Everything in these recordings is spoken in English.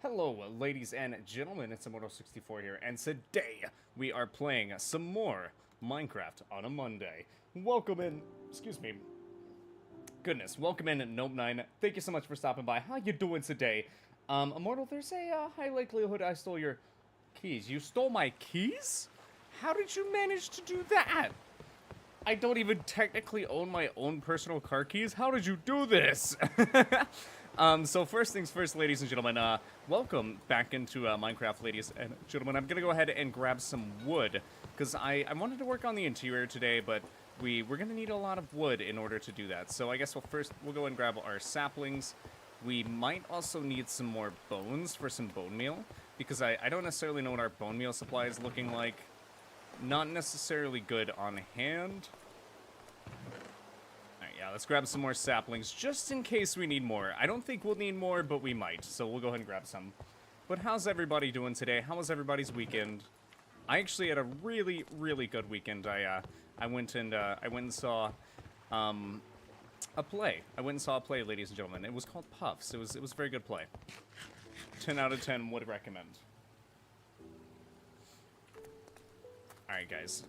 Hello, ladies and gentlemen, it's Immortal64 here, and today we are playing some more Minecraft on a Monday. Welcome in, excuse me, goodness, welcome in Nope9. Thank you so much for stopping by. How you doing today? Immortal, there's a high likelihood I stole your keys. You stole my keys? How did you manage to do that? I don't even technically own my own personal car keys. How did you do this? So first things first, ladies and gentlemen, welcome back into Minecraft, ladies and gentlemen. I'm gonna go ahead and grab some wood, because I wanted to work on the interior today, but we're gonna need a lot of wood in order to do that. So I guess we'll go and grab our saplings. We might also need some more bones for some bone meal, because I don't necessarily know what our bone meal supply is looking like. Not necessarily good on hand. Alright, yeah, let's grab some more saplings, just in case we need more. I don't think we'll need more, but we might, so we'll go ahead and grab some. But how's everybody doing today? How was everybody's weekend? I actually had a really, really good weekend. I went and saw a play. I went and saw a play, ladies and gentlemen. It was called Puffs. It was a very good play. 10 out of 10 would recommend. Alright, guys.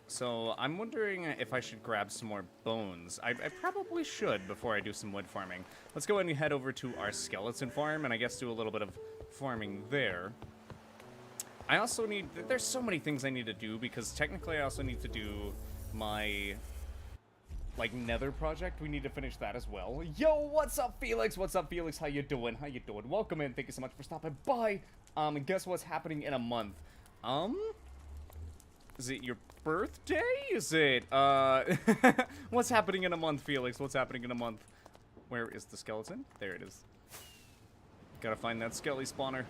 So, I'm wondering if I should grab some more bones. I probably should before I do some wood farming. Let's go ahead and head over to our skeleton farm, and I guess do a little bit of farming there. I also need... There's so many things I need to do, because technically I also need to do my... like, nether project. We need to finish that as well. Yo, what's up, Felix? What's up, Felix? How you doing? How you doing? Welcome in. Thank you so much for stopping by. And guess what's happening in a month? Is it your birthday? Is it, what's happening in a month, Felix? What's happening in a month? Where is the skeleton? There it is. Gotta find that skelly spawner.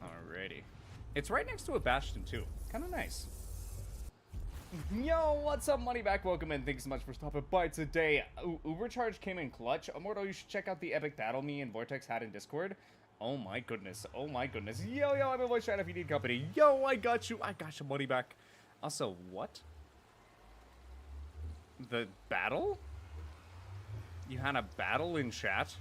Alrighty. It's right next to a bastion, too. Kinda nice. Yo, what's up, Moneyback? Welcome in. Thanks so much for stopping by today. Ubercharge came in clutch. Immortal, you should check out the epic battle me and Vortex had in Discord. Oh my goodness. Oh my goodness. Yo, I'm a voice chat if you need company. Yo, I got you. I got your money back. Also, what? The battle? You had a battle in chat?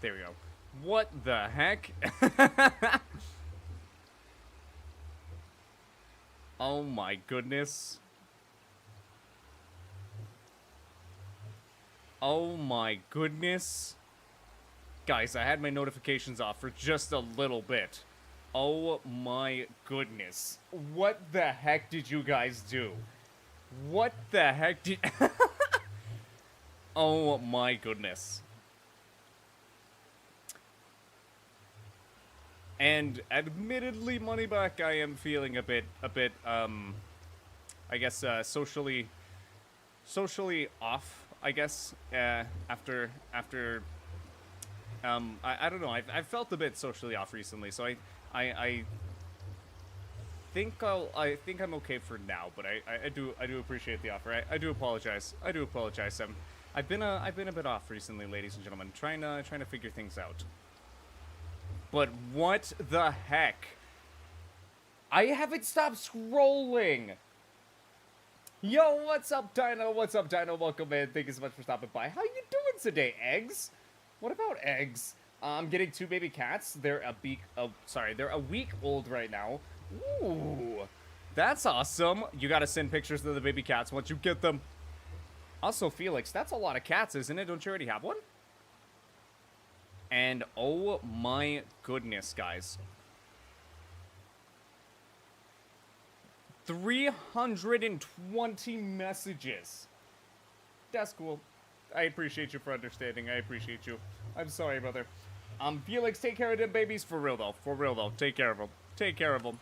There we go. What the heck? Oh my goodness. Oh my goodness. Guys, I had my notifications off for just a little bit. Oh my goodness. What the heck did you guys do? What the heck did... Oh my goodness. And admittedly, Moneyback, I am feeling a bit, I guess, socially off, I guess, after, I don't know, I've felt a bit socially off recently, so I think I'm okay for now, but I do appreciate the offer. I do apologize. Sam. I've been a bit off recently, ladies and gentlemen, trying to figure things out. But what the heck? I haven't stopped scrolling. Yo, what's up, Dino? What's up, Dino? Welcome in. Thank you so much for stopping by. How you doing today, eggs? What about eggs? I'm getting 2 baby cats. They're a week old right now. Ooh, that's awesome. You gotta send pictures of the baby cats once you get them. Also, Felix, that's a lot of cats, isn't it? Don't you already have one? And oh my goodness, guys. 320 messages. That's cool. I appreciate you for understanding. I appreciate you. I'm sorry, brother. Felix, take care of them babies. For real, though. For real, though. Take care of them. Take care of them.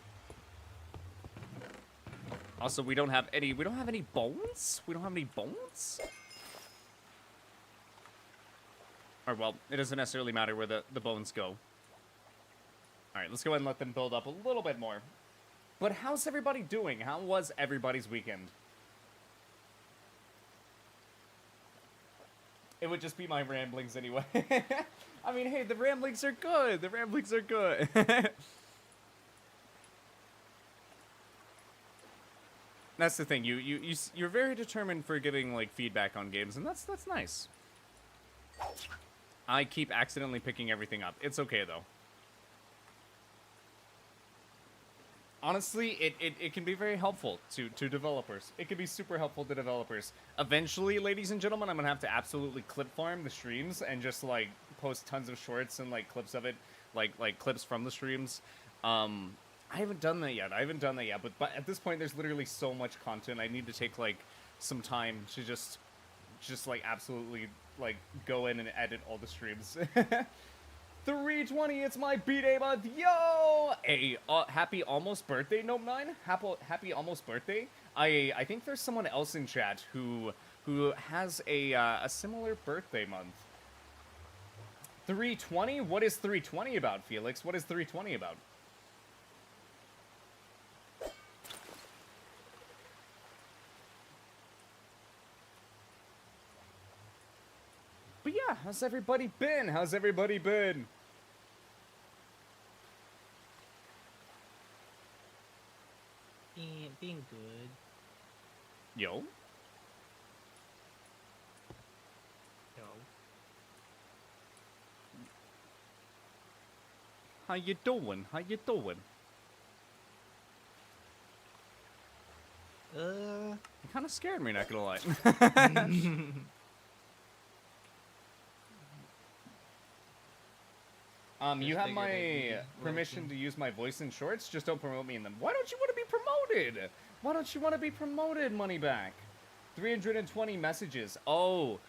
Also, we don't have any bones? We don't have any bones? Or, well, it doesn't necessarily matter where the bones go. Alright, let's go ahead and let them build up a little bit more. But how's everybody doing? How was everybody's weekend? It would just be my ramblings anyway. I mean, hey, the ramblings are good. The ramblings are good. That's the thing. You're very determined for giving like feedback on games, and that's nice. I keep accidentally picking everything up. It's okay though. Honestly, it can be very helpful to developers. It can be super helpful to developers. Eventually, ladies and gentlemen, I'm gonna have to absolutely clip farm the streams and just like post tons of shorts and like clips of it, like clips from the streams. I haven't done that yet. But at this point, there's literally so much content. I need to take like some time to just like absolutely like go in and edit all the streams. 320, it's my B-Day month, yo! Hey, happy almost birthday, Nope9. Happy almost birthday. I think there's someone else in chat who has a similar birthday month. 320? What is 320 about, Felix? What is 320 about? But yeah, how's everybody been? How's everybody been? Being good. Yo? Yo. How you doing? How you doing? You kind of scared me, not gonna lie. You have my permission to use my voice in shorts. Just don't promote me in them. Why don't you want to be promoted? Why don't you want to be promoted, money back? 320 messages. Oh,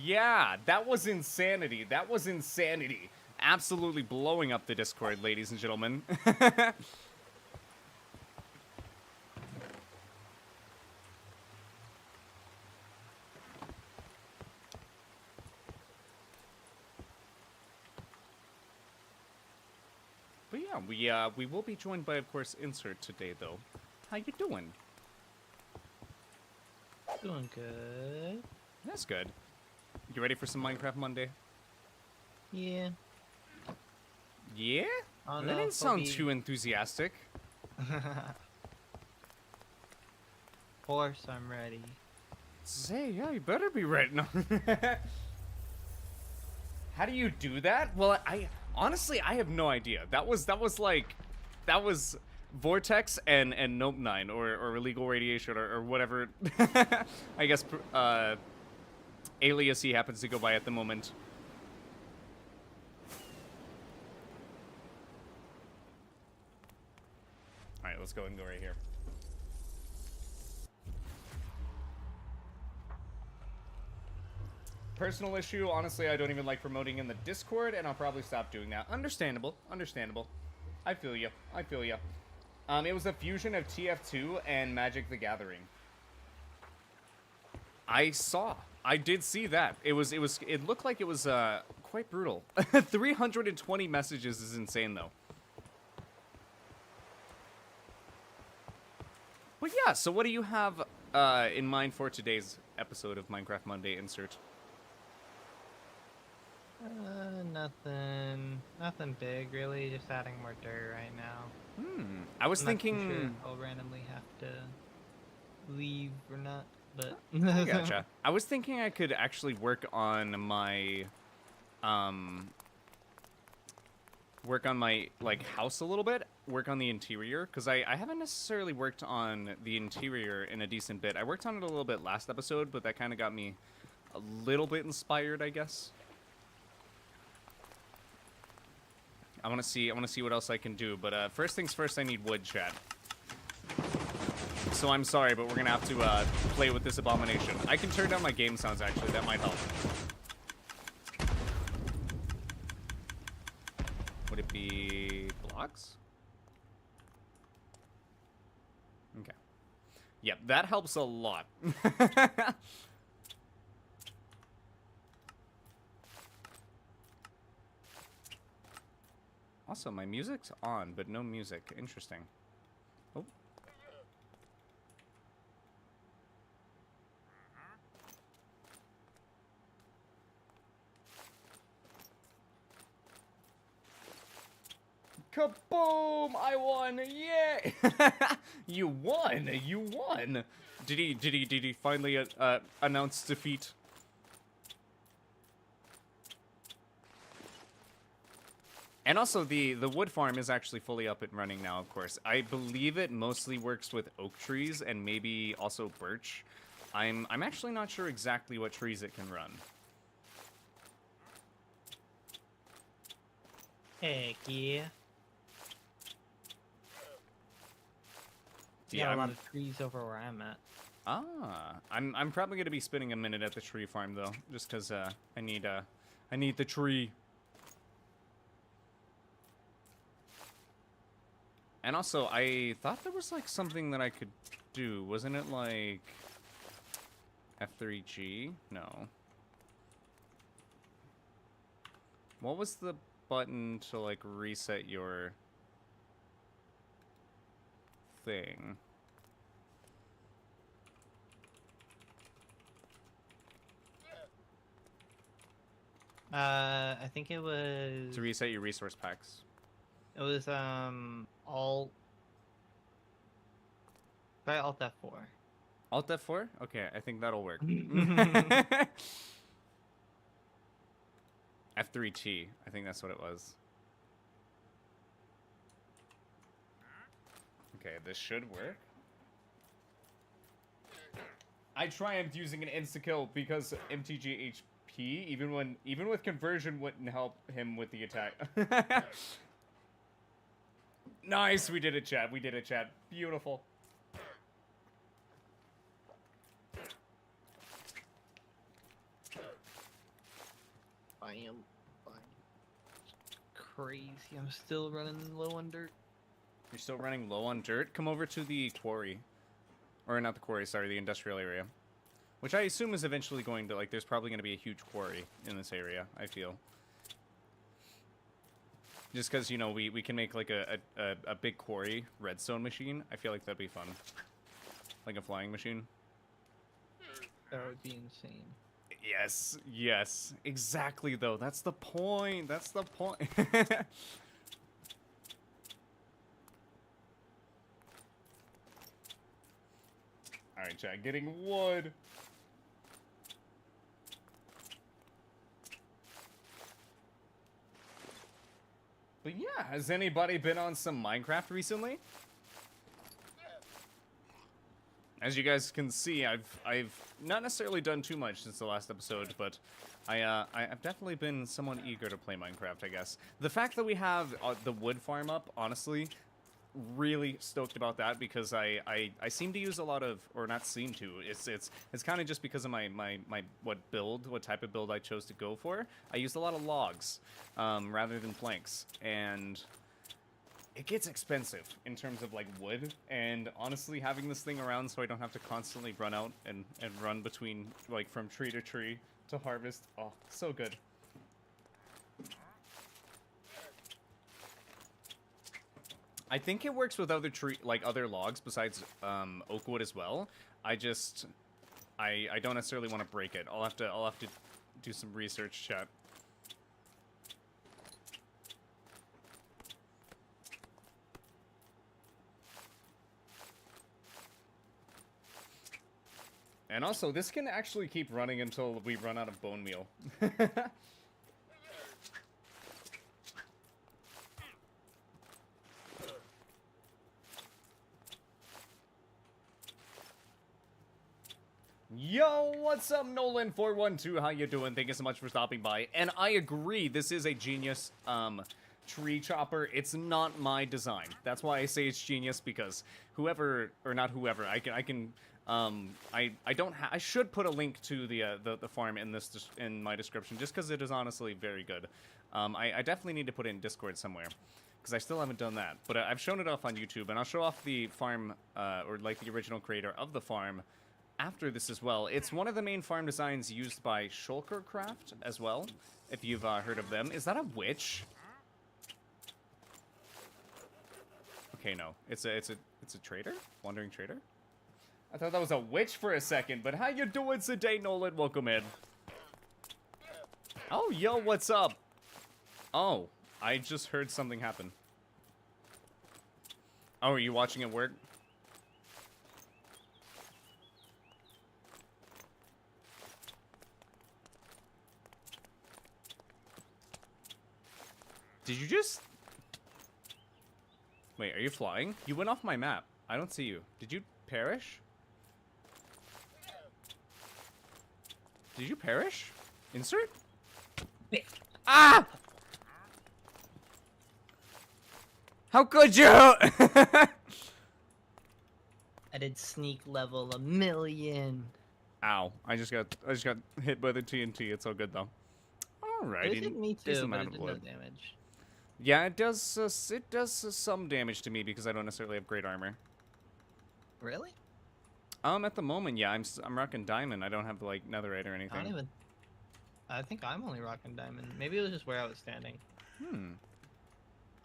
yeah. That was insanity. That was insanity. Absolutely blowing up the Discord, ladies and gentlemen. But yeah, we will be joined by, of course, Insert today, though. How you doing? Doing good. That's good. You ready for some Minecraft Monday? Yeah. Yeah? Oh, That no, didn't sound Kobe. too enthusiastic. Of course I'm ready. Say, yeah, you better be ready. No. How do you do that? Well, honestly, I have no idea. That was Vortex and Nope9 or illegal radiation or whatever. I guess alias he happens to go by at the moment. All right, let's go and go right here. Personal issue, honestly, I don't even like promoting in the Discord, and I'll probably stop doing that. Understandable, understandable. I feel you, I feel you. It was a fusion of TF2 and Magic the Gathering. I did see that. It looked like it was quite brutal. 320 messages is insane, though. But yeah, so what do you have in mind for today's episode of Minecraft Monday Insert? Nothing big, really. Just adding more dirt right now. I was I'm not too thinking. sure if I'll randomly have to leave or not, but. I gotcha. I was thinking I could actually work on my, like house a little bit. Work on the interior, because I haven't necessarily worked on the interior in a decent bit. I worked on it a little bit last episode, but that kind of got me a little bit inspired, I guess. I want to see what else I can do, but first things first, I need wood, chat. So I'm sorry, but we're gonna have to play with this abomination. I can turn down my game sounds, actually. That might help. Would it be blocks? Okay. Yep, that helps a lot. Also, my music's on, but no music. Interesting. Kaboom! I won! Yay! You won! You won! Did he finally announce defeat? And also, the wood farm is actually fully up and running now, of course. I believe it mostly works with oak trees and maybe also birch. I'm actually not sure exactly what trees it can run. Heck yeah. Yeah, Got a lot of trees over where I'm at. Ah, I'm probably gonna be spending a minute at the tree farm though, just cause I need the tree. And also, I thought there was like something that I could do. Wasn't it like F3G? No. What was the button to like reset your thing? I think it was. To reset your resource packs. It was Alt. Try Alt F4. Alt F4? Okay, I think that'll work. F3T, I think that's what it was. Okay, this should work. I triumphed using an insta-kill because MTG HP, even with conversion, wouldn't help him with the attack. Nice, we did it, chat. We did it, chat. Beautiful. I am crazy. I'm still running low on dirt. You're still running low on dirt? Come over to the quarry. Or not the quarry, sorry, the industrial area. Which I assume is eventually going to, like, there's probably going to be a huge quarry in this area, I feel. Just because, you know, we can make, like, a big quarry redstone machine. I feel like that'd be fun. Like a flying machine. That would be insane. Yes, yes. Exactly, though. That's the point. That's the point. Alright, chat. Getting wood. But yeah, has anybody been on some Minecraft recently? As you guys can see, I've not necessarily done too much since the last episode, but I've definitely been somewhat eager to play Minecraft, I guess. The fact that we have the wood farm up, honestly, really stoked about that because I seem to use a lot of, or not seem to, it's kind of just because of my what type of build I chose to go for. I used a lot of logs rather than planks, and it gets expensive in terms of like wood, and honestly having this thing around so I don't have to constantly run out and run between, like, from tree to tree to harvest, oh, so good. I think it works with other other logs besides oak wood as well. I don't necessarily want to break it. I'll have to do some research, chat. And also, this can actually keep running until we run out of bone meal. Yo, what's up, Nolan412? How you doing? Thank you so much for stopping by. And I agree, this is a genius tree chopper. It's not my design. That's why I say it's genius, because whoever, or not whoever, I should put a link to the farm in my description, just because it is honestly very good. I definitely need to put it in Discord somewhere, because I still haven't done that. But I've shown it off on YouTube, and I'll show off the farm, or like the original creator of the farm, after this as well. It's one of the main farm designs used by Shulkercraft as well, if you've heard of them. Is that a witch? Okay, no. It's a trader? Wandering trader? I thought that was a witch for a second, but how you doing today, Nolan? Welcome in. Oh, yo, what's up? Oh, I just heard something happen. Oh, are you watching it work? Did you just... Wait, are you flying? You went off my map. I don't see you. Did you perish? Did you perish? Insert? Ah! How could you? I did sneak level 1,000,000. Ow! I just got hit by the TNT. It's all good though. It Alrighty. hit me Decent too, but amount it of did no wood. damage. Yeah, it does. It does some damage to me because I don't necessarily have great armor. Really? At the moment, yeah, I'm rocking diamond. I don't have like netherite or I anything. don't even. I think I'm only rocking diamond. Maybe it was just where I was standing. Hmm.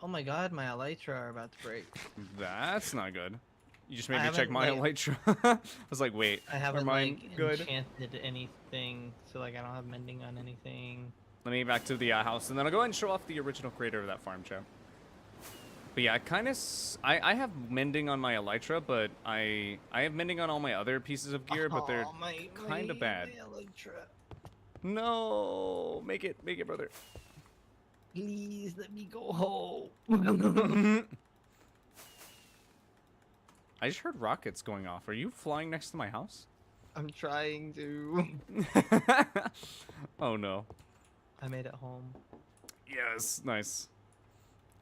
Oh my god, my elytra are about to break. That's not good. You just I made me check haven't, my like- elytra. I was like, wait, I are haven't mine like good? enchanted anything, so like I don't have mending on anything. Let me get back to the house, and then I'll go ahead and show off the original creator of that farm, chat. But yeah, I have mending on my elytra, but I have mending on all my other pieces of gear, but they're kind of bad. My elytra. No, make it, brother. Please let me go home. I just heard rockets going off. Are you flying next to my house? I'm trying to. Oh no. I made it home. Yes, nice.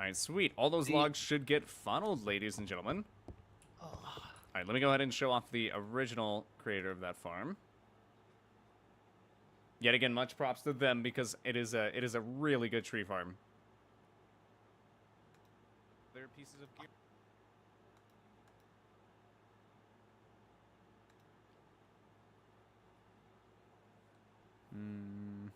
Alright, sweet. All those See- logs should get funneled, ladies and gentlemen. Oh, Alright, let me go ahead and show off the original creator of that farm. Yet again, much props to them because it is a really good tree farm. There are pieces of gear. Hmm.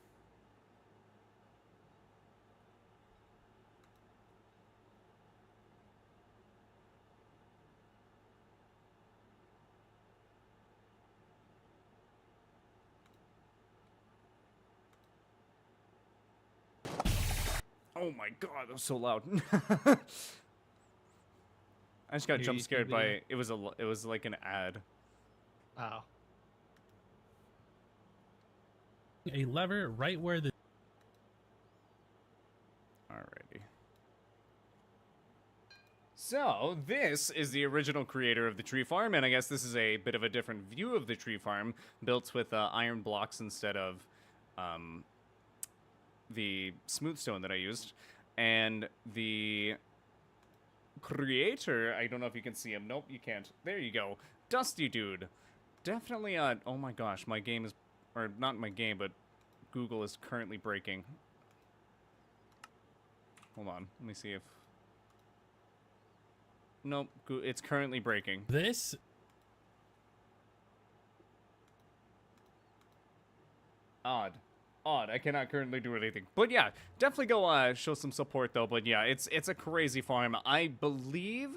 Oh my god, that was so loud. I just got Your jump YouTube scared video? by it was like an ad. wow. A lever right where the Alrighty. So, this is the original creator of the tree farm, and I guess this is a bit of a different view of the tree farm, built with iron blocks instead of the smooth stone that I used. And the creator, I don't know if you can see him. Nope, you can't. There you go. Dusty Dude. Definitely, oh my gosh, my game is, or not my game, but Google is currently breaking. Hold on, let me see if... Nope, it's currently breaking. this Odd. I cannot currently do anything. But yeah, definitely go show some support though. But yeah, it's a crazy farm. I believe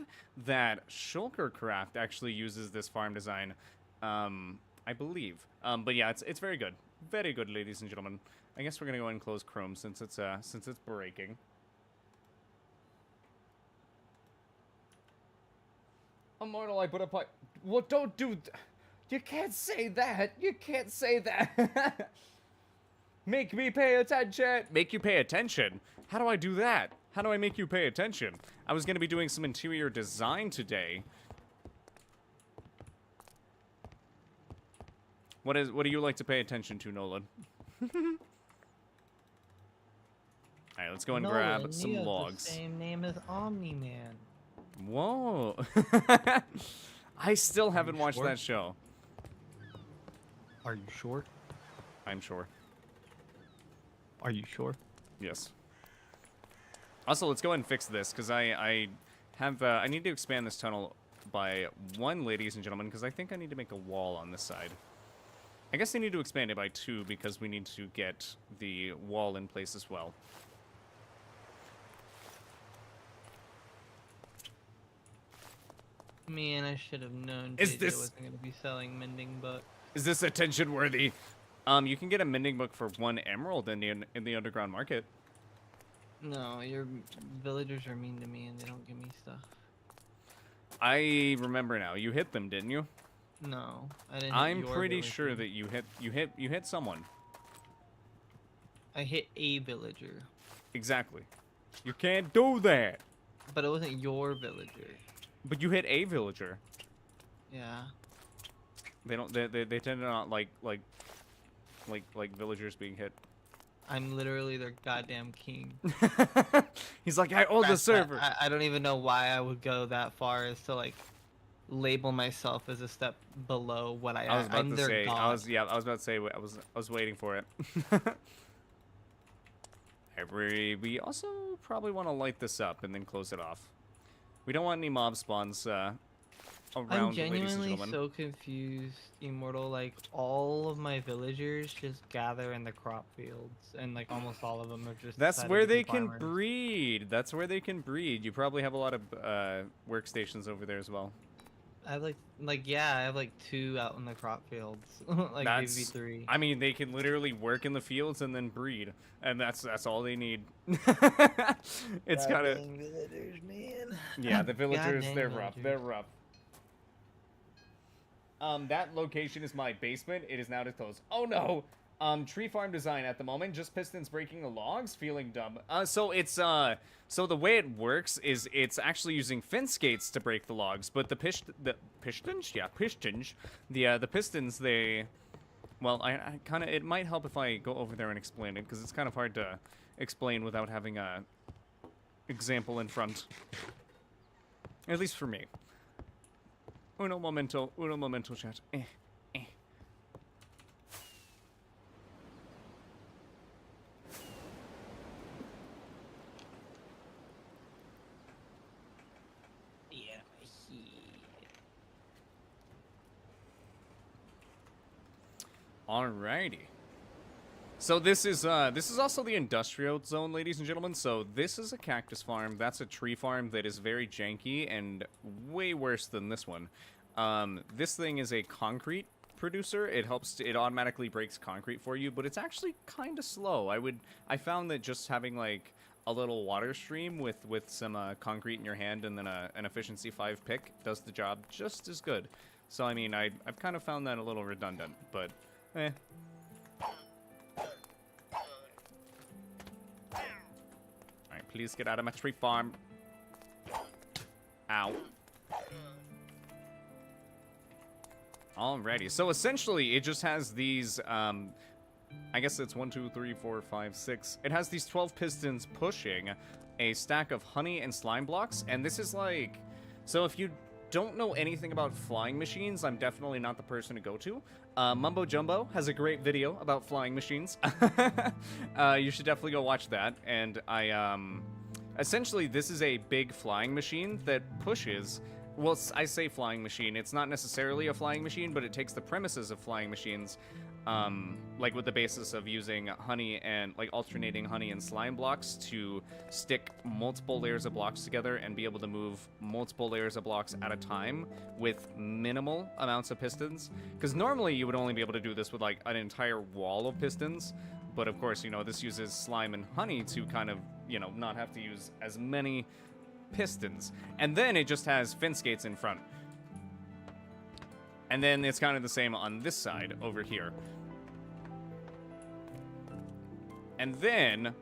that Shulkercraft actually uses this farm design. I believe. But yeah, it's very good. Very good, ladies and gentlemen. I guess we're gonna go ahead and close Chrome since it's breaking. Immortal, I put a pipe. Well, don't do. You can't say that. You can't say that. Make me pay attention. Make you pay attention. How do I do that? How do I make you pay attention? I was gonna be doing some interior design today. What do you like to pay attention to, Nolan? Alright, let's go and grab Nolan, some you have logs. The same name as Omni-Man. Whoa. I still haven't you watched sure? that show. Are you sure? I'm sure. Are you sure? Yes. Also, let's go ahead and fix this, because I need to expand this tunnel by 1, ladies and gentlemen, because I think I need to make a wall on this side. I guess I need to expand it by 2, because we need to get the wall in place as well. Man, I should have known Is JJ this- wasn't going to be selling mending book. Is this attention worthy? You can get a mending book for 1 emerald in the underground market. No, your villagers are mean to me and they don't give me stuff. I remember now. You hit them, didn't you? No, I didn't hit I'm your pretty villager. sure that you hit someone. I hit a villager. Exactly. You can't do that. But it wasn't your villager. But you hit a villager. Yeah. They don't. They tend to not like villagers being hit. I'm literally their goddamn king. He's like, I own the server. I don't even know why I would go that far as to like label myself as a step below what I am. I was about I'm to their say. god. I was about to say. I was waiting for it. We also probably want to light this up and then close it off. We don't want any mob spawns around, I'm ladies and genuinely gentlemen. so confused, Immortal. Like, all of my villagers just gather in the crop fields, and like almost all of them have just. That's decided where to be they can farmers. breed. That's where they can breed. You probably have a lot of workstations over there as well. I have yeah, I have like 2 out in the crop fields, like maybe 3. I mean, they can literally work in the fields and then breed, and that's all they need. It's kind of villagers, man. yeah. The villagers, Goddamn they're rough. villagers. They're rough. That location is my basement. It is now disclosed. Oh no. Tree farm design at the moment. Just pistons breaking the logs. Feeling dumb. So so the way it works is it's actually using fence gates to break the logs, but the pistons, the pistons, they, well, I kind of, it might help if I go over there and explain it, because it's kind of hard to explain without having a example in front. At least for me. Uno momento, chat. Yeah. Alrighty. So this is also the industrial zone, ladies and gentlemen. So this is a cactus farm. That's a tree farm that is very janky and way worse than this one. This thing is a concrete producer. It automatically breaks concrete for you, but it's actually kind of slow. I found that just having like a little water stream with some concrete in your hand and then an efficiency 5 pick does the job just as good. So I mean, I've kind of found that a little redundant, but eh. Alright, please get out of my tree farm. Ow. Alrighty, so essentially it just has these, I guess it's 1, 2, 3, 4, 5, 6. It has these 12 pistons pushing a stack of honey and slime blocks, and this is like, so if you don't know anything about flying machines, I'm definitely not the person to go to. Mumbo Jumbo has a great video about flying machines. You should definitely go watch that. And essentially this is a big flying machine that pushes, well, I say flying machine, it's not necessarily a flying machine, but it takes the premises of flying machines, like with the basis of using honey and like alternating honey and slime blocks to stick multiple layers of blocks together and be able to move multiple layers of blocks at a time with minimal amounts of pistons. Because normally you would only be able to do this with like an entire wall of pistons, but of course, you know, this uses slime and honey to kind of, you know, not have to use as many pistons. And then it just has fence gates in front. And then it's kind of the same on this side over here. And then,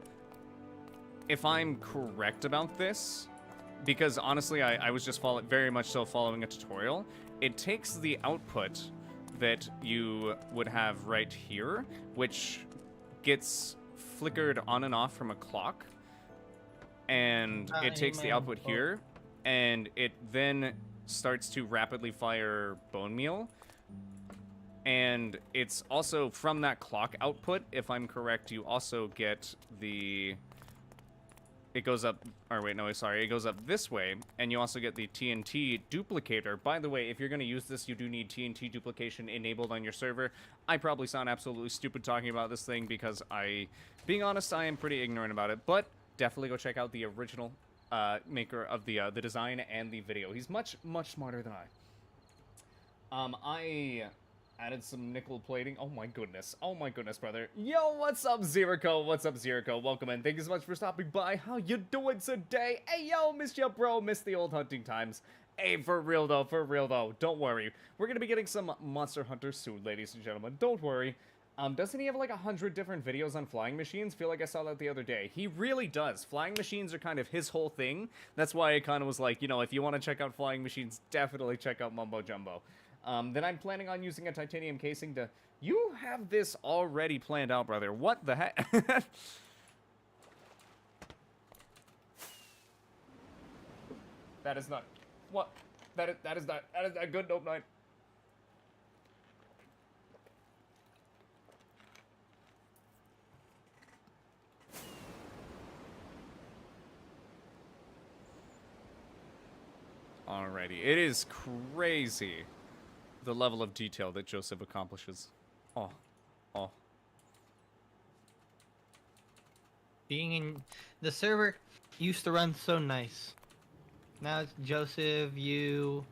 if I'm correct about this, because honestly I was just very much so following a tutorial, it takes the output that you would have right here, which gets flickered on and off from a clock, and it takes the output here, and it then starts to rapidly fire bone meal. And it's also from that clock output, if I'm correct, you also get the, it goes up, or wait, no, sorry, it goes up this way, and you also get the TNT duplicator. By the way, if you're going to use this, you do need TNT duplication enabled on your server. I probably sound absolutely stupid talking about this thing because being honest, I am pretty ignorant about it, but definitely go check out the original maker of the design and the video. He's much, much smarter than I. I added some nickel plating. Oh my goodness, brother. Yo, what's up, Zerico? What's up, Zerico? Welcome in. Thank you so much for stopping by. How you doing today? Hey, yo, missed ya, bro. Missed the old hunting times. Hey, for real though, don't worry. We're gonna be getting some Monster Hunter soon, ladies and gentlemen. Don't worry. Doesn't he have like 100 different videos on flying machines? Feel like I saw that the other day. He really does. Flying machines are kind of his whole thing. That's why I kind of was like, you know, if you want to check out flying machines, definitely check out Mumbo Jumbo. Then I'm planning on using a titanium casing to... You have this already planned out, brother. What the heck? That is not... What? That is not good. Nope, nine. Alrighty. It is crazy the level of detail that Joseph accomplishes. Oh. Oh. Being in the server used to run so nice. Now it's Joseph, you.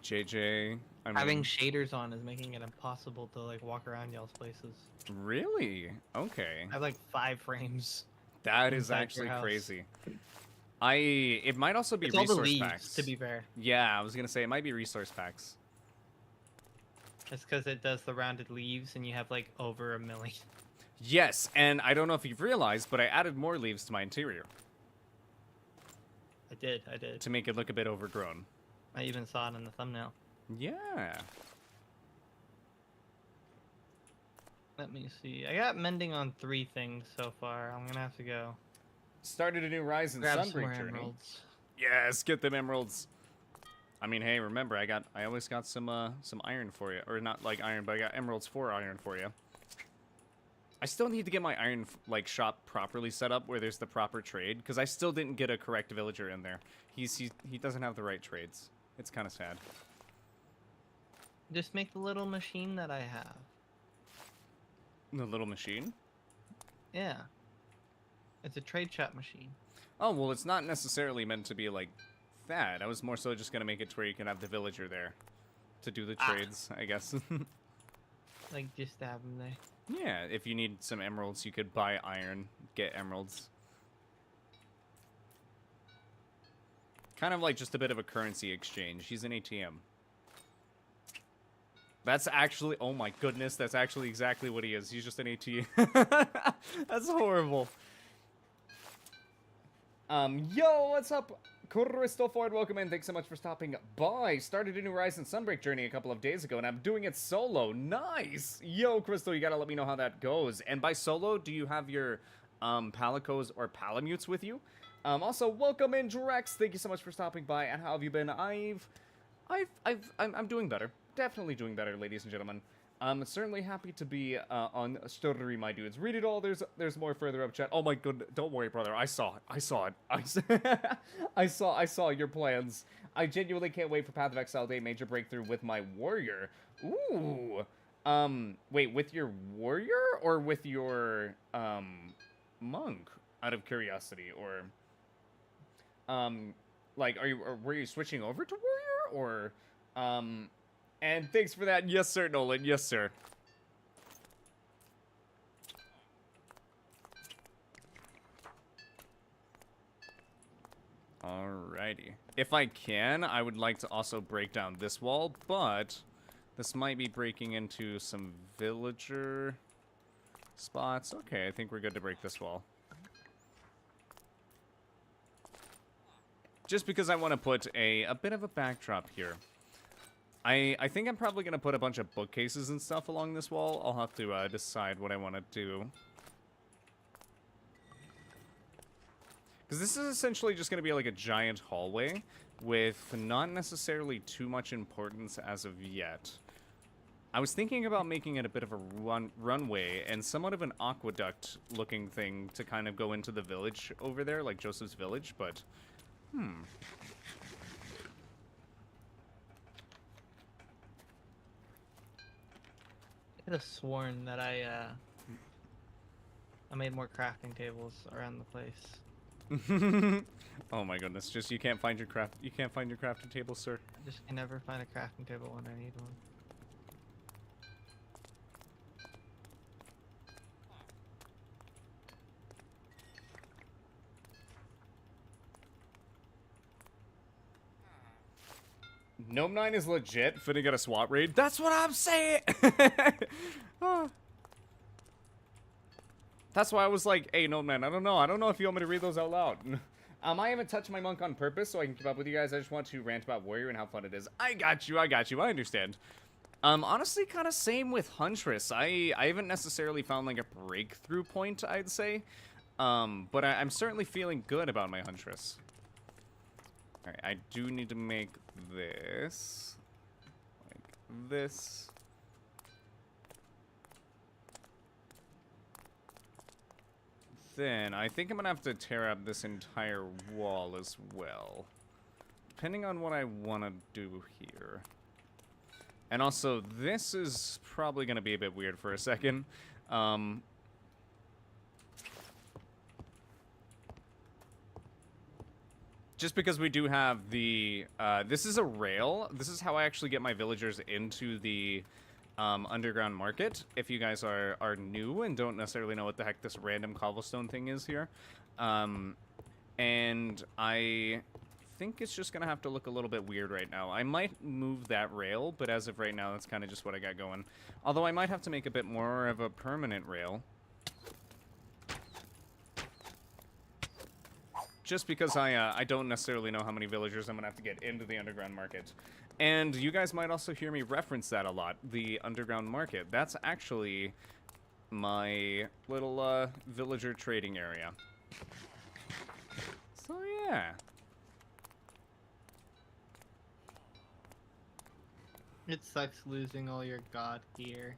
JJ. Having shaders on is making it impossible to like walk around y'all's places. Really? Okay. I have like 5 frames. That is inside your actually house. crazy. It might also be It's all the resource leaves, packs. to be fair. Yeah, I was gonna say it might be resource packs. It's because it does the rounded leaves, and you have like over 1 million. Yes, and I don't know if you've realized, but I added more leaves to my interior I did. to make it look a bit overgrown. I even saw it in the thumbnail. Yeah. Let me see. I got mending on 3 things so far. I'm gonna have to go Started a new Rise and grab some more Sunbreak journey. emeralds. Yes, get them emeralds. I mean, hey, remember, I always got some iron for you, or not like iron, but I got emeralds for iron for you. I still need to get my iron like shop properly set up where there's the proper trade, because I still didn't get a correct villager in there. He doesn't have the right trades. It's kind of sad. Just make the little machine that I have. The little machine? Yeah. It's a trade shop machine. Oh, well, it's not necessarily meant to be like that. I was more so just gonna make it to where you can have the villager there to do the trades, I guess. Like, just to have them there. Yeah, if you need some emeralds, you could buy iron, get emeralds. Kind of like just a bit of a currency exchange. He's an ATM. That's actually, oh my goodness, that's actually exactly what he is. He's just an ATM. That's horrible. Yo, what's up? Crystal Ford, welcome in. Thanks so much for stopping by. Started a new Rise and Sunbreak journey a couple of days ago, and I'm doing it solo. Nice! Yo, Crystal, you gotta let me know how that goes. And by solo, do you have your Palicos or Palamutes with you? Also, welcome in, Drex. Thank you so much for stopping by. And how have you been? I'm doing better. Definitely doing better, ladies and gentlemen. I'm certainly happy to be on Story, my dudes. Read it all. There's more further up, chat. Oh my goodness. Don't worry, brother. I saw it. I saw your plans. I genuinely can't wait for Path of Exile Day major breakthrough with my warrior. Ooh. Wait, with your warrior or with your monk? Out of curiosity, or like, were you switching over to warrior, or And thanks for that. Yes, sir, Nolan. Yes, sir. Alrighty. If I can, I would like to also break down this wall, but this might be breaking into some villager spots. Okay, I think we're good to break this wall. Just because I want to put a bit of a backdrop here. I think I'm probably going to put a bunch of bookcases and stuff along this wall. I'll have to decide what I want to do. Because this is essentially just going to be like a giant hallway with not necessarily too much importance as of yet. I was thinking about making it a bit of a runway and somewhat of an aqueduct looking thing to kind of go into the village over there, like Joseph's village, but I could have sworn that I made more crafting tables around the place. Oh my goodness, just you can't find your crafting table, sir. I just can never find a crafting table when I need one. Gnome 9 is legit. Finna get a SWAT raid. That's what I'm saying. Oh. That's why I was like, hey, Gnome 9, I don't know if you want me to read those out loud. I haven't touched my monk on purpose so I can keep up with you guys. I just want to rant about Warrior and how fun it is. I got you. I understand. Honestly, kind of same with Huntress. I haven't necessarily found like a breakthrough point, I'd say. But I'm certainly feeling good about my Huntress. Alright, I do need to make this. Like this. Then, I think I'm gonna have to tear up this entire wall as well. Depending on what I want to do here. And also, this is probably gonna be a bit weird for a second. Just because we do have the, this is a rail. This is how I actually get my villagers into the underground market. If you guys are new and don't necessarily know what the heck this random cobblestone thing is here. And I think it's just gonna have to look a little bit weird right now. I might move that rail, but as of right now, that's kind of just what I got going. Although I might have to make a bit more of a permanent rail. Just because I don't necessarily know how many villagers I'm gonna have to get into the underground market. And you guys might also hear me reference that a lot, the underground market. That's actually my little villager trading area. So yeah. It sucks losing all your god gear.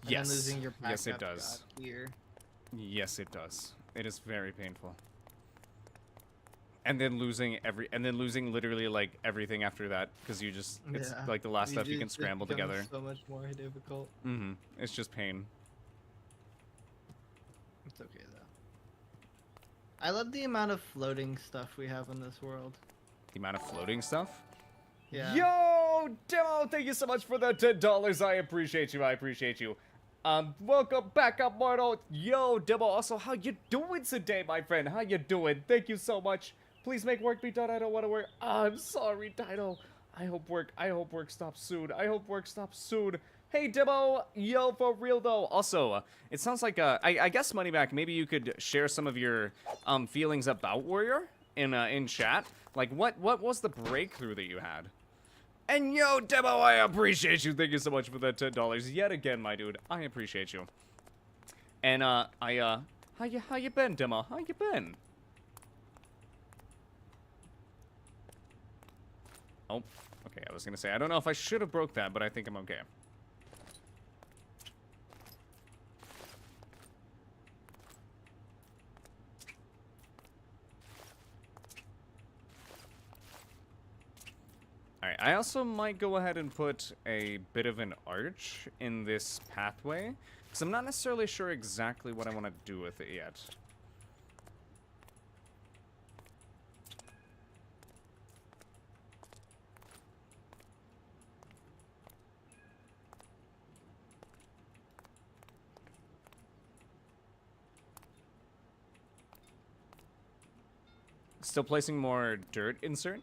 And Yes. then losing your Yes, it backup does. God gear. Yes, it does. It is very painful. And then losing literally like everything after that, because you just, it's like the last stuff you can scramble together. So much more difficult. Mm-hmm. It's just pain. It's okay though. I love the amount of floating stuff we have in this world. The amount of floating stuff? Yeah. Yo, Demo, thank you so much for the $10. I appreciate you. Welcome back up, Marto. Yo, Demo, also, how you doing today, my friend? How you doing? Thank you so much. Please make work be done. I don't want to work. Oh, I'm sorry, Dino. I hope work stops soon. Hey, Demo. Yo, for real, though. Also, it sounds like, I guess, Moneyback, maybe you could share some of your, feelings about Warrior in chat. Like, what was the breakthrough that you had? And yo, Demo, I appreciate you. Thank you so much for that $10 yet again, my dude. I appreciate you. And, how you been, Demo? How you been? Oh, okay, I was gonna say, I don't know if I should have broke that, but I think I'm okay. Alright, I also might go ahead and put a bit of an arch in this pathway, because I'm not necessarily sure exactly what I want to do with it yet. Still placing more dirt insert?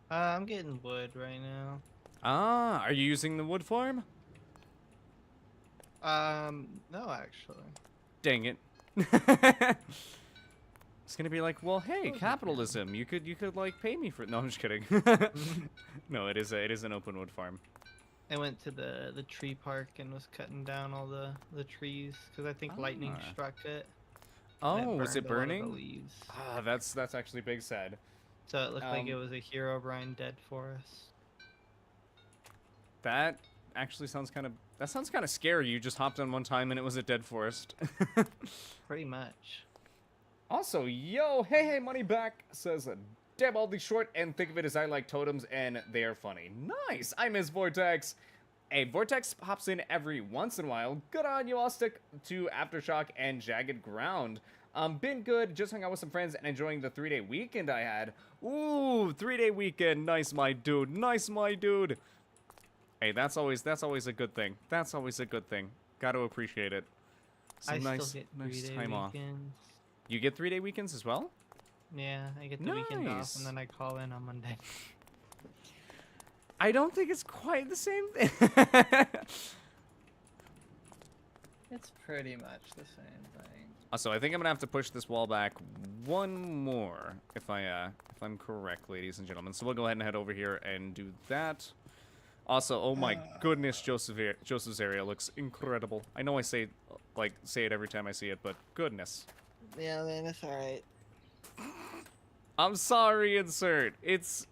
I'm getting wood right now. Ah, are you using the wood farm? No, actually. Dang it. It's gonna be like, well, hey, capitalism. You could like pay me for it. No, I'm just kidding. No, it is an open wood farm. I went to the tree park and was cutting down all the trees because I think lightning struck it. Oh, was it burned a lot of burning? the leaves. Ah, that's actually big sad. So it looked like it was a Herobrine dead forest. That actually sounds kind of scary. You just hopped on one time and it was a dead forest. Pretty much. Also, yo, hey, money back says, damn, I'll be short and think of it as I like totems and they are funny. Nice. I miss Vortex. Hey, Vortex pops in every once in a while. Good on you. I'll stick to Aftershock and Jagged Ground. Been good. Just hung out with some friends and enjoying the 3-day weekend I had. Ooh, 3-day weekend. Nice, my dude. Nice, my dude. Hey, that's always a good thing. That's always a good thing. Got to appreciate it. Some nice time off. You get 3-day weekends as well? Yeah, I get the weekend off and then I call in on Monday. I don't think it's quite the same thing. It's pretty much the same thing. Also, I think I'm gonna have to push this wall back one more, if I'm correct, ladies and gentlemen. So we'll go ahead and head over here and do that. Also, oh my goodness, Joseph's area looks incredible. I know I say it every time I see it, but goodness. Yeah, man, it's alright. I'm sorry, insert. It's.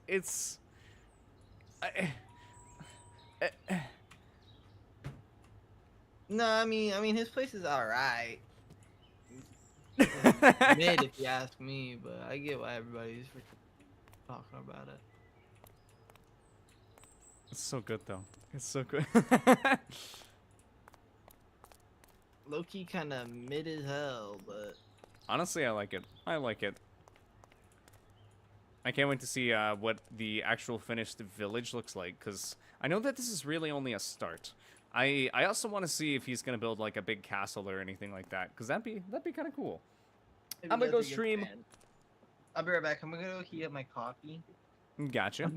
No, I mean, his place is alright. Mid, if you ask me, but I get why everybody's talking about it. It's so good, though. It's so good. Low-key kind of mid as hell, but... Honestly, I like it. I like it. I can't wait to see what the actual finished village looks like, because I know that this is really only a start. I also want to see if he's going to build, like, a big castle or anything like that, because that'd be kind of cool. Maybe I'm going to go that's a good stream. plan. I'll be right back. I'm going to go heat up my coffee. Gotcha.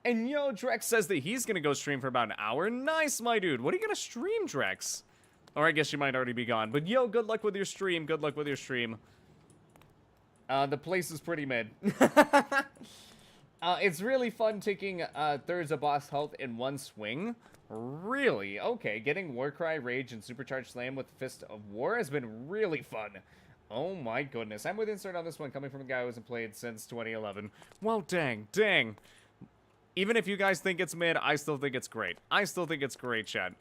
And yo, Drex says that he's going to go stream for about an hour. Nice, my dude. What are you going to stream, Drex? Or I guess you might already be gone. But yo, good luck with your stream. Good luck with your stream. The place is pretty mid. It's really fun taking thirds of boss health in one swing. Really? Okay, getting Warcry, Rage, and Supercharged Slam with Fist of War has been really fun. Oh my goodness. I'm with insert on this one, coming from a guy who hasn't played since 2011. Well, dang. Even if you guys think it's mid, I still think it's great. I still think it's great, Chad.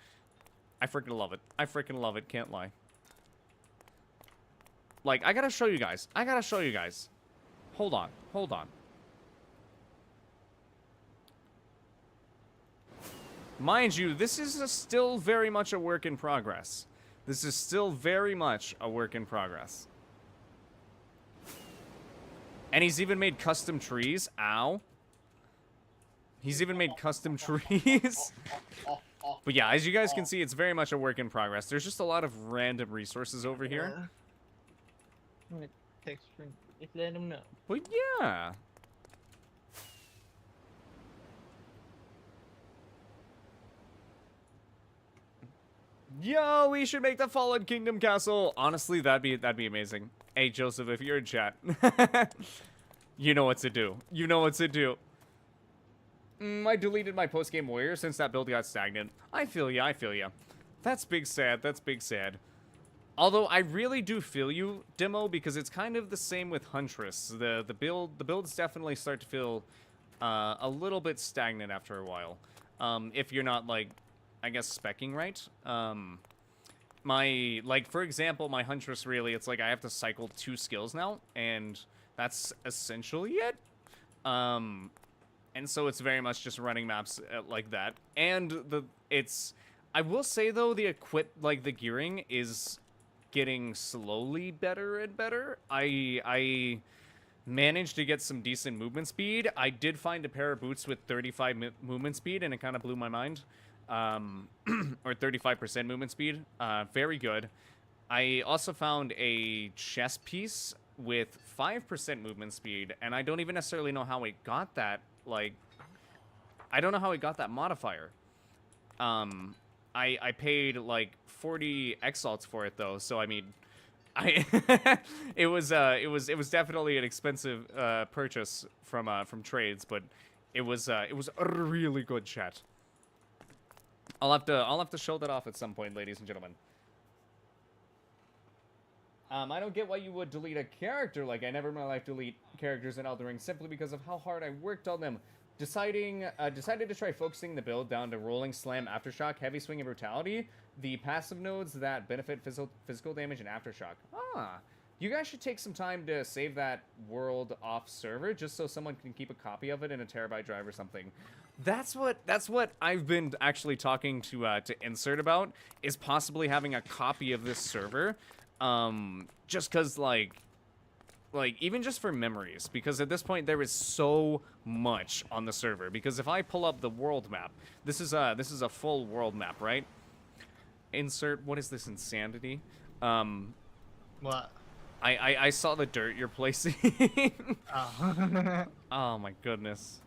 I freaking love it. I freaking love it, can't lie. Like, I gotta show you guys. Hold on. Mind you, this is still very much a work in progress. And he's even made custom trees. Ow. He's even made custom trees. But yeah, as you guys can see, it's very much a work in progress. There's just a lot of random resources over here. I'm gonna text him. Just let him know. But yeah. Yo, we should make the Fallen Kingdom Castle. Honestly, that'd be amazing. Hey, Joseph, if you're in chat, you know what to do. I deleted my post-game warrior since that build got stagnant. I feel ya. That's big sad. Although I really do feel you, Demo, because it's kind of the same with Huntress. The builds definitely start to feel a little bit stagnant after a while. If you're not, like, I guess speccing right. For example, my Huntress, really, it's like I have to cycle 2 skills now, and that's essentially it. And so it's very much just running maps like that. And I will say though, the gearing is getting slowly better and better. I managed to get some decent movement speed. I did find a pair of boots with 35 movement speed, and it kind of blew my mind. Or 35% movement speed. Very good. I also found a chest piece with 5% movement speed, and I don't even necessarily know how it got that. Like, I don't know how it got that modifier. I paid like 40 exalts for it though, so I mean, it was definitely an expensive purchase from trades, but it was a really good chat. I'll have to show that off at some point, ladies and gentlemen. I don't get why you would delete a character. Like, I never in my life delete characters in Elden Ring simply because of how hard I worked on them. Decided to try focusing the build down to Rolling Slam, Aftershock, Heavy Swing, and Brutality, the passive nodes that benefit physical damage and Aftershock. You guys should take some time to save that world off server just so someone can keep a copy of it in a terabyte drive or something. That's what I've been actually talking to Insert about, is possibly having a copy of this server. Just because, like, even just for memories, because at this point there is so much on the server. Because if I pull up the world map, this is a full world map, right? Insert, what is this insanity? What? I saw the dirt you're placing. Oh. Oh my goodness.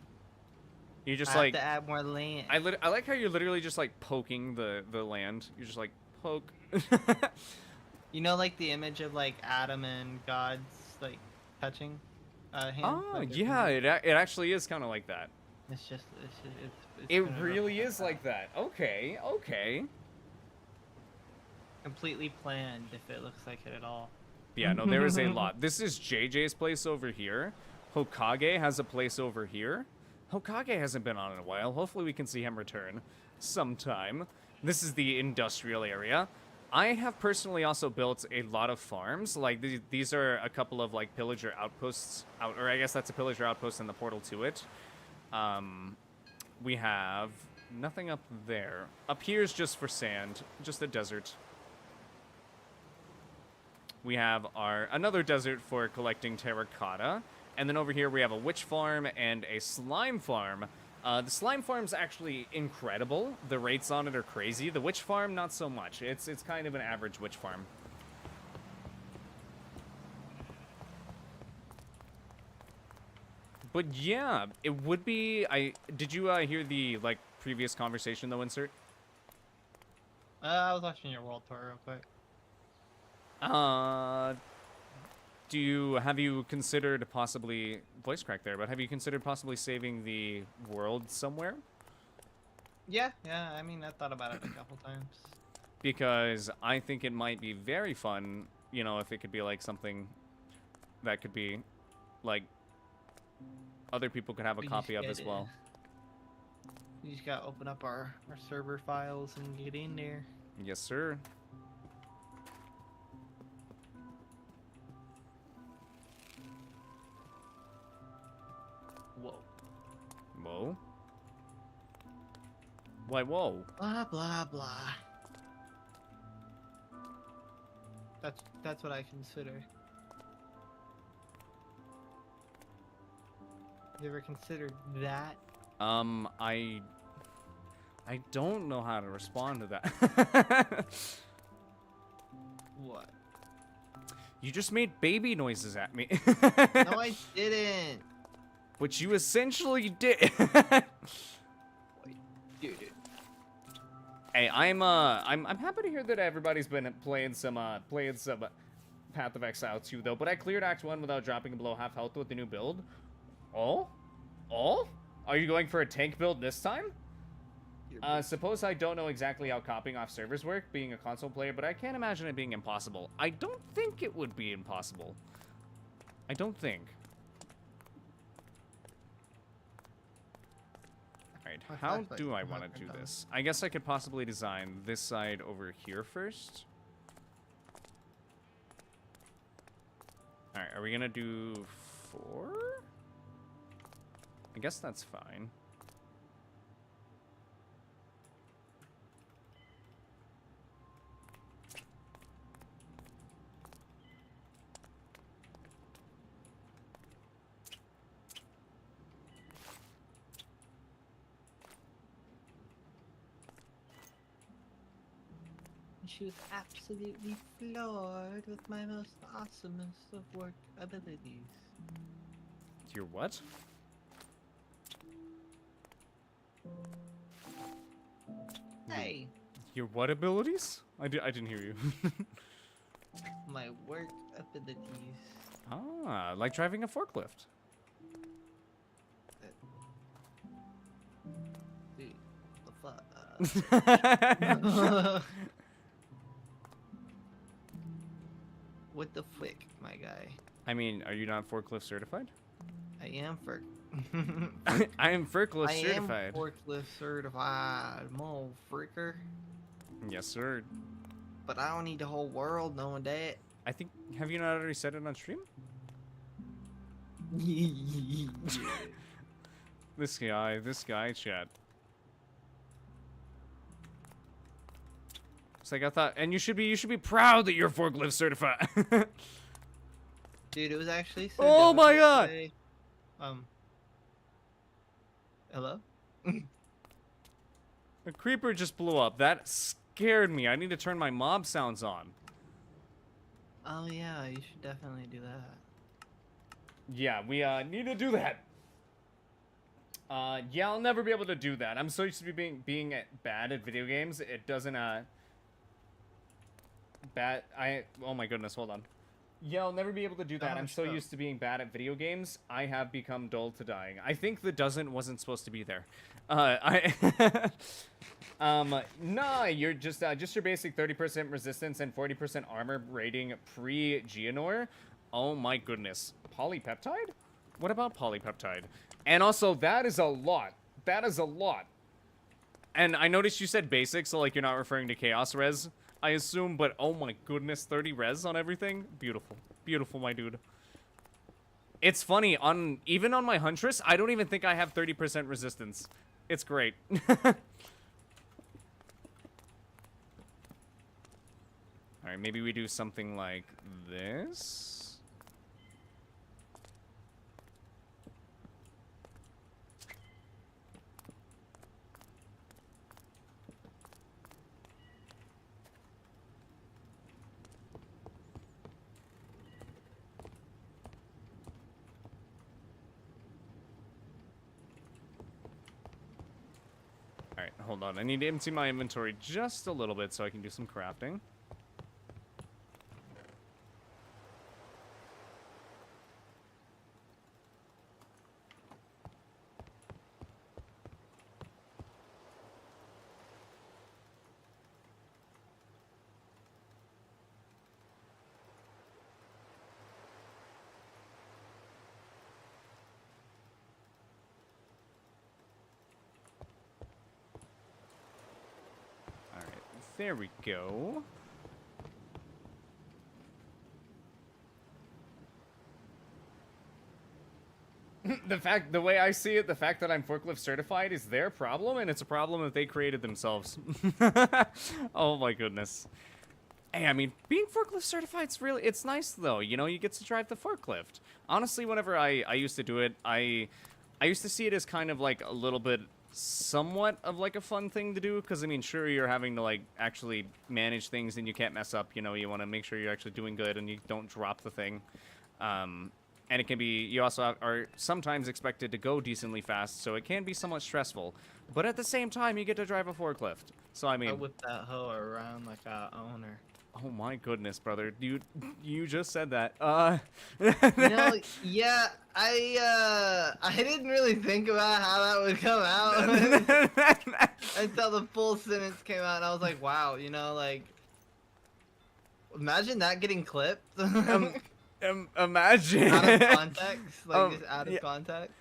You just I like have to add more land. I like how you're literally just like poking the land. You're just like poke. You know, like the image of like Adam and God's like touching, hand. Oh Like their yeah, fingers? it actually is kind of like that. It's It gonna really represent is like that. Okay, okay. completely planned if it looks like it at all. Yeah, no, there is a lot. This is JJ's place over here. Hokage has a place over here. Hokage hasn't been on in a while. Hopefully we can see him return sometime. This is the industrial area. I have personally also built a lot of farms. Like, these are a couple of, like, pillager outposts. Or I guess that's a pillager outpost and the portal to it. We have nothing up there. Up here is just for sand. Just a desert. We have another desert for collecting terracotta. And then over here we have a witch farm and a slime farm. The slime farm's actually incredible. The rates on it are crazy. The witch farm, not so much. It's kind of an average witch farm. But yeah, it would be. Did you hear the like previous conversation though, Insert? I was watching your world tour real quick. Have you considered possibly voice crack there? But have you considered possibly saving the world somewhere? Yeah, I mean, I thought about it a couple times. Because I think it might be very fun, you know, if it could be like something that could be like other people could have a copy of as well. We just gotta open up our server files and get in there. Yes, sir. Whoa. Whoa. Why, whoa? Blah blah blah. That's what I consider. You ever considered that? I don't know how to respond to that. What? You just made baby noises at me. No, I didn't. Which you essentially did. Dude. Hey, I'm happy to hear that everybody's been playing some Path of Exile 2 though, but I cleared Act 1 without dropping below half health with the new build. Oh? Oh? Are you going for a tank build this time? Suppose I don't know exactly how copying off servers work, being a console player, but I can't imagine it being impossible. I don't think it would be impossible. I don't think. Alright, how do I want to do this? I guess I could possibly design this side over here first. Alright, are we gonna do 4? I guess that's fine. She was absolutely floored with my most awesomest of work abilities. Your what? Hey! Your what abilities? I didn't hear you. My work abilities. Ah, like driving a forklift. Dude, the fuck? What the flick, my guy? I mean, are you not forklift certified? I am for. I am forklift I certified. am forklift certified, mo fricker. Yes, sir. But I don't need the whole world knowing that. I think, have you not already said it on stream? This guy, chat. It's like I thought, and you should be proud that you're forklift certified. Dude, it was actually. So Oh my god! today. Hello? A creeper just blew up. That scared me. I need to turn my mob sounds on. Oh yeah, you should definitely do that. Yeah, we need to do that. Yeah, I'll never be able to do that. I'm so used to being bad at video games. It doesn't, oh my goodness, hold on. Yeah, I'll never be able to do that. I'm so used to being bad at video games. I have become dull to dying. I think the doesn't wasn't supposed to be there. Nah, you're just your basic 30% resistance and 40% armor rating pre-Geonor. Oh my goodness. Polypeptide? What about polypeptide? And also, that is a lot. That is a lot. And I noticed you said basic, so like you're not referring to chaos res, I assume, but oh my goodness, 30 res on everything? Beautiful. Beautiful, my dude. It's funny, even on my Huntress, I don't even think I have 30% resistance. It's great. Alright, maybe we do something like this. Alright, hold on. I need to empty my inventory just a little bit so I can do some crafting. There we go. The way I see it, the fact that I'm forklift certified is their problem, and it's a problem that they created themselves. Oh my goodness. Hey, I mean, being forklift certified is really, it's nice though, you know, you get to drive the forklift. Honestly, whenever I used to do it, I used to see it as kind of like a little bit somewhat of like a fun thing to do, because I mean, sure, you're having to like actually manage things and you can't mess up, you know, you want to make sure you're actually doing good and you don't drop the thing. And it can be, you also are sometimes expected to go decently fast, so it can be somewhat stressful. But at the same time, you get to drive a forklift. So I mean, I whip that hoe around like a owner. Oh my goodness, brother. You just said that. You know, yeah, I didn't really think about how that would come out until the full sentence came out, and I was like, wow, you know, like, imagine that getting clipped. Imagine. Out of context, like just out of context.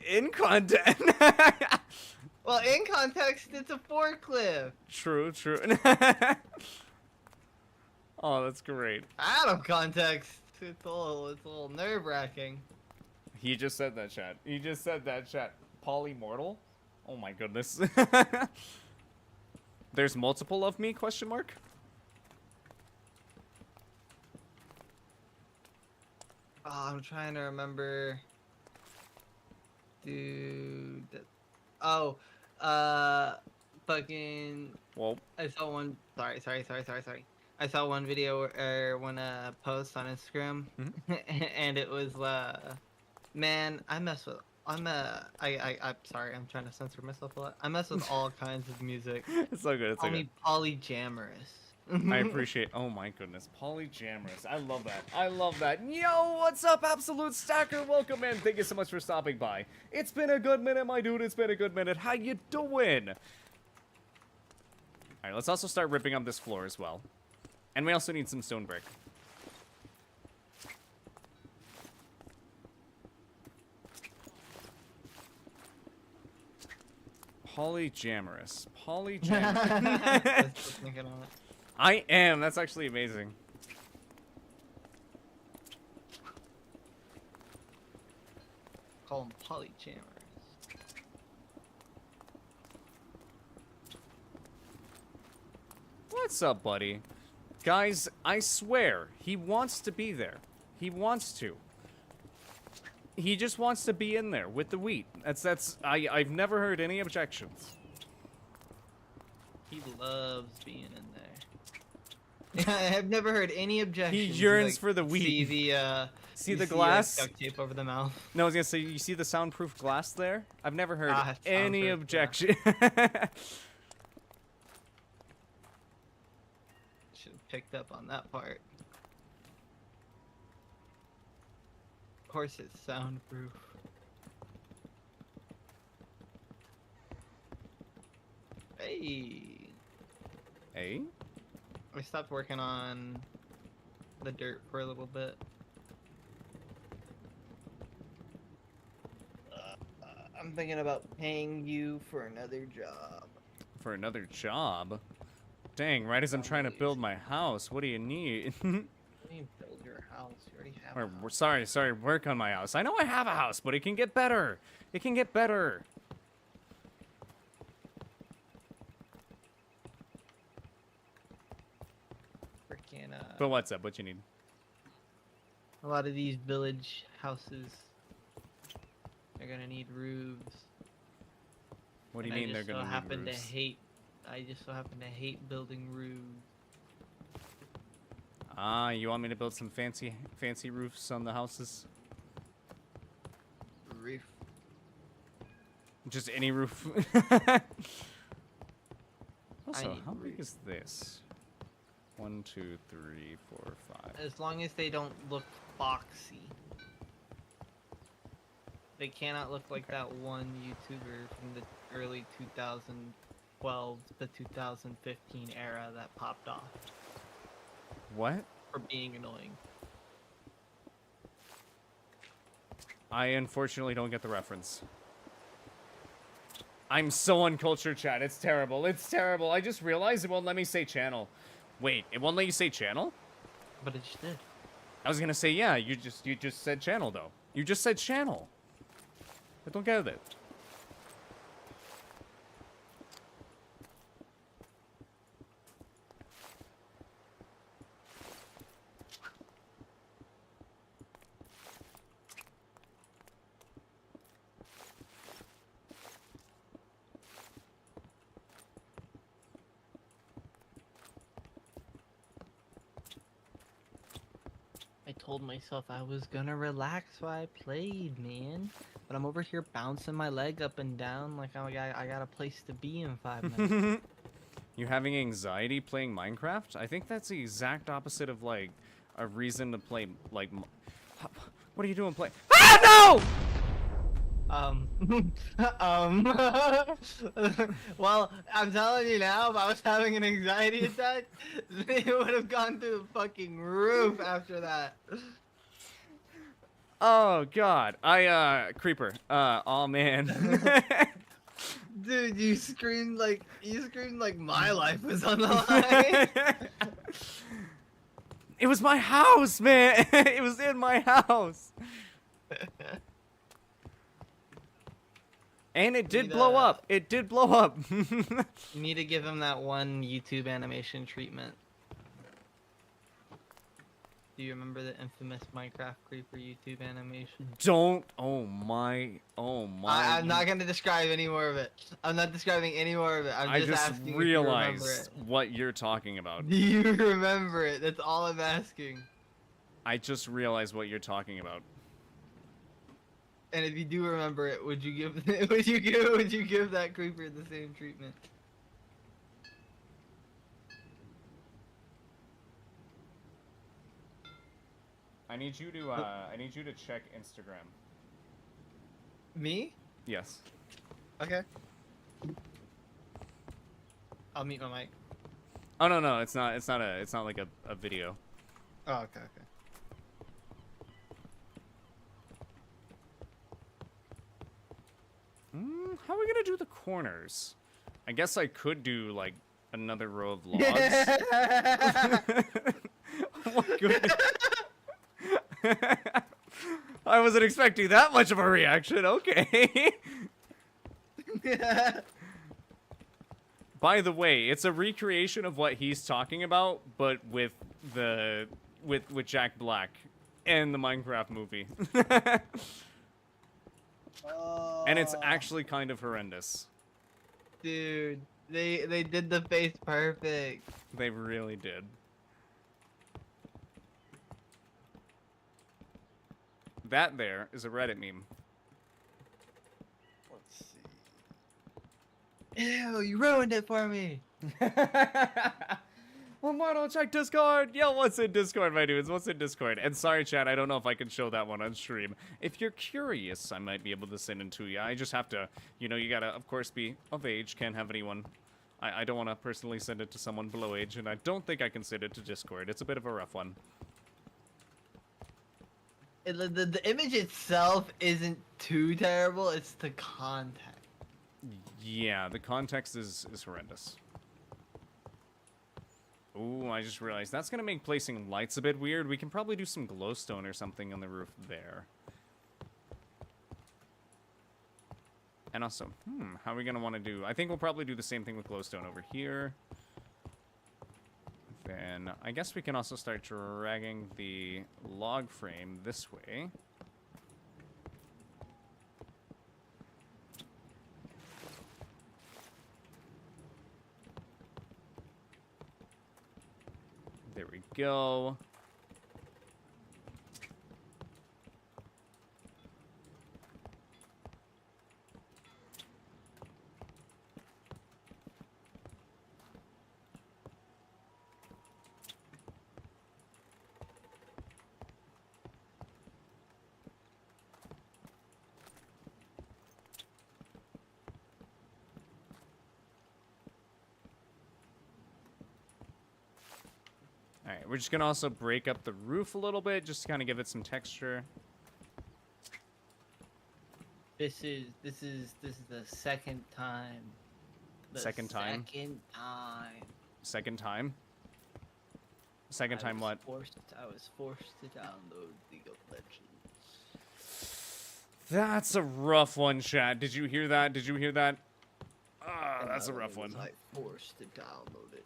In context. Well, in context, it's a forklift. True. Oh, that's great. Out of context, it's a little nerve-wracking. He just said that, chat. He just said that, chat. Polymortal? Oh my goodness. There's multiple of me? Question mark. Oh, I'm trying to remember. Dude. Oh, fucking. Well. I saw one. Sorry. I saw one video or one post on Instagram, and it was man, I'm sorry, I'm trying to censor myself a lot. I mess with all kinds of music. It's so good. It's so good. Polyjamorous. I appreciate. Oh my goodness, polyjamorous. I love that. I love that. Yo, what's up, Absolute Stacker? Welcome in. Thank you so much for stopping by. It's been a good minute, my dude. It's been a good minute. How you doing? All right, let's also start ripping up this floor as well. And we also need some stone brick. Polyjamorous. I am. That's actually amazing. Call them polyjamorous. What's up, buddy? Guys, I swear, he wants to be there. He wants to. He just wants to be in there with the wheat. I've never heard any objections. He loves being in there. I've never heard any objections. He yearns for the wheat. See See You the like, glass? duct tape over the mouth. No, I was gonna say, you see the soundproof glass there? I've never heard Ah, any soundproof, objection. Should have picked up on that part. Of course it's soundproof. Hey. Hey? I stopped working on the dirt for a little bit. I'm thinking about paying you for another job. For another job? Dang, right as I'm trying to build my house, what do you need? What do you build your house? You already have a house. Sorry, work on my house. I know I have a house, but it can get better. It can get better. Freaking, But what's up? What you need? a lot of these village houses, they're gonna need roofs. What do you And mean they're gonna need roofs? I just so happen to hate building roofs. Ah, you want me to build some fancy roofs on the houses? Roof. Just any roof. Also, need how big roof. is this? 1, 2, 3, 4, 5. As long as they don't look boxy. They cannot look like that one YouTuber from the early 2012 to 2015 era that popped off What? for being annoying. I unfortunately don't get the reference. I'm so uncultured, chat. It's terrible. It's terrible. I just realized it won't let me say channel. Wait, it won't let you say channel? But it just did. I was gonna say, yeah, you just said channel, though. You just said channel. I don't get it. I told myself I was gonna relax while I played, man. But I'm over here bouncing my leg up and down like I got a place to be in 5 minutes. You having anxiety playing Minecraft? I think that's the exact opposite of, like, a reason to play, like... What are you doing playing? Ah, no! Well, I'm telling you now, if I was having an anxiety attack, they would have gone through the fucking roof after that. Oh, God. Creeper. Oh, man. Dude, you screamed like my life was on the line. It was my house, man. It was in my house. And it did blow up. It did blow up. You need to give him that one YouTube animation treatment. Do you remember the infamous Minecraft Creeper YouTube animation? Don't. Oh my. I'm not gonna describe any more of it. I'm not describing any more of it. I I'm just asking if you remember realized it. what you're talking about. Do you remember it? That's all I'm asking. I just realized what you're talking about. And if you do remember it, would you give would you give that creeper the same treatment? I need you to check Instagram. Me? Yes. Okay. I'll mute my mic. Oh no, it's not like a video. Oh, okay, okay. Mm-hmm. How are we gonna do the corners? I guess I could do like another row of logs. Oh my goodness. I wasn't expecting that much of a reaction. Okay. By the way, it's a recreation of what he's talking about, but with Jack Black and the Minecraft movie. And it's actually kind of horrendous. Dude, they did the face perfect. They really did. that there is a Reddit meme. Let's see. Ew, you ruined it for me. Well, Marno, check Discord. Yo, what's in Discord, my dudes? What's in Discord? And sorry, chat, I don't know if I can show that one on stream. If you're curious, I might be able to send it to you. I just have to, you know, you gotta, of course, be of age. Can't have anyone. I don't want to personally send it to someone below age, and I don't think I can send it to Discord. It's a bit of a rough one. The image itself isn't too terrible. It's the context. Yeah, the context is horrendous. Ooh, I just realized that's going to make placing lights a bit weird. We can probably do some glowstone or something on the roof there. And also, how are we going to want to do... I think we'll probably do the same thing with glowstone over here. Then I guess we can also start dragging the log frame this way. There we go. Alright, we're just gonna also break up the roof a little bit, just to kind of give it some texture. This is the second time. Second time? Second time? Second time what? I was forced to download League of Legends. That's a rough one, chat. Did you hear that? Did you hear that? Ah, that's a rough one. I forced to download it.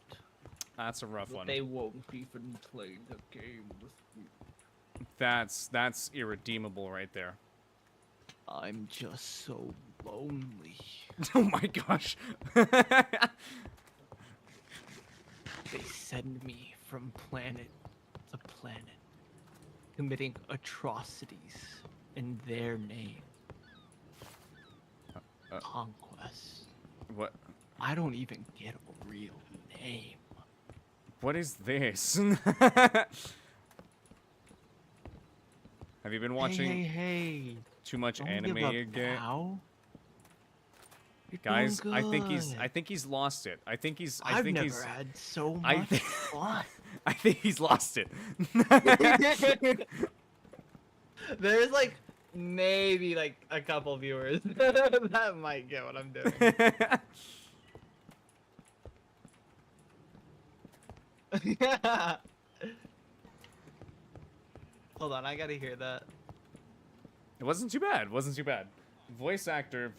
That's a rough one. They won't even play the game with me. That's irredeemable right there. I'm just so lonely. Oh my gosh. They send me from planet to planet, committing atrocities in their name. Conquest. What? I don't even get a real name. What is this? Have you been watching Hey. too much Don't anime give up again? now. You're Guys, doing I think good. he's lost it. I've never had so I much think- fun. I think he's lost it. There's like maybe like a couple viewers that might get what I'm doing. Yeah. Hold on, I gotta hear that. It wasn't too bad. Wasn't too bad. Voice actor.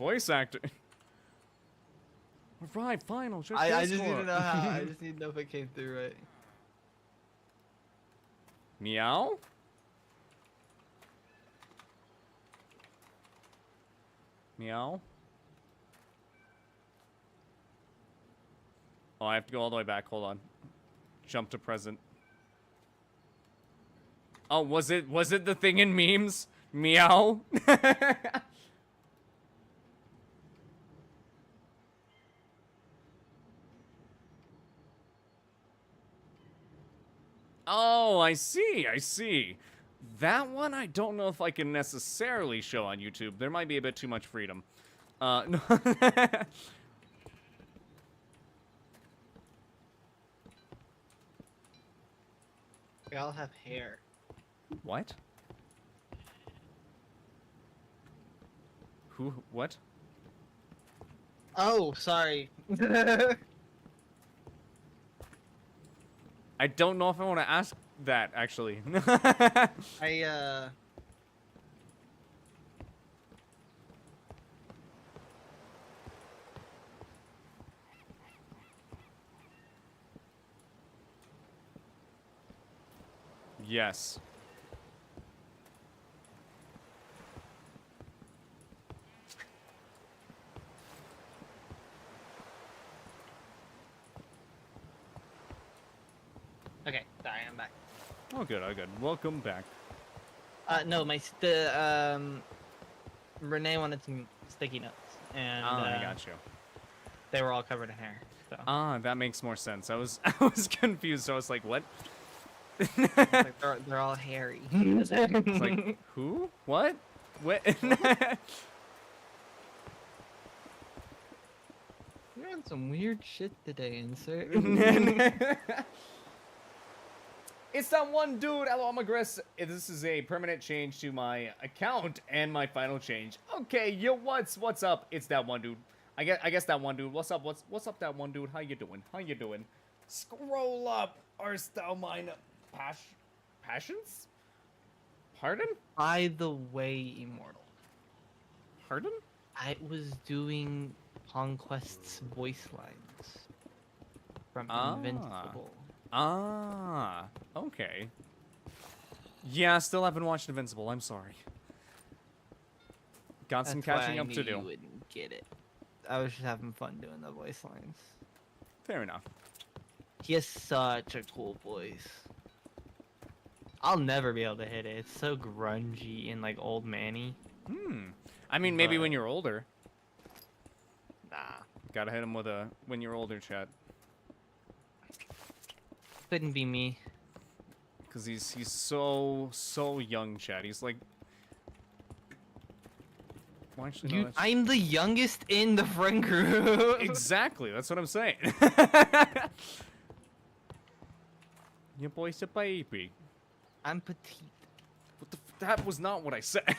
Alright, final. I just need to know how. I just need to know if it came through right. Meow? Meow? Oh, I have to go all the way back. Hold on. Jump to present. Oh, was it the thing in memes? Meow? Oh, I see. That one, I don't know if I can necessarily show on YouTube. There might be a bit too much freedom. No. They all have hair. What? Who? What? Oh, sorry. I don't know if I want to ask that, actually. Yes. Okay, sorry, I'm back. Oh, good, oh, good. Welcome back. No, Renee wanted some sticky notes, and I got you. they were all covered in hair. So Ah, that makes more sense. I was I was confused. I was like, what? it's like they're all hairy. It's like, who? What? What? You're on some weird shit today, insert. It's that one dude. Hello, I'm Aggress. This is a permanent change to my account and my final change. Okay, yo, what's up? It's that one dude. I guess that one dude. What's up? What's up, that one dude? How you doing? How you doing? Scroll up. Arst thou mine passions? Pardon? By the way, Immortal, Pardon? I was doing Conquest's voice lines from Invincible. Ah, okay. Yeah, still haven't watched Invincible. I'm sorry. Got some catching up to do. You wouldn't get it. I was just having fun doing the voice lines. Fair enough. He has such a cool voice. I'll never be able to hit it. It's so grungy and like old manny. I mean, maybe when But- you're older. Nah, Gotta hit him with a when you're older chat. couldn't be me. Because he's so young, chat. He's like... Well, actually, no, that's... I'm the youngest in the friend group. Exactly, that's what I'm saying. Your boy's a baby. I'm petite. What the that was not what I said.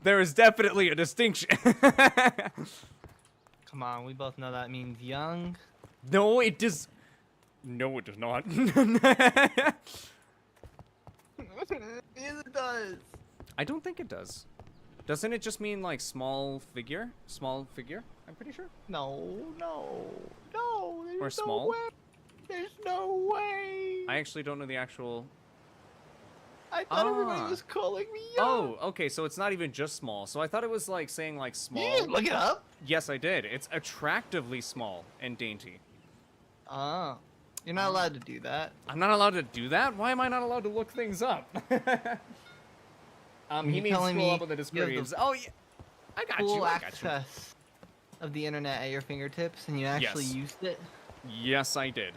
There is definitely a distinction. Come on, we both know that means young. No, it does... No, it does not. Yes, it does. I don't think it does. Doesn't it just mean, like, small figure? Small figure? I'm pretty sure. No. There's Or no small? way. There's no way. I actually don't know the actual... I thought everybody Ah. was calling me young. Oh, okay, so it's not even just small. So I thought it was, like, saying, like, small. You didn't look it up? Yes, I did. It's attractively small and dainty. You're not allowed to do that. I'm not allowed to do that? Why am I not allowed to look things up? He You're means telling scroll me up on the you have descriptions. Oh, yeah. I got Full you, I got you. access of the internet at your fingertips, and you actually Yes. used it. Yes, I did.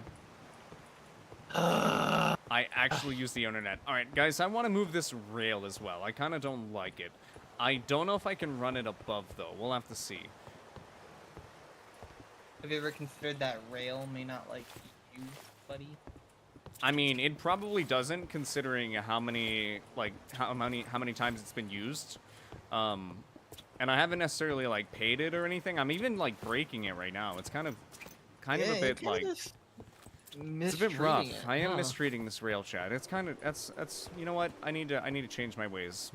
I actually use the internet. Alright, guys, I want to move this rail as well. I kind of don't like it. I don't know if I can run it above, though. We'll have to see. Have you ever considered that rail may not like you, buddy? I mean, it probably doesn't, considering how many times it's been used. And I haven't necessarily, like, paid it or anything. I'm even, like, breaking it right now. It's kind of a bit, like... It's a bit rough. I am mistreating this rail chat. It's kind of that's you know what? I need to change my ways.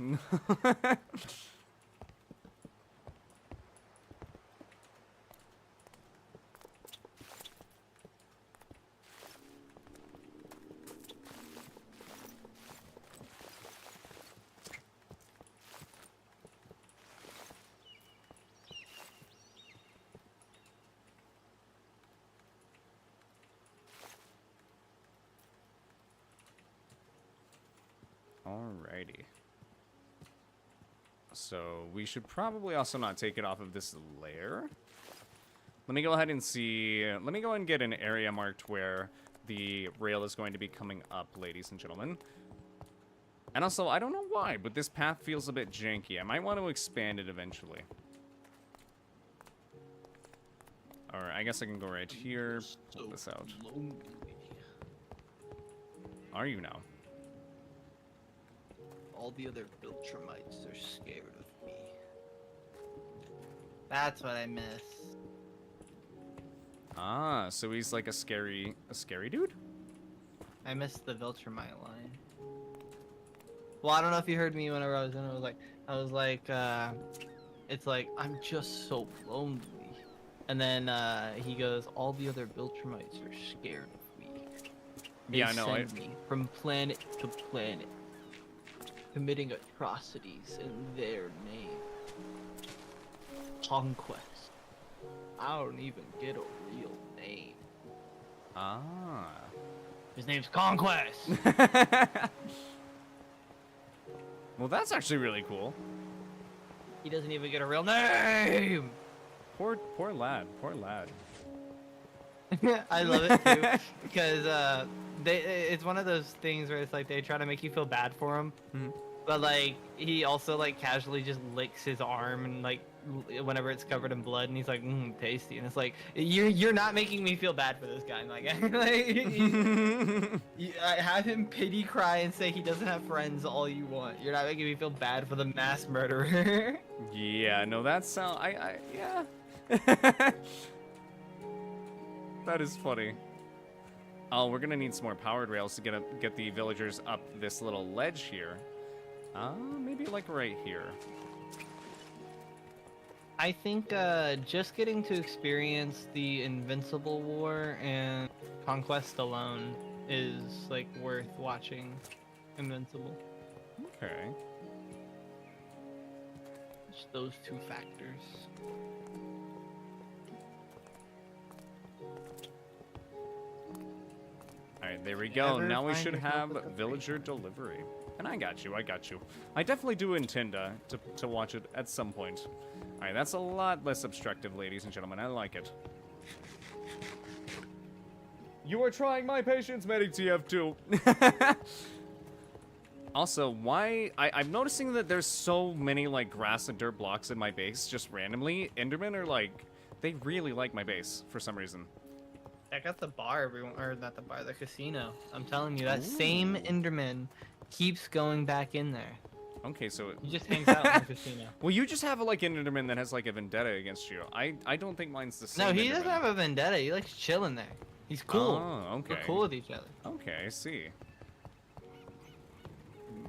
Alrighty. So we should probably also not take it off of this layer. Let me go ahead and see. Let me go and get an area marked where the rail is going to be coming up, ladies and gentlemen. And also, I don't know why, but this path feels a bit janky. I might want to expand it eventually. Alright, I guess I can go right here, pull this out. Are you now? All the other Viltrumites are scared of me. That's what I miss. Ah, so he's like a scary dude? I missed the Viltrumite line. Well, I don't know if you heard me whenever I was in. I was like, it's like, I'm just so lonely. And then he goes, all the other Viltrumites are scared of me. They Yeah, I know. send me from planet to planet, committing atrocities in their name. Conquest. I don't even get a real name. Ah. His name's Conquest. Well, that's actually really cool. He doesn't even get a real name. Poor lad. Poor lad. I love it too because it's one of those things where it's like they try to make you feel bad for him, but like he also like casually just licks his arm and like whenever it's covered in blood, and he's like, tasty, and it's like you're not making me feel bad for this guy. Like, I have him pity cry and say he doesn't have friends all you want. You're not making me feel bad for the mass murderer. Yeah, no, that sound yeah. That is funny. Oh, we're gonna need some more powered rails to get the villagers up this little ledge here. Maybe like right here. I think just getting to experience the Invincible War and Conquest alone is like worth watching Invincible. Okay. Just those two factors. Alright, there we go. Never Now we find should yourself have with a villager delivery. And I got you. I definitely do intend to watch it at some point. Alright, that's a lot less obstructive, ladies and gentlemen. I like it. You are trying my patience, Medic TF2. Also, why... I'm noticing that there's so many, like, grass and dirt blocks in my base, just randomly. Endermen are, like... They really like my base, for some reason. Check out the bar, everyone, or not the bar, the casino. I'm telling you, that same Enderman keeps going back in there. Okay, so... He just hangs out in the casino. Well, you just have, like, an Enderman that has, like, a vendetta against you. I don't think mine's the same No, he Enderman. doesn't have a vendetta. He likes chilling there. He's cool. Oh, okay. We're cool with each other. Okay, I see.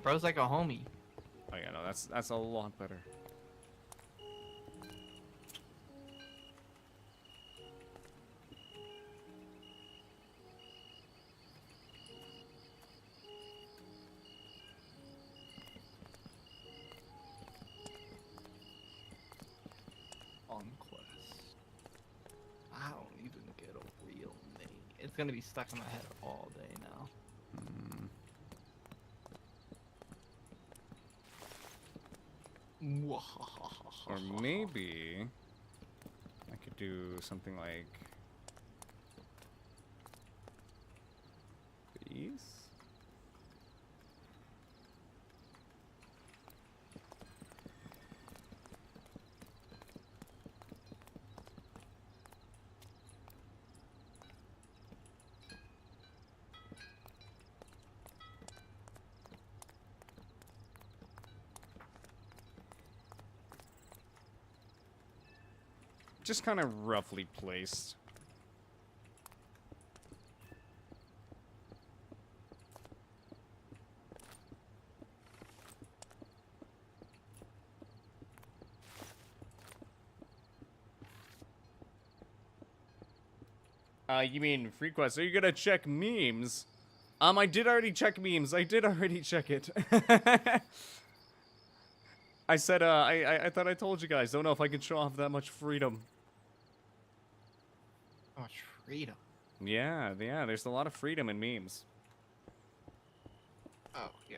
Bro's like a homie. Oh yeah, no, that's a lot better. On quest. I don't even get a real name. It's gonna be stuck in my head all day now. Or maybe I could do something like these. Just kind of roughly placed. You mean free quest? Are you gonna check memes? I did already check memes. I did already check it. I said, I thought I told you guys. Don't know if I can show off that much freedom. Oh, much freedom. Yeah, there's a lot of freedom in memes. Oh, yeah.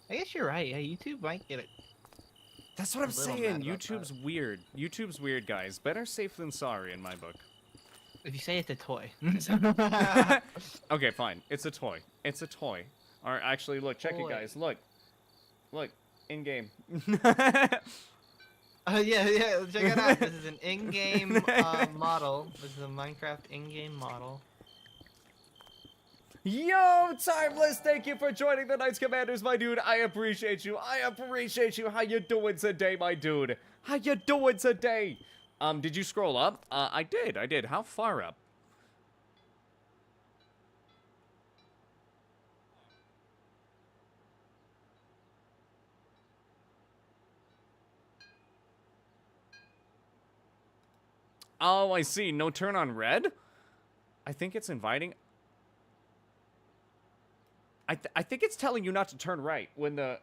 I guess you're right. Yeah, YouTube might get it. That's what I'm little saying. mad about YouTube's weird. YouTube's weird, guys. Better safe than sorry in my book. If you say it's a toy. Okay, fine. It's a toy. It's a toy. Or actually, look, check it, guys. Look. Look. In-game. Oh, yeah, check it out. This is an in-game model. This is a Minecraft in-game model. Yo, Timeless, thank you for joining the Knights Commanders, my dude. I appreciate you. I appreciate you. How you doing today, my dude? How you doing today? Did you scroll up? I did. How far up? Oh, I see. No turn on red? I think it's inviting... I think it's telling you not to turn right when the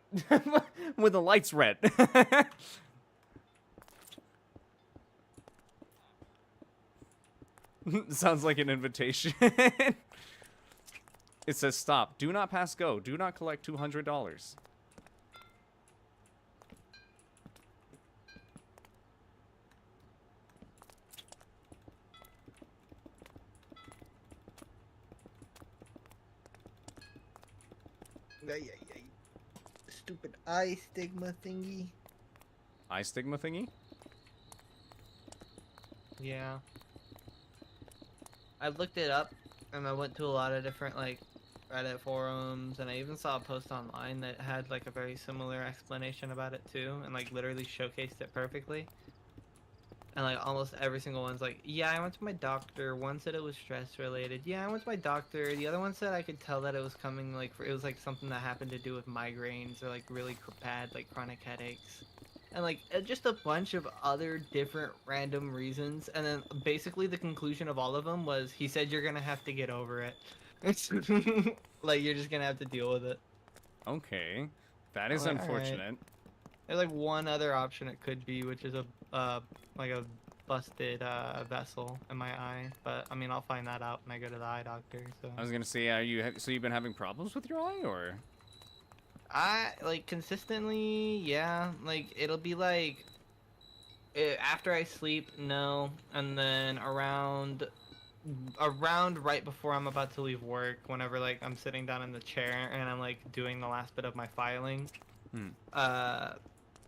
when the light's red. Sounds like an invitation. It says stop. Do not pass go. Do not collect $200. Stupid eye stigma thingy. Eye stigma thingy? Yeah. I looked it up, and I went to a lot of different, like, Reddit forums, and I even saw a post online that had, like, a very similar explanation about it, too, and, like, literally showcased it perfectly. And, like, almost every single one's like, yeah, I went to my doctor. One said it was stress-related. Yeah, I went to my doctor. The other one said I could tell that it was coming, like, it was, like, something that happened to do with migraines or, like, really bad, like, chronic headaches. And, like, just a bunch of other different random reasons. And then, basically, the conclusion of all of them was, he said you're gonna have to get over it. Like, you're just gonna have to deal with it. Okay. That is Alright, alright. unfortunate. There's, like, one other option it could be, which is like a busted vessel in my eye. But I mean, I'll find that out when I go to the eye doctor. So I was gonna say, so you've been having problems with your eye, or? I like consistently, yeah. Like it'll be like after I sleep, no, and then around right before I'm about to leave work, whenever like I'm sitting down in the chair and I'm like doing the last bit of my filing,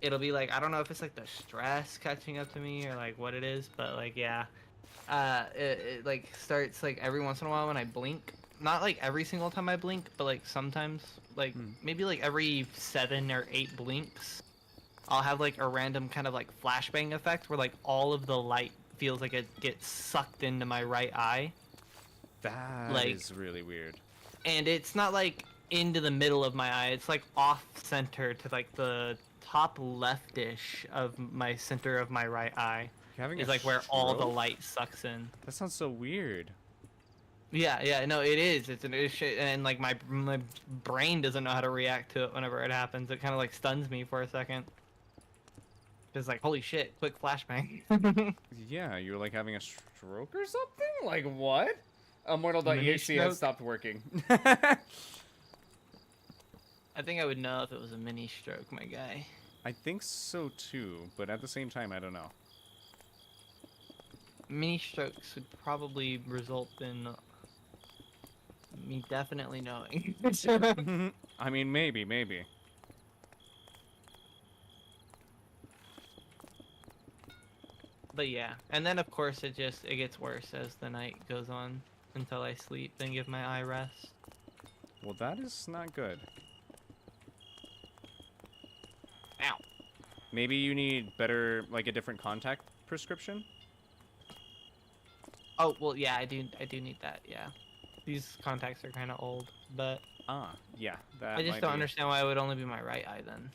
it'll be like, I don't know if it's like the stress catching up to me or like what it is, but like yeah, it like starts like every once in a while when I blink. Not like every single time I blink, but like sometimes, like maybe like every 7 or 8 blinks, I'll have like a random kind of like flashbang effect where like all of the light feels like it gets sucked into my right eye. That is really weird. And it's not like into the middle of my eye, it's like off center to like the top leftish of my center of my right eye. Is like where all the light sucks in. That sounds so weird. Yeah, no, it is. It's an issue, and like my brain doesn't know how to react to it whenever it happens. It kind of like stuns me for a second. It's like, holy shit, quick flashbang. Yeah, you're like having a stroke or something? Like what? Immortal.exe has stopped working. I think I would know if it was a mini stroke, my guy. I think so too, but at the same time, I don't know. Mini strokes would probably result in me definitely knowing. I mean, maybe. But yeah, and then of course it gets worse as the night goes on until I sleep and give my eye rest. Well, that is not good. Ow. Maybe you need better, like a different contact prescription? Oh, well, yeah, I do need that, yeah. These contacts are kind of old, but yeah, that I just might don't be. understand why it would only be my right eye then.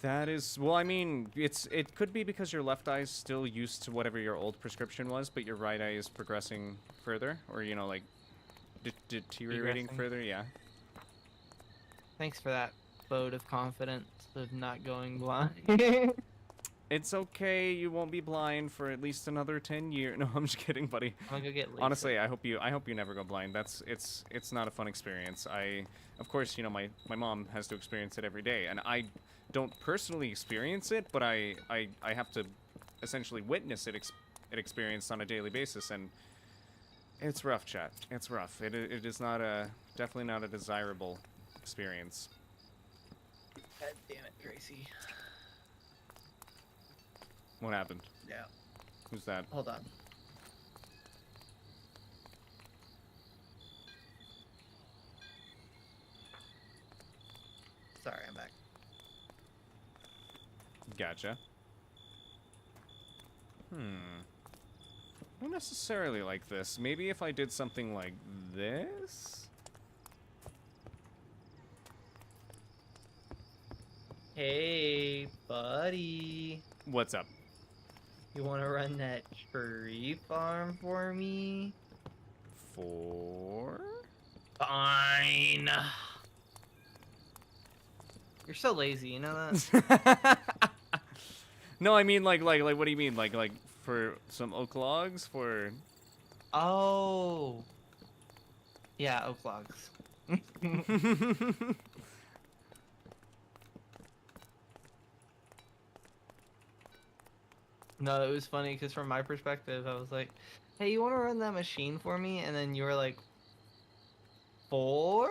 That is, well, I mean, it could be because your left eye is still used to whatever your old prescription was, but your right eye is progressing further, or, you know, like, deteriorating further, yeah. Thanks for that vote of confidence of not going blind. It's okay, you won't be blind for at least another 10 years. No, I'm just kidding, buddy. I'm gonna go get LASIK. Honestly, I hope you never go blind. It's not a fun experience. Of course, you know, my mom has to experience it every day, and I don't personally experience it, but I have to essentially witness it experienced on a daily basis, and it's rough, chat. It's rough. It is not definitely not a desirable experience. God damn it, Tracy. What happened? Yeah. Who's that? Hold on. Sorry, I'm back. Gotcha. Not necessarily like this. Maybe if I did something like this? Hey, buddy. What's up? You want to run that tree farm for me? For? Fine. You're so lazy, you know that? No, I mean like what do you mean? Like for some oak logs for Oh. Yeah, oak logs. No, it was funny because from my perspective, I was like, "Hey, you want to run that machine for me?" And then you were like, "For?"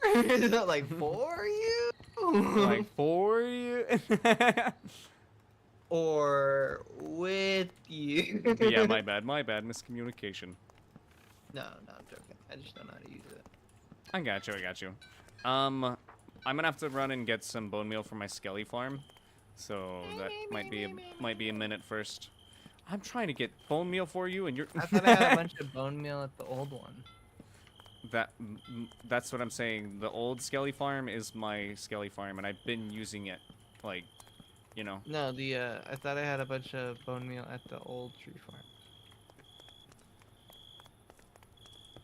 Like for you? Like for you? Or with you? Yeah, my bad, miscommunication. No, I'm joking. I just don't know how to use it. I got you. I'm gonna have to run and get some bone meal from my skelly farm, so that might be a minute first. I'm trying to get bone meal for you, and you're. I thought I had a bunch of bone meal at the old one. That's what I'm saying. The old skelly farm is my skelly farm, and I've been using it, like, you know. No, I thought I had a bunch of bone meal at the old tree farm.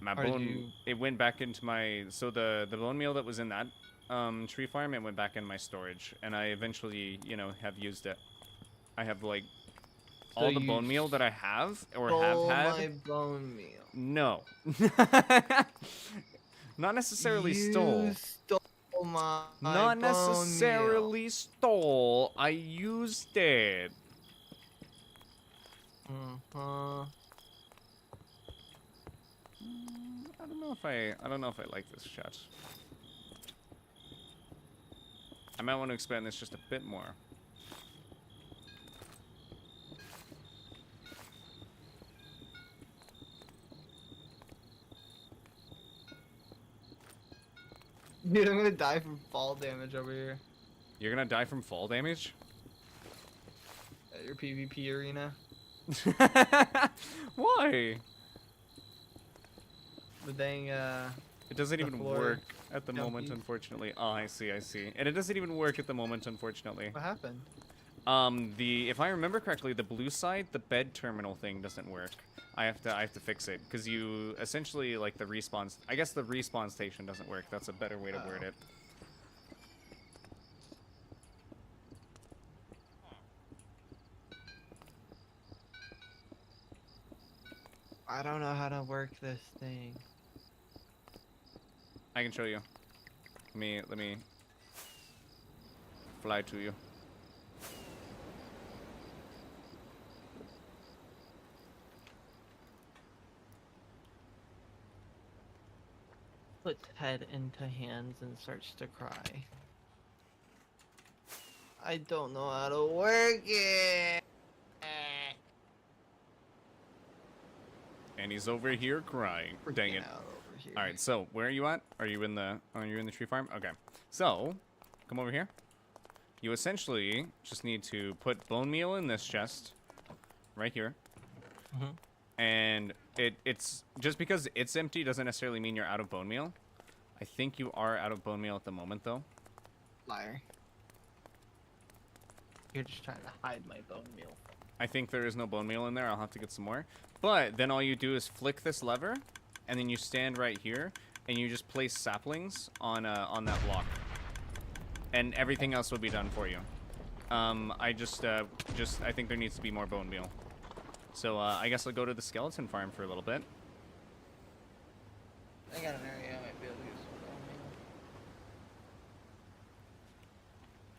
My Or bone, it went back into my, so the bone meal that was in that tree farm, it went back in my storage, and I eventually, you know, have used it. I have like all the bone meal that I have or have had. my bone meal. No. Not necessarily stole. You stole my Not bone necessarily meal. stole. I used it. Uh-huh. I don't know if I like this chat. I might want to expand this just a bit more. Dude, I'm gonna die from fall damage over here You're gonna die from fall damage? at your PvP arena. Why? The dang, It doesn't the even floor work at the moment, junkies. unfortunately. Oh, I see. And it doesn't even work at the moment, unfortunately. What happened? If I remember correctly, the blue side, the bed terminal thing doesn't work. I have to fix it, because you essentially, like, the respawn, I guess the respawn station doesn't work. That's a better way to word it. I don't know how to work this thing. I can show you. Let me fly to you. Puts head into hands and starts to cry. I don't know how to work it. And he's over here crying. Dang it. All right, so where are you at? Are you in the tree farm? Okay. So, come over here. You essentially just need to put bone meal in this chest right here. And it's just because it's empty doesn't necessarily mean you're out of bone meal. I think you are out of bone meal at the moment, though. Liar. You're just trying to hide my bone meal. I think there is no bone meal in there. I'll have to get some more. But then all you do is flick this lever, and then you stand right here, and you just place saplings on that block, and everything else will be done for you. I think there needs to be more bone meal. So I guess I'll go to the skeleton farm for a little bit. I got an area I might be able to use some bone meal.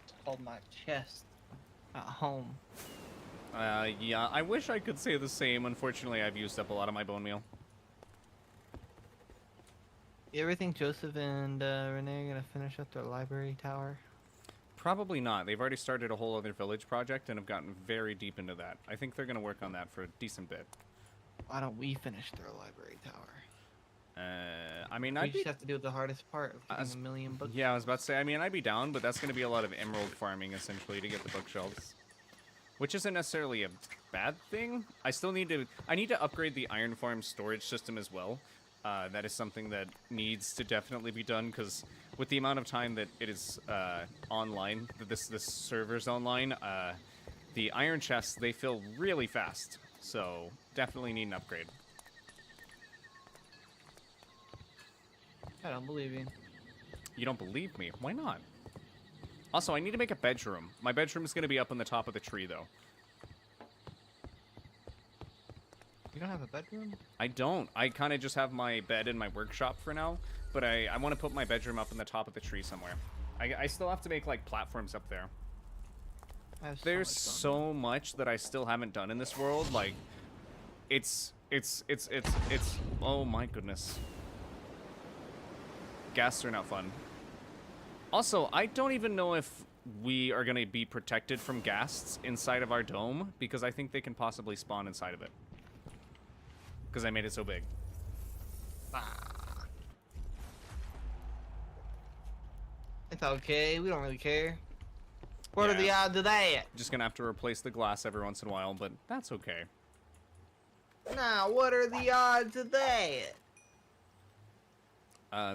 It's called my chest at home. Yeah, I wish I could say the same. Unfortunately, I've used up a lot of my bone meal. You ever think Joseph and Renee are gonna finish up their library tower? Probably not. They've already started a whole other village project and have gotten very deep into that. I think they're going to work on that for a decent bit. Why don't we finish their library tower? I mean, We just have to do the hardest part of getting a million books. Yeah, I was about to say, I mean, I'd be down, but that's going to be a lot of emerald farming, essentially, to get the bookshelves. Which isn't necessarily a bad thing. I need to upgrade the iron farm storage system as well. That is something that needs to definitely be done, because with the amount of time that it is online, that this server's online, the iron chests, they fill really fast. So definitely need an upgrade. I don't believe you. You don't believe me? Why not? Also, I need to make a bedroom. My bedroom is going to be up on the top of the tree, though. You don't have a bedroom? I don't. I kind of just have my bed in my workshop for now, but I want to put my bedroom up in the top of the tree somewhere. I still have to make, like, platforms up there. There's so much that I still haven't done in this world. Like, it's oh my goodness. Ghasts are not fun. Also, I don't even know if we are going to be protected from ghasts inside of our dome, because I think they can possibly spawn inside of it. Because I made it so big. It's okay. We don't really care. What are Yeah. the odds of that? Just going to have to replace the glass every once in a while, but that's okay. Nah, what are the odds of that?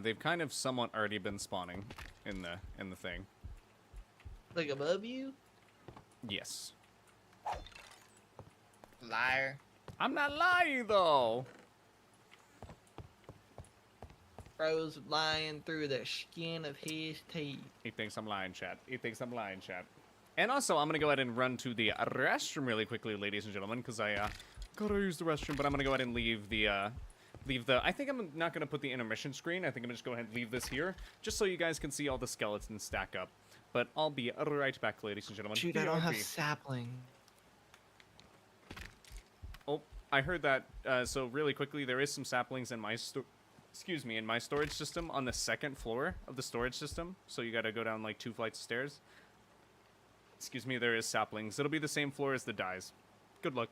They've kind of somewhat already been spawning in the thing. Like above you? Yes. Liar. I'm not lying, though. Bro's lying through the skin of his teeth. He thinks I'm lying, chat. He thinks I'm lying, chat. And also, I'm gonna go ahead and run to the restroom really quickly, ladies and gentlemen, because I gotta use the restroom. But I'm gonna go ahead and leave the I think I'm not gonna put the intermission screen. I think I'm gonna just go ahead and leave this here, just so you guys can see all the skeletons stack up. But I'll be right back, ladies and gentlemen. Shoot, I don't have BRB. sapling. Oh, I heard that. So really quickly, there is some saplings in my in my storage system on the second floor of the storage system. So you gotta go down like 2 flights of stairs. Excuse me, there is saplings. It'll be the same floor as the dyes. Good luck.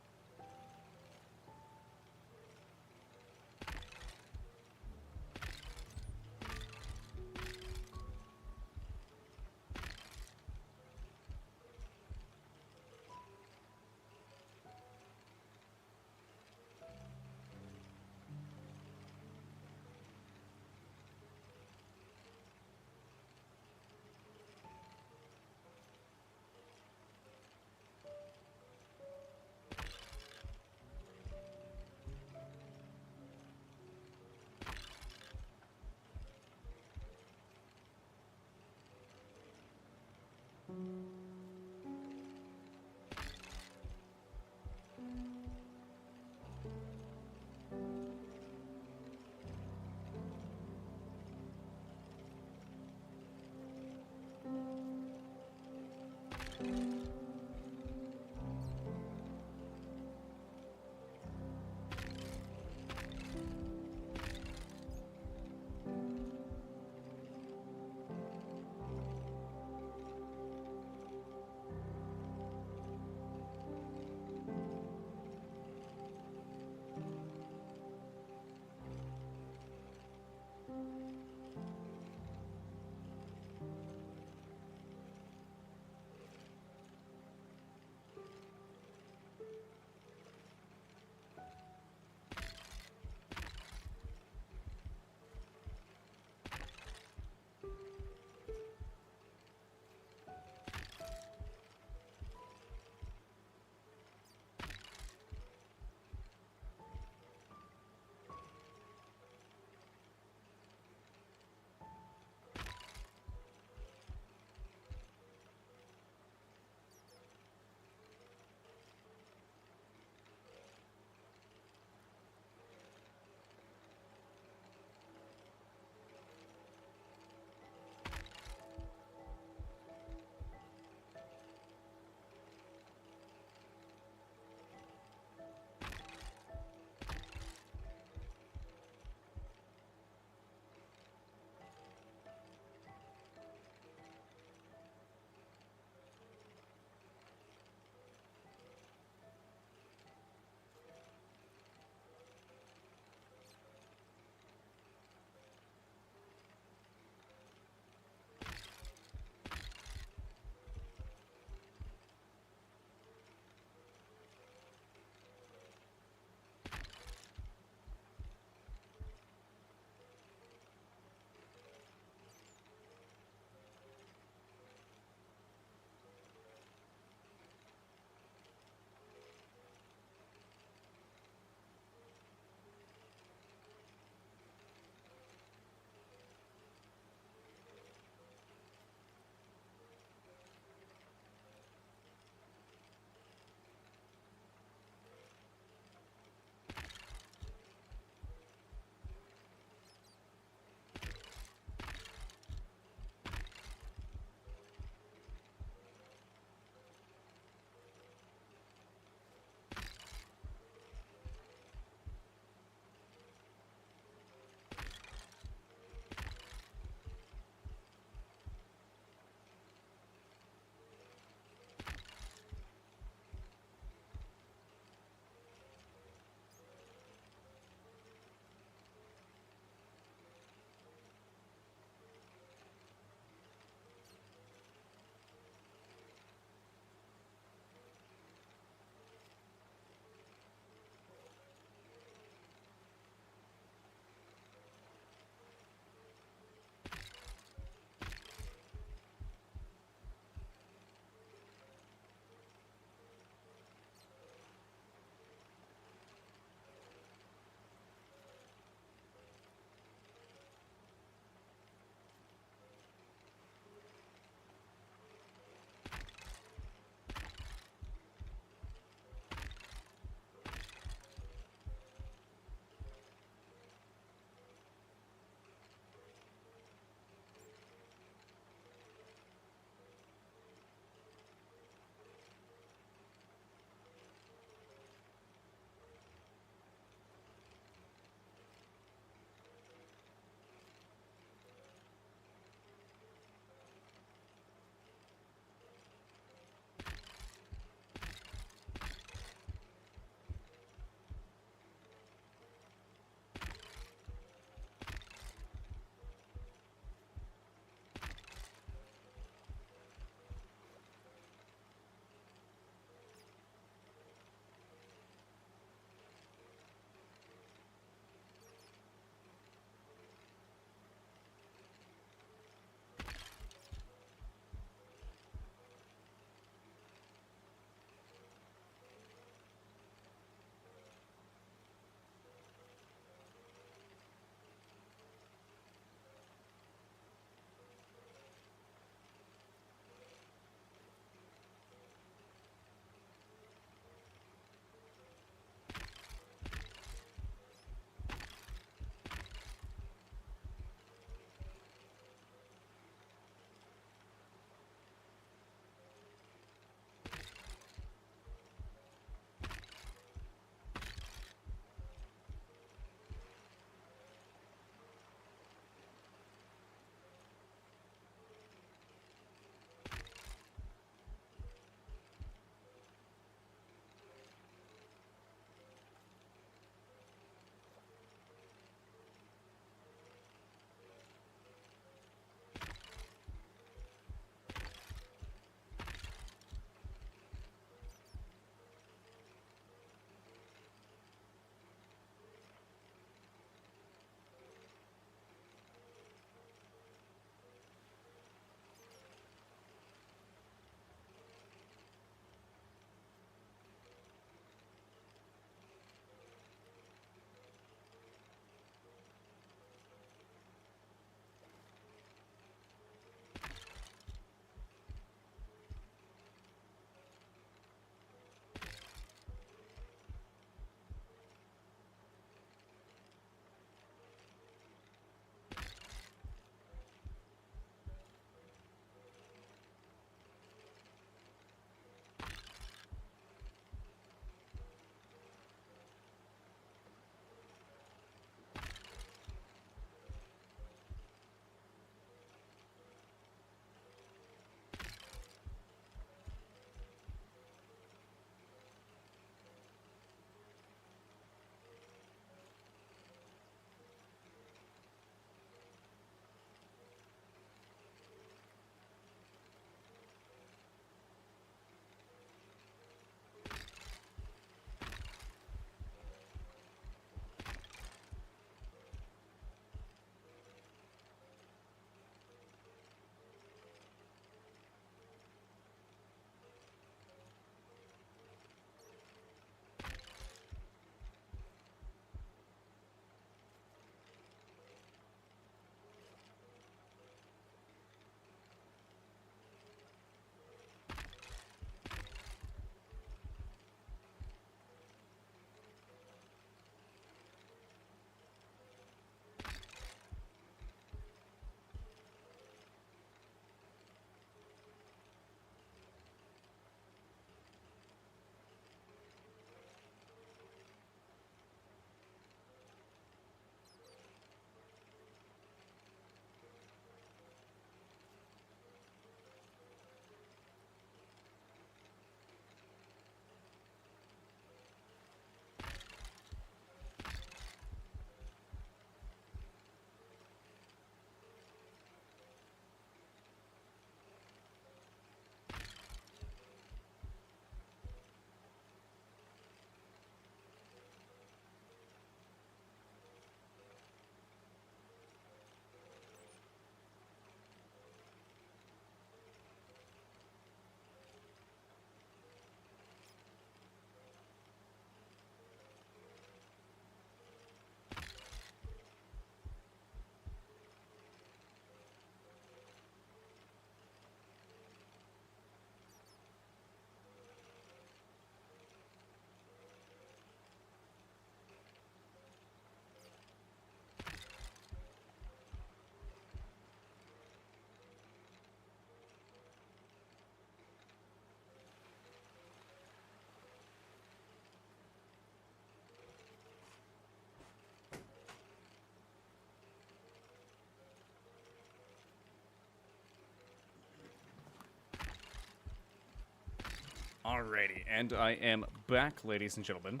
Alrighty, and I am back, ladies and gentlemen.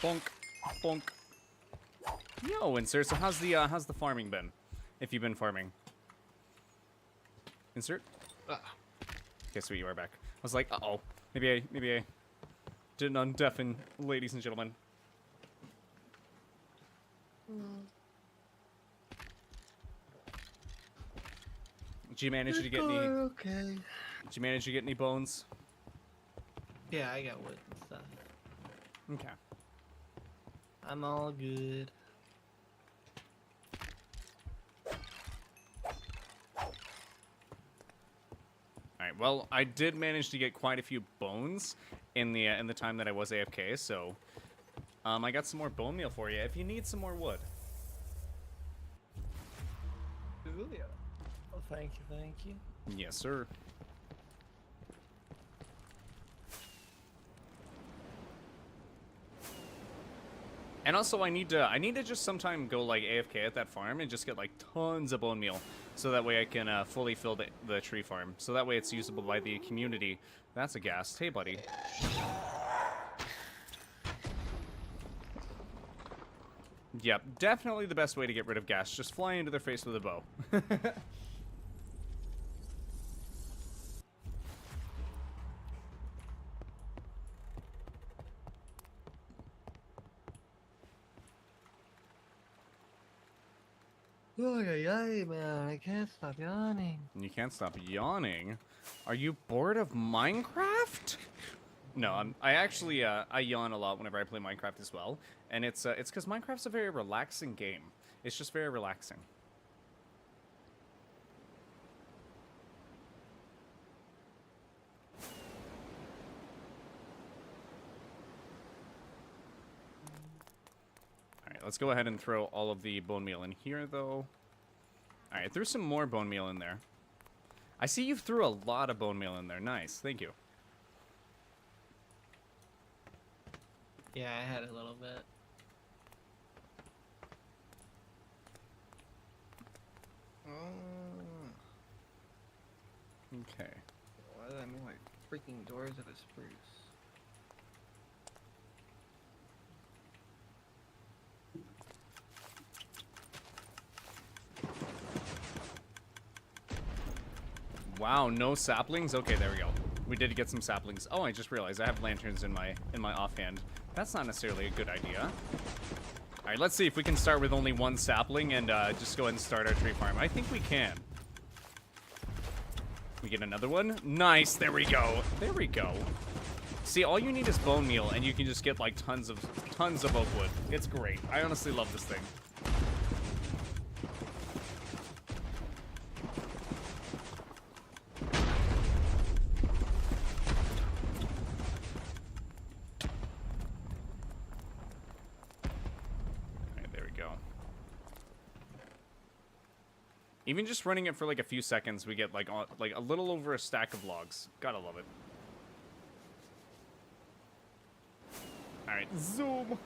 Bonk, bonk. Yo, insert. So how's the farming been? If you've been farming. Insert. Okay, sweet, you are back. I was like, uh-oh. Maybe I didn't undeafen, ladies and gentlemen. Did you manage to get any? Okay. Did you manage to get any bones? Yeah, I got wood and stuff. Okay. I'm all good. Alright, well, I did manage to get quite a few bones in the time that I was AFK, so I got some more bone meal for you if you need some more wood. Ooh, yeah. Oh, thank you. Yes, sir. And also, I need to just sometime go like AFK at that farm and just get like tons of bone meal, so that way I can fully fill the tree farm. So that way it's usable by the community. That's a ghast. Hey, buddy. Yep, definitely the best way to get rid of ghast. Just fly into their face with a bow. Oh, yeah, man. I can't stop yawning. You can't stop yawning. Are you bored of Minecraft? No, I actually I yawn a lot whenever I play Minecraft as well, and it's because Minecraft's a very relaxing game. It's just very relaxing. Alright, let's go ahead and throw all of the bone meal in here, though. Alright, threw some more bone meal in there. I see you threw a lot of bone meal in there. Nice, thank you. Yeah, I had a little bit. Okay. Why did I make like freaking doors out of spruce? Wow, no saplings? Okay, there we go. We did get some saplings. Oh, I just realized I have lanterns in my offhand. That's not necessarily a good idea. Alright, let's see if we can start with only one sapling and just go ahead and start our tree farm. I think we can. We get another one? Nice, there we go. There we go. See, all you need is bone meal, and you can just get like tons of oak wood. It's great. I honestly love this thing. Even just running it for like a few seconds, we get like a little over a stack of logs. Gotta love it. All right, zoom.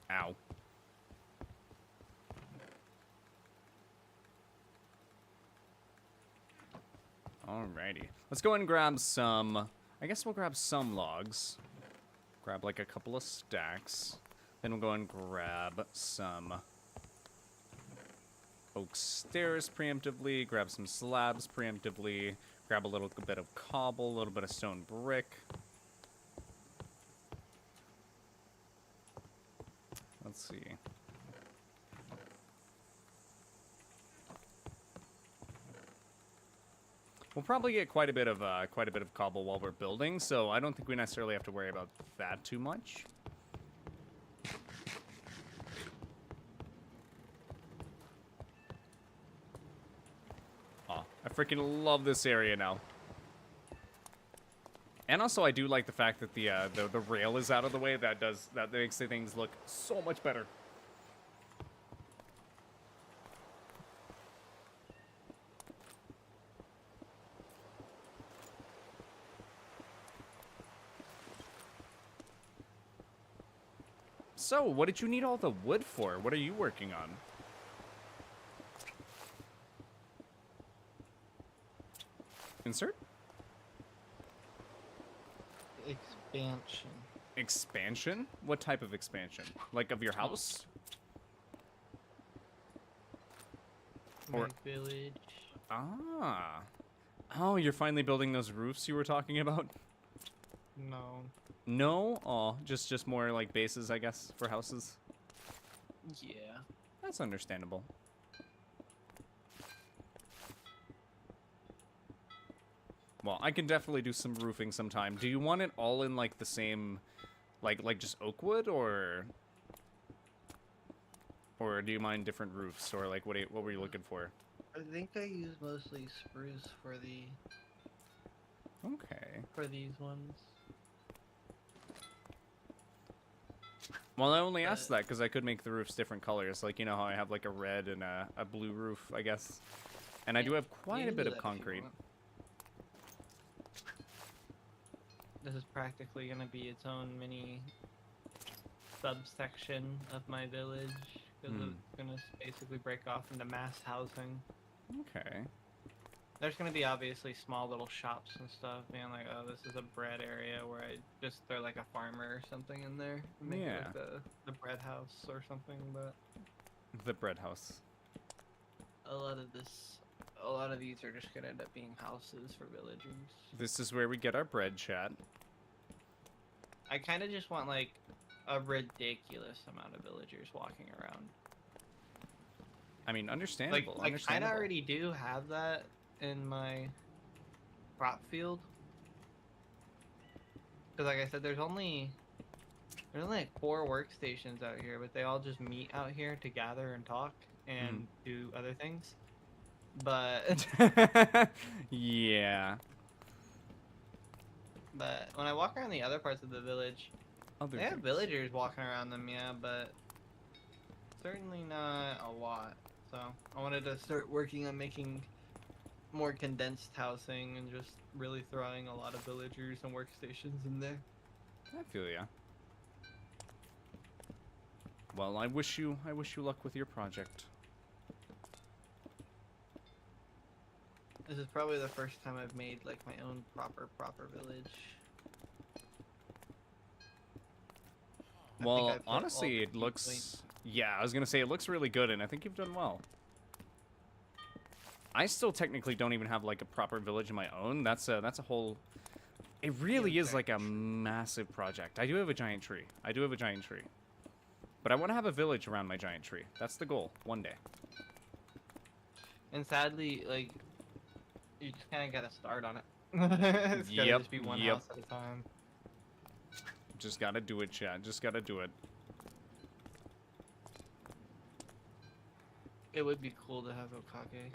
Ow. Alrighty. Let's go ahead and grab some... I guess we'll grab some logs. Grab like a couple of stacks. Then we'll go and grab some oak stairs preemptively. Grab some slabs preemptively. Grab a little bit of cobble, a little bit of stone brick. Let's see. We'll probably get quite a bit of cobble while we're building, so I don't think we necessarily have to worry about that too much. Aw, I freaking love this area now. And also, I do like the fact that the rail is out of the way. That makes the things look so much better. So, what did you need all the wood for? What are you working on? Insert? Expansion. Expansion? What type of expansion? Like of your house? My Or- village. Ah. Oh, you're finally building those roofs you were talking about? No. No? Oh, just more like bases, I guess, for houses. Yeah. That's understandable. Well, I can definitely do some roofing sometime. Do you want it all in like the same, like just oak wood, or do you mind different roofs, or like what were you looking for? I think I use mostly spruce for these ones. Well, I only asked that because I could make the roofs different colors. Like, you know how I have like a red and a blue roof, I guess. And I do have quite a bit of concrete. This is practically going to be its own mini subsection of my village. Because it's going to basically break off into mass housing. Okay. There's going to be obviously small little shops and stuff, being like, oh, this is a bread area where I just throw like a farmer or something in there. And make it like the bread house or something, but... The bread house. A lot of these are just going to end up being houses for villagers. This is where we get our bread, chat. I kind of just want like a ridiculous amount of villagers walking around. I mean, understandable. Like I kind of already do have that in my crop field. Because like I said, there's only like 4 workstations out here, but they all just meet out here to gather and talk and do other things. But yeah. But when I walk around the other parts of the village, they have villagers walking around them, yeah, but certainly not a lot. So I wanted to start working on making more condensed housing and just really throwing a lot of villagers and workstations in there. I feel ya. Well, I wish you luck with your project. This is probably the first time I've made like my own proper village. Well, honestly, it looks... Yeah, I was gonna say, it looks really good, and I think you've done well. I still technically don't even have, like, a proper village of my own. That's a whole... It really is, like, a massive project. I do have a giant tree. But I want to have a village around my giant tree. That's the goal, one day. And sadly, like, you just kind of gotta start on it. It's gotta just be one house at a time. Just gotta do it, chat. Just gotta do it. It would be cool to have Okage.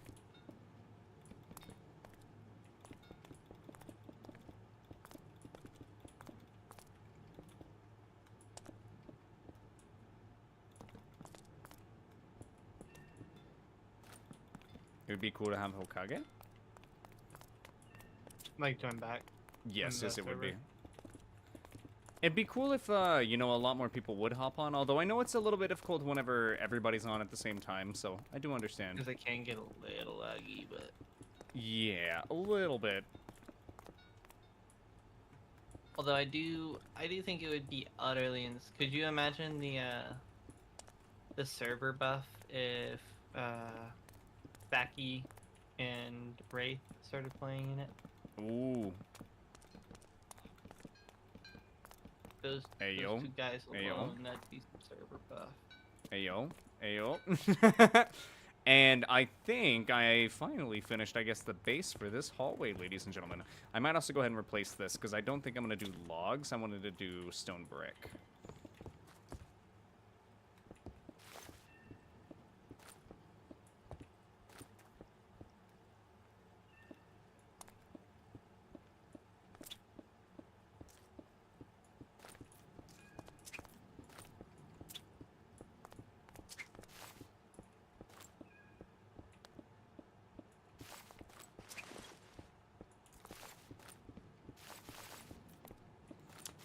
It would be cool to have Hokage. Like join back. Yes, it would be. It'd be cool if, you know, a lot more people would hop on, although I know it's a little bit difficult whenever everybody's on at the same time, so I do understand. Because it can get a little laggy, but... Yeah, a little bit. Although I do think it would be utterly could you imagine the server buff if, Baki and Wraith started playing in it? Ooh. Those Ayo. 2 guys Ayo. alone, that'd be some server buff. Ayo. Ayo. And I think I finally finished, I guess, the base for this hallway, ladies and gentlemen. I might also go ahead and replace this, because I don't think I'm going to do logs. I wanted to do stone brick.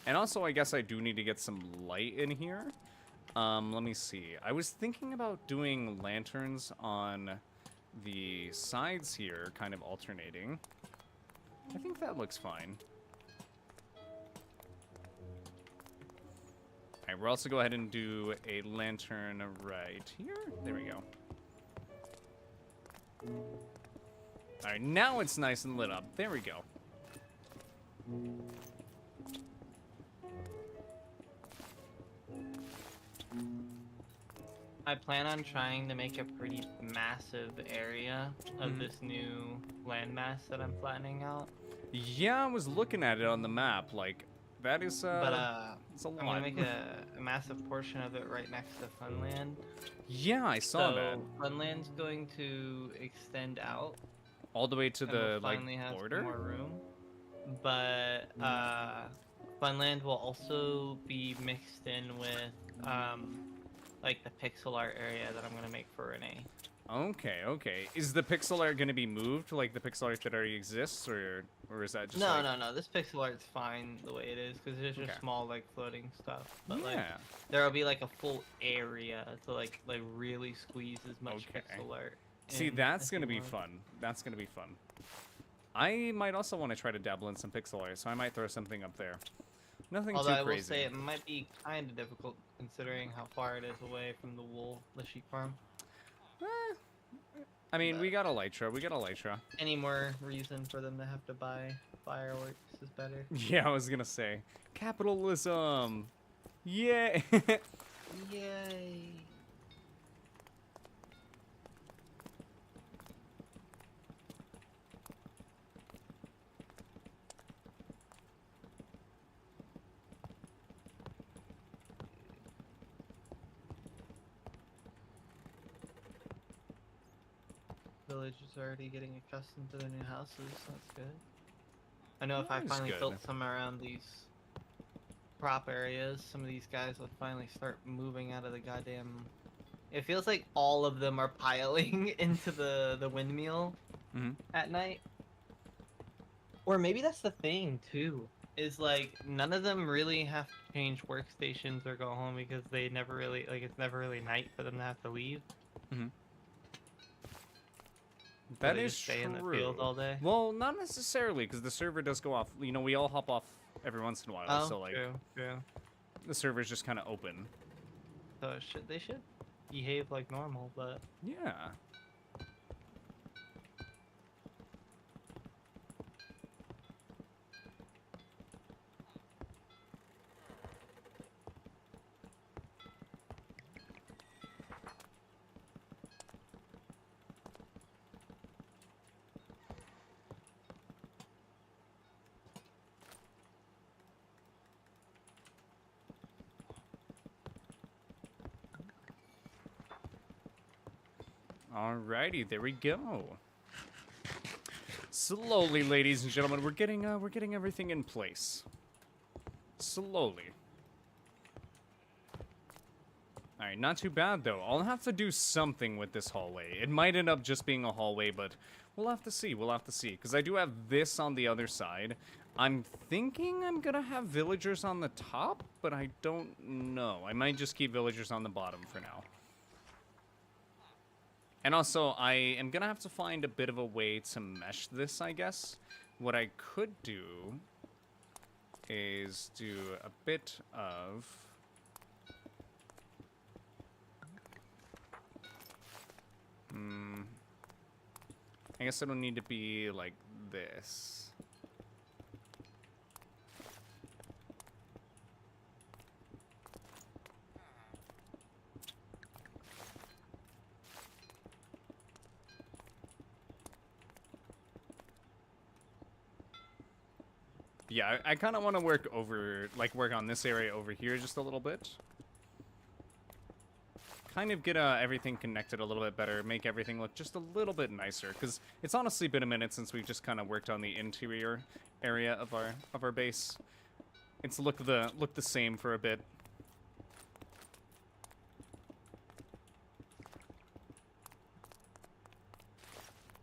And also, I guess I do need to get some light in here. Let me see. I was thinking about doing lanterns on the sides here, kind of alternating. I think that looks fine. Alright, we'll also go ahead and do a lantern right here. There we go. Alright, now it's nice and lit up. There we go. I plan on trying to make a pretty massive area of this new landmass that I'm flattening out. Yeah, I was looking at it on the map. Like, that is, it's a I'm lot. gonna make a massive portion of it right next to Funland. Yeah, I saw that. Funland's going to extend out All the way to and the, we'll like, finally have border? more room. But Funland will also be mixed in with like the pixel art area that I'm gonna make for Renee. Okay, okay. Is the pixel art going to be moved, like the pixel art that already exists, or is that just No, like... no. This pixel art's fine the way it is because it's just Okay. small like floating stuff. But like Yeah. there'll be like a full area to like really squeeze as much Okay. pixel art. See, in that's as going to you be want. fun. That's going to be fun. I might also want to try to dabble in some pixel art, so I might throw something up there. Nothing Although too I will crazy. say it might be kind of difficult considering how far it is away from the sheep farm. Eh, I mean, we got Elytra. We got Elytra. Any more reason for them to have to buy fireworks is better. Yeah, I was going to say. Capitalism! Yay! Yay! Village is already getting accustomed to their new houses. That's good. I know if I That is finally good. built some around these prop areas, some of these guys would finally start moving out of the goddamn. It feels like all of them are piling into the windmill Mhm. at night. Or maybe that's the thing too. Is like none of them really have to change workstations or go home because they never really it's never really night for them to have to leave. That they is just stay true. in the field all day. Well, not necessarily, because the server does go off. You know, we all hop off every once in a while, Oh, so like true. the server's just kind of open. So they should behave like normal, but Yeah. Alrighty, there we go. Slowly, ladies and gentlemen, we're getting everything in place. Slowly. Alright, not too bad though. I'll have to do something with this hallway. It might end up just being a hallway, but we'll have to see. We'll have to see. Because I do have this on the other side. I'm thinking I'm gonna have villagers on the top, but I don't know. I might just keep villagers on the bottom for now. And also, I am gonna have to find a bit of a way to mesh this, I guess. What I could do is do a bit of... I guess it'll need to be like this. Yeah, I kind of want to work on this area over here just a little bit. Kind of get everything connected a little bit better, make everything look just a little bit nicer, because it's honestly been a minute since we've just kind of worked on the interior area of our base. It's looked the same for a bit.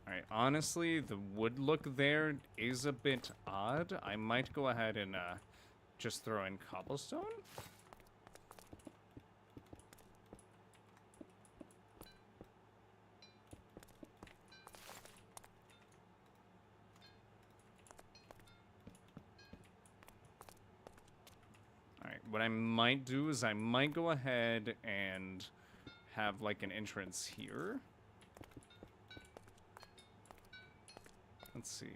Alright, honestly, the wood look there is a bit odd. I might go ahead and just throw in cobblestone. Alright, what I might do is I might go ahead and have, like, an entrance here. Let's see.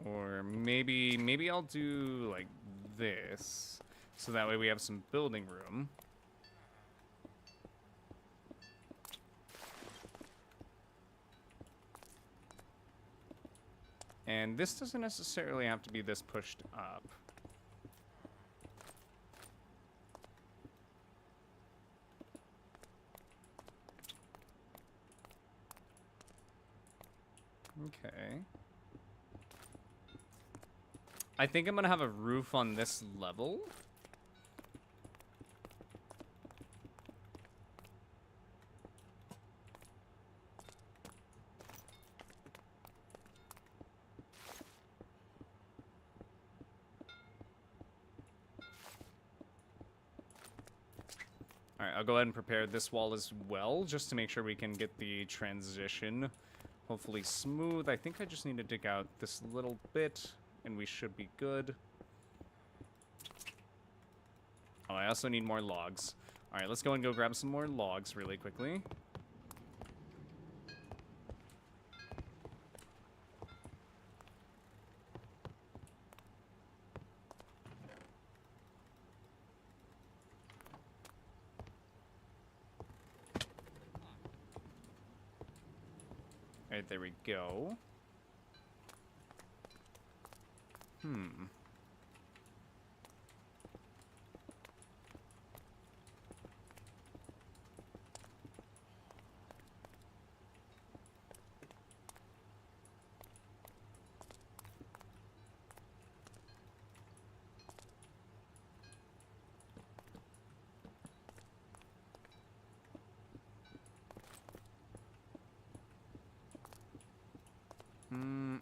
Or maybe I'll do like this, so that way we have some building room. And this doesn't necessarily have to be this pushed up. Okay. I think I'm gonna have a roof on this level. Alright, I'll go ahead and prepare this wall as well, just to make sure we can get the transition hopefully smooth. I think I just need to dig out this little bit, and we should be good. Oh, I also need more logs. Alright, let's go and go grab some more logs really quickly. Alright, there we go.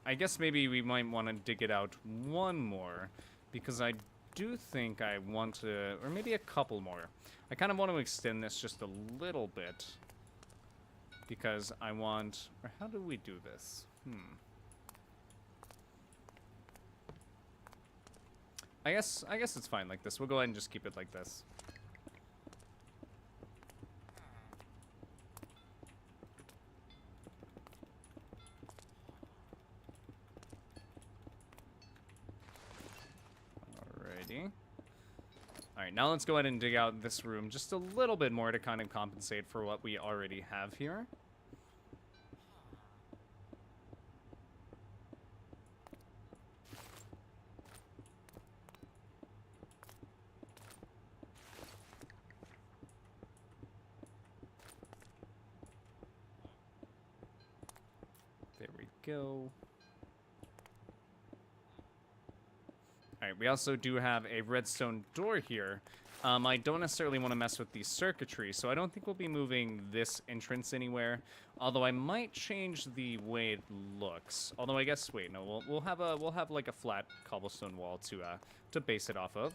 I guess maybe we might want to dig it out one more, because I do think I want to, or maybe a couple more. I kind of want to extend this just a little bit, because I want, or how do we do this? I guess it's fine like this. We'll go ahead and just keep it like this. Alright, now let's go ahead and dig out this room just a little bit more to kind of compensate for what we already have here. There we go. Alright, we also do have a redstone door here. I don't necessarily want to mess with the circuitry, so I don't think we'll be moving this entrance anywhere. Although I might change the way it looks. Although I guess, wait, no, we'll have like a flat cobblestone wall to base it off of.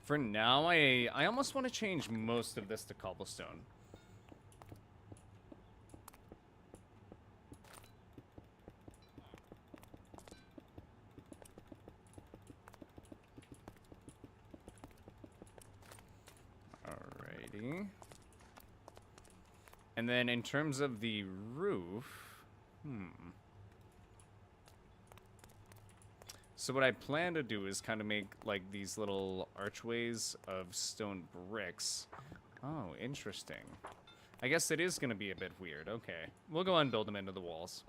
For now, I almost want to change most of this to cobblestone. Alrighty. And then in terms of the roof, so what I plan to do is kind of make, like, these little archways of stone bricks. Oh, interesting. I guess it is going to be a bit weird. Okay. We'll go and build them into the walls.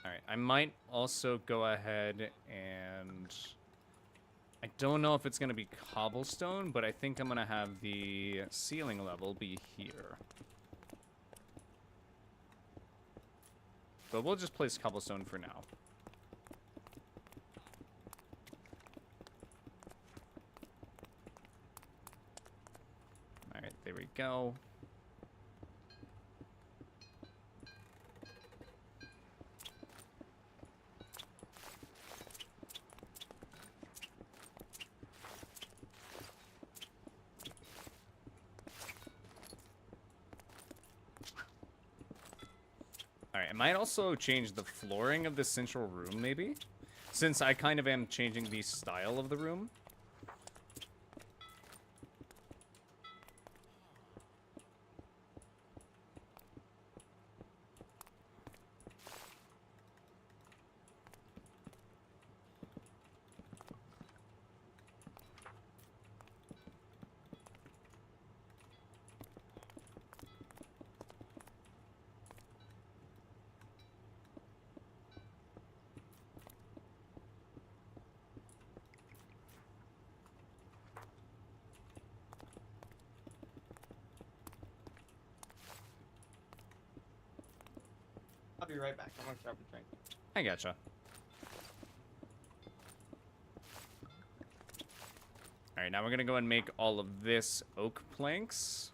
Alright, I might also go ahead and... I don't know if it's going to be cobblestone, but I think I'm going to have the ceiling level be here. But we'll just place cobblestone for now. Alright, there we go. Alright, I might also change the flooring of the central room, maybe? Since I kind of am changing the style of the room. I'll be right back. I'm gonna grab a drink. I gotcha. Alright, now we're gonna go and make all of this oak planks.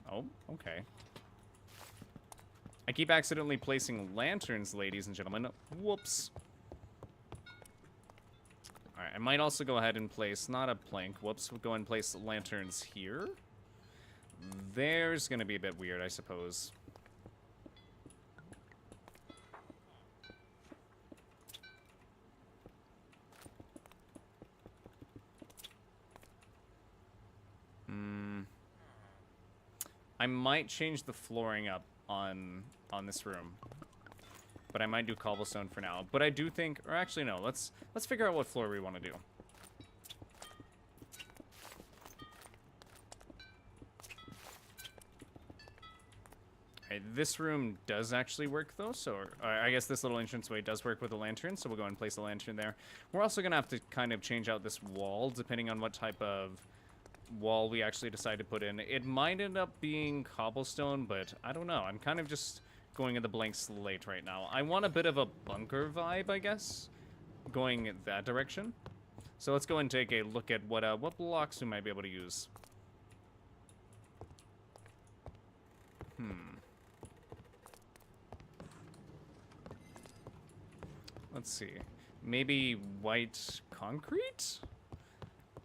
Oh, okay. I keep accidentally placing lanterns, ladies and gentlemen. Whoops. Alright, I might also go ahead and place, not a plank, whoops, we'll go and place lanterns here. There's gonna be a bit weird, I suppose. I might change the flooring up on this room. But I might do cobblestone for now. But I do think, or actually no, let's figure out what floor we want to do. Okay, this room does actually work though, so I guess this little entranceway does work with a lantern, so we'll go and place a lantern there. We're also gonna have to kind of change out this wall depending on what type of wall we actually decide to put in. It might end up being cobblestone, but I don't know. I'm kind of just going in the blank slate right now. I want a bit of a bunker vibe, I guess, going that direction. So let's go and take a look at what blocks we might be able to use. Let's see. Maybe white concrete?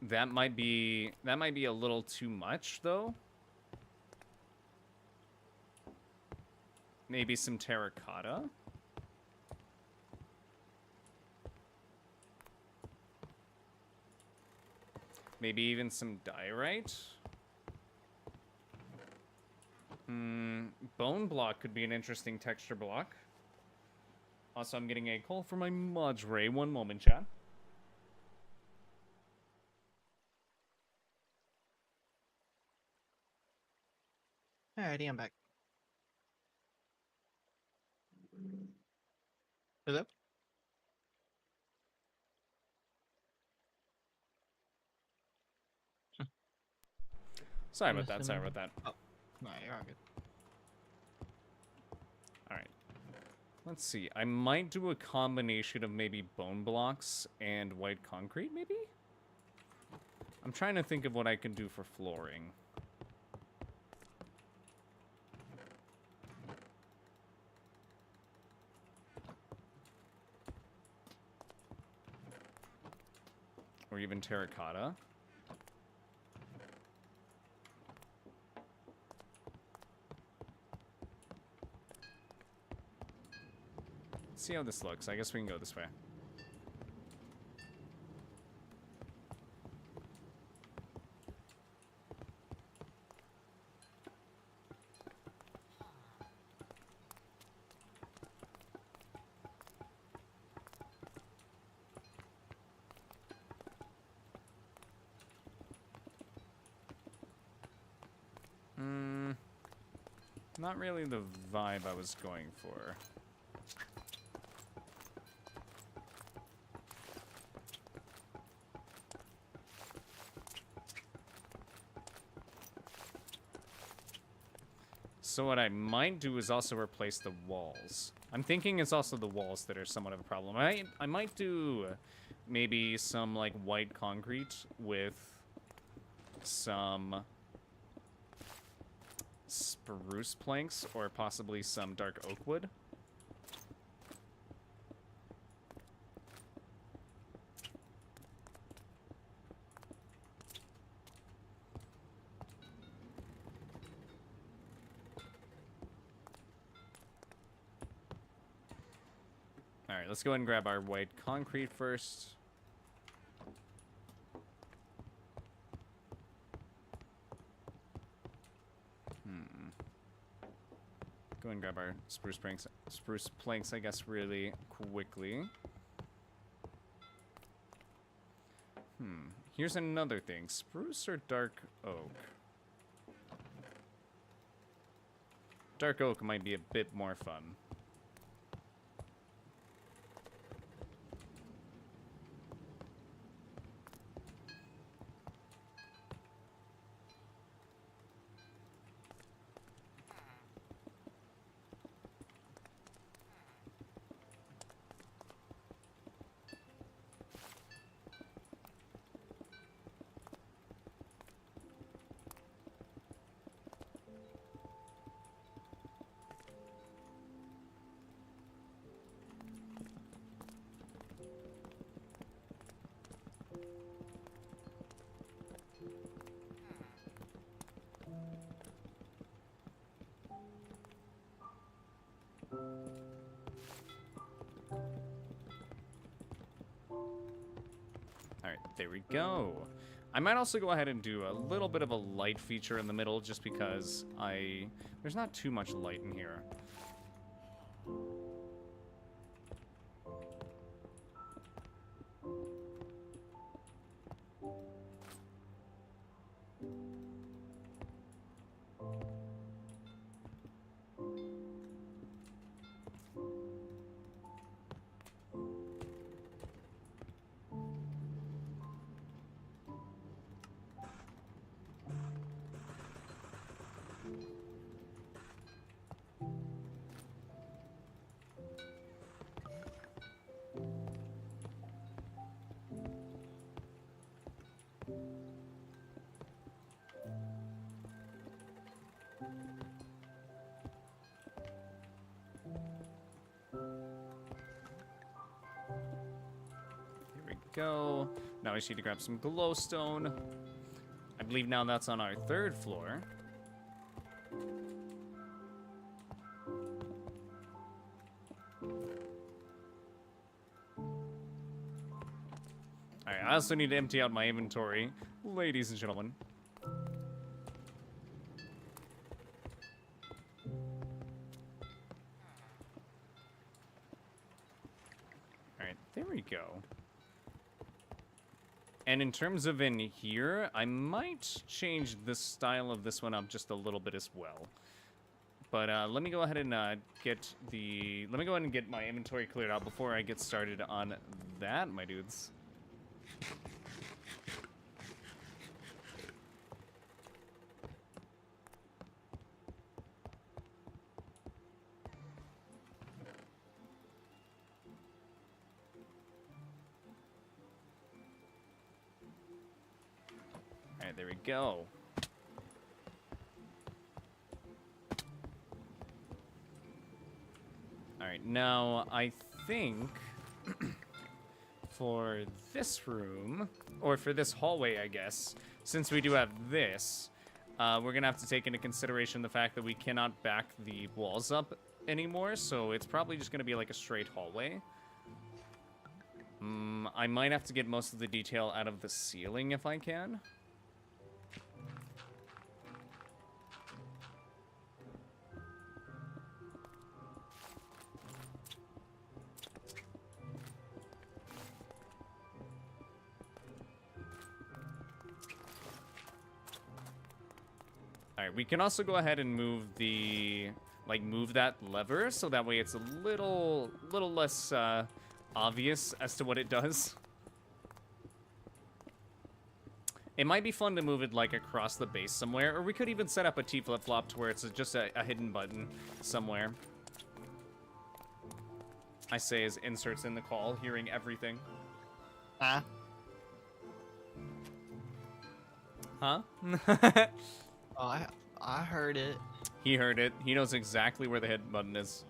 That might be a little too much, though. Maybe some terracotta. Maybe even some diorite. Bone block could be an interesting texture block. Also, I'm getting a call from my Madre. One moment, chat. Alrighty, I'm back. Hello? Sorry about that. Sorry about that. Oh, no, you're all good. Alright. Let's see. I might do a combination of maybe bone blocks and white concrete, maybe? I'm trying to think of what I can do for flooring. Or even terracotta. Let's see how this looks. I guess we can go this way. not really the vibe I was going for. So what I might do is also replace the walls. I'm thinking it's also the walls that are somewhat of a problem. I might do maybe some like white concrete with some spruce planks or possibly some dark oak wood. Alright, let's go ahead and grab our white concrete first. Go ahead and grab our spruce planks, I guess, really quickly. Here's another thing. Spruce or dark oak? Dark oak might be a bit more fun. Alright, there we go. I might also go ahead and do a little bit of a light feature in the middle just because there's not too much light in here. Go. Now we just need to grab some glowstone. I believe now that's on our 3rd floor. Alright, I also need to empty out my inventory, ladies and gentlemen. Alright, there we go. And in terms of in here, I might change the style of this one up just a little bit as well. But let me go ahead and get my inventory cleared out before I get started on that, my dudes. Alright, there we go. Alright, now I think for this room, or for this hallway, I guess, since we do have this, we're gonna have to take into consideration the fact that we cannot back the walls up anymore, so it's probably just gonna be like a straight hallway. I might have to get most of the detail out of the ceiling if I can. Alright, we can also go ahead and move the... Like, move that lever, so that way it's a little less, obvious as to what it does. It might be fun to move it, like, across the base somewhere, or we could even set up a T flip-flop to where it's just a hidden button somewhere. I say as inserts in the call, hearing everything. Huh? Huh? Oh, I heard it. He heard it. He knows exactly where the hidden button is.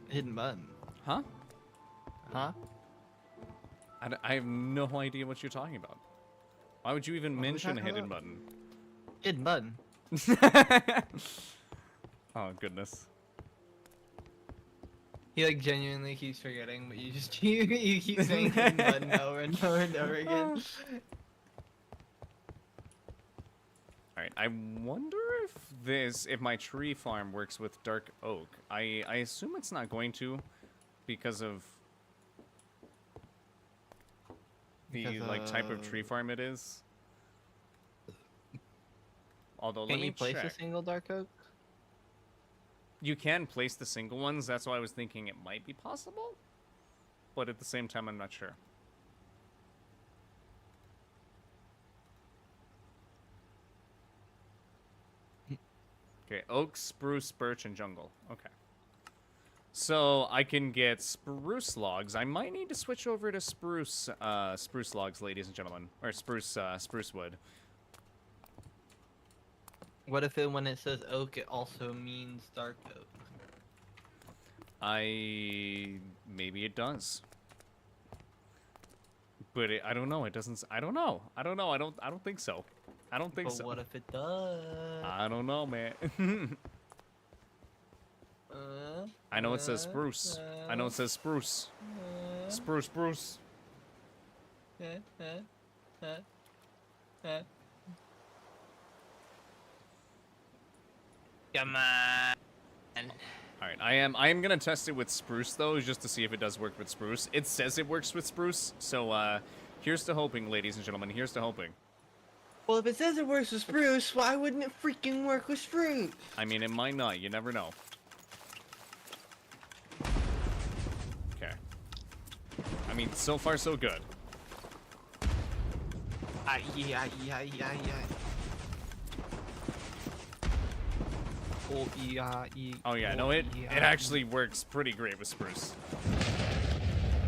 Hidden button. Huh? Huh? I have no idea what you're talking about. Why would you even mention a hidden button? Hidden button. Oh, goodness. He like genuinely keeps forgetting, but you just you keep saying hidden button over and over and over again. Alright, I wonder if my tree farm works with dark oak. I assume it's not going to because of the like type of tree farm it is. Although Can let me you place check. a single dark oak? You can place the single ones, that's why I was thinking it might be possible. But at the same time I'm not sure. Okay, oak, spruce, birch, and jungle. Okay. So I can get spruce logs. I might need to switch over to spruce logs, ladies and gentlemen, or spruce wood. What if when it says oak, it also means dark oak? Maybe it does. But I don't know. It doesn't. I don't know. I don't think so. I don't think But so. what if it does? I don't know, man. I know it says spruce. I know it says spruce. Spruce. Come on. All right, I am gonna test it with spruce though, just to see if it does work with spruce. It says it works with spruce, so here's to hoping, ladies and gentlemen. Here's to hoping. Well, if it says it works with spruce, why wouldn't it freaking work with spruce? I mean, it might not. You never know. Okay. I mean, so far so good. Yeah. Oh yeah, no, it actually works pretty great with spruce.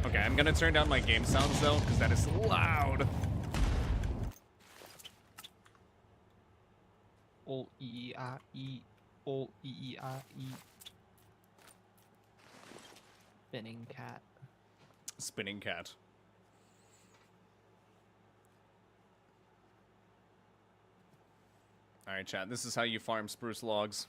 Okay, I'm gonna turn down my game sounds though, because that is loud. Spinning cat. Spinning cat. Alright, chat, this is how you farm spruce logs.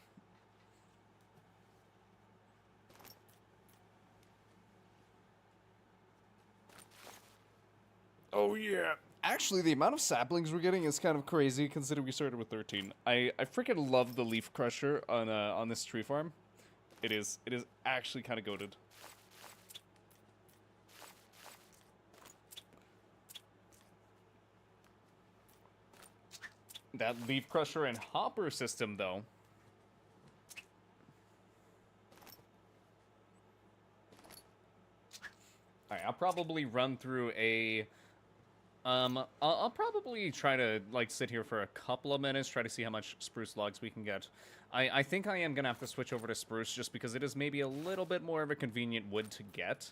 Oh yeah. Actually, the amount of saplings we're getting is kind of crazy, considering we started with 13. I freaking love the leaf crusher on this tree farm. It is actually kind of goated. That leaf crusher and hopper system, though. Alright, I'll probably run through a... I'll probably try to, like, sit here for a couple of minutes, try to see how much spruce logs we can get. I think I am gonna have to switch over to spruce, just because it is maybe a little bit more of a convenient wood to get.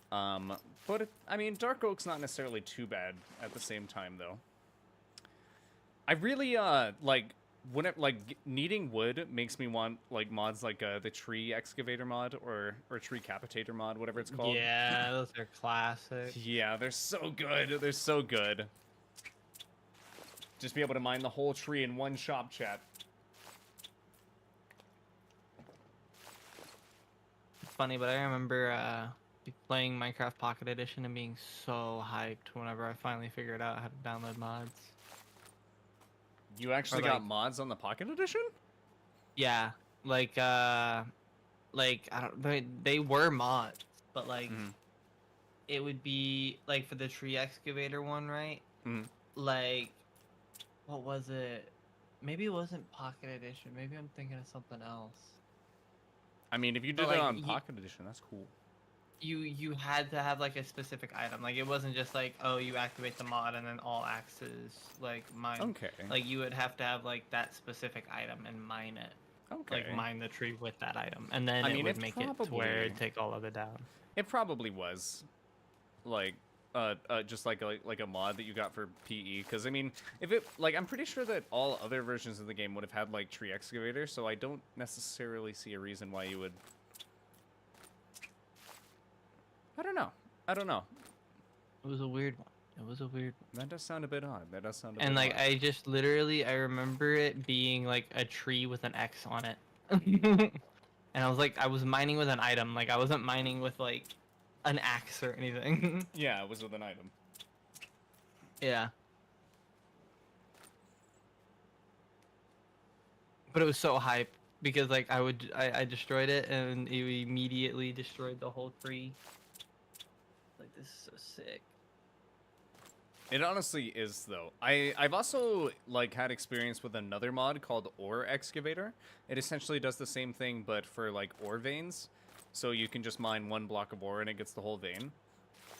But, I mean, dark oak's not necessarily too bad at the same time, though. I really, needing wood makes me want, like, mods like, the tree excavator mod, or tree capitator mod, whatever it's called. Yeah, those are classic. Yeah, they're so good. They're so good. Just be able to mine the whole tree in one shop, chat. It's funny, but I remember, playing Minecraft Pocket Edition and being so hyped whenever I finally figured out how to download mods. You actually got mods on the Pocket Edition? Yeah, like I don't. They were mods, but like, it would be like for the tree excavator one, right? Like, what was it? maybe it wasn't Pocket Edition. Maybe I'm thinking of something else. I mean, if you But, did it like, on Pocket Edition, that's cool. You had to have like a specific item. Like it wasn't just like, oh, you activate the mod and then all axes like mine. Okay. Like you would have to have like that specific item and mine it. Okay. Like mine the tree with that item, and then I it mean, would it make it to where probably- it'd take all of it down. It probably was, like, just like a mod that you got for PE. Because I mean, if it like, I'm pretty sure that all other versions of the game would have had like tree excavator. So I don't necessarily see a reason why you would. I don't know. I don't know. It was a weird one. It was a weird one. That does sound a bit odd. That does sound a And bit like odd. I just literally I remember it being like a tree with an X on it. And I was like, I was mining with an item. Like I wasn't mining with like an axe or anything. Yeah, it was with an item. Yeah. But it was so hype because like I destroyed it and it immediately destroyed the whole tree. Like this is so sick. It honestly is though. I've also like had experience with another mod called Ore Excavator. It essentially does the same thing but for like ore veins. So you can just mine one block of ore and it gets the whole vein.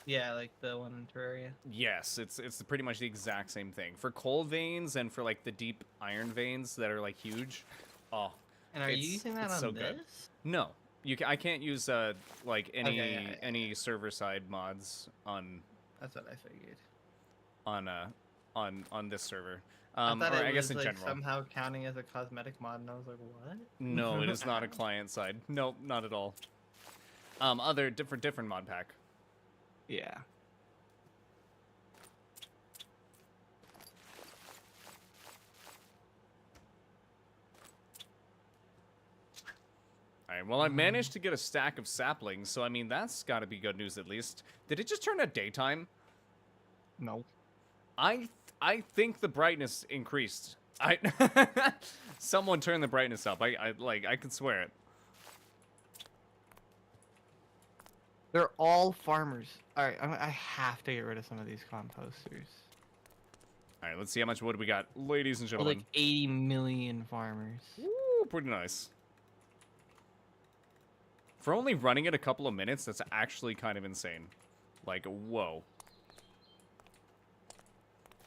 Yeah, like the one in Terraria. Yes, it's pretty much the exact same thing. For coal veins and for like the deep iron veins that are like huge. Oh. And are you It's- using that it's on so this? good. No. I can't use like any Okay, yeah, yeah, any server side mods on That's what I figured. on this server. I Or thought it I guess was in like general. somehow counting as a cosmetic mod, and I was like, what? No, it is not a client side. Nope, not at all. Other different mod pack. Yeah. Alright, well I managed to get a stack of saplings, so I mean that's gotta be good news at least. Did it just turn to daytime? No. I think the brightness increased. Someone turned the brightness up. I can swear it. They're all farmers. All right, I have to get rid of some of these composters. Alright, let's see how much wood we got, ladies and We're gentlemen. like 80 million farmers. Ooh, pretty nice. For only running it a couple of minutes, that's actually kind of insane. Like, whoa.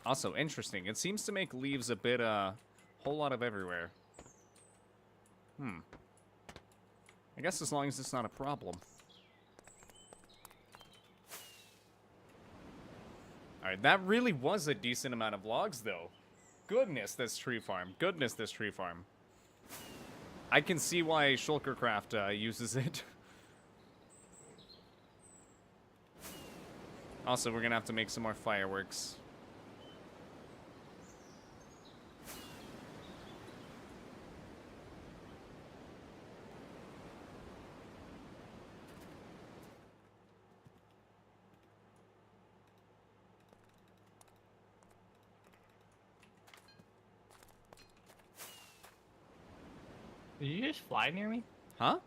Also, interesting. It seems to make leaves a bit, whole lot of everywhere. I guess as long as it's not a problem. Alright, that really was a decent amount of logs, though. Goodness, this tree farm. Goodness, this tree farm. I can see why Shulkercraft uses it. Also, we're gonna have to make some more fireworks. Did you just fly near me? Huh?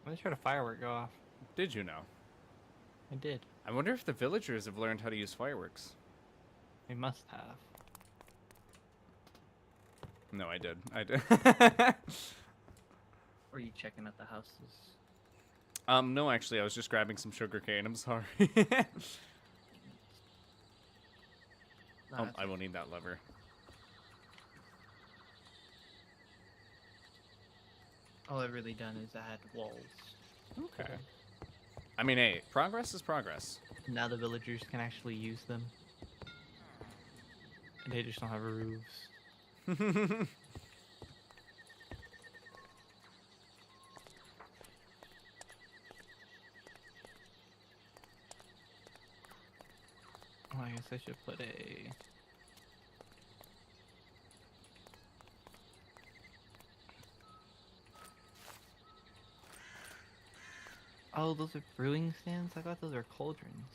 I just heard a firework go off. Did you know? I did. I wonder if the villagers have learned how to use fireworks. They must have. No, I did. I did. Or are you checking out the houses? No, actually, I was just grabbing some sugarcane. I'm sorry. Oh, I will need that lever. All I've really done is add walls. Okay. I mean, hey, progress is progress. Now the villagers can actually use them. And they just don't have roofs. Oh, I guess I should put a... Oh, those are brewing stands? I thought those are cauldrons.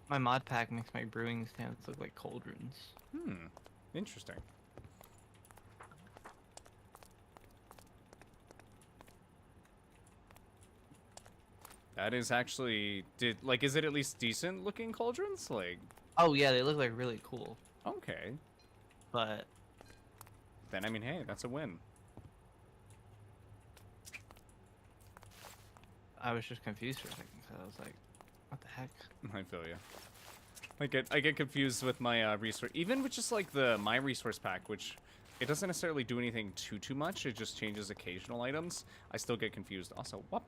My mod pack makes my brewing stands look like cauldrons. Interesting. That is actually is it at least decent looking cauldrons? Like, Oh yeah, they look like really cool. okay. But Then I mean, hey, that's a win. I was just confused for a second because I was like, what the heck? I feel you. I get confused with my resource, even with just like my resource pack, which it doesn't necessarily do anything too much. It just changes occasional items. I still get confused. Also, what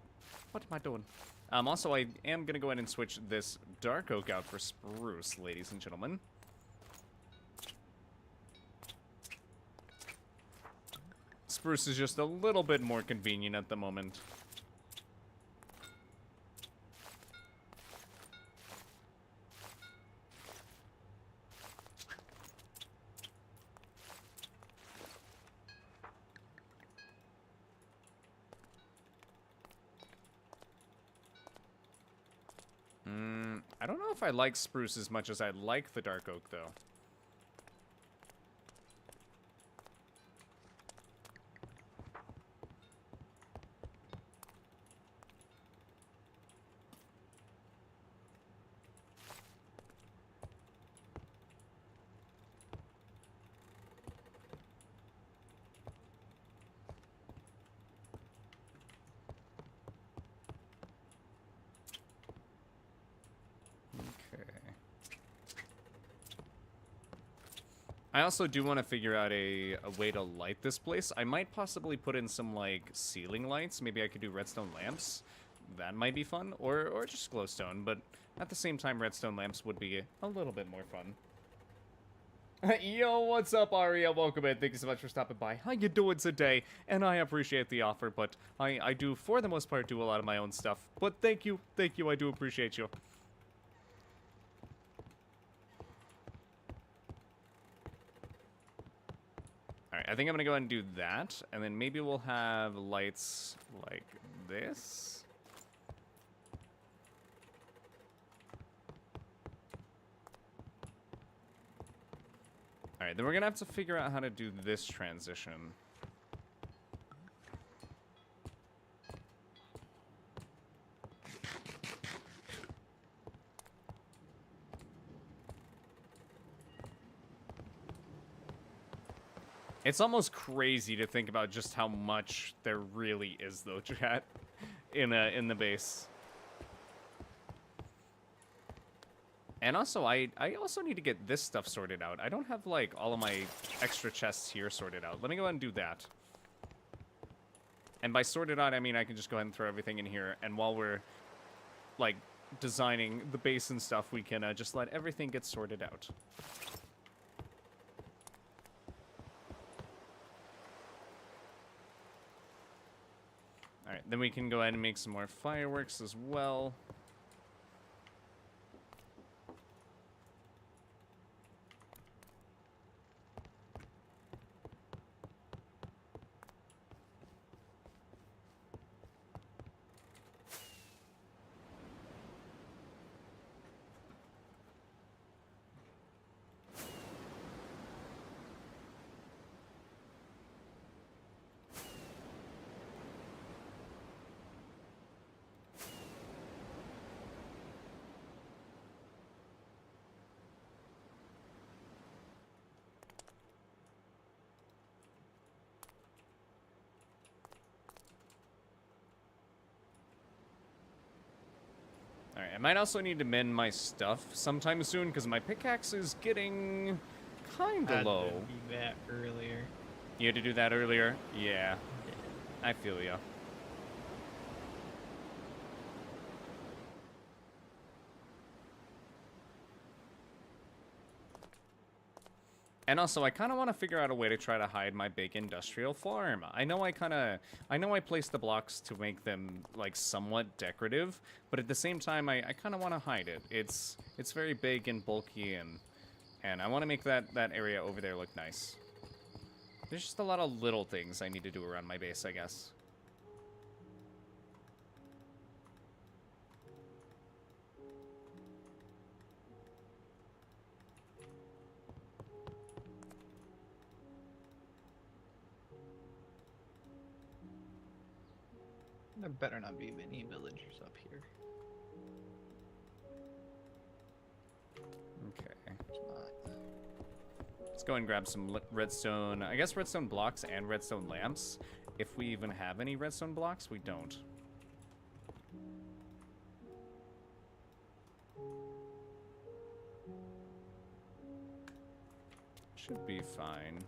am I doing? Also, I am gonna go ahead and switch this dark oak out for spruce, ladies and gentlemen. Spruce is just a little bit more convenient at the moment. I don't know if I like spruce as much as I like the dark oak, though. I also do want to figure out a way to light this place. I might possibly put in some, like, ceiling lights. Maybe I could do redstone lamps. That might be fun. Or just glowstone. But at the same time, redstone lamps would be a little bit more fun. Yo, what's up, Aria? Welcome in. Thank you so much for stopping by. How you doing today? And I appreciate the offer, but I do, for the most part, do a lot of my own stuff. But thank you. Thank you. I do appreciate you. Alright, I think I'm gonna go ahead and do that, and then maybe we'll have lights like this. Alright, then we're gonna have to figure out how to do this transition. It's almost crazy to think about just how much there really is, though, chat, in the base. And also, I also need to get this stuff sorted out. I don't have, like, all of my extra chests here sorted out. Let me go ahead and do that. And by sorted out, I mean I can just go ahead and throw everything in here. And while we're, like, designing the base and stuff, we can just let everything get sorted out. Alright, then we can go ahead and make some more fireworks as well. Alright, I might also need to mend my stuff sometime soon, because my pickaxe is getting kinda low. Do that earlier. You had to do that earlier? Yeah. I feel ya. And also, I kind of want to figure out a way to try to hide my big industrial farm. I know I placed the blocks to make them, like, somewhat decorative, but at the same time, I kind of want to hide it. It's very big and bulky, and I want to make that area over there look nice. There's just a lot of little things I need to do around my base, I guess. There better not be many villagers up here. Let's go and grab some redstone. I guess redstone blocks and redstone lamps. If we even have any redstone blocks, we don't. Should be fine.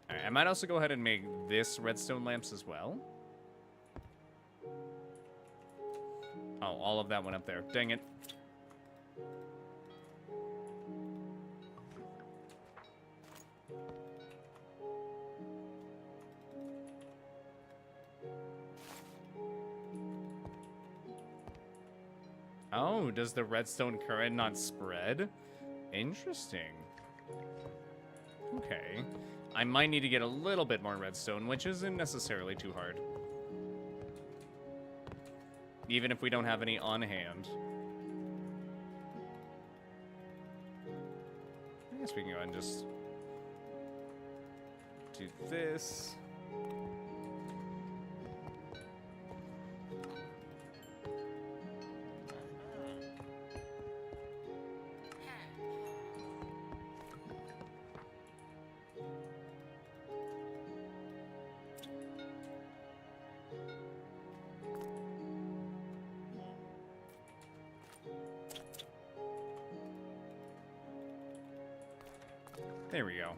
Alright, I might also go ahead and make this redstone lamps as well. Oh, all of that went up there. Dang it. Oh, does the redstone current not spread? Interesting. Okay. I might need to get a little bit more redstone, which isn't necessarily too hard. Even if we don't have any on hand. I guess we can go ahead and just do this. There we go.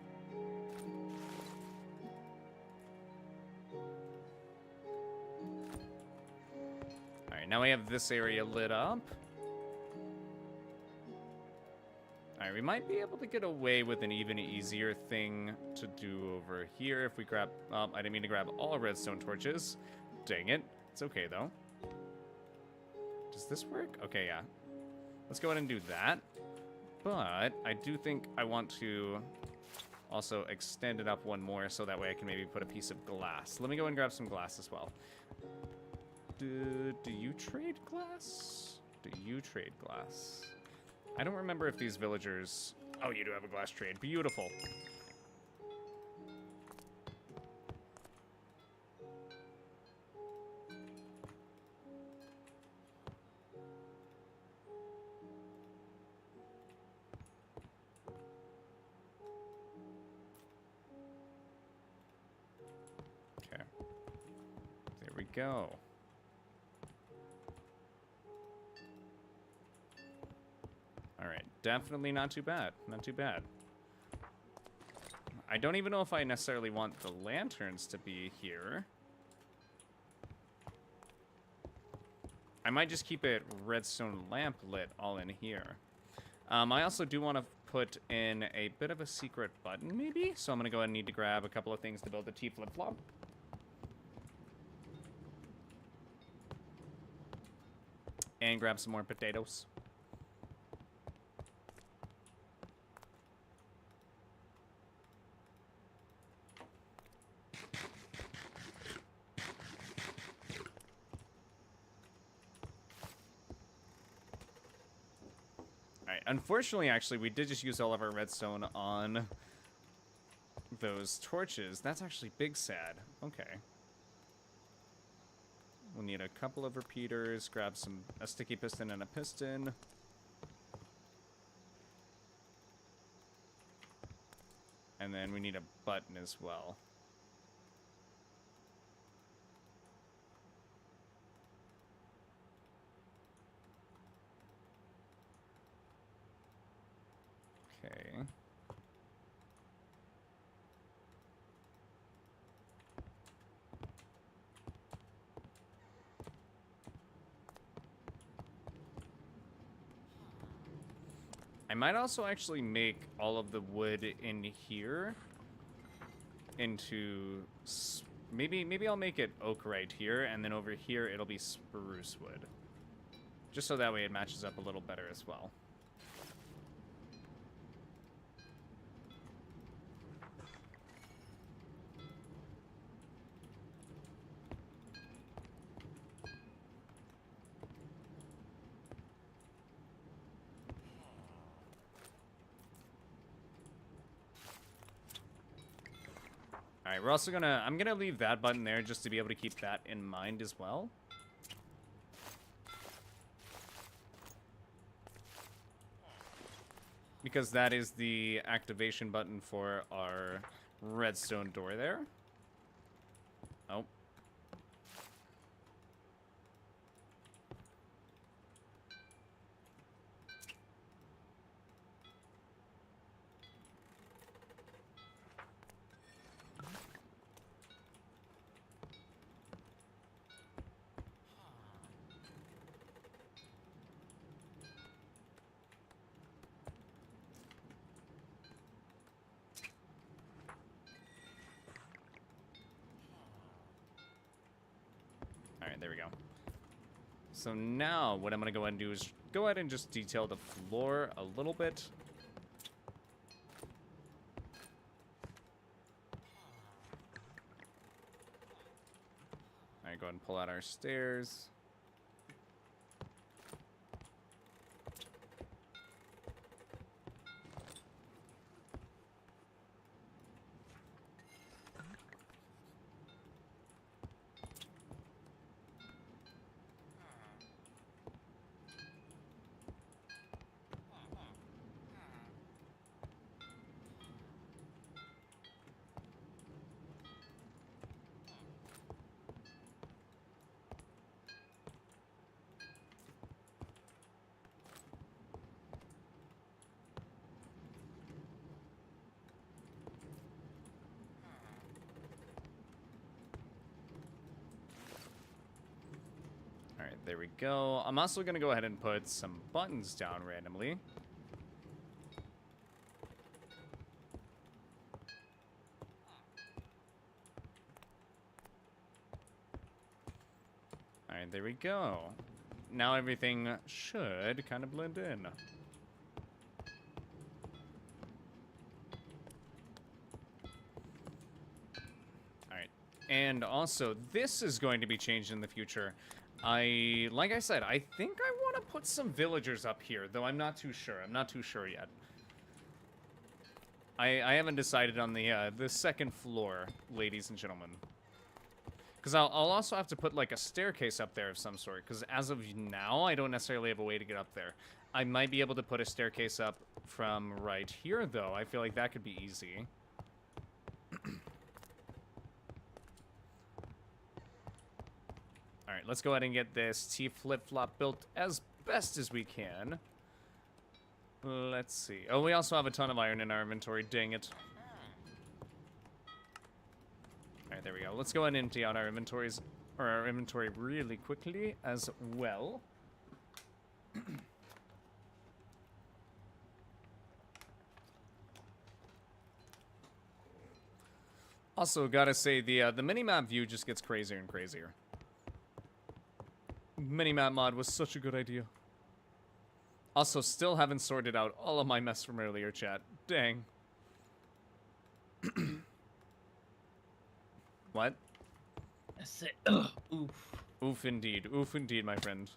Alright, now we have this area lit up. Alright, we might be able to get away with an even easier thing to do over here if we grab... I didn't mean to grab all redstone torches. Dang it. It's okay, though. Does this work? Okay, yeah. Let's go ahead and do that. But I do think I want to also extend it up one more so that way I can maybe put a piece of glass. Let me go and grab some glass as well. Do you trade glass? Do you trade glass? I don't remember if these villagers... Oh, you do have a glass trade. Beautiful. Okay. There we go. Alright, definitely not too bad. Not too bad. I don't even know if I necessarily want the lanterns to be here. I might just keep it redstone lamp lit all in here. I also do want to put in a bit of a secret button, maybe? So I'm going to go ahead and need to grab a couple of things to build the T flip-flop. And grab some more potatoes. Alright, unfortunately, actually, we did just use all of our redstone on those torches. That's actually big sad. Okay. We'll need a couple of repeaters, grab a sticky piston and a piston. And then we need a button as well. Okay. I might also actually make all of the wood in here into... Maybe I'll make it oak right here, and then over here it'll be spruce wood. Just so that way it matches up a little better as well. Alright, we're also gonna... I'm gonna leave that button there just to be able to keep that in mind as well. Because that is the activation button for our redstone door there. Oh. Alright, there we go. So now what I'm going to go ahead and do is go ahead and just detail the floor a little bit. Alright, go ahead and pull out our stairs. Alright, there we go. I'm also going to go ahead and put some buttons down randomly. Alright, there we go. Now everything should kind of blend in. Alright, and also this is going to be changed in the future. Like I said, I think I want to put some villagers up here, though I'm not too sure. I'm not too sure yet. I haven't decided on the second floor, ladies and gentlemen. Because I'll also have to put, like, a staircase up there of some sort. Because as of now, I don't necessarily have a way to get up there. I might be able to put a staircase up from right here, though. I feel like that could be easy. Alright, let's go ahead and get this T flip-flop built as best as we can. Let's see. Oh, we also have a ton of iron in our inventory. Dang it. Alright, there we go. Let's go ahead and empty out our inventories, or our inventory really quickly as well. Also, gotta say, the minimap view just gets crazier and crazier. Minimap mod was such a good idea. Also, still haven't sorted out all of my mess from earlier, chat. Dang. What? I said, ugh, oof. Oof indeed. Oof indeed, my friend.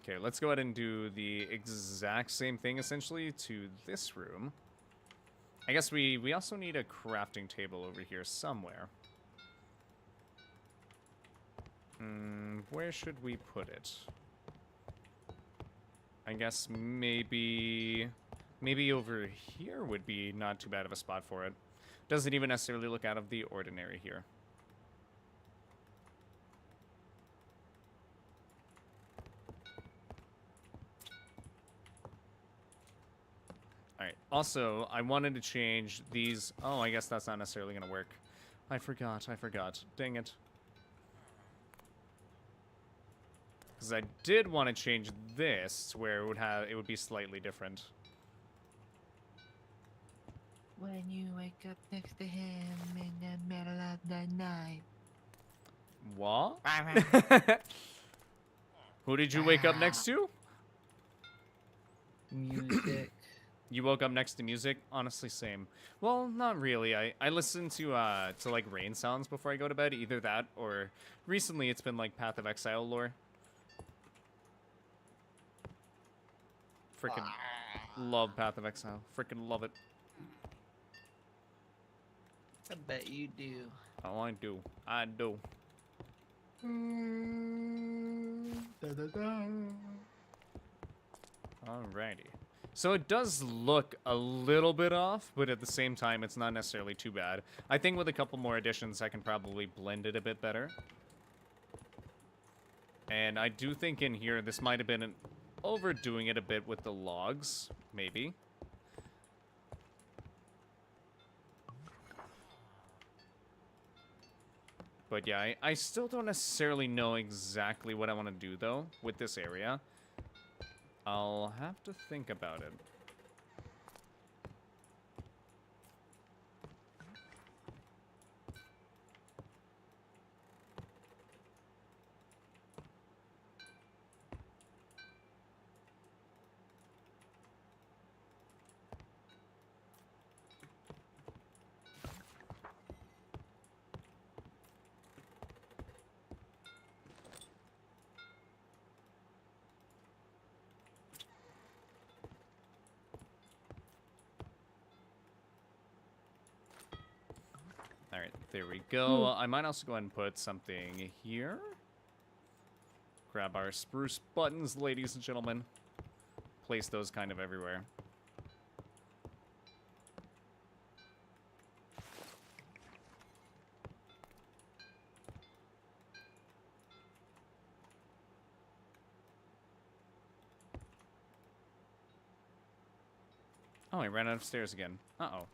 Okay, let's go ahead and do the exact same thing, essentially, to this room. I guess we also need a crafting table over here somewhere. Where should we put it? I guess maybe over here would be not too bad of a spot for it. Doesn't even necessarily look out of the ordinary here. Alright, also, I wanted to change these... Oh, I guess that's not necessarily going to work. I forgot. Dang it. Because I did want to change this to where it would be slightly different. When you wake up next to him in the middle of the night. What? Who did you wake up next to? Music. You woke up next to music? Honestly, same. Well, not really. I listen to like rain sounds before I go to bed. Either that or recently it's been like Path of Exile lore. Freaking Love Path of Exile. Freaking love it. I bet you do. Oh, I do. I do. Alrighty. So it does look a little bit off, but at the same time, it's not necessarily too bad. I think with a couple more additions, I can probably blend it a bit better. And I do think in here, this might have been overdoing it a bit with the logs, maybe. But yeah, I still don't necessarily know exactly what I want to do, though, with this area. I'll have to think about it. Alright, there we go. I might also go ahead and put something here. Grab our spruce buttons, ladies and gentlemen. Place those kind of everywhere. Oh, I ran out of stairs again. Uh-oh.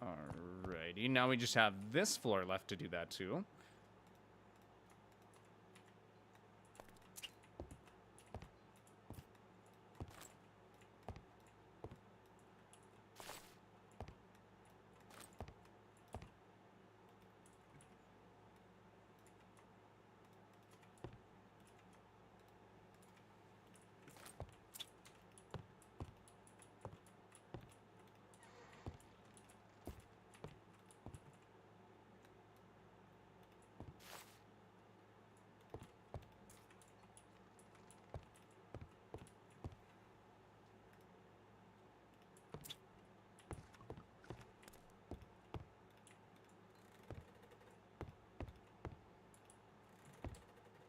Alrighty, now we just have this floor left to do that too.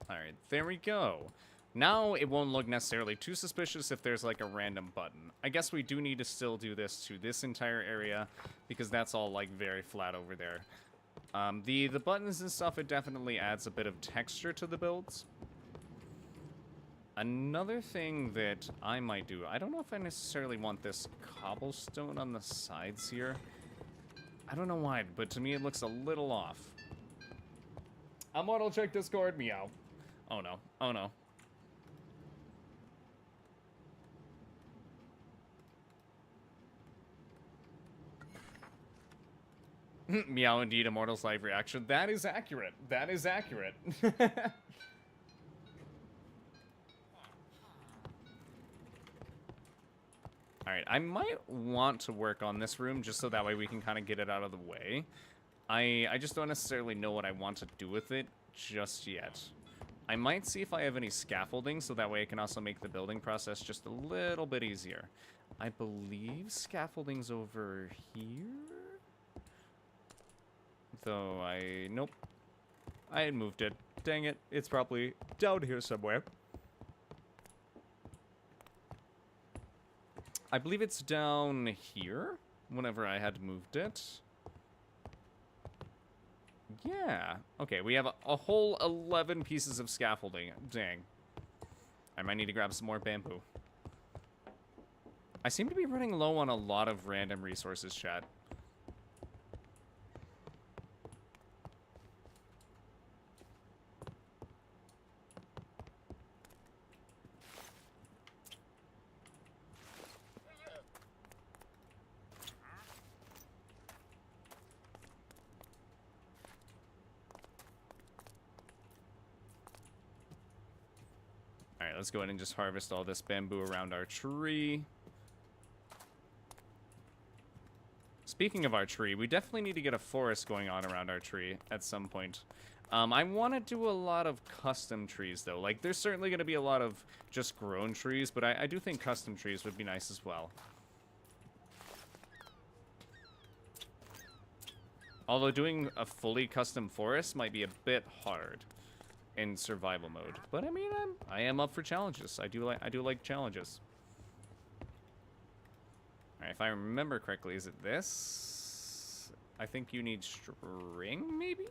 Alright, there we go. Now it won't look necessarily too suspicious if there's like a random button. I guess we do need to still do this to this entire area because that's all like very flat over there. The buttons and stuff, it definitely adds a bit of texture to the builds. Another thing that I might do, I don't know if I necessarily want this cobblestone on the sides here. I don't know why, but to me it looks a little off. I'm auto check Discord, meow. Oh no, oh no. Meow, indeed, Immortal's live reaction. That is accurate. That is accurate. Alright, I might want to work on this room just so that way we can kind of get it out of the way. I just don't necessarily know what I want to do with it just yet. I might see if I have any scaffolding so that way I can also make the building process just a little bit easier. I believe scaffolding's over here? Though nope. I had moved it. Dang it, it's probably down here somewhere. I believe it's down here, whenever I had moved it. Yeah. Okay, we have a whole 11 pieces of scaffolding. Dang. I might need to grab some more bamboo. I seem to be running low on a lot of random resources, chat. Alright, let's go ahead and just harvest all this bamboo around our tree. Speaking of our tree, we definitely need to get a forest going on around our tree at some point. I want to do a lot of custom trees, though. Like, there's certainly going to be a lot of just grown trees, but I do think custom trees would be nice as well. Although doing a fully custom forest might be a bit hard in survival mode. But I mean, I am up for challenges. I do like challenges. Alright, if I remember correctly, is it this? I think you need string, maybe?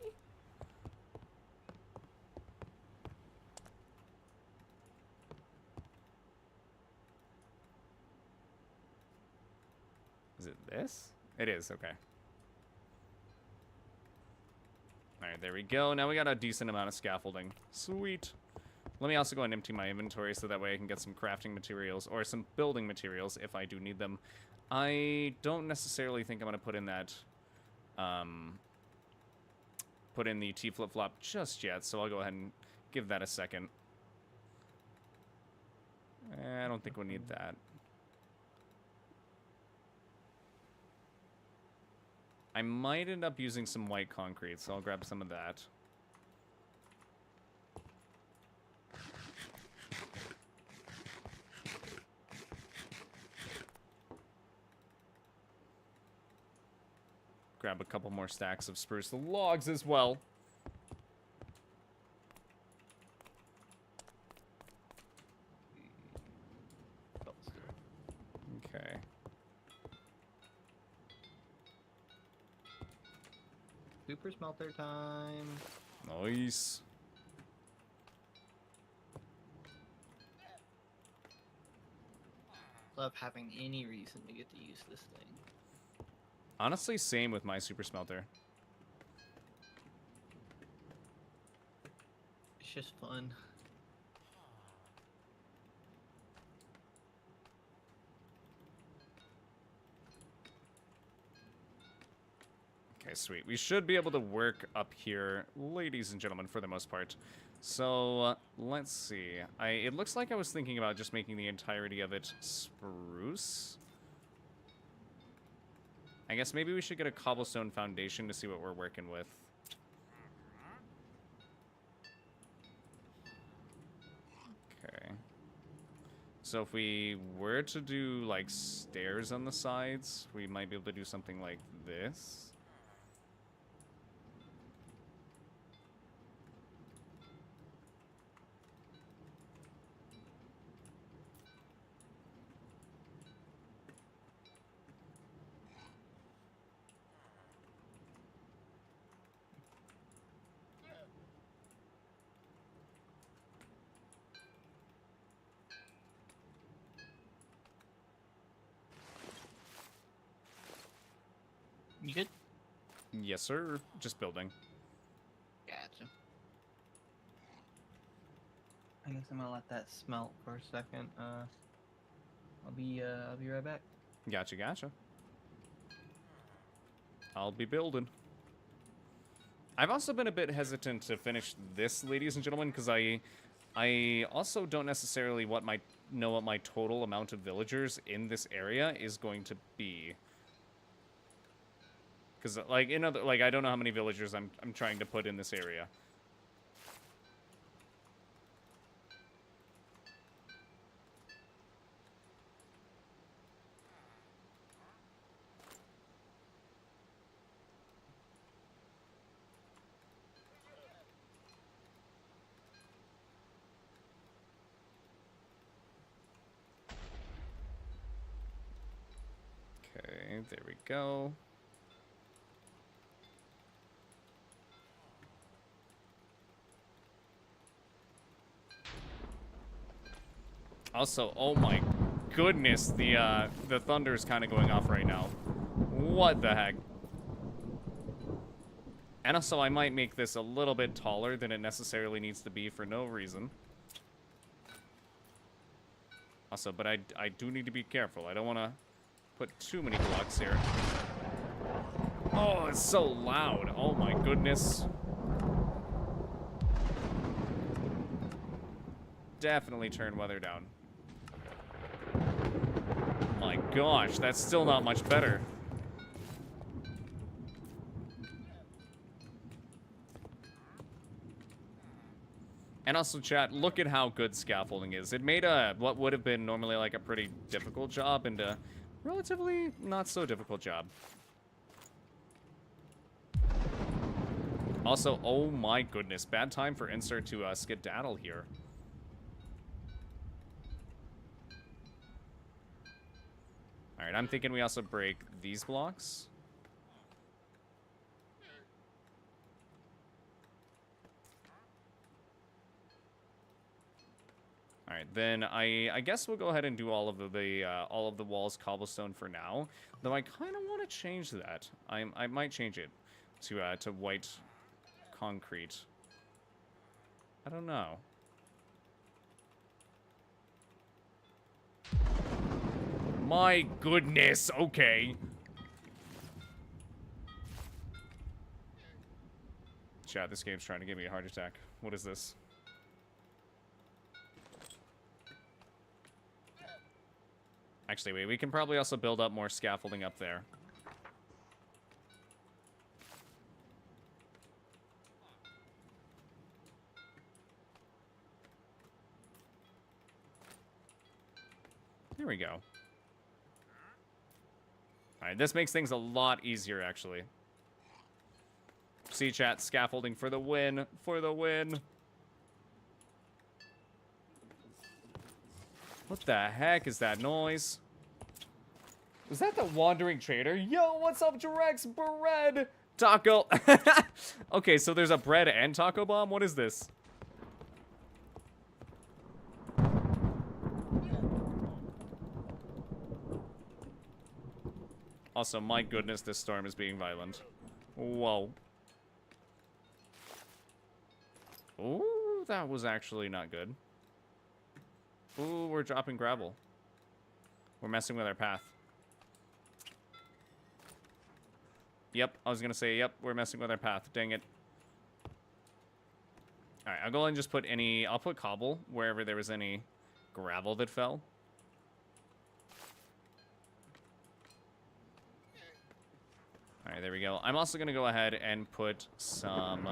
Is it this? It is, okay. Alright, there we go. Now we got a decent amount of scaffolding. Sweet. Let me also go and empty my inventory so that way I can get some crafting materials or some building materials if I do need them. I don't necessarily think I'm going to put in that, put in the T flip-flop just yet, so I'll go ahead and give that a second. I don't think we'll need that. I might end up using some white concrete, so I'll grab some of that. Grab a couple more stacks of spruce logs as well. Okay. Super smelter time. Nice. Love having any reason to get to use this thing. Honestly, same with my super smelter. It's just fun. Okay, sweet. We should be able to work up here, ladies and gentlemen, for the most part. So, let's see. It looks like I was thinking about just making the entirety of it spruce. I guess maybe we should get a cobblestone foundation to see what we're working with. Okay. So if we were to do, like, stairs on the sides, we might be able to do something like this. You good? Yes, sir. Just building. Gotcha. I guess I'm gonna let that smelt for a second. I'll be right back. Gotcha, gotcha. I'll be building. I've also been a bit hesitant to finish this, ladies and gentlemen, because I also don't necessarily know what my total amount of villagers in this area is going to be. Because, like, I don't know how many villagers I'm trying to put in this area. Okay, there we go. Also, oh my goodness, the thunder is kind of going off right now. What the heck? And also, I might make this a little bit taller than it necessarily needs to be for no reason. Also, but I do need to be careful. I don't want to put too many blocks here. Oh, it's so loud. Oh my goodness. definitely turn weather down. My gosh, that's still not much better. And also, chat, look at how good scaffolding is. It made what would have been normally like a pretty difficult job into a relatively not so difficult job. Also, oh my goodness, bad time for insert to skedaddle here. Alright, I'm thinking we also break these blocks. Alright, then I guess we'll go ahead and do all of the walls cobblestone for now. Though I kind of want to change that. I might change it to white concrete. I don't know. My goodness, okay. Chat, this game's trying to give me a heart attack. What is this? Actually, wait, we can probably also build up more scaffolding up there. There we go. Alright, this makes things a lot easier, actually. See, chat, scaffolding for the win. For the win. What the heck is that noise? Was that the wandering trader? Yo, what's up, Drex? Bread! Taco. Okay, so there's a bread and taco bomb? What is this? Also, my goodness, this storm is being violent. Whoa. Ooh, that was actually not good. Ooh, we're dropping gravel. We're messing with our path. Yep, I was gonna say, yep, we're messing with our path. Dang it. Alright, I'll go ahead and just put I'll put cobble wherever there was any gravel that fell. Alright, there we go. I'm also gonna go ahead and put some...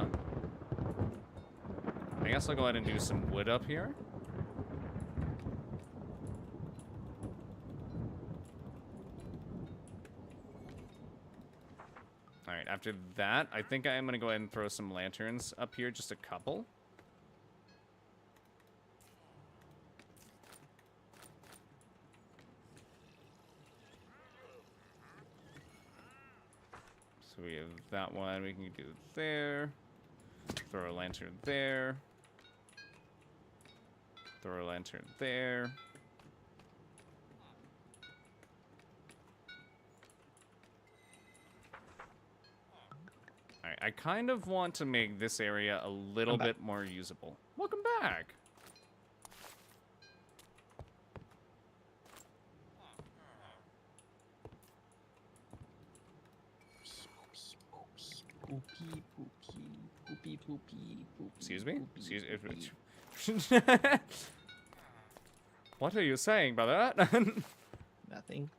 I guess I'll go ahead and do some wood up here. Alright, after that, I think I am going to go ahead and throw some lanterns up here, just a couple. So we have that one, we can do there. Throw a lantern there. Throw a lantern there. Alright, I kind of want to make this area a little bit more usable. Welcome back! Excuse me? Excuse me? What are you saying, brother? Nothing.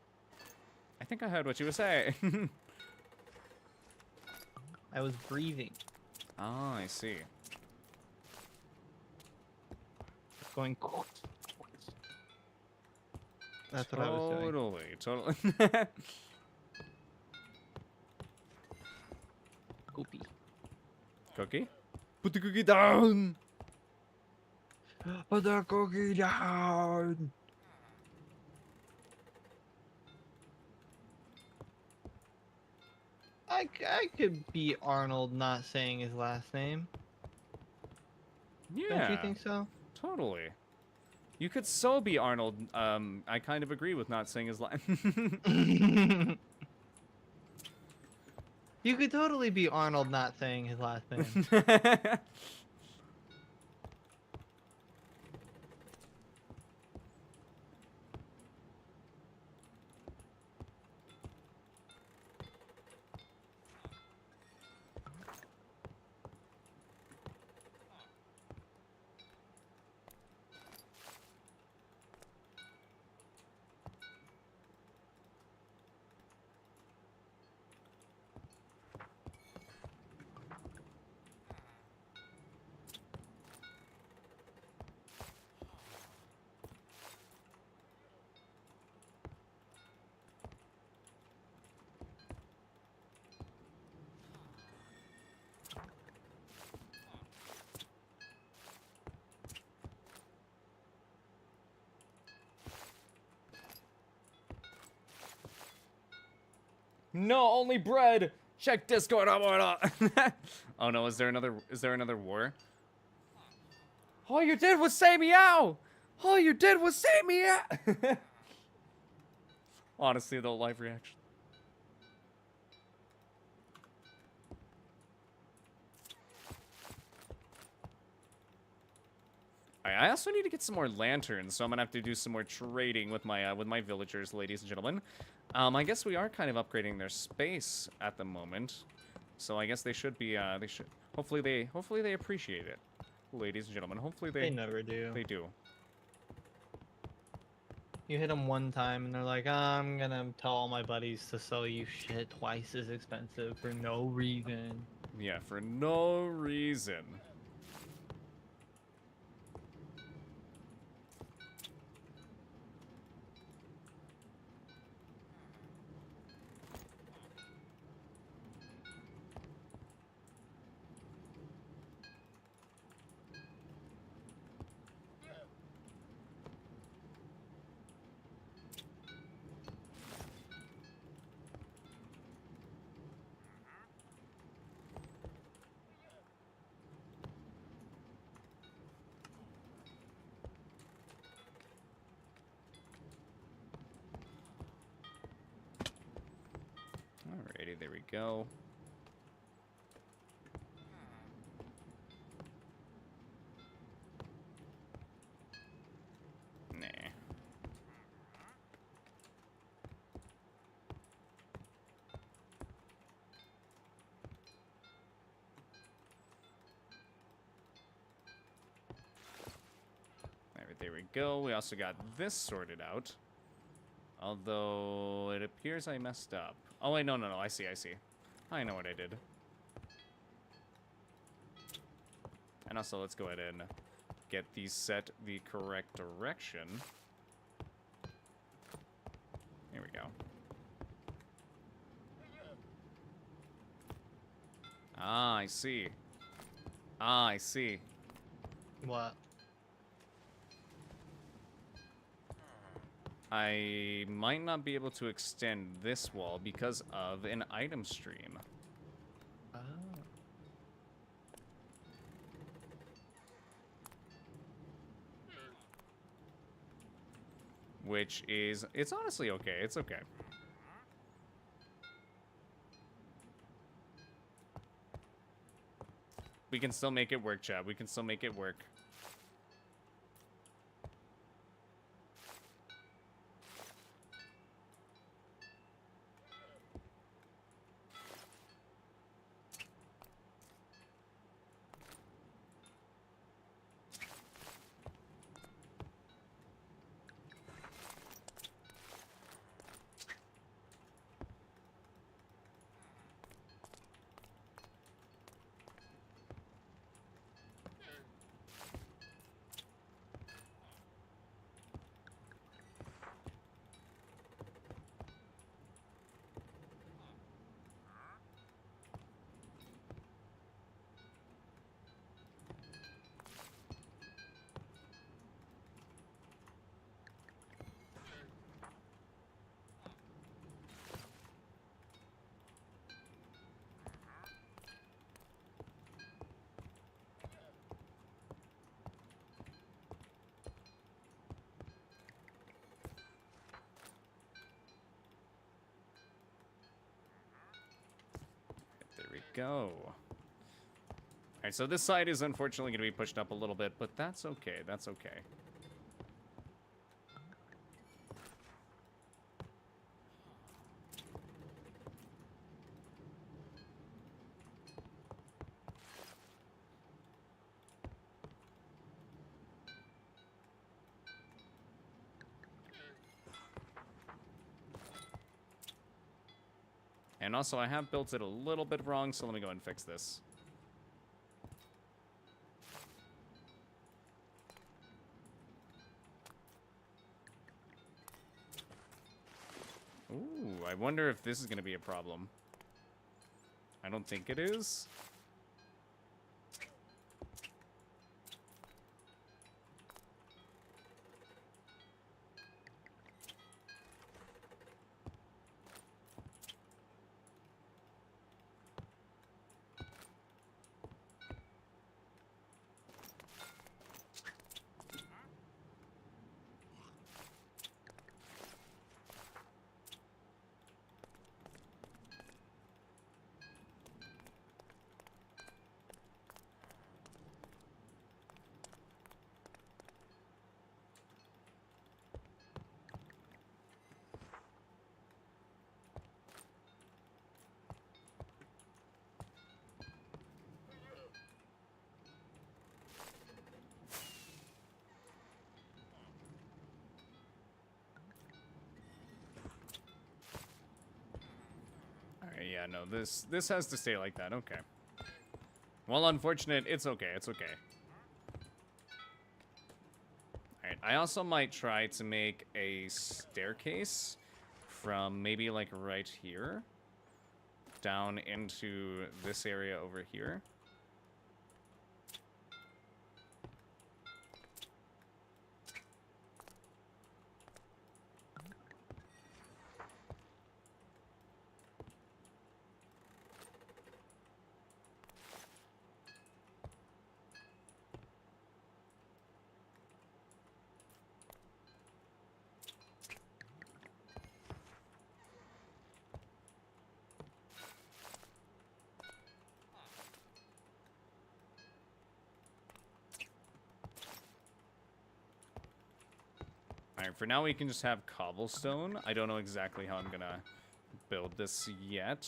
I think I heard what you were saying. I was breathing. Ah, I see. Going. That's what I was doing. Totally. Cookie. Cookie? Put the cookie down! Put the cookie down! I could be Arnold not saying his last name. Yeah. Don't you think so? Totally. You could so be Arnold. I kind of agree with not saying his last You could totally be Arnold not saying his last name. No, only bread. Check Discord. Oh no, is there another war? All you did was say meow. All you did was say meow. Honestly, the live reaction. I also need to get some more lanterns, so I'm gonna have to do some more trading with my villagers, ladies and gentlemen. I guess we are kind of upgrading their space at the moment, so I guess they should be. Hopefully they appreciate it, ladies and gentlemen. Hopefully They never do. They do. You hit them one time and they're like, I'm gonna tell all my buddies to sell you shit twice as expensive for no reason. Yeah, for no reason. Alrighty, there we go. Nah. Alright, there we go. We also got this sorted out. Although, it appears I messed up. Oh, wait, no. I see. I know what I did. And also, let's go ahead and get these set the correct direction. Here we go. Ah, I see. I see. What? I might not be able to extend this wall because of an item stream. Oh. Which is, it's honestly okay. It's okay. We can still make it work, chat. We can still make it work. Go. Alright, so this side is unfortunately going to be pushed up a little bit, but that's okay. That's okay. And also, I have built it a little bit wrong, so let me go and fix this. Ooh, I wonder if this is going to be a problem. I don't think it is. yeah, no, this has to stay like that. Okay. Well, unfortunate. It's okay. It's okay. All right. I also might try to make a staircase from maybe like right here down into this area over here. Alright, for now we can just have cobblestone. I don't know exactly how I'm gonna build this yet.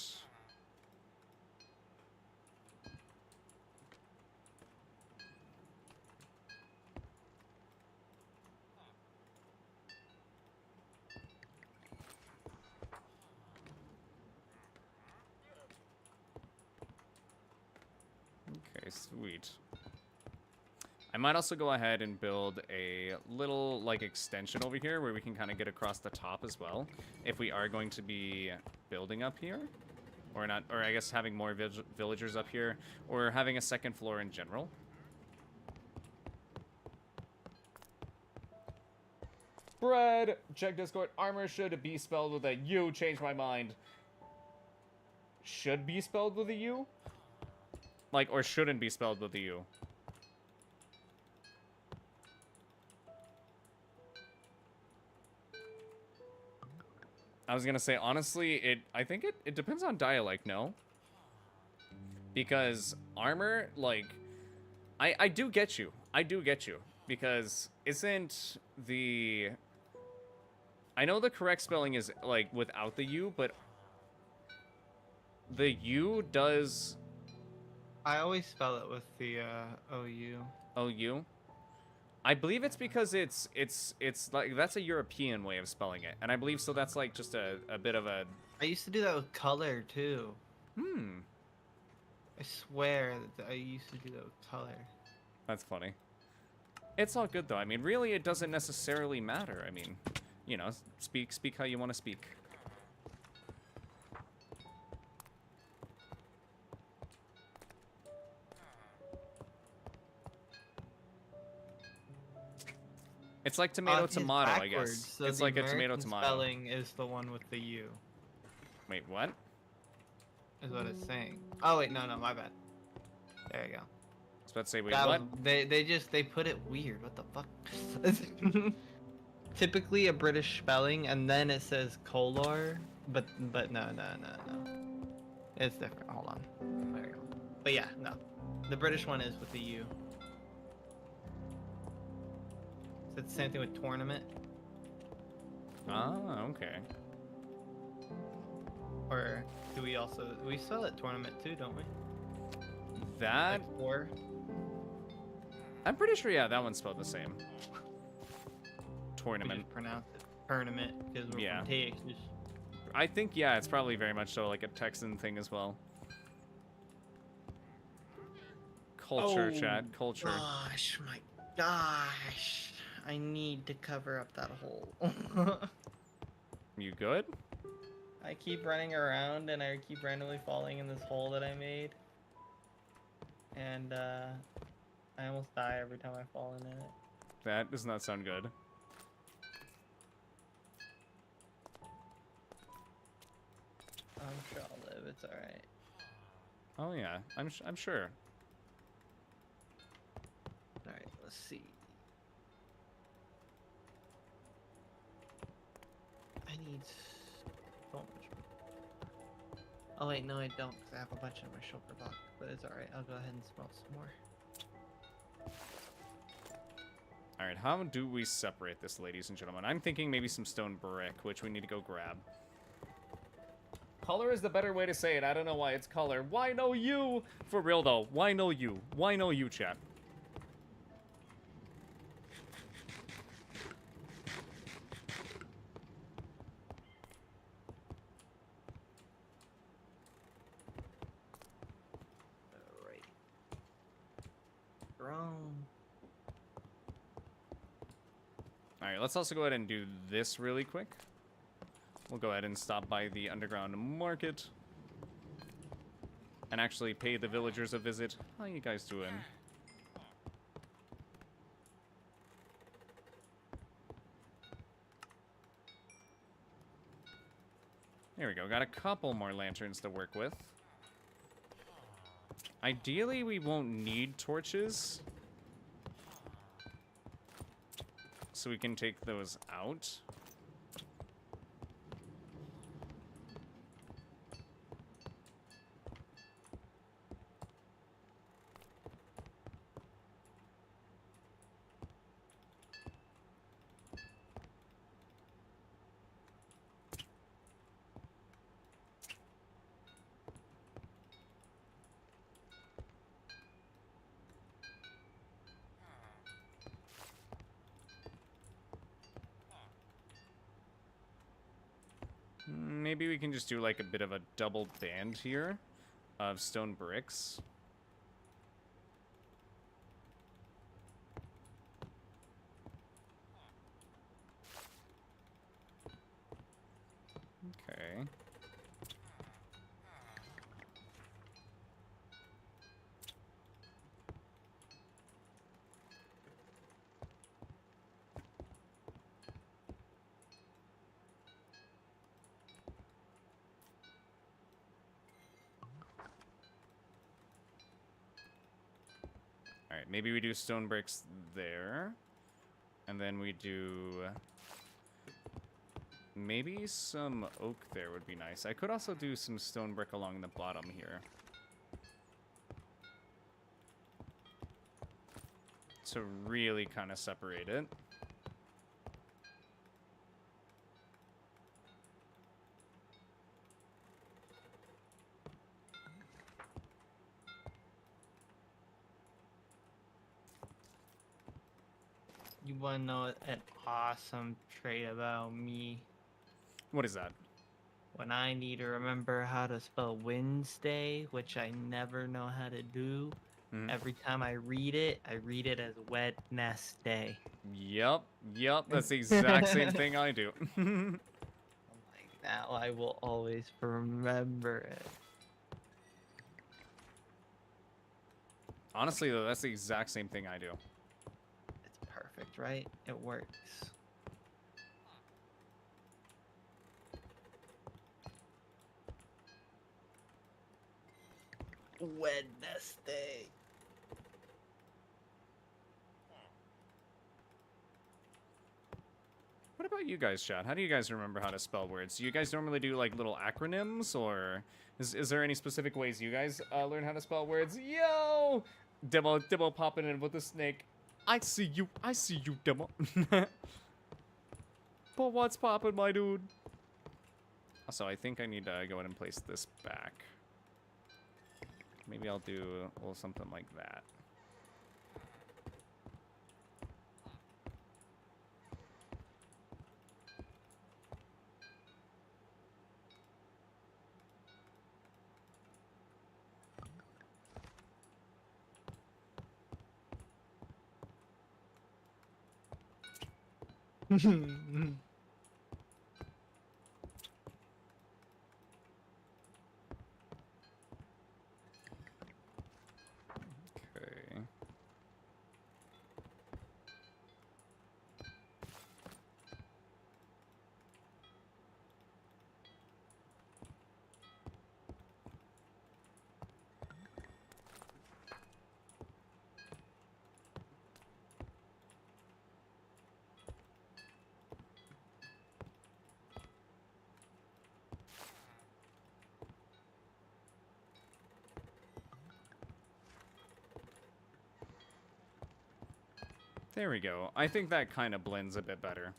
Okay, sweet. I might also go ahead and build a little, like, extension over here where we can kind of get across the top as well, if we are going to be building up here. Or not, or I guess having more villagers up here, or having a second floor in general. Bread! Check Discord. Armor should be spelled with a U. Changed my mind. Should be spelled with a U? Like, or shouldn't be spelled with a U. I was gonna say, honestly, I think it depends on dialect, no? Because armor, like, I do get you. I do get you. Because isn't the... I know the correct spelling is, like, without the U, but the U does... I always spell it with the OU. OU? I believe it's because it's like, that's a European way of spelling it. And I believe so that's like just a bit of a... I used to do that with color too. Hmm. I swear that I used to do that with color. That's funny. It's all good though. I mean, really it doesn't necessarily matter. I mean, you know, speak how you want to speak. It's like tomato, tomato, I guess. So it's the like a tomato, American tomato. spelling is the one with the U. Wait, what? Is what it's saying. Oh wait, no, my bad. There you go. I was about to say, wait, That what? Was, they put it weird. What the fuck? Typically a British spelling, and then it says color, but no. It's different. Hold on. There you go. But yeah, no. The British one is with the U. So it's the same thing with tournament. Ah, okay. Or do we spell it tournament too, don't we? That... Like four? I'm pretty sure, yeah, that one's spelled the same. We Tournament. just pronounce it tournament because we're Yeah. from Texas. I think, yeah, it's probably very much so like a Texan thing as well. Culture, chat. Culture. Gosh, my gosh. I need to cover up that hole. You good? I keep running around and I keep randomly falling in this hole that I made. And I almost die every time I fall in it. That does not sound good. I'm sure I'll live, it's alright. Oh yeah, I'm sure. Alright, let's see. I need so much. Oh wait, no I don't, because I have a bunch in my shulker box. But it's alright, I'll go ahead and smelt some more. Alright, how do we separate this, ladies and gentlemen? I'm thinking maybe some stone brick, which we need to go grab. Color is the better way to say it. I don't know why it's color. Why no you? For real though, why no you? Why no you, chat? grown. Alright, let's also go ahead and do this really quick. We'll go ahead and stop by the underground market. And actually pay the villagers a visit. How you guys doing? There we go. Got a couple more lanterns to work with. Ideally, we won't need torches. So we can take those out. Maybe we can just do like a bit of a double band here of stone bricks. Okay. Alright, maybe we do stone bricks there. And then we do... maybe some oak there would be nice. I could also do some stone brick along the bottom here. To really kind of separate it. You wanna know an awesome trait about me? What is that? When I need to remember how to spell Wednesday, which I never know how to do, every time I read it as Wednesday. Yep, that's the exact same thing I do. I'm like, now I will always remember it. Honestly, though, that's the exact same thing I do. It's perfect, right? It works. Wednesday. What about you guys, chat? How do you guys remember how to spell words? Do you guys normally do like little acronyms, or is there any specific ways you guys learn how to spell words? Yo, Demo popping in with the snake. I see you, Demo. But what's poppin', my dude? Also, I think I need to go ahead and place this back. Maybe I'll do a little something like that. Okay. There we go. I think that kind of blends a bit better.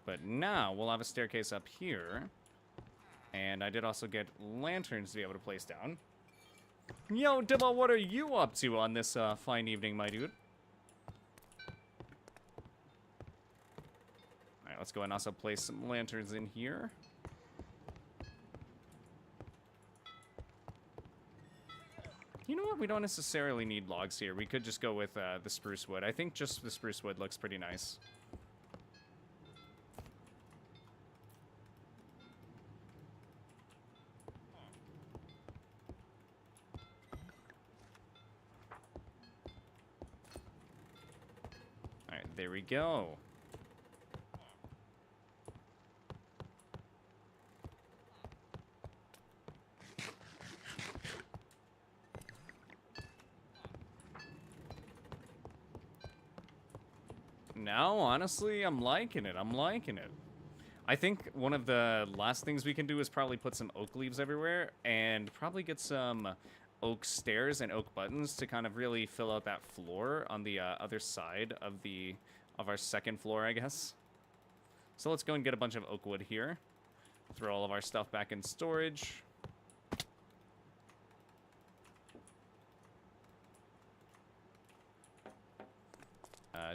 But now we'll have a staircase up here. And I did also get lanterns to be able to place down. Yo, Demo, what are you up to on this fine evening, my dude? Alright, let's go and also place some lanterns in here. You know what? We don't necessarily need logs here. We could just go with the spruce wood. I think just the spruce wood looks pretty nice. Alright, there we go. Now, honestly, I'm liking it. I'm liking it. I think one of the last things we can do is probably put some oak leaves everywhere and probably get some oak stairs and oak buttons to kind of really fill out that floor on the other side of our second floor, I guess. So let's go and get a bunch of oak wood here. Throw all of our stuff back in storage.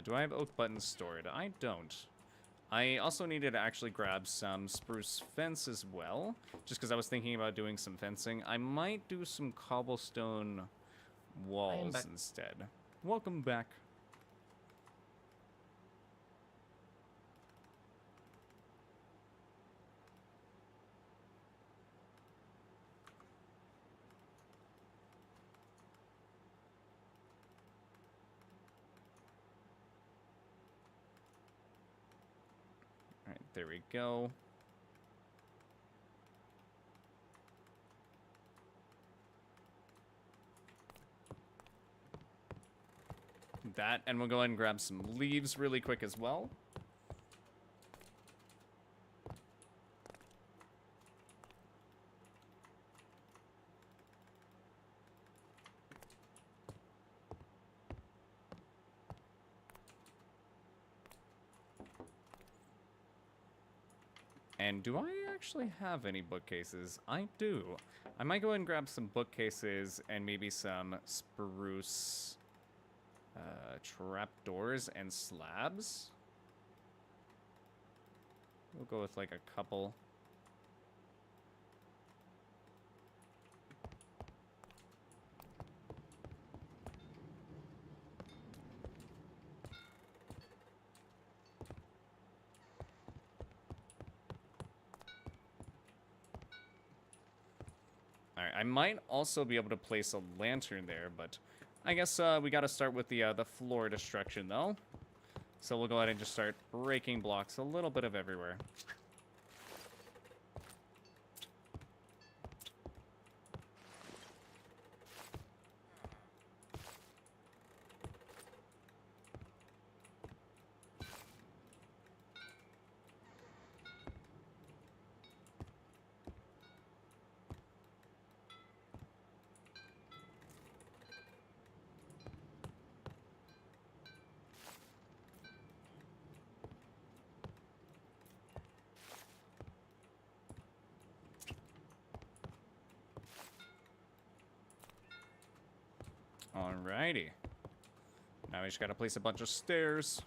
Do I have oak buttons stored? I don't. I also needed to actually grab some spruce fence as well, just because I was thinking about doing some fencing. I might do some cobblestone walls instead. Welcome back. Alright, there we go. That, and we'll go ahead and grab some leaves really quick as well. And do I actually have any bookcases? I do. I might go ahead and grab some bookcases and maybe some spruce trapdoors and slabs. We'll go with like a couple. Alright, I might also be able to place a lantern there, but I guess we gotta start with the floor destruction, though. So we'll go ahead and just start breaking blocks a little bit of everywhere. Alrighty. Now we just gotta place a bunch of stairs.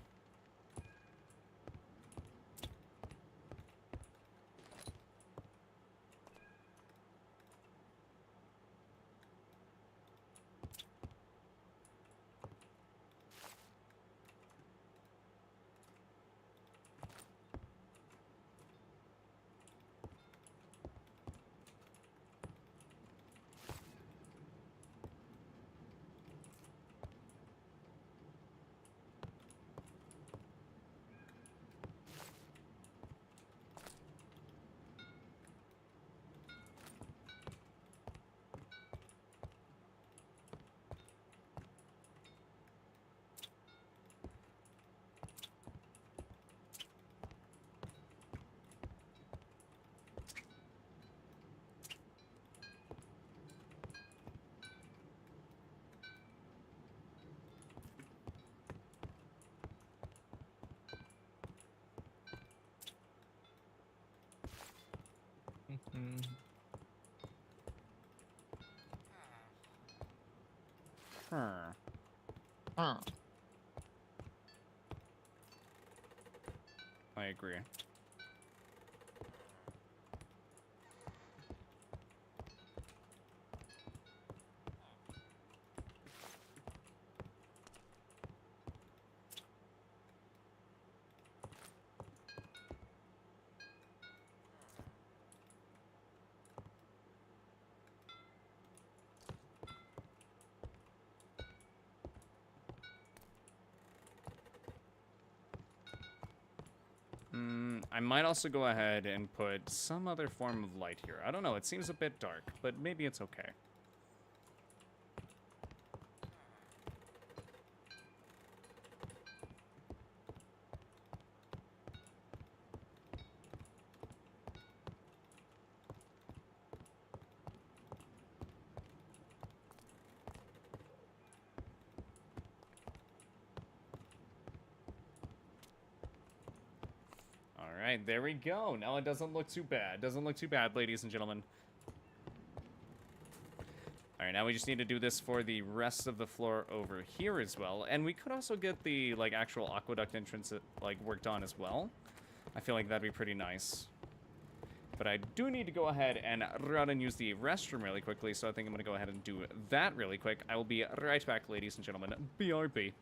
Huh. I agree. I might also go ahead and put some other form of light here. I don't know, it seems a bit dark, but maybe it's okay. Alright, there we go. Now it doesn't look too bad. Doesn't look too bad, ladies and gentlemen. Alright, now we just need to do this for the rest of the floor over here as well. And we could also get the, like, actual aqueduct entrance, like, worked on as well. I feel like that'd be pretty nice. But I do need to go ahead and run and use the restroom really quickly, so I think I'm going to go ahead and do that really quick. I will be right back, ladies and gentlemen. BRB.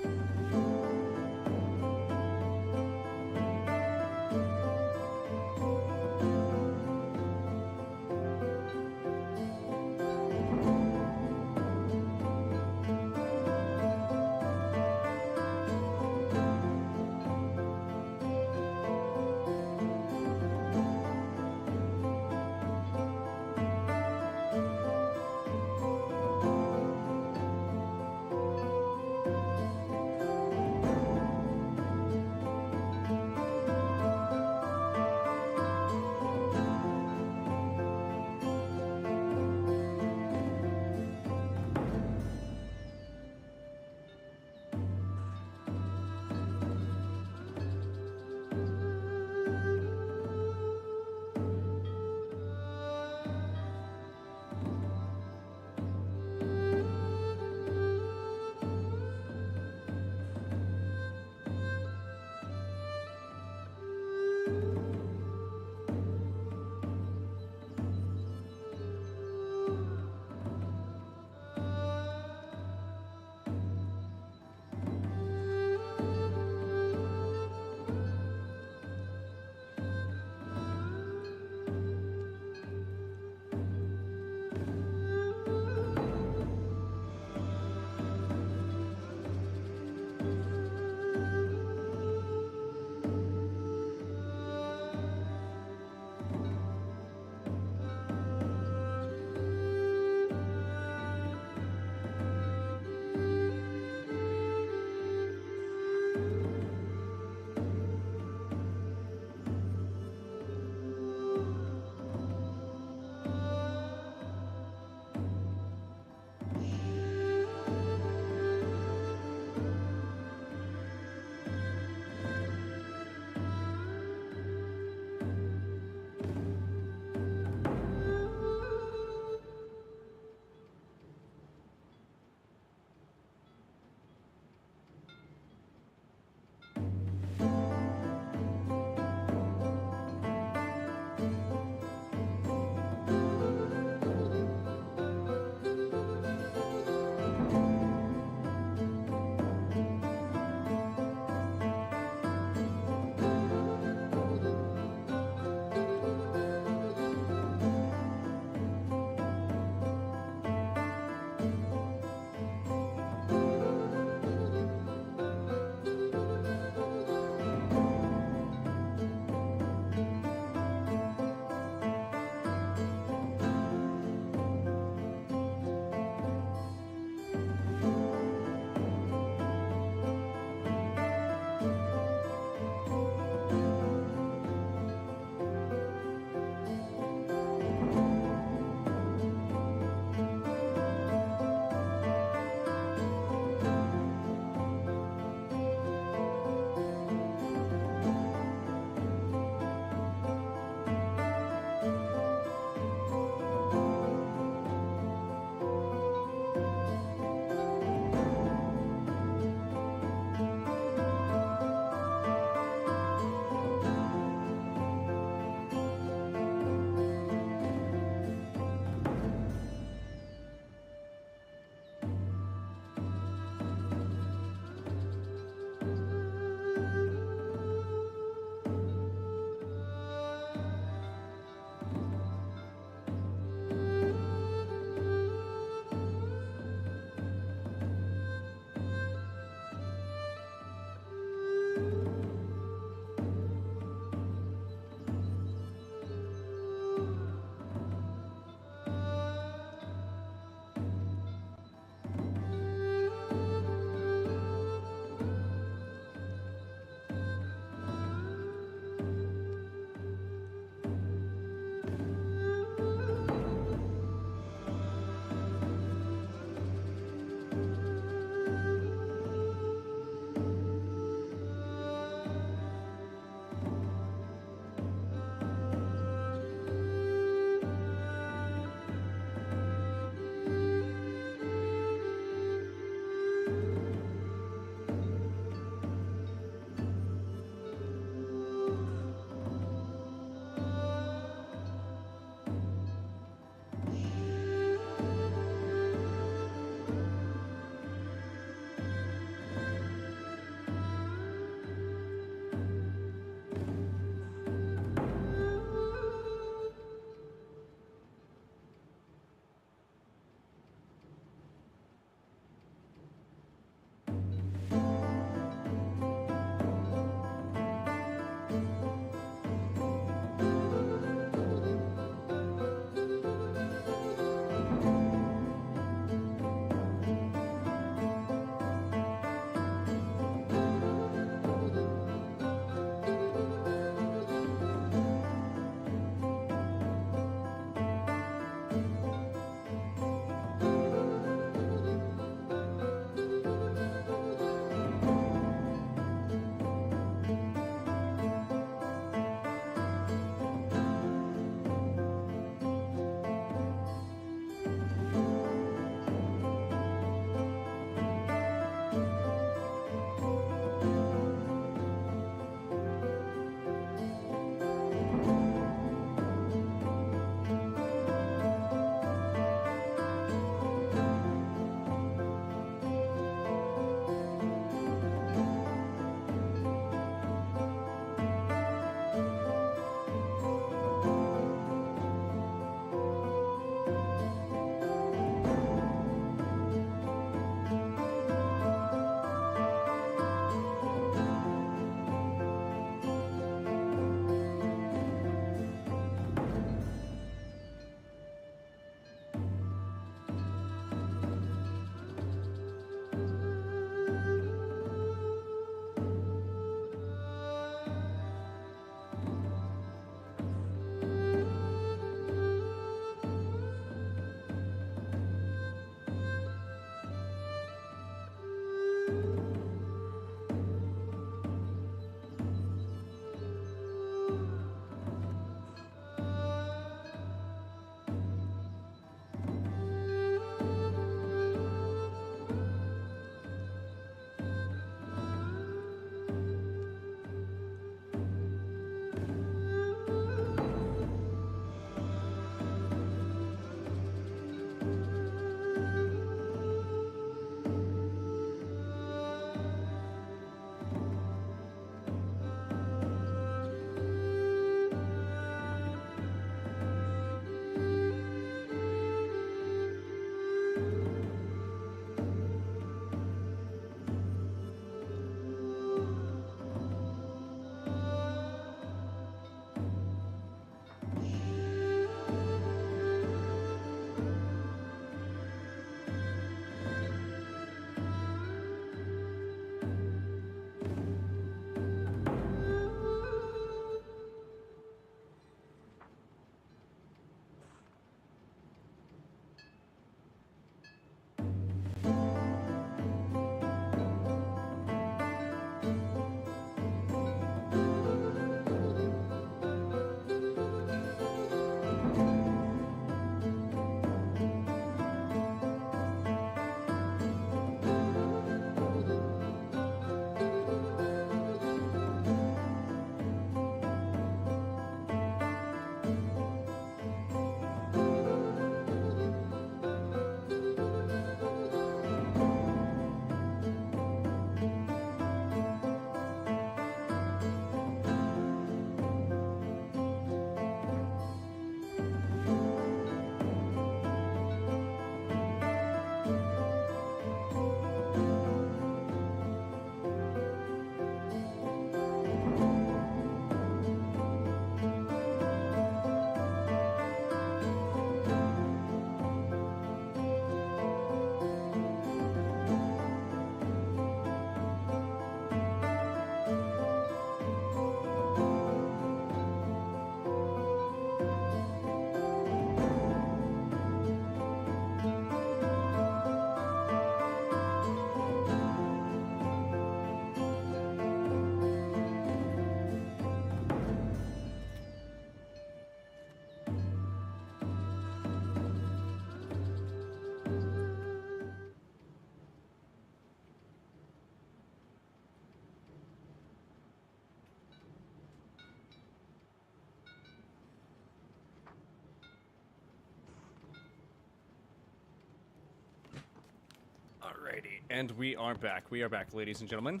Alrighty, and we are back. We are back, ladies and gentlemen.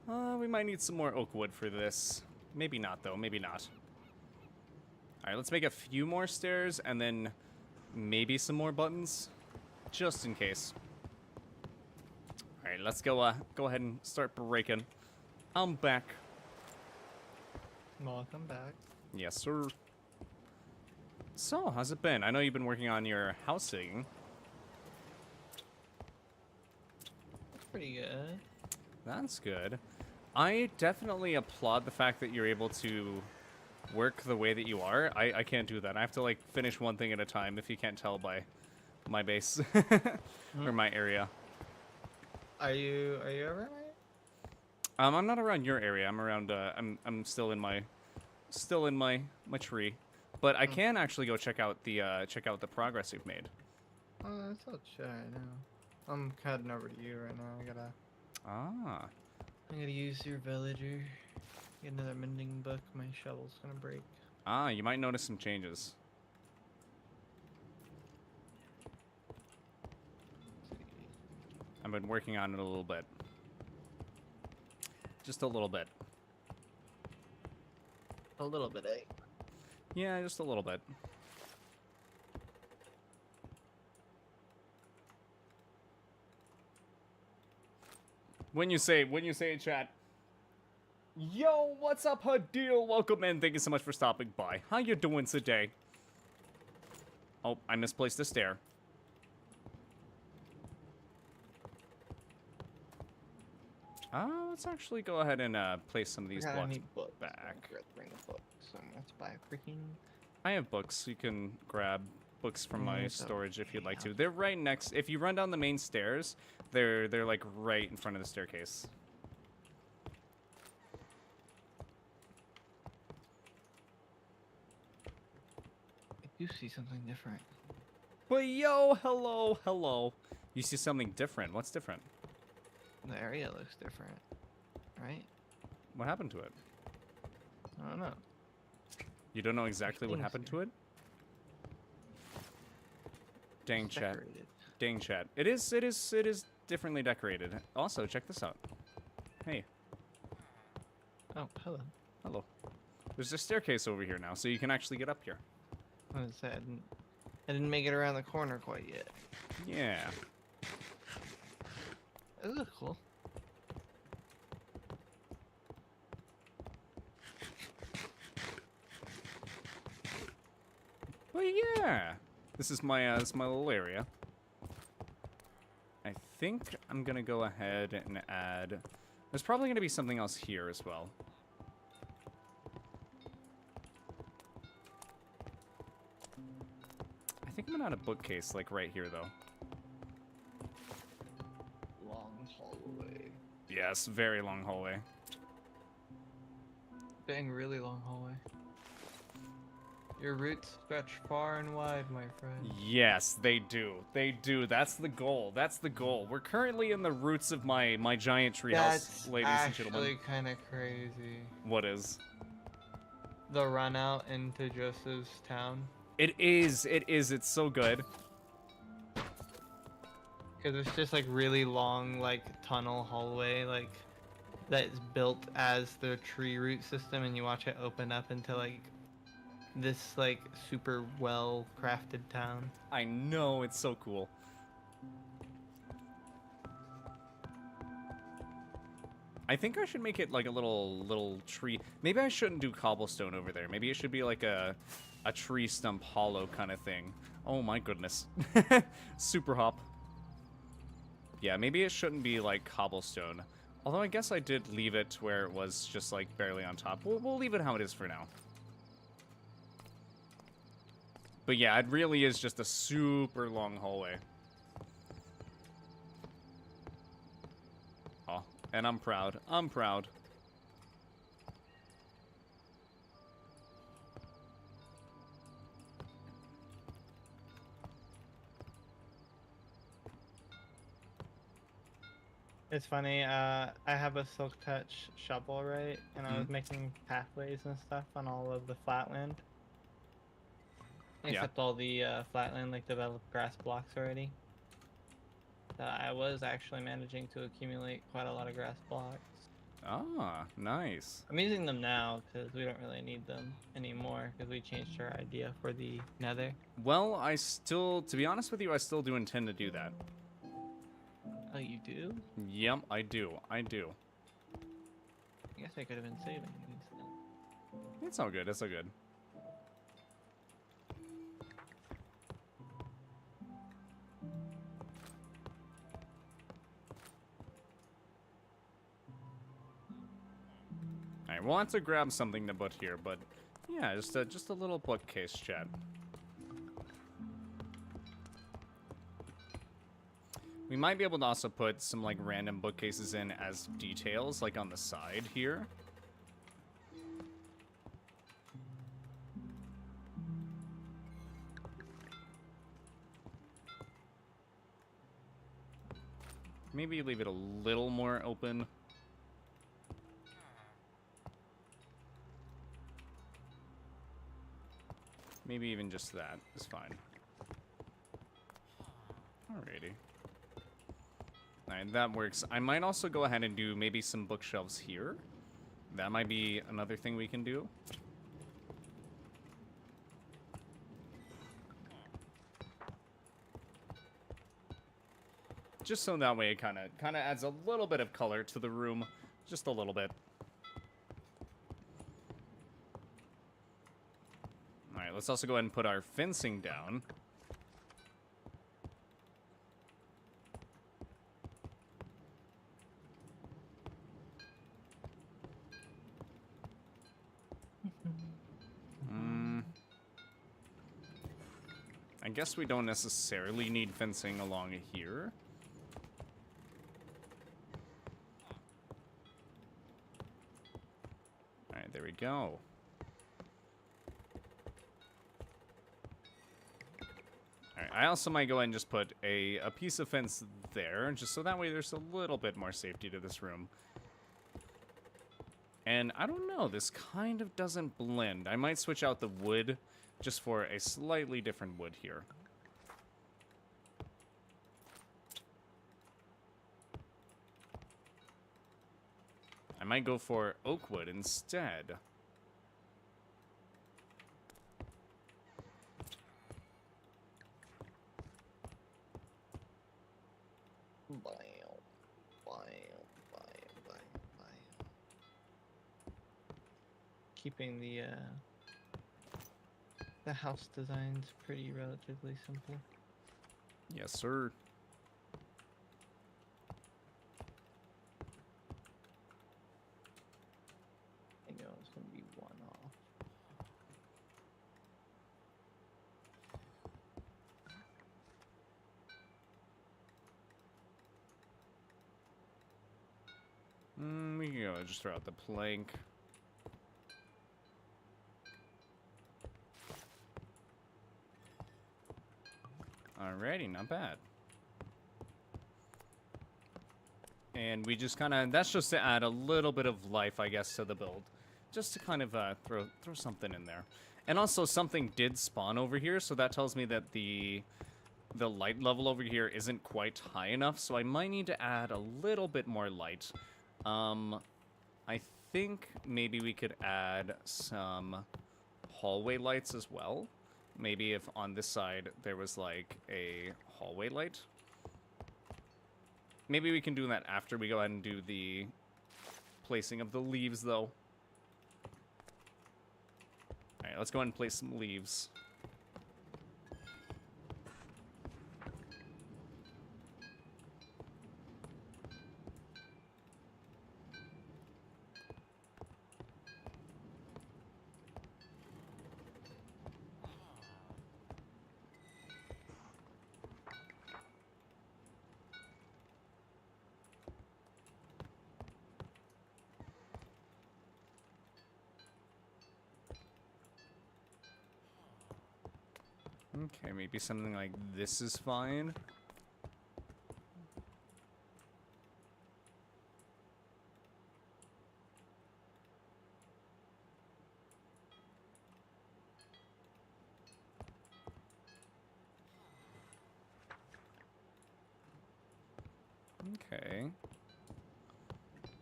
We might need some more oak wood for this. Maybe not, though. Maybe not. Alright, let's make a few more stairs, and then maybe some more buttons, just in case. Alright, let's go ahead and start breaking. I'm back. Welcome back. Yes, sir. So, how's it been? I know you've been working on your house sitting. That's pretty good. That's good. I definitely applaud the fact that you're able to work the way that you are. I can't do that. I have to, like, finish one thing at a time, if you can't tell by my base. Or my area. Are you ever? I'm not around your area. I'm around, I'm still in my tree. But I can actually go check out the progress you've made. Oh, that's all chat now. I'm heading over to you right now. I'm gonna use your villager. Get another mending book. My shovel's gonna break. You might notice some changes. I've been working on it a little bit. Just a little bit. A little bit, eh? Yeah, just a little bit. When you say chat, yo, what's up, Hadil? Welcome in. Thank you so much for stopping by. How you doing today? Oh, I misplaced a stair. Let's actually go ahead and place some of these blocks back. Bring a book. So let's buy a freaking. I have books. You can grab books from my storage if you'd like to. They're right next. If you run down the main stairs, they're like right in front of the staircase. I do see something different. But yo, hello. You see something different. What's different? The area looks different, right? What happened to it? I don't know. You don't know exactly what happened to it? Dang chat. Dang chat. It is differently decorated. Also, check this out. Hey. Oh, hello. Hello. There's a staircase over here now, so you can actually get up here. I didn't make it around the corner quite yet. Yeah. It looks cool. Well, yeah. This is my little area. I think I'm gonna go ahead and add. There's probably gonna be something else here as well. I think I'm gonna add a bookcase like right here though. Long hallway. Yes, very long hallway. Dang, really long hallway. Your roots stretch far and wide, my friend. Yes, they do. They do. That's the goal. That's the goal. We're currently in the roots of my giant treehouse, ladies and gentlemen. That's actually kind of crazy. What is? The run out into Joseph's town. It is. It is. It's so good. Because it's just like really long, like tunnel hallway, like that's built as the tree root system, and you watch it open up into like this like super well crafted town. I know, it's so cool. I think I should make it like a little tree. Maybe I shouldn't do cobblestone over there. Maybe it should be like a tree stump hollow kind of thing. Oh my goodness. Super hop. Yeah, maybe it shouldn't be like cobblestone. Although I guess I did leave it where it was just like barely on top. We'll leave it how it is for now. But yeah, it really is just a super long hallway. Oh, and I'm proud. I'm proud. It's funny, I have a Silk Touch shovel, right? And I was making pathways and stuff on all of the flatland. Except all the flatland, like, developed grass blocks already. that I was actually managing to accumulate quite a lot of grass blocks. Ah, nice. I'm using them now because we don't really need them anymore because we changed our idea for the nether. Well, to be honest with you, I still do intend to do that. Oh, you do? Yep, I do. I do. I guess I could have been saving these then. It's all good. It's all good. Alright, we'll have to grab something to put here, but yeah, just a little bookcase, chat. We might be able to also put some like random bookcases in as details, like on the side here. Maybe leave it a little more open. Maybe even just that is fine. Alrighty. Alright, that works. I might also go ahead and do maybe some bookshelves here. That might be another thing we can do. Just so that way it kind of adds a little bit of color to the room. Just a little bit. Alright, let's also go ahead and put our fencing down. I guess we don't necessarily need fencing along here. Alright, there we go. Alright, I also might go ahead and just put a piece of fence there, just so that way there's a little bit more safety to this room. And I don't know, this kind of doesn't blend. I might switch out the wood just for a slightly different wood here. I might go for oak wood instead. Keeping the house designs pretty relatively simple. Yes, sir. I know it's gonna be one off. We can go just throw out the plank. Alrighty, not bad. And we just kind of, that's just to add a little bit of life, I guess, to the build. Just to kind of throw something in there. And also, something did spawn over here, so that tells me that the light level over here isn't quite high enough, so I might need to add a little bit more light. I think maybe we could add some hallway lights as well. Maybe if on this side there was like a hallway light. Maybe we can do that after we go ahead and do the placing of the leaves, though. Alright, let's go ahead and place some leaves. Okay, maybe something like this is fine.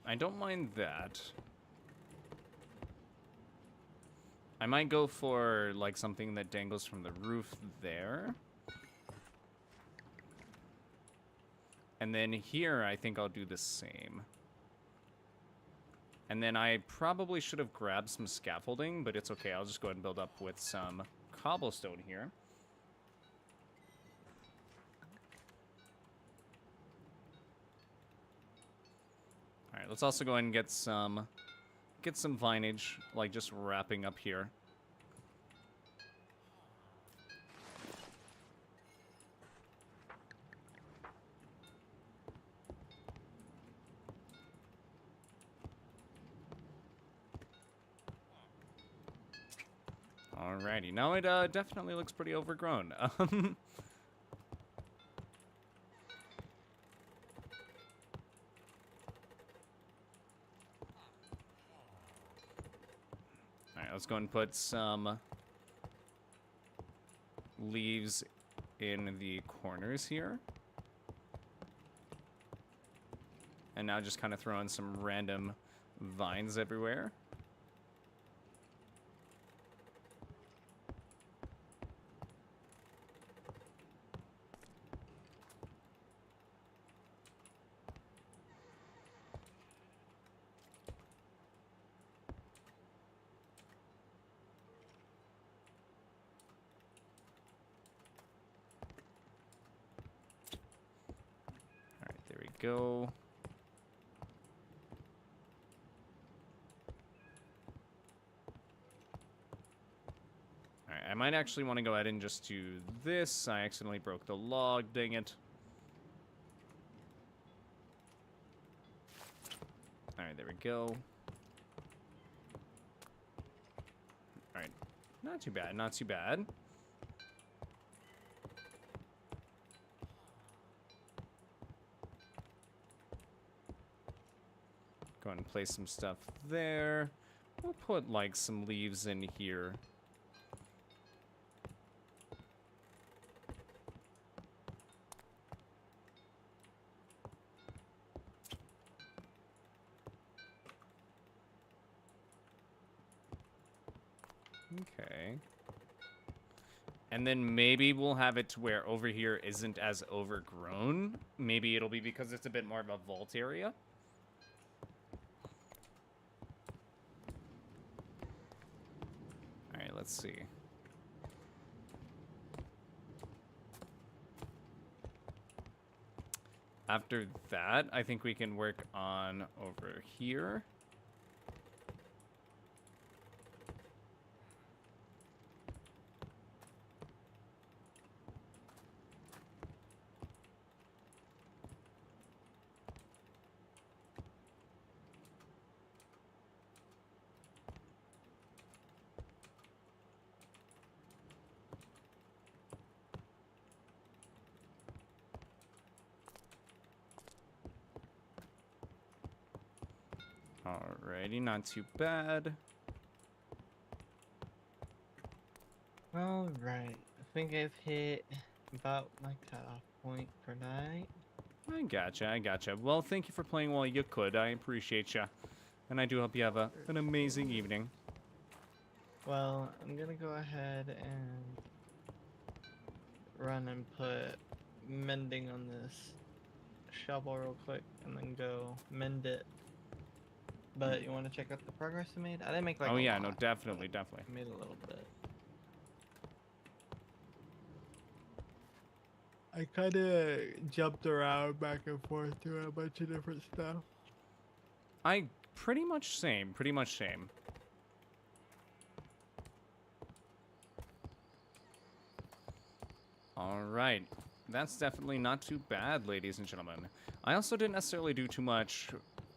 I don't mind that. I might go for, like, something that dangles from the roof there. And then here, I think I'll do the same. And then I probably should have grabbed some scaffolding, but it's okay. I'll just go ahead and build up with some cobblestone here. All right, let's also go ahead and get some vinage, like just wrapping up here. Alrighty, now it definitely looks pretty overgrown. Alright, let's go and put some leaves in the corners here. And now just kind of throw in some random vines everywhere. Go. Alright, I might actually want to go ahead and just do this. I accidentally broke the log, dang it. Alright, there we go. Alright, not too bad, not too bad. Go ahead and place some stuff there. We'll put, like, some leaves in here. Okay. And then maybe we'll have it to where over here isn't as overgrown. Maybe it'll be because it's a bit more of a vault area. Let's see. After that, I think we can work on over here. Alrighty, not too bad. Alright, I think I've hit about my cutoff point for night. I gotcha. Well, thank you for playing while you could. I appreciate ya. And I do hope you have an amazing evening. Well, I'm gonna go ahead and run and put mending on this shovel real quick and then go mend it. But you want to check out the progress I made? I didn't make like oh a yeah, lot, no, definitely. I made a little bit. I kind of jumped around back and forth through a bunch of different stuff. I pretty much same. Alright. That's definitely not too bad, ladies and gentlemen. I also didn't necessarily do too much,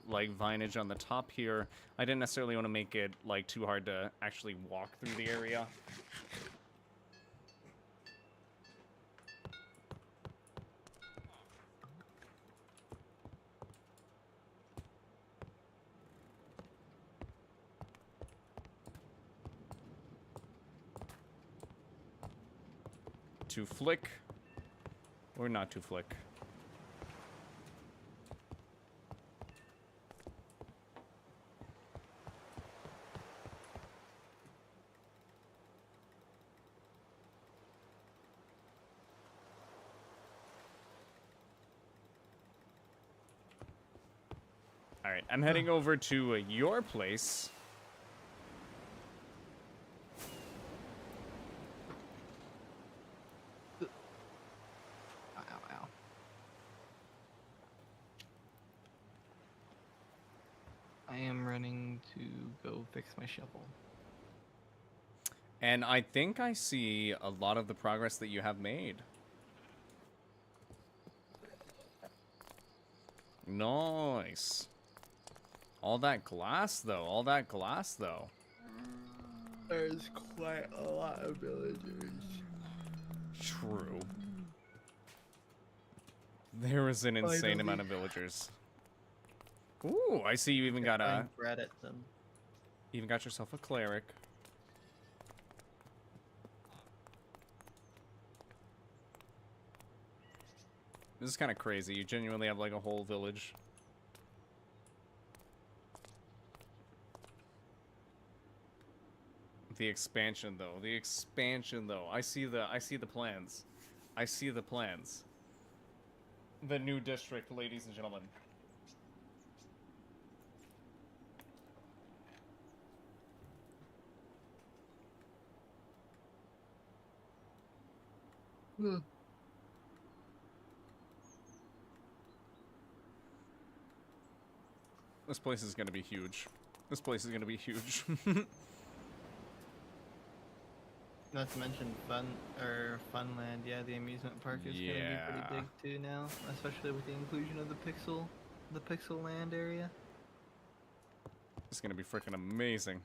like, vinage on the top here. I didn't necessarily want to make it, like, too hard to actually walk through the area. To flick, or not to flick. All right, I'm heading over to your place. Ow, ow. I am running to go fix my shovel. And I think I see a lot of the progress that you have made. Nice. All that glass, though. All that glass, though. There's quite a lot of villagers. True. There is an insane Finally. amount of villagers. Ooh, I see you even got a... bread at them. Even got yourself a cleric. This is kind of crazy. You genuinely have like a whole village. The expansion though. The expansion though. I see the plans. I see the plans. The new district, ladies and gentlemen. This place is gonna be huge. This place is gonna be huge. Not to mention Funland. Yeah, the amusement park is gonna be pretty big too now, especially with the inclusion of the Pixel Land area. It's gonna be freaking amazing.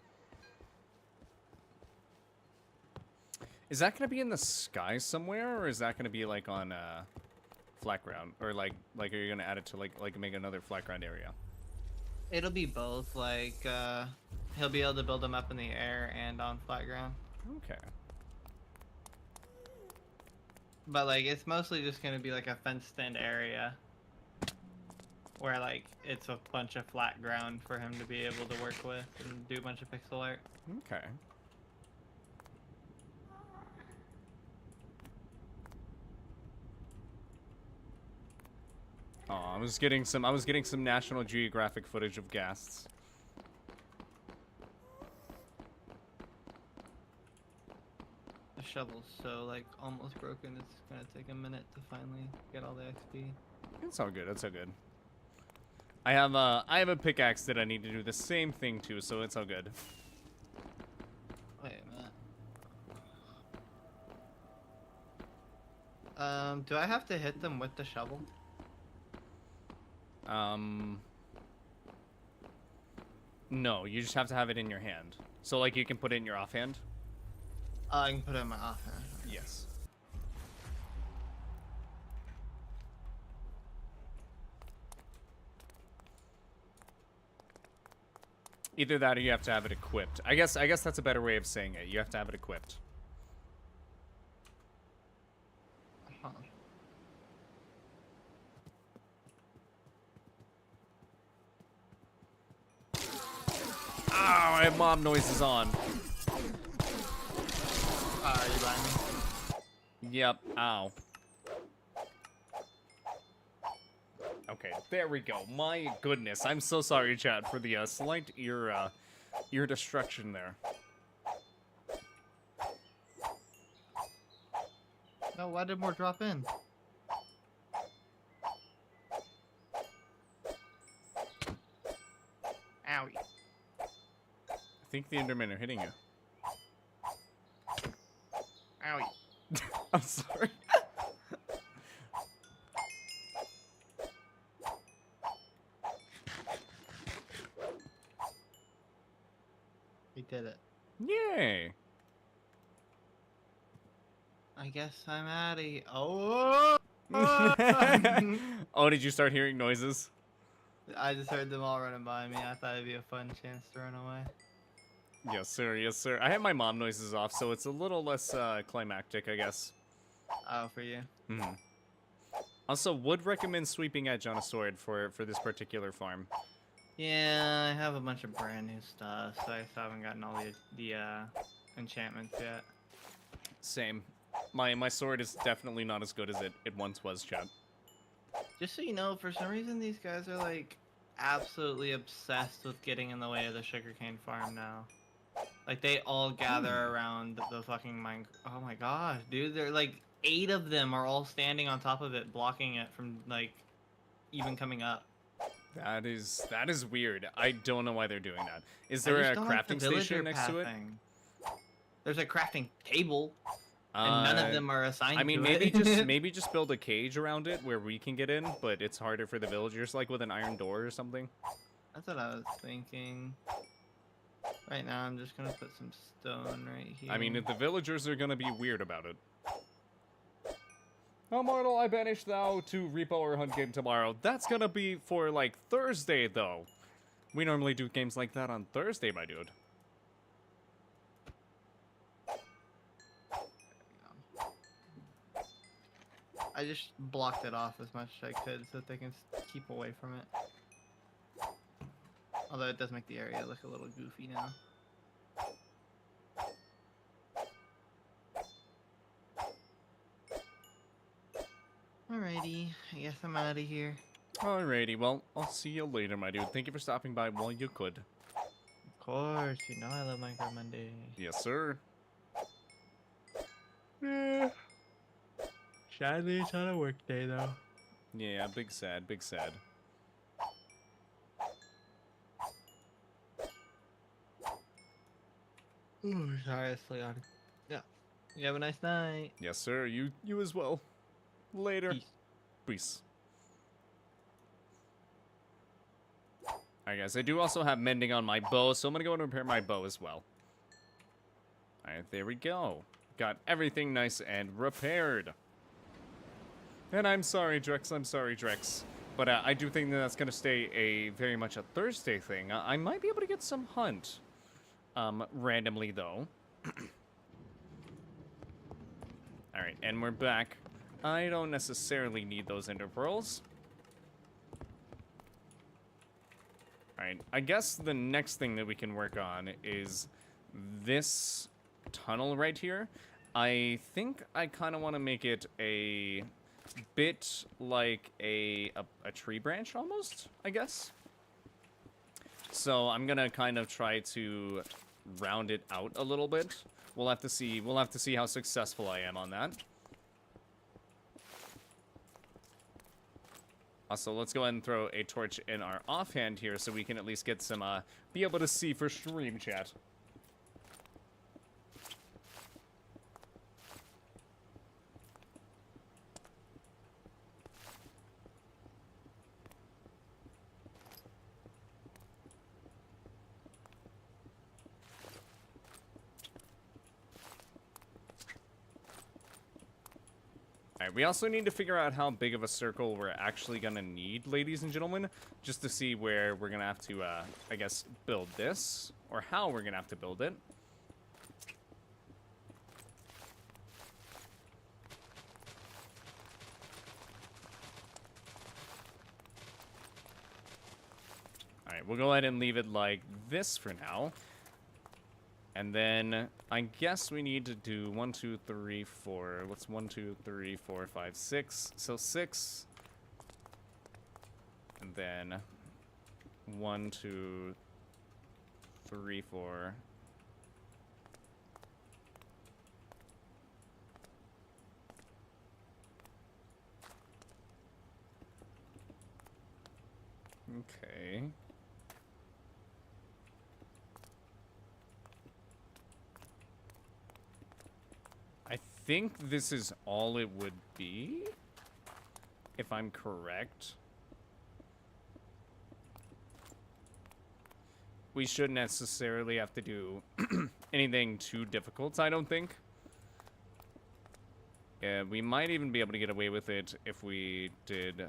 Is that gonna be in the sky somewhere, or is that gonna be like on flat ground, or like are you gonna add it to like make another flat ground area? It'll be both. Like he'll be able to build them up in the air and on flat ground. Okay. But like it's mostly just gonna be like a fenced-in area where like it's a bunch of flat ground for him to be able to work with and do a bunch of pixel art. Okay. Oh, I was getting some National Geographic footage of ghasts. The shovel's so like almost broken. It's gonna take a minute to finally get all the XP. It's all good. It's all good. I have a pickaxe that I need to do the same thing to, so it's all good. Wait a minute. Do I have to hit them with the shovel? No, you just have to have it in your hand. So like you can put it in your offhand. I can put it in my offhand. Yes. Either that or you have to have it equipped. I guess that's a better way of saying it. You have to have it equipped. Huh. Oh, I have mom noises on. Are you buying me? Yep. Ow. Okay, there we go. My goodness, I'm so sorry, chat, for the slight ear destruction there. No, why did more drop in? Owie. I think the Endermen are hitting you. Owie. I'm sorry. He did it. Yay! I guess I'm out of here. Oh! Oh, did you start hearing noises? I just heard them all running by me. I thought it'd be a fun chance to run away. Yes, sir. Yes, sir. I have my mom noises off, so it's a little less climactic, I guess. Oh, for you. Mm-hmm. Also, would recommend sweeping edge on a sword for this particular farm. Yeah, I have a bunch of brand new stuff, so I still haven't gotten all the enchantments yet. Same. My sword is definitely not as good as it once was, chat. Just so you know, for some reason these guys are like absolutely obsessed with getting in the way of the sugarcane farm now. Like, they all gather around the fucking mine. Oh my gosh, dude. They're like 8 of them are all standing on top of it, blocking it from, like, even coming up. That is weird. I don't know why they're doing that. Is I there just a don't like the crafting station villager next to it? pathing. There's a crafting table, and none of them are assigned I mean, to maybe it. maybe just build a cage around it where we can get in, but it's harder for the villagers, like with an iron door or something. That's what I was thinking. Right now, I'm just gonna put some stone right here. I mean, if the villagers are gonna be weird about it. Oh, mortal, I banish thou to repo or hunt game tomorrow. That's gonna be for, like, Thursday, though. We normally do games like that on Thursday, my dude. I just blocked it off as much as I could so that they can keep away from it. Although it does make the area look a little goofy now. Alrighty, I guess I'm out of here. Alrighty, well, I'll see you later, my dude. Thank you for stopping by while you could. Of course, you know I love Minecraft Monday. Yes, sir. Sadly, it's not a work day though. Yeah, big sad, big sad. Ooh, sorry, I slept on. Yeah. You have a nice night. Yes, sir. You as well. Later. Peace. Peace. Alright, guys. I do also have mending on my bow, so I'm gonna go and repair my bow as well. Alright, there we go. Got everything nice and repaired. And I'm sorry, Drex. I'm sorry, Drex. But I do think that that's gonna stay very much a Thursday thing. I might be able to get some hunt. Randomly, though. Alright, and we're back. I don't necessarily need those ender pearls. Alright, I guess the next thing that we can work on is this tunnel right here. I think I kind of want to make it a bit like a tree branch, almost, I guess. So I'm gonna kind of try to round it out a little bit. We'll have to see. We'll have to see how successful I am on that. Also, let's go ahead and throw a torch in our offhand here so we can at least get some, be able to see for stream chat. Alright, we also need to figure out how big of a circle we're actually gonna need, ladies and gentlemen, just to see where we're gonna have to, I guess, build this, or how we're gonna have to build it. Alright, we'll go ahead and leave it like this for now. And then I guess we need to do 1, 2, 3, 4. What's 1, 2, 3, 4, 5, 6? So 6. And then 1, 2, 3, 4. Okay. I think this is all it would be, if I'm correct. We shouldn't necessarily have to do anything too difficult, I don't think. Yeah, we might even be able to get away with it if we did...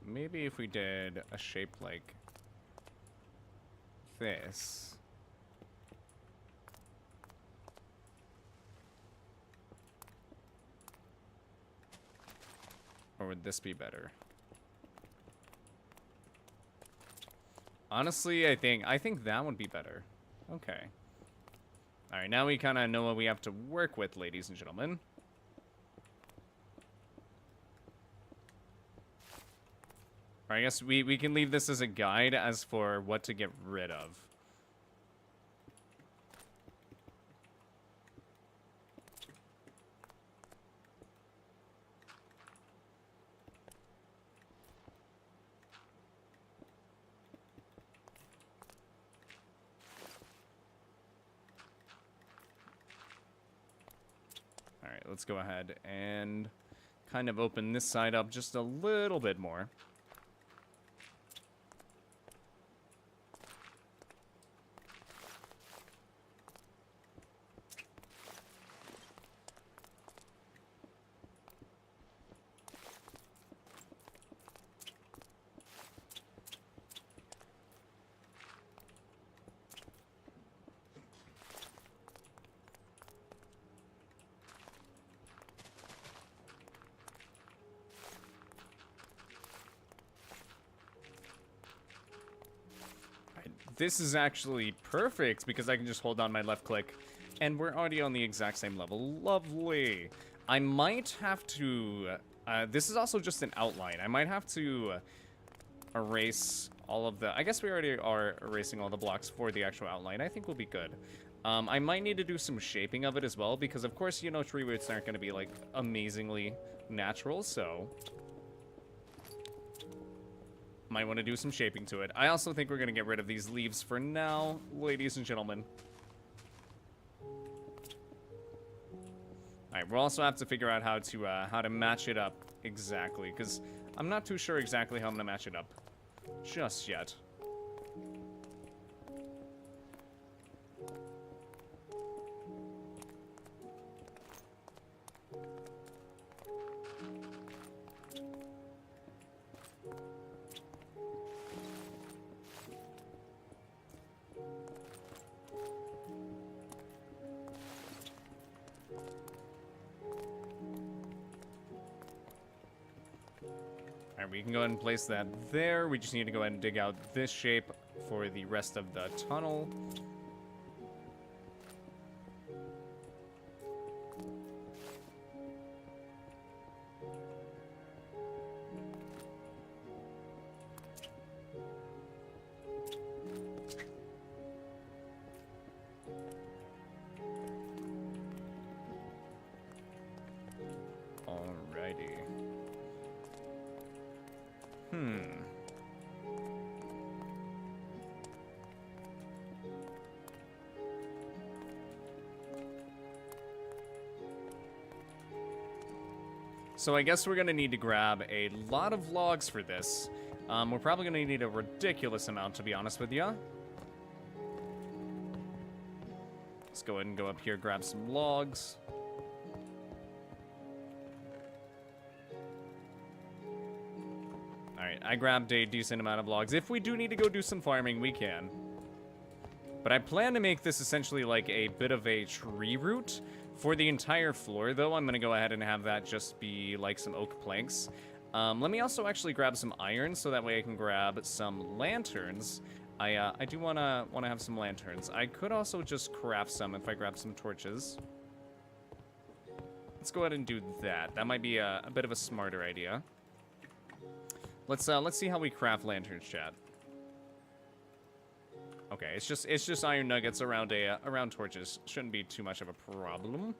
Maybe if we did a shape like this. Or would this be better? Honestly, I think that would be better. Okay. Alright, now we kind of know what we have to work with, ladies and gentlemen. Or I guess we can leave this as a guide as for what to get rid of. Alright, let's go ahead and kind of open this side up just a little bit more. This is actually perfect because I can just hold down my left click and we're already on the exact same level. Lovely. I might have to... this is also just an outline. I might have to erase all of the... I guess we already are erasing all the blocks for the actual outline. I think we'll be good. I might need to do some shaping of it as well because, of course, you know, tree roots aren't going to be, like, amazingly natural, so... might want to do some shaping to it. I also think we're going to get rid of these leaves for now, ladies and gentlemen. Alright, we'll also have to figure out how to match it up exactly, because I'm not too sure exactly how I'm going to match it up just yet. Alright, we can go ahead and place that there. We just need to go ahead and dig out this shape for the rest of the tunnel. Alrighty. So I guess we're gonna need to grab a lot of logs for this. We're probably gonna need a ridiculous amount, to be honest with you. Let's go ahead and go up here, grab some logs. Alright, I grabbed a decent amount of logs. If we do need to go do some farming, we can. But I plan to make this essentially like a bit of a tree route. For the entire floor, though, I'm going to go ahead and have that just be like some oak planks. Let me also actually grab some iron so that way I can grab some lanterns. I do want to have some lanterns. I could also just craft some if I grab some torches. Let's go ahead and do that. That might be a bit of a smarter idea. Let's see how we craft lanterns, chat. Okay, it's just iron nuggets around around torches. Shouldn't be too much of a problem.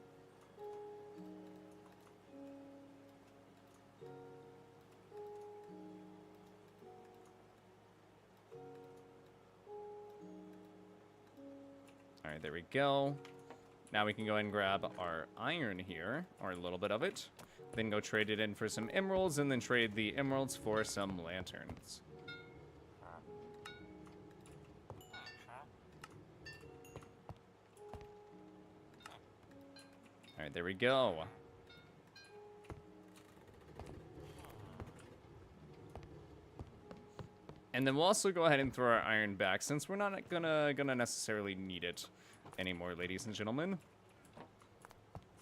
All right, there we go. Now we can go ahead and grab our iron here, or a little bit of it. Then go trade it in for some emeralds, and then trade the emeralds for some lanterns. Alright, there we go. And then we'll also go ahead and throw our iron back, since we're not gonna necessarily need it anymore, ladies and gentlemen.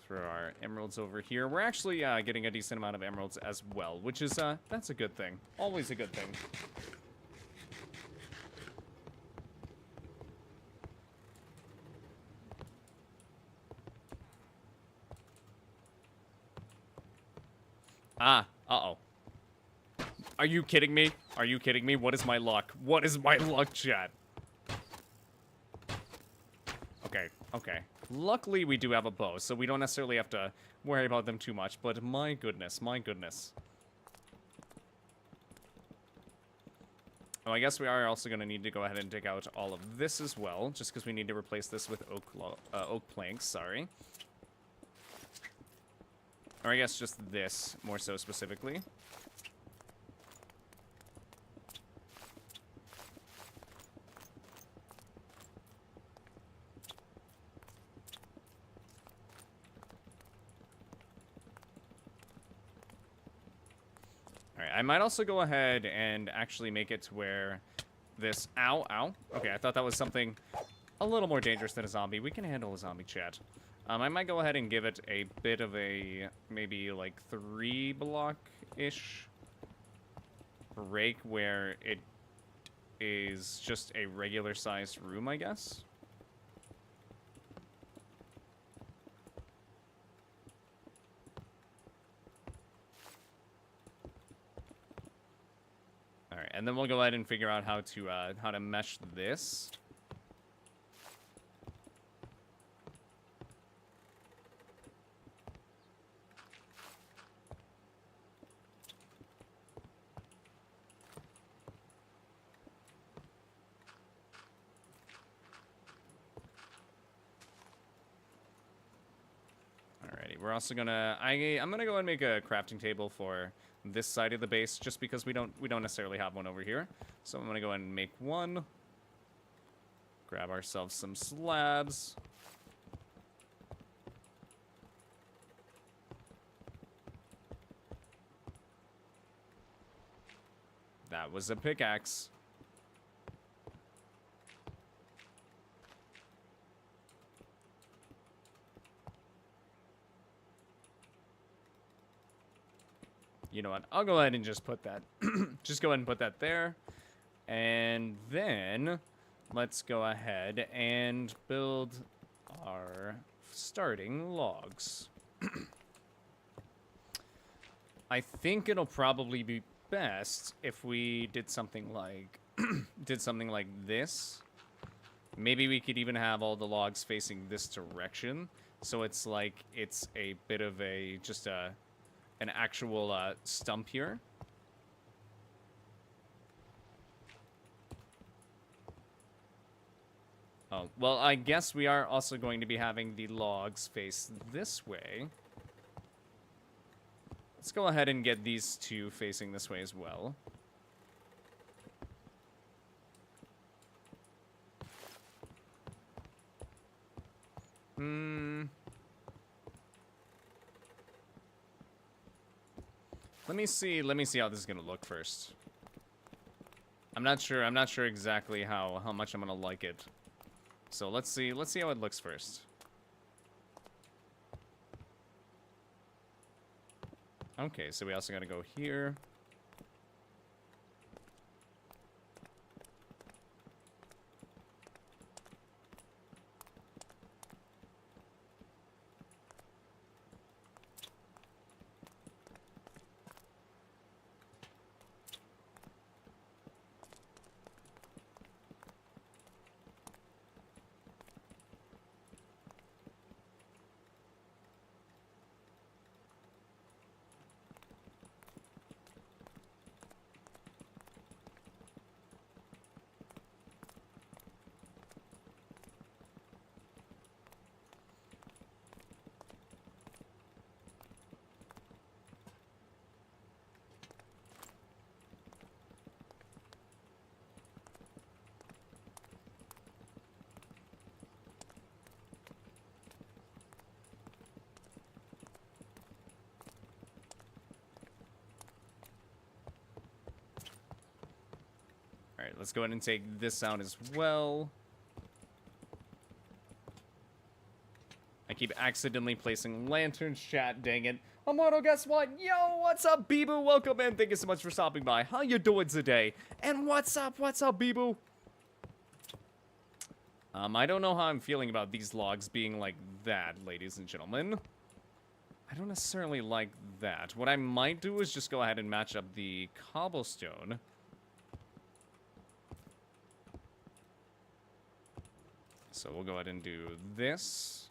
Throw our emeralds over here. We're actually getting a decent amount of emeralds as well, which is, that's a good thing. Always a good thing. Ah, uh-oh. Are you kidding me? Are you kidding me? What is my luck? What is my luck, chat? Okay, okay. Luckily, we do have a bow, so we don't necessarily have to worry about them too much, but my goodness, my goodness. Oh, I guess we are also going to need to go ahead and dig out all of this as well, just because we need to replace this with oak planks, sorry. Or I guess just this, more so specifically. Alright, I might also go ahead and actually make it to where this... Ow, ow. Okay, I thought that was something a little more dangerous than a zombie. We can handle a zombie, chat. I might go ahead and give it a bit of a, maybe like 3-block-ish break where it is just a regular-sized room, I guess. Alright, and then we'll go ahead and figure out how to mesh this. We're also gonna I'm gonna go and make a crafting table for this side of the base, just because we don't necessarily have one over here. So I'm gonna go and make one. Grab ourselves some slabs. That was a pickaxe. You know what? I'll go ahead and just put that. Just go ahead and put that there. And then let's go ahead and build our starting logs. I think it'll probably be best if we did something like this. Maybe we could even have all the logs facing this direction, so it's like it's a bit of a an actual stump here. Oh, well, I guess we are also going to be having the logs face this way. Let's go ahead and get these two facing this way as well. Let me see how this is gonna look first. I'm not sure exactly how much I'm gonna like it. So let's see how it looks first. Okay, so we also gotta go here. Alright, let's go ahead and take this out as well. I keep accidentally placing lanterns, chat, dang it. Immortal, guess what? Yo, what's up, Bibu? Welcome in. Thank you so much for stopping by. How you doing today? And what's up, Bibu? I don't know how I'm feeling about these logs being like that, ladies and gentlemen. I don't necessarily like that. What I might do is just go ahead and match up the cobblestone. So we'll go ahead and do this.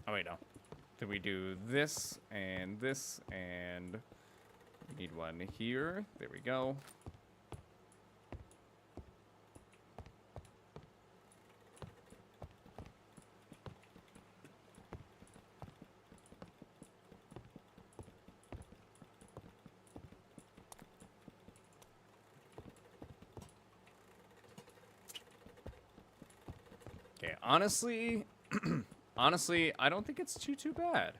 Oh, wait, no. Then we do this, and we need one here. There we go. Okay, honestly... Honestly, I don't think it's too bad.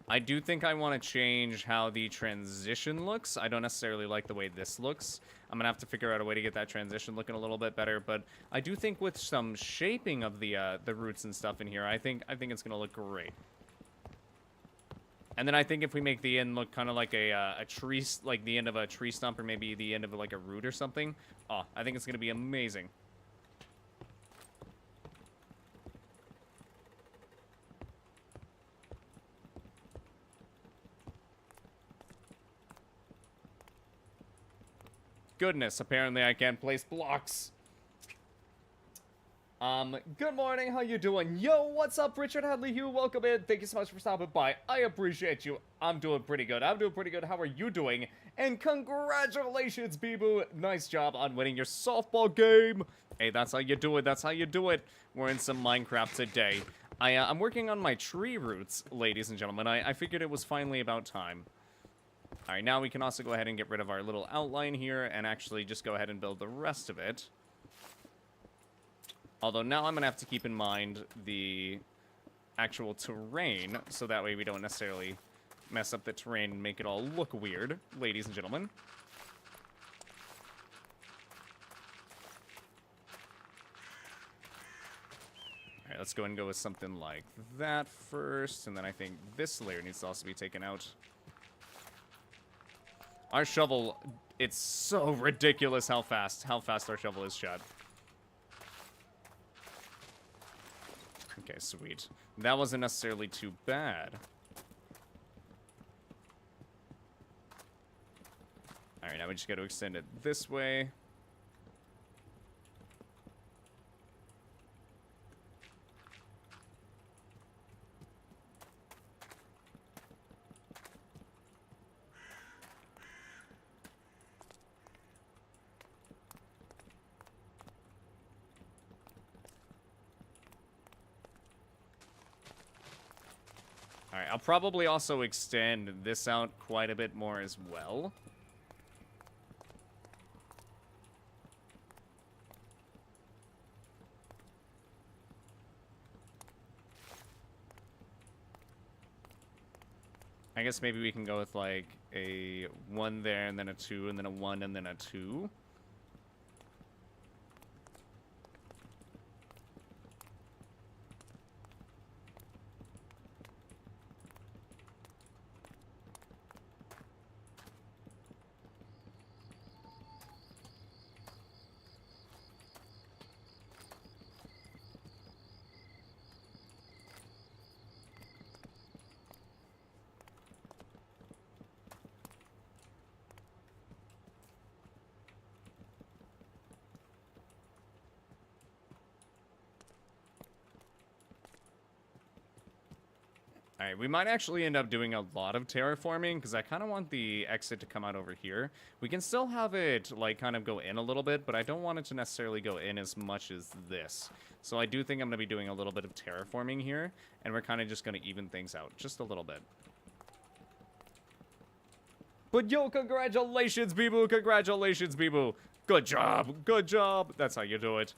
I do think I want to change how the transition looks. I don't necessarily like the way this looks. I'm gonna have to figure out a way to get that transition looking a little bit better. But I do think with some shaping of the roots and stuff in here, I think it's gonna look great. And then I think if we make the end look kind of like a tree, like the end of a tree stump, or maybe the end of like a root or something, oh, I think it's gonna be amazing. Goodness, apparently I can't place blocks. Good morning, how you doing? Yo, what's up, Richard Hadley Hugh? Welcome in. Thank you so much for stopping by. I appreciate you. I'm doing pretty good. How are you doing? And congratulations, Bibu. Nice job on winning your softball game. Hey, that's how you do it. That's how you do it. We're in some Minecraft today. I'm working on my tree roots, ladies and gentlemen. I figured it was finally about time. Alright, now we can also go ahead and get rid of our little outline here and actually just go ahead and build the rest of it. Although now I'm going to have to keep in mind the actual terrain, so that way we don't necessarily mess up the terrain and make it all look weird, ladies and gentlemen. Alright, let's go ahead and go with something like that first, and then I think this layer needs to also be taken out. Our shovel, it's so ridiculous how fast our shovel is, Chad. Okay, sweet. That wasn't necessarily too bad. Alright, now we just got to extend it this way. Alright, I'll probably also extend this out quite a bit more as well. I guess maybe we can go with like a 1 there, and then a 2, and then a 1, and then a 2. Alright, we might actually end up doing a lot of terraforming, because I kind of want the exit to come out over here. We can still have it, like, kind of go in a little bit, but I don't want it to necessarily go in as much as this. So I do think I'm going to be doing a little bit of terraforming here, and we're kind of just going to even things out just a little bit. But yo, congratulations, Bibu! Congratulations, Bibu! Good job! Good job! That's how you do it.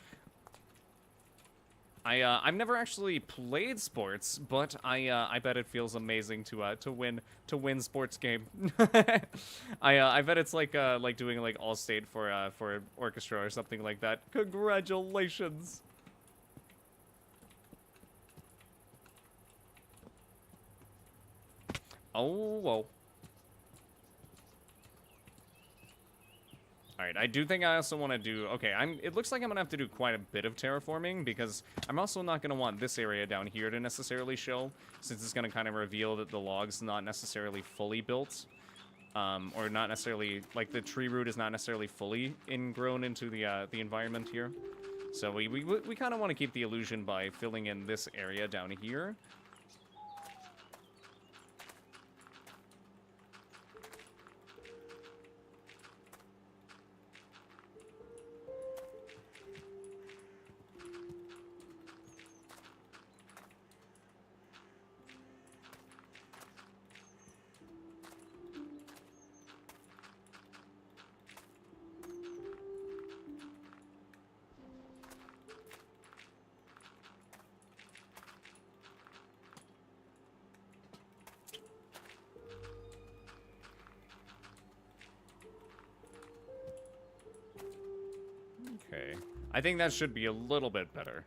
I've never actually played sports, but I bet it feels amazing to win sports game. I bet it's like doing like All-State for orchestra or something like that. Congratulations. Oh, whoa. Alright, I do think I also want to do... Okay, it looks like I'm going to have to do quite a bit of terraforming, because I'm also not going to want this area down here to necessarily show, since it's going to kind of reveal that the log's not necessarily fully built. Or not necessarily... Like, the tree root is not necessarily fully ingrown into the environment here. So we kind of want to keep the illusion by filling in this area down here. Okay. I think that should be a little bit better.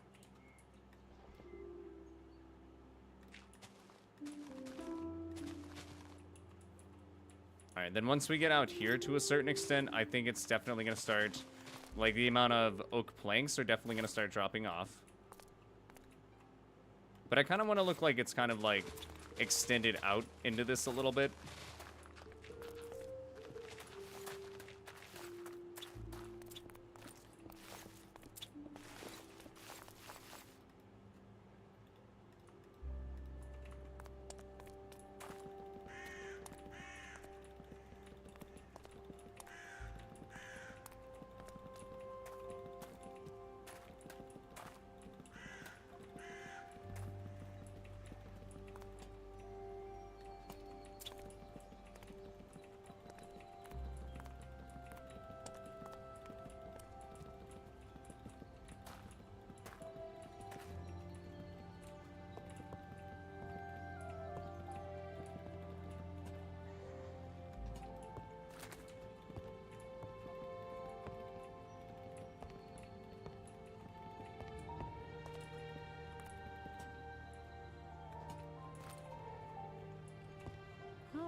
Alright, then once we get out here to a certain extent, I think it's definitely going to start... Like, the amount of oak planks are definitely going to start dropping off. But I kind of want to look like it's kind of, like, extended out into this a little bit.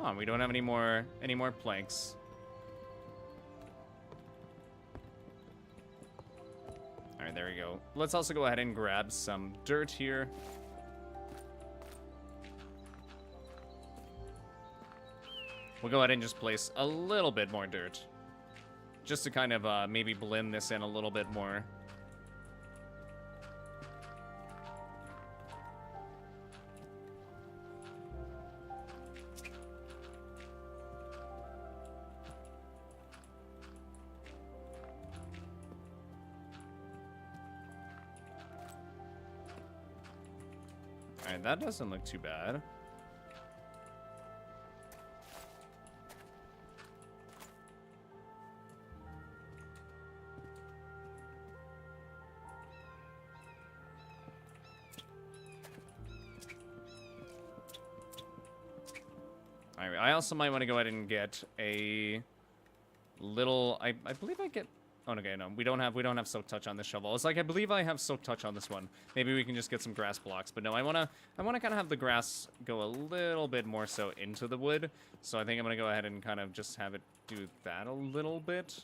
Oh, we don't have any more planks. All right, there we go. Let's also go ahead and grab some dirt here. We'll go ahead and just place a little bit more dirt, just to kind of maybe blend this in a little bit more. Alright, that doesn't look too bad. Alright, I also might want to go ahead and get a little... I believe I get... Oh, okay, no, we don't have Soak Touch on this shovel. It's like, I believe I have Soak Touch on this one. Maybe we can just get some grass blocks. But no, I wanna kind of have the grass go a little bit more so into the wood. So I think I'm gonna go ahead and kind of just have it do that a little bit.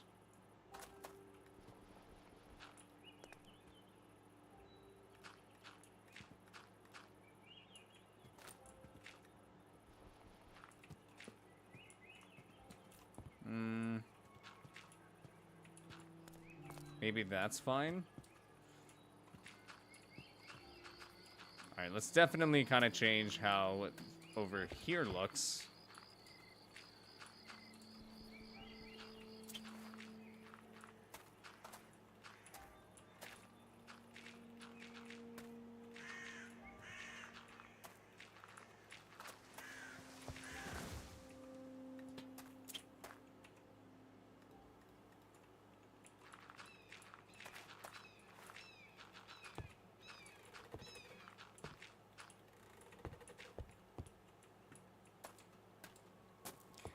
Maybe that's fine. Alright, let's definitely kind of change how over here looks.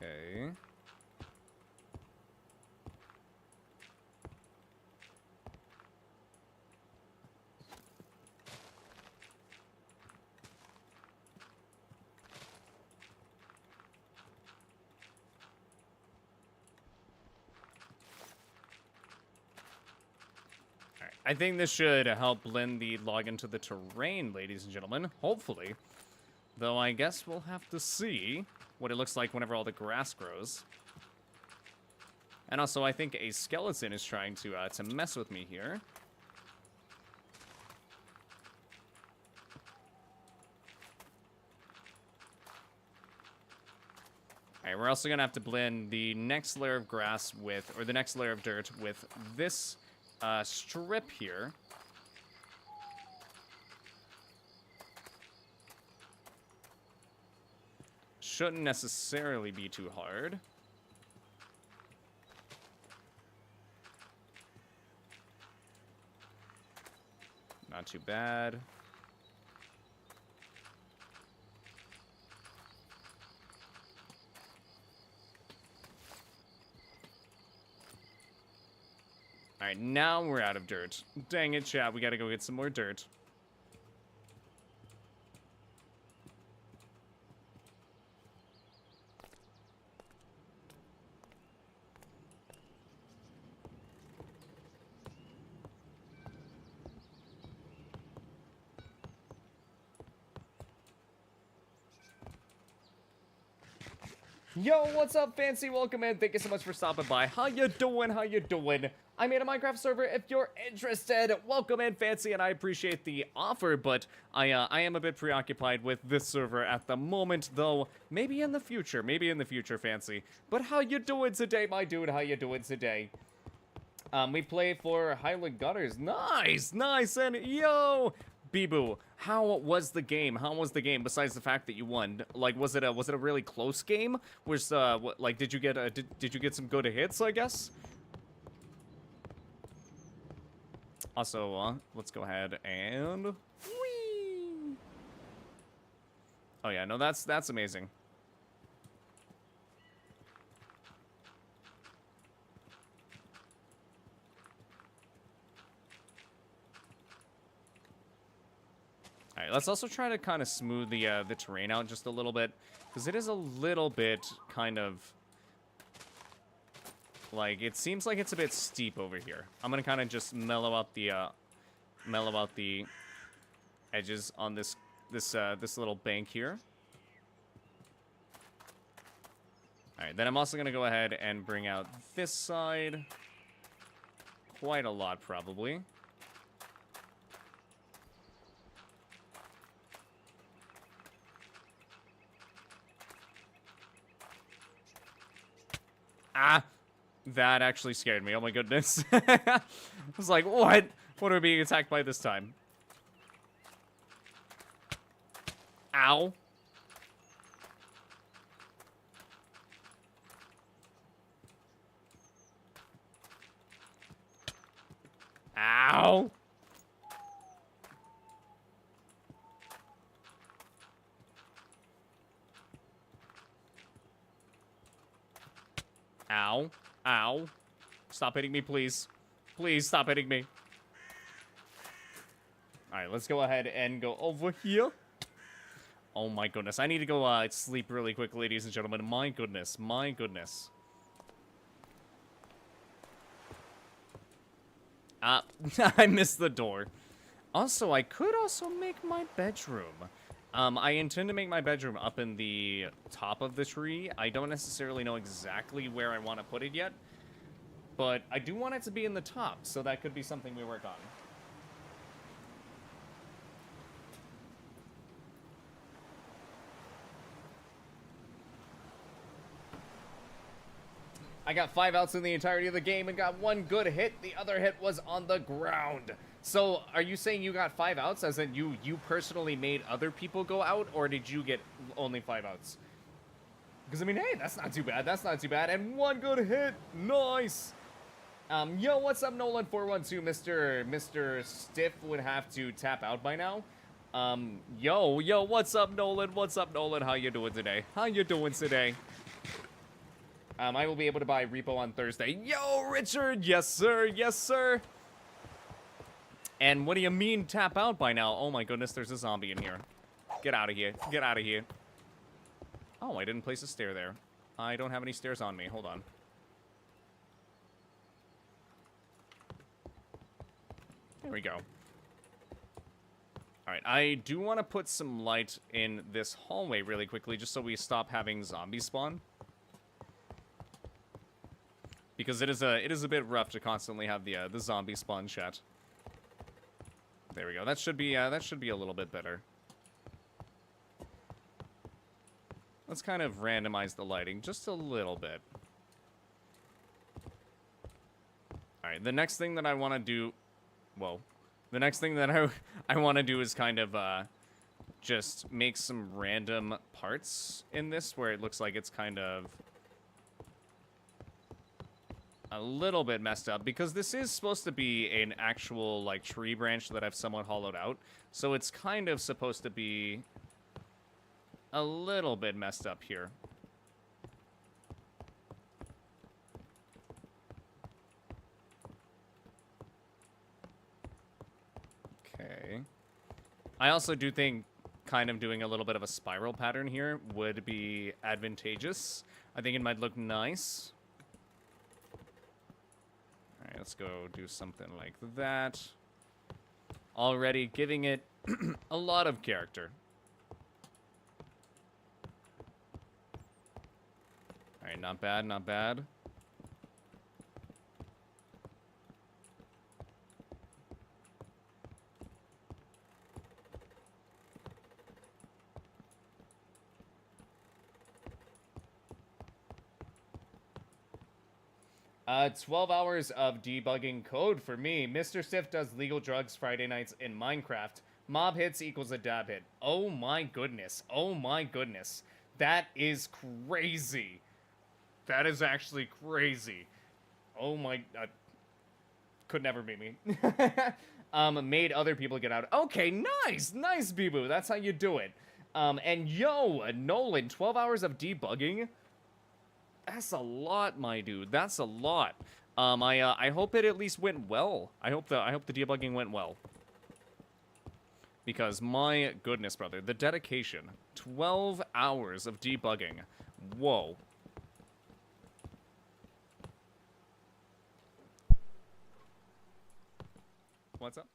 Okay. I think this should help blend the log into the terrain, ladies and gentlemen. Hopefully. Though I guess we'll have to see what it looks like whenever all the grass grows. And also, I think a skeleton is trying to mess with me here. Alright, we're also going to have to blend the next layer of grass with, or the next layer of dirt with this strip here. Shouldn't necessarily be too hard. Not too bad. Alright, now we're out of dirt. Dang it, chat. We gotta go get some more dirt. Yo, what's up, Fancy? Welcome in. Thank you so much for stopping by. How you doing? How you doing? I made a Minecraft server. If you're interested, welcome in, Fancy, and I appreciate the offer, but I am a bit preoccupied with this server at the moment, though. Maybe in the future, Fancy. But how you doing today, my dude? How you doing today? We play for Highland Gunners. Nice, nice, and yo, Bibu, how was the game? How was the game? Besides the fact that you won, like, was it a really close game? Was like, did you get did you get some good hits? I guess. Also, let's go ahead and whee! Oh yeah, no, that's amazing. All right, let's also try to kind of smooth the terrain out just a little bit, because it is a little bit kind of like, it seems like it's a bit steep over here. I'm gonna kind of just mellow out the edges on this little bank here. All right, then I'm also gonna go ahead and bring out this side quite a lot, probably. Ah, that actually scared me. Oh my goodness. I was like, what? What are we being attacked by this time? Ow. Ow. Ow. Ow. Stop hitting me, please. Please stop hitting me. Alright, let's go ahead and go over here. Oh my goodness. I need to go sleep really quick, ladies and gentlemen. My goodness. My goodness. I missed the door. Also, I could also make my bedroom. I intend to make my bedroom up in the top of the tree. I don't necessarily know exactly where I want to put it yet, but I do want it to be in the top, so that could be something we work on. I got 5 outs in the entirety of the game and got 1 good hit. The other hit was on the ground. So, are you saying you got 5 outs, as in you personally made other people go out, or did you get only 5 outs? Because, I mean, hey, that's not too bad. That's not too bad. And 1 good hit. Nice. Yo, what's up, Nolan412? Mr. Stiff would have to tap out by now. Yo, what's up, Nolan? What's up, Nolan? How you doing today? How you doing today? I will be able to buy repo on Thursday. Yo, Richard! Yes, sir! Yes, sir! And what do you mean tap out by now? Oh my goodness, there's a zombie in here. Get out of here. Get out of here. Oh, I didn't place a stair there. I don't have any stairs on me. Hold on. There we go. Alright, I do want to put some light in this hallway really quickly, just so we stop having zombies spawn. Because it is a bit rough to constantly have the zombie spawn chat. There we go. That should be a little bit better. Let's kind of randomize the lighting just a little bit. Alright, the next thing that I want to do... Whoa. The next thing that I want to do is kind of just make some random parts in this where it looks like it's kind of a little bit messed up, because this is supposed to be an actual like tree branch that I've somewhat hollowed out, so it's kind of supposed to be a little bit messed up here. Okay. I also do think kind of doing a little bit of a spiral pattern here would be advantageous. I think it might look nice. Alright, let's go do something like that. Already giving it a lot of character. Alright, not bad, not bad. 12 hours of debugging code for me. Mr. Stiff does legal drugs Friday nights in Minecraft. Mob hits equals a dab hit. Oh my goodness. Oh my goodness. That is crazy. That is actually crazy. Oh my... could never be me. Made other people get out. Okay, nice. Nice, Bee-Boo. That's how you do it. And yo, Nolan, 12 hours of debugging? That's a lot, my dude. That's a lot. I hope it at least went well. I hope the debugging went well. Because my goodness, brother, the dedication. 12 hours of debugging. Whoa. What's up?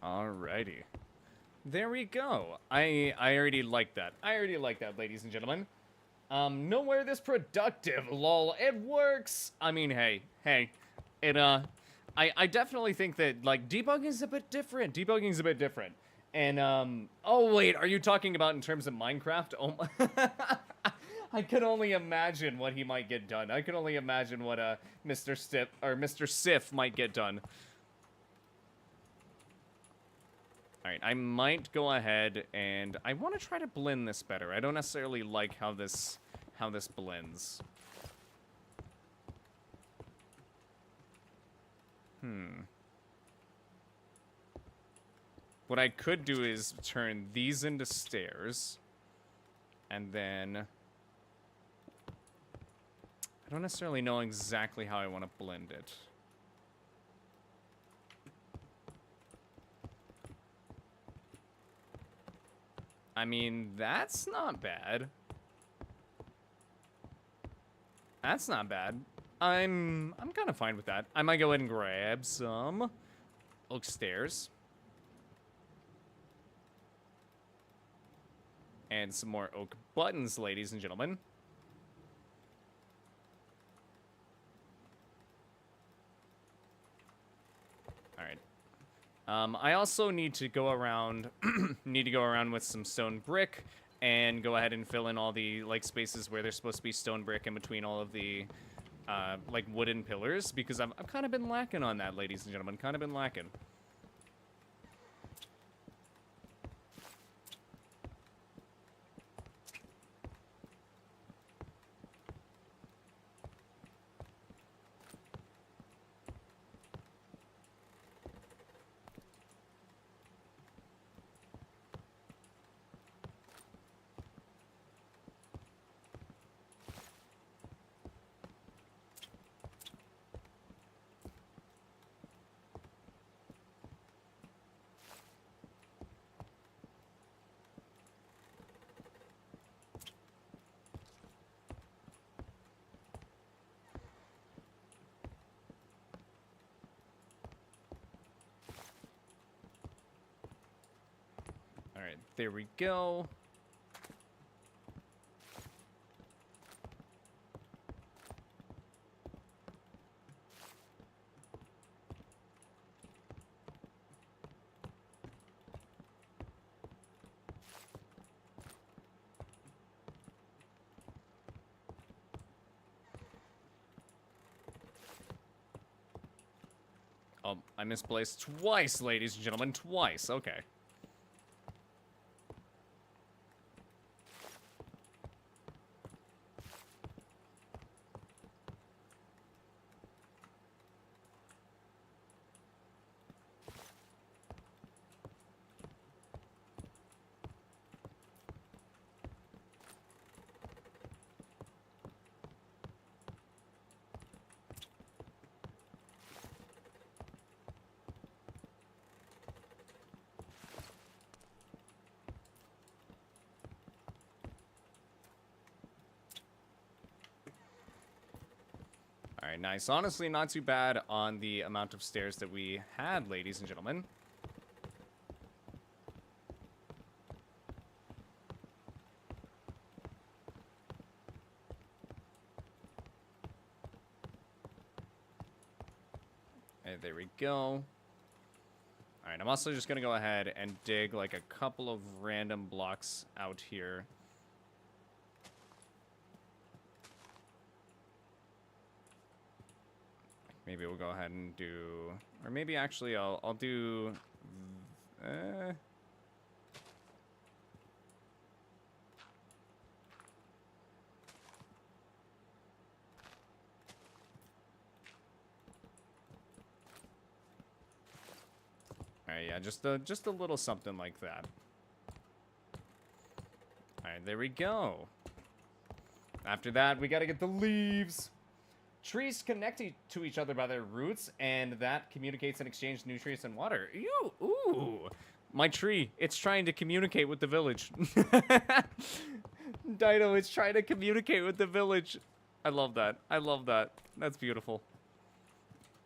Alrighty. There we go. I already like that. I already like that, ladies and gentlemen. Nowhere this productive, lol. It works! I mean, hey. It, I definitely think that, like, debugging is a bit different. Debugging is a bit different. And, oh, wait, are you talking about in terms of Minecraft? Oh, my... I can only imagine what he might get done. I can only imagine what, Mr. Sif might get done. Alright, I might go ahead and I want to try to blend this better. I don't necessarily like how this blends. What I could do is turn these into stairs. And then I don't necessarily know exactly how I want to blend it. I mean, that's not bad. That's not bad. I'm kind of fine with that. I might go ahead and grab some oak stairs. And some more oak buttons, ladies and gentlemen. Alright. I also need to go around, with some stone brick and go ahead and fill in all the, like, spaces where there's supposed to be stone brick in between all of the, like, wooden pillars, because I've kind of been lacking on that, ladies and gentlemen, kind of been lacking. Alright, there we go. Oh, I misplaced twice, ladies and gentlemen, twice. Okay. Alright, nice. Honestly, not too bad on the amount of stairs that we had, ladies and gentlemen. Okay, there we go. Alright, I'm also just gonna go ahead and dig like a couple of random blocks out here. Maybe we'll go ahead and do, or maybe actually I'll do, Alright, yeah, just a little something like that. Alright, there we go. After that, we gotta get the leaves. Trees connect to each other by their roots, and that communicates and exchanges nutrients and water. Ew, ooh. My tree, it's trying to communicate with the village. Dino, it's trying to communicate with the village. I love that. I love that. That's beautiful.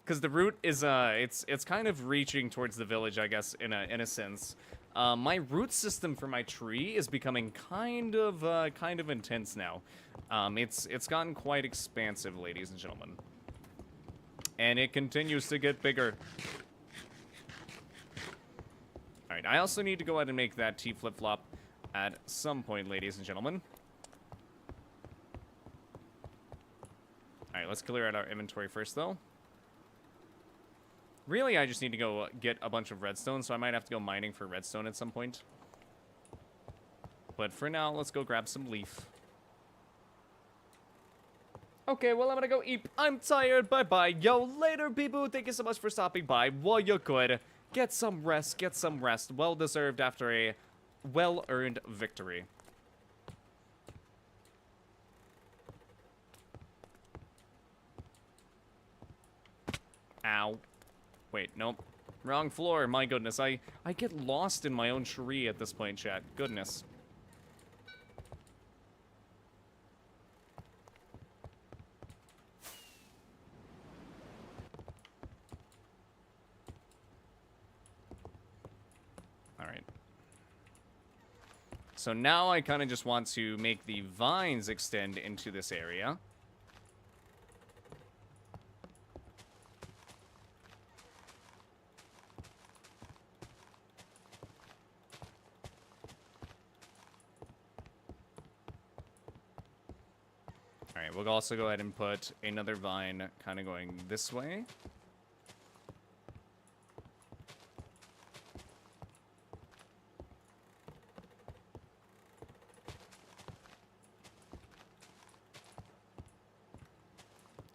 Because the root is, it's kind of reaching towards the village, I guess, in a sense. My root system for my tree is becoming kind of intense now. It's gotten quite expansive, ladies and gentlemen. And it continues to get bigger. Alright, I also need to go ahead and make that T flip-flop at some point, ladies and gentlemen. Alright, let's clear out our inventory first, though. Really, I just need to go get a bunch of redstone, so I might have to go mining for redstone at some point. But for now, let's go grab some leaf. Okay, well, I'm gonna go eat. I'm tired. Bye-bye. Yo, later, people. Thank you so much for stopping by. While you're good, get some rest. Get some rest. Well-deserved after a well-earned victory. Ow. Wait, nope. Wrong floor, my goodness. I get lost in my own tree at this point, chat. Goodness. Alright. So now I kind of just want to make the vines extend into this area. Alright, we'll also go ahead and put another vine kind of going this way.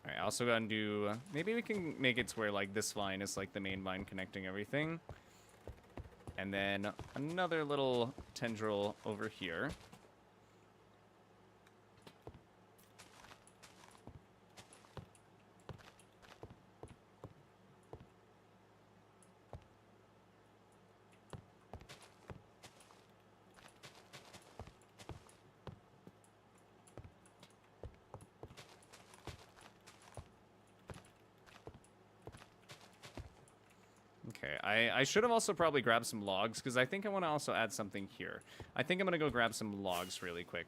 Alright, also gonna do... maybe we can make it to where, like, this vine is, like, the main vine connecting everything. And then another little tendril over here. Okay, I should have also probably grabbed some logs, because I think I want to also add something here. I think I'm going to go grab some logs really quick.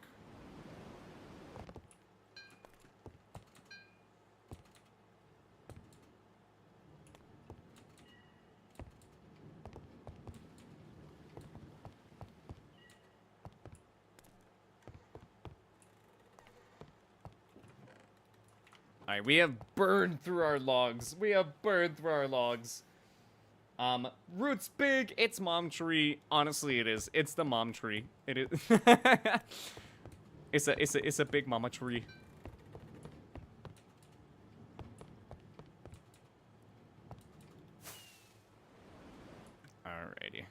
Alright, we have burned through our logs. We have burned through our logs. Roots big, it's mom tree. Honestly, it is. It's the mom tree. It is. it's a big mama tree. Alrighty.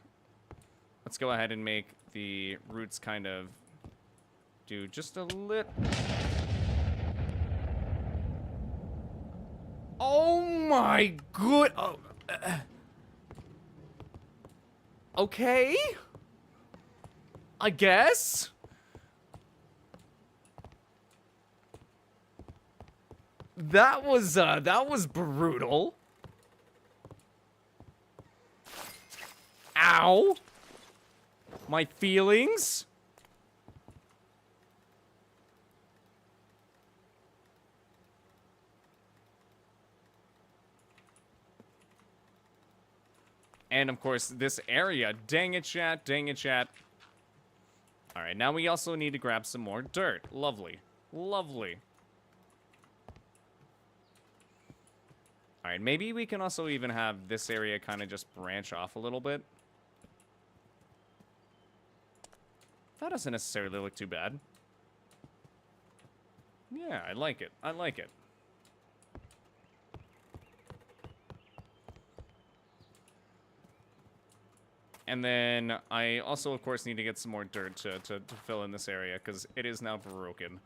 Let's go ahead and make the roots kind of do just a little. Oh my good. Oh. Okay. I guess. That was brutal. Ow. My feelings. And, of course, this area. Dang it, chat. Dang it, chat. Alright, now we also need to grab some more dirt. Lovely. Lovely. Alright, maybe we can also even have this area kind of just branch off a little bit. That doesn't necessarily look too bad. Yeah, I like it. I like it. And then I also, of course, need to get some more dirt to fill in this area, because it is now broken.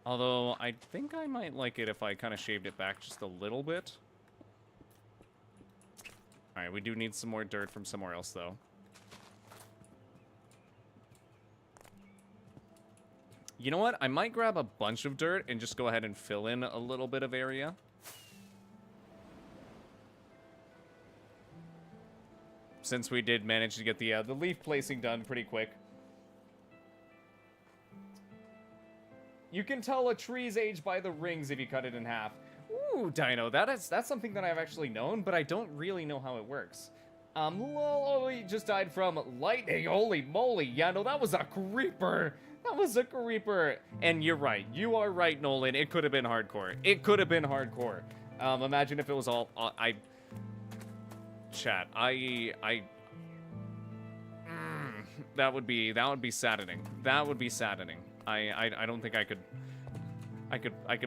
Although, I think I might like it if I kind of shaved it back just a little bit. Alright, we do need some more dirt from somewhere else, though. You know what? I might grab a bunch of dirt and just go ahead and fill in a little bit of area. Since we did manage to get the leaf placing done pretty quick. You can tell a tree's age by the rings if you cut it in half. Ooh, Dino, that's something that I've actually known, but I don't really know how it works. Lol, he just died from lightning, holy moly. Yeah, no, that was a creeper. That was a creeper. And you're right, you are right, Nolan, it could have been hardcore. It could have been hardcore. Imagine if it was all, chat, that would be saddening. That would be saddening. I don't think I could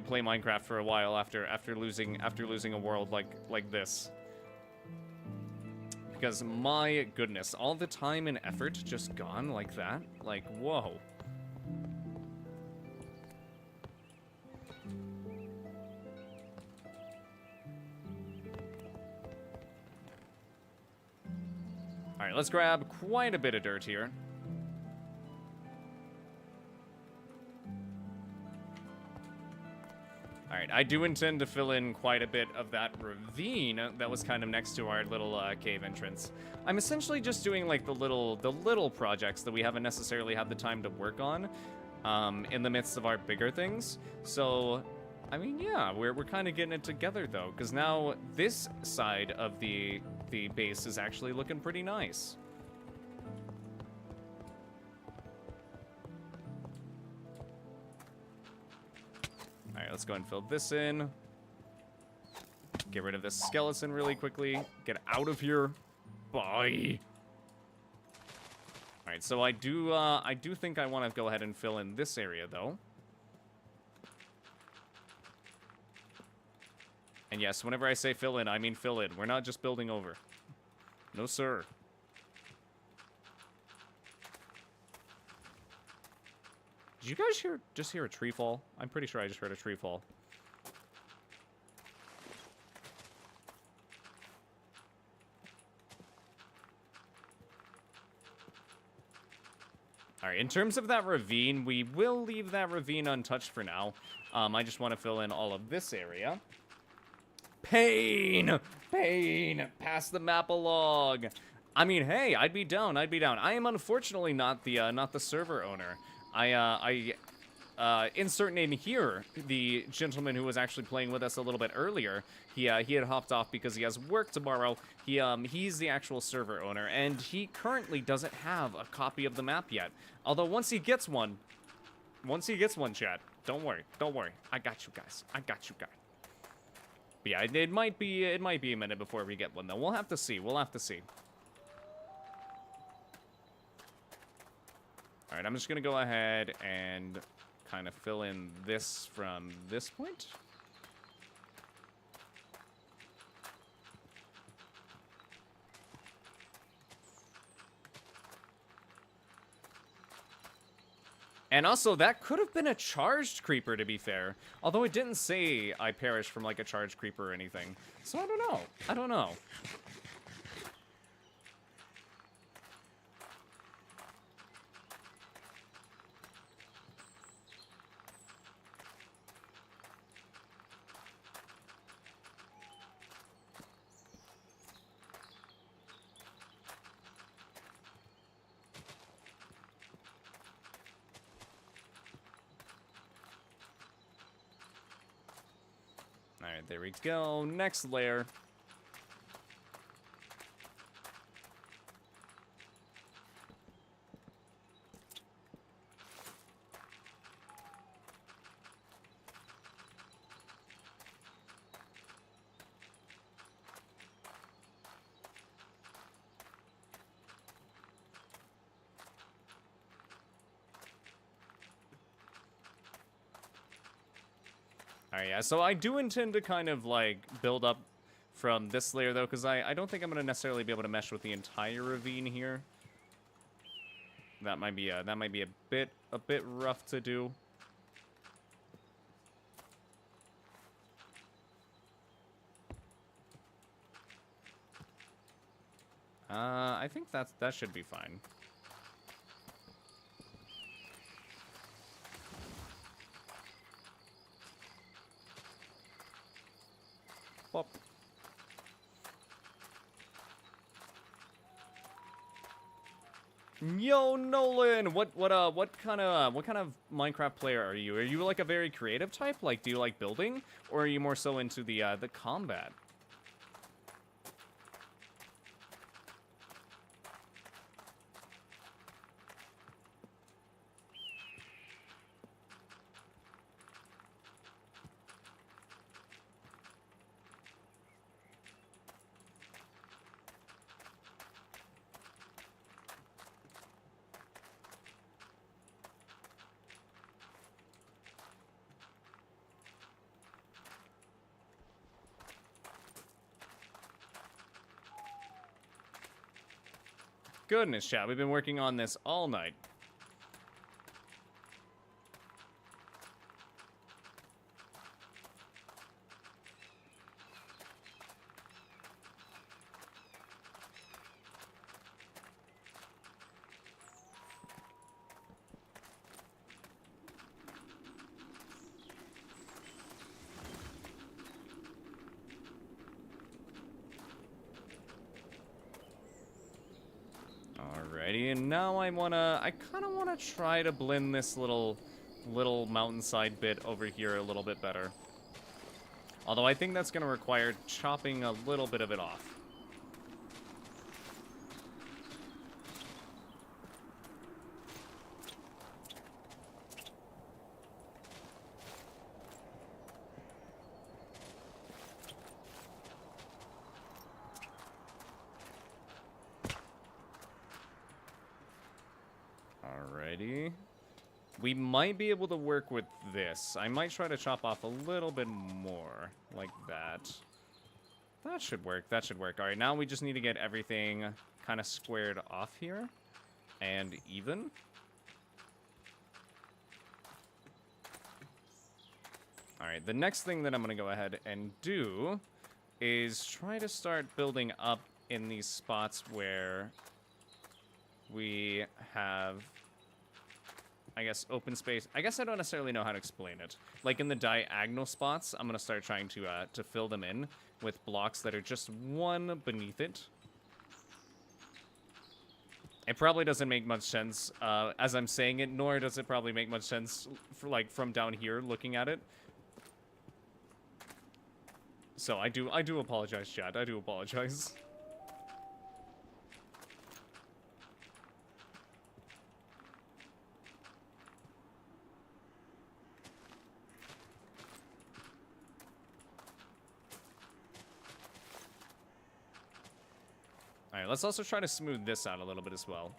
play Minecraft for a while after losing a world like this. Because my goodness, all the time and effort just gone like that. Like, whoa. Alright, let's grab quite a bit of dirt here. Alright, I do intend to fill in quite a bit of that ravine that was kind of next to our little cave entrance. I'm essentially just doing like the little projects that we haven't necessarily had the time to work on in the midst of our bigger things. So, I mean, yeah, we're kind of getting it together though, because now this side of the base is actually looking pretty nice. Alright, let's go ahead and fill this in. Get rid of this skeleton really quickly. Get out of here. Bye. Alright, so I do think I want to go ahead and fill in this area, though. And yes, whenever I say fill in, I mean fill in. We're not just building over. No, sir. Did you guys just hear a tree fall? I'm pretty sure I just heard a tree fall. Alright, in terms of that ravine, we will leave that ravine untouched for now. I just want to fill in all of this area. Pain! Pain! Pass the map along! I mean, hey, I'd be down, I'd be down. I am unfortunately not the server owner. I insert name here, the gentleman who was actually playing with us a little bit earlier. He had hopped off because he has work tomorrow. He's the actual server owner, and he currently doesn't have a copy of the map yet. Although once he gets one, chat, don't worry, I got you guys. But yeah, it might be a minute before we get one though. We'll have to see. All right, I'm just gonna go ahead and kind of fill in this from this point. And also, that could have been a charged creeper, to be fair. Although it didn't say I perished from, like, a charged creeper or anything. So I don't know. Alright, there we go. Next layer. Alright, yeah, so I do intend to kind of, like, build up from this layer, though, because I don't think I'm going to necessarily be able to mesh with the entire ravine here. That might be a bit rough to do. I think that should be fine. Pop. Yo, Nolan, what kind of Minecraft player are you? Are you like a very creative type? Like, do you like building, or are you more so into the combat? Goodness, chat, we've been working on this all night. Alrighty, and now I kind of wanna try to blend this little mountainside bit over here a little bit better. Although I think that's gonna require chopping a little bit of it off. Alrighty. We might be able to work with this. I might try to chop off a little bit more, like that. That should work, that should work. Alright, now we just need to get everything kind of squared off here. And even. Alright, the next thing that I'm going to go ahead and do is try to start building up in these spots where we have, I guess, open space. I guess I don't necessarily know how to explain it. Like in the diagonal spots, I'm going to start trying to fill them in with blocks that are just one beneath it. It probably doesn't make much sense as I'm saying it, nor does it probably make much sense for, like, from down here looking at it. So I do apologize, chat. I do apologize. Alright, let's also try to smooth this out a little bit as well.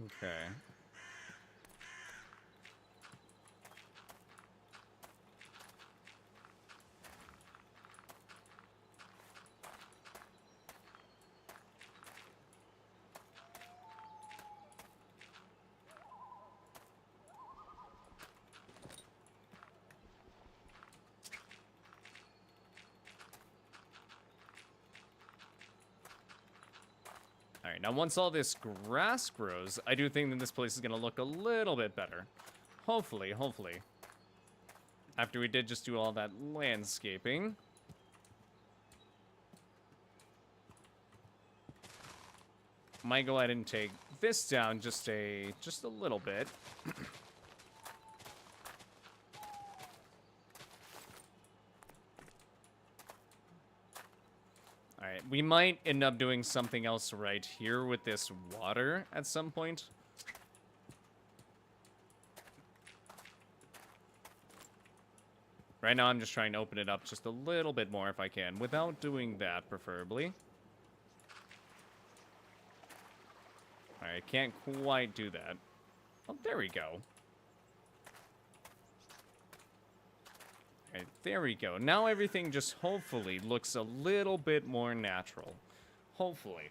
Okay. Alright, now once all this grass grows, I do think that this place is going to look a little bit better. Hopefully, hopefully. After we did just do all that landscaping. Might go ahead and take this down just a little bit. Alright, we might end up doing something else right here with this water at some point. Right now I'm just trying to open it up just a little bit more if I can, without doing that, preferably. Alright, can't quite do that. Oh, there we go. Alright, there we go. Now everything just hopefully looks a little bit more natural. Hopefully.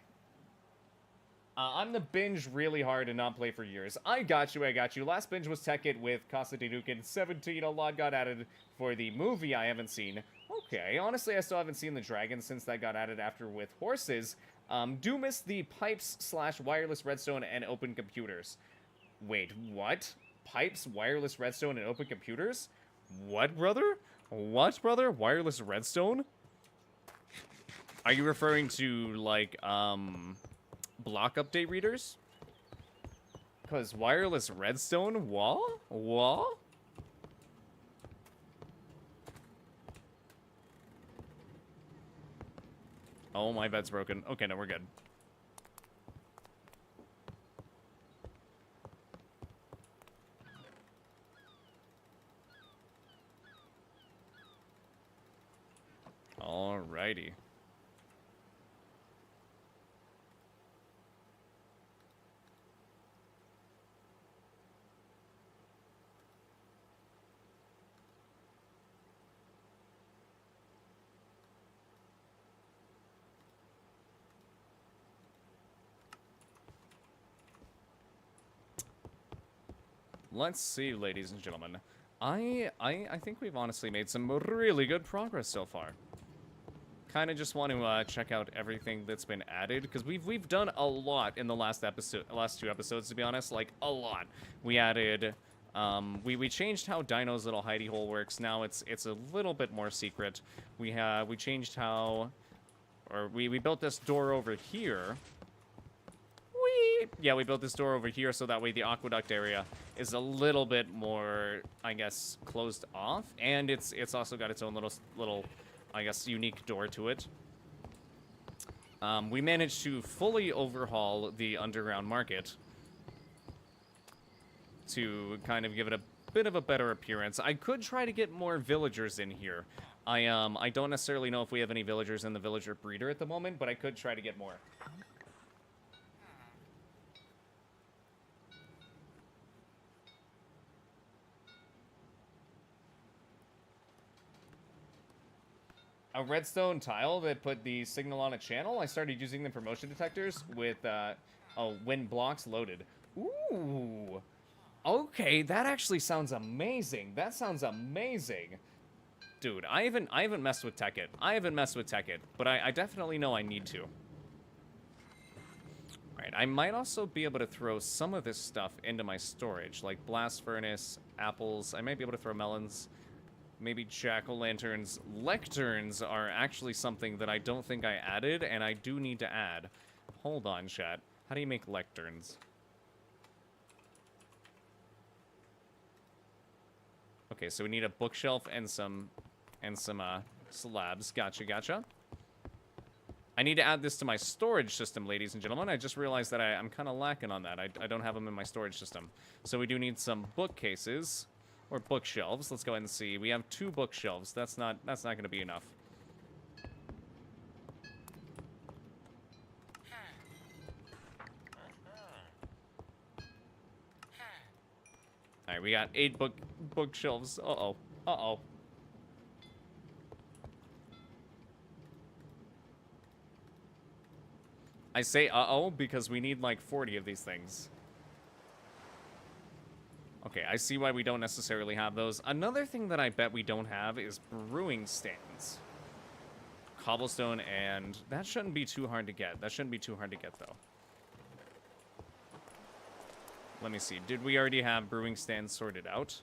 I'm the binge really hard and not play for years. I got you, I got you. Last binge was Tekkit with Casa de Dukin 17. A lot got added for the movie I haven't seen. Okay, honestly, I still haven't seen the dragon since that got added after with horses. Do miss the pipes / wireless redstone and open computers. Wait, what? Pipes, wireless redstone, and open computers? What, brother? What, brother? Wireless redstone? Are you referring to, like, block update readers? Because wireless redstone? What? What? Oh, my bed's broken. Okay, no, we're good. Alrighty. Let's see, ladies and gentlemen. I think we've honestly made some really good progress so far. Kind of just want to check out everything that's been added, because we've done a lot in the last two episodes, to be honest, like a lot. We added, we changed how Dino's little hidey hole works. Now it's a little bit more secret. We changed how, or we built this door over here. Yeah, we built this door over here so that way the aqueduct area is a little bit more, I guess, closed off, and it's also got its own little I guess, unique door to it. We managed to fully overhaul the underground market to kind of give it a bit of a better appearance. I could try to get more villagers in here. I don't necessarily know if we have any villagers in the villager breeder at the moment, but I could try to get more. A redstone tile that put the signal on a channel. I started using them for motion detectors with, when blocks loaded. Ooh. Okay, that actually sounds amazing. That sounds amazing. Dude, I haven't messed with Tekkit. I haven't messed with Tekkit, but I definitely know I need to. Alright, I might also be able to throw some of this stuff into my storage, like blast furnace, apples. I might be able to throw melons. Maybe jack-o'-lanterns. Lecterns are actually something that I don't think I added, and I do need to add. Hold on, chat. How do you make lecterns? Okay, so we need a bookshelf and some slabs. Gotcha, gotcha. I need to add this to my storage system, ladies and gentlemen. I just realized that I'm kind of lacking on that. I don't have them in my storage system. So we do need some bookcases. Or bookshelves. Let's go ahead and see. We have 2 bookshelves. That's not going to be enough. All right, we got 8 bookshelves. Uh-oh. Uh-oh. I say uh-oh because we need like 40 of these things. Okay, I see why we don't necessarily have those. Another thing that I bet we don't have is brewing stands. Cobblestone, and that shouldn't be too hard to get. That shouldn't be too hard to get, though. Let me see. Did we already have brewing stands sorted out?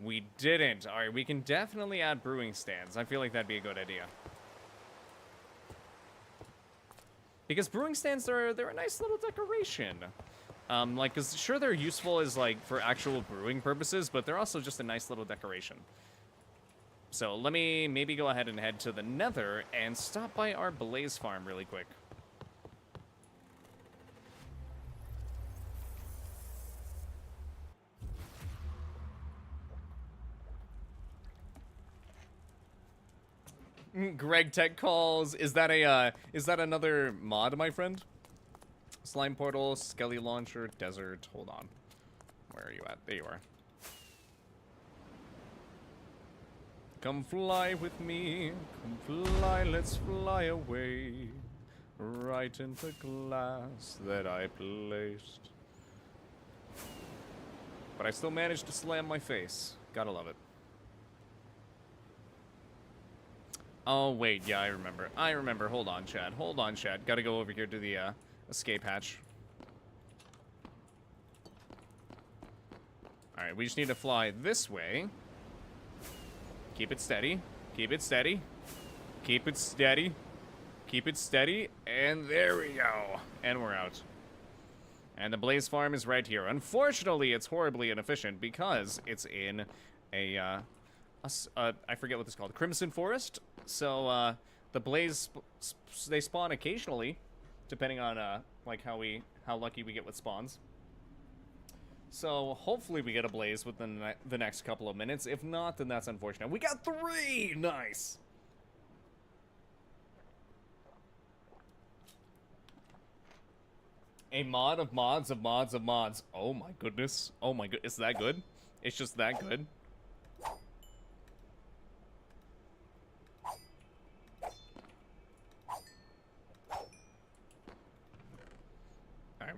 We didn't. All right, we can definitely add brewing stands. I feel like that'd be a good idea. Because brewing stands, they're a nice little decoration. Like, 'cause sure, they're useful as, like, for actual brewing purposes, but they're also just a nice little decoration. So let me maybe go ahead and head to the Nether and stop by our Blaze farm really quick. Greg Tech calls. Is that another mod, my friend? Slime portal, skelly launcher, desert. Hold on. Where are you at? There you are. Come fly with me. Come fly, let's fly away. Right into glass that I placed. But I still managed to slam my face. Gotta love it. Oh, wait. Yeah, I remember. I remember. Hold on, Chad. Hold on, Chad. Gotta go over here to the, escape hatch. Alright, we just need to fly this way. Keep it steady. Keep it steady. Keep it steady. Keep it steady. And there we go. And we're out. And the Blaze farm is right here. Unfortunately, it's horribly inefficient because it's in a I forget what this is called. Crimson Forest. So, the Blaze, they spawn occasionally. Depending on, like, how lucky we get with spawns. So, hopefully we get a Blaze within the next couple of minutes. If not, then that's unfortunate. We got 3! Nice! A mod of mods of mods of mods. Oh my goodness. Oh my goodness. Is that good? It's just that good?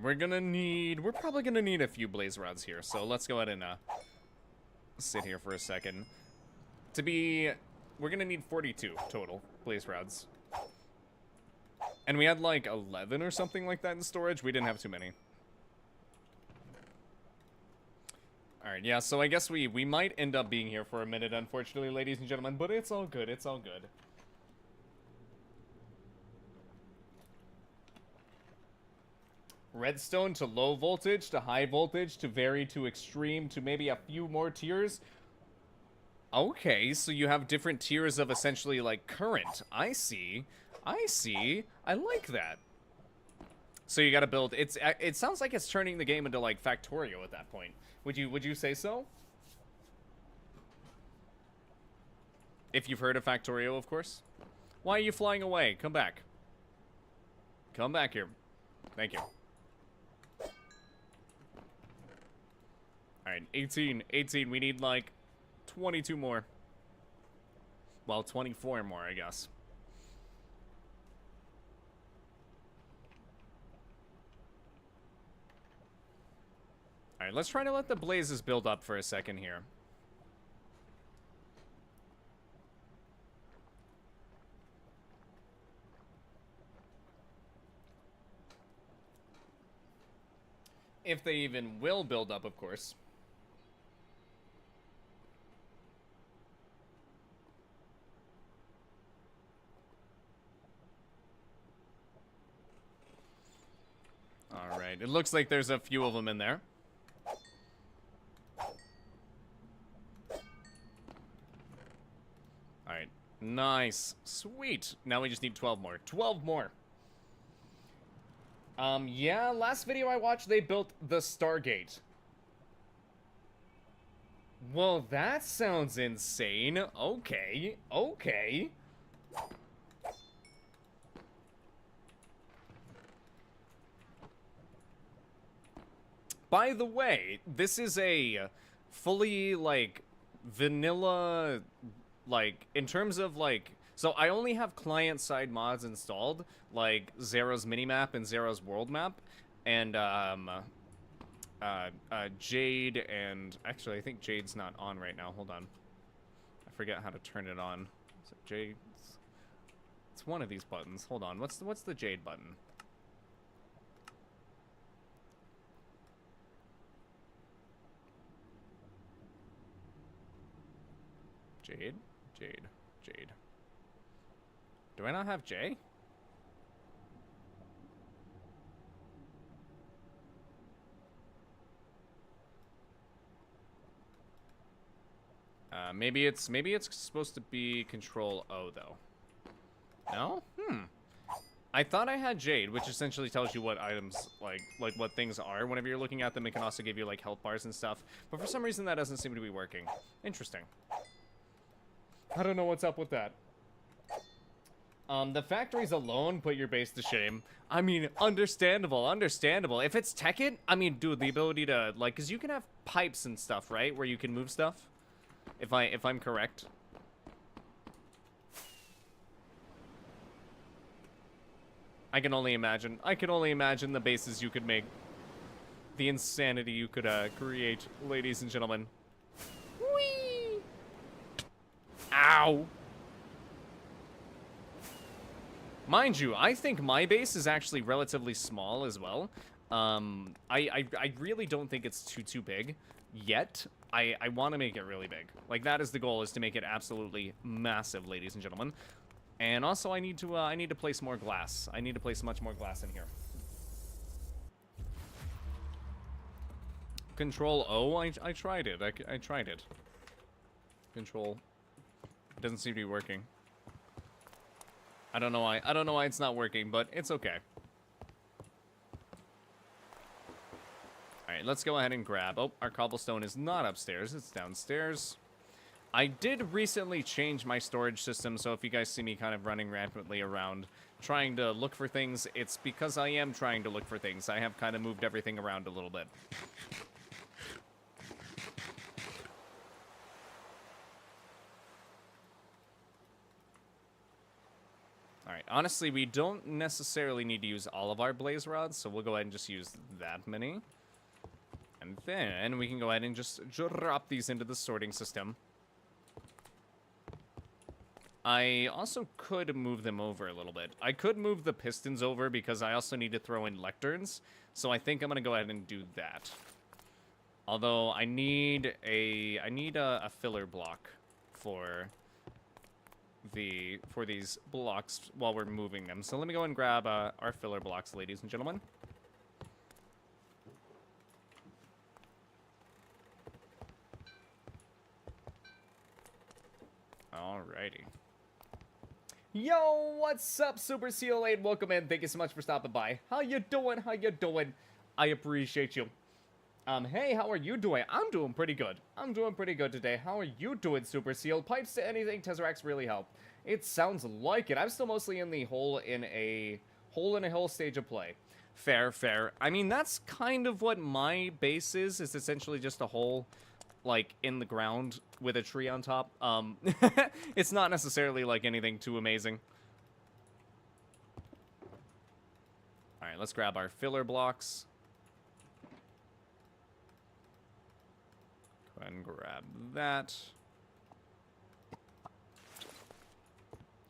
We're probably gonna need a few blaze rods here, so let's go ahead and, sit here for a second. We're gonna need 42 total blaze rods. And we had, like, 11 or something like that in storage. We didn't have too many. Alright, yeah, so I guess we might end up being here for a minute, unfortunately, ladies and gentlemen, but it's all good, it's all good. Redstone to low voltage, to high voltage, to very to extreme, to maybe a few more tiers. Okay, so you have different tiers of essentially, like, current. I see. I see. I like that. So you gotta build, it sounds like it's turning the game into like Factorio at that point. Would you say so? If you've heard of Factorio, of course. Why are you flying away? Come back. Come back here. Thank you. Alright, 18. 18. We need like 22 more. Well, 24 more, I guess. Alright, let's try to let the blazes build up for a second here. If they even will build up, of course. Alright, it looks like there's a few of them in there. Alright, nice. Sweet. Now we just need 12 more. 12 more. Yeah, last video I watched, they built the Stargate. Well, that sounds insane. Okay, okay. By the way, this is a fully, like, vanilla, like, in terms of, like... So I only have client-side mods installed, like Zero's minimap and Zero's world map, and Jade and actually I think Jade's not on right now. Hold on, I forget how to turn it on. Is it Jade? It's one of these buttons. Hold on. What's the Jade button? Jade, Jade, Jade. Do I not have J? Maybe it's supposed to be Control O though. No? I thought I had Jade, which essentially tells you what items like what things are whenever you're looking at them. It can also give you like health bars and stuff. But for some reason that doesn't seem to be working. Interesting. I don't know what's up with that. The factories alone put your base to shame. I mean, understandable, understandable. If it's Tekkit, I mean, dude, the ability to, like, because you can have pipes and stuff, right? Where you can move stuff. If I'm correct. I can only imagine the bases you could make. The insanity you could, create, ladies and gentlemen. Whee! Ow! Mind you, I think my base is actually relatively small as well. I really don't think it's too big yet. I want to make it really big. Like, that is the goal, is to make it absolutely massive, ladies and gentlemen. And also, I need to place more glass. I need to place much more glass in here. Control O, I tried it. I tried it. Control. It doesn't seem to be working. I don't know why it's not working, but it's okay. Alright, let's go ahead and grab... Oh, our cobblestone is not upstairs, it's downstairs. I did recently change my storage system, so if you guys see me kind of running rampantly around trying to look for things, it's because I am trying to look for things. I have kind of moved everything around a little bit. Alright, honestly, we don't necessarily need to use all of our blaze rods, so we'll go ahead and just use that many. And then we can go ahead and just drop these into the sorting system. I also could move them over a little bit. I could move the pistons over because I also need to throw in lecterns, so I think I'm going to go ahead and do that. Although I need a filler block for these blocks while we're moving them. So let me go and grab our filler blocks, ladies and gentlemen. Alrighty. Yo, what's up, Super Seal 8? Welcome in. Thank you so much for stopping by. How you doing? How you doing? I appreciate you. Hey, how are you doing? I'm doing pretty good. I'm doing pretty good today. How are you doing, Super Seal? Pipes to anything, Tesseracts really help. It sounds like it. I'm still mostly in the hole in a hill stage of play. Fair, fair. I mean, that's kind of what my base is. It's essentially just a hole, like, in the ground with a tree on top. It's not necessarily, like, anything too amazing. Alright, let's grab our filler blocks. Go ahead and grab that.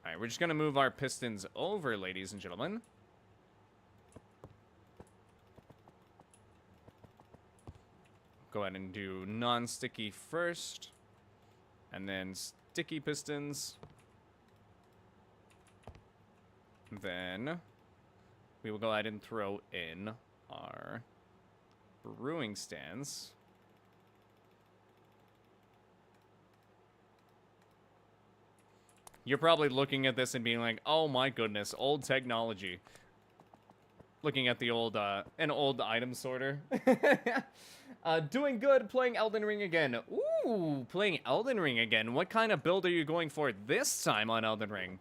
Alright, we're just gonna move our pistons over, ladies and gentlemen. Go ahead and do non-sticky first, and then sticky pistons. Then we will go ahead and throw in our brewing stands. You're probably looking at this and being like, oh my goodness, old technology. Looking at the old, an old item sorter. Doing good, playing Elden Ring again. Ooh, playing Elden Ring again. What kind of build are you going for this time on Elden Ring?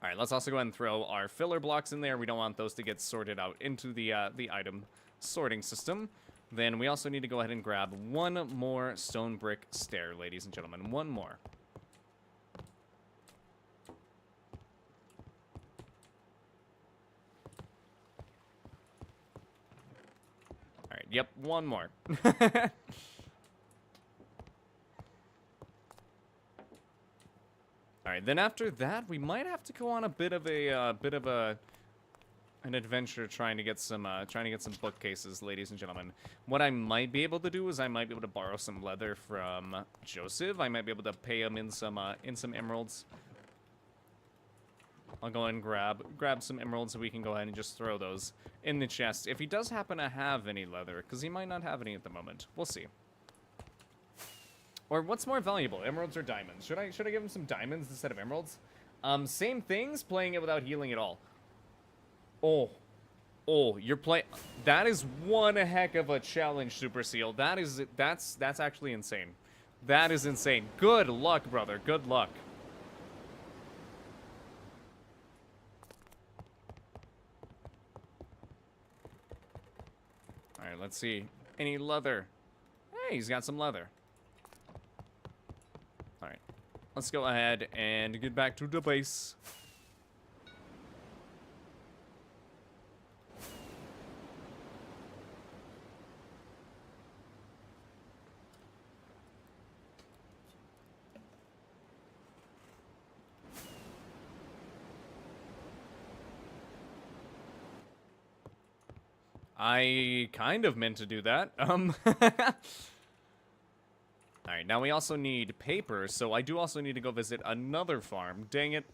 Alright, let's also go ahead and throw our filler blocks in there. We don't want those to get sorted out into the item sorting system. Then we also need to go ahead and grab one more stone brick stair, ladies and gentlemen. One more. Alright, yep, one more. Alright, then after that, we might have to go on a bit of an adventure trying to get some bookcases, ladies and gentlemen. What I might be able to do is I might be able to borrow some leather from Joseph. I might be able to pay him in some emeralds. I'll go ahead and grab some emeralds so we can go ahead and just throw those in the chest. If he does happen to have any leather, because he might not have any at the moment. We'll see. Or what's more valuable, emeralds or diamonds? Should I give him some diamonds instead of emeralds? Same things, playing it without healing at all. Oh, you're playing. That is one heck of a challenge, Super Seal. That's actually insane. That is insane. Good luck, brother. Good luck. All right, let's see. Any leather? Hey, he's got some leather. All right, let's go ahead and get back to the base. I kind of meant to do that. Alright, now we also need paper, so I do also need to go visit another farm. Dang it.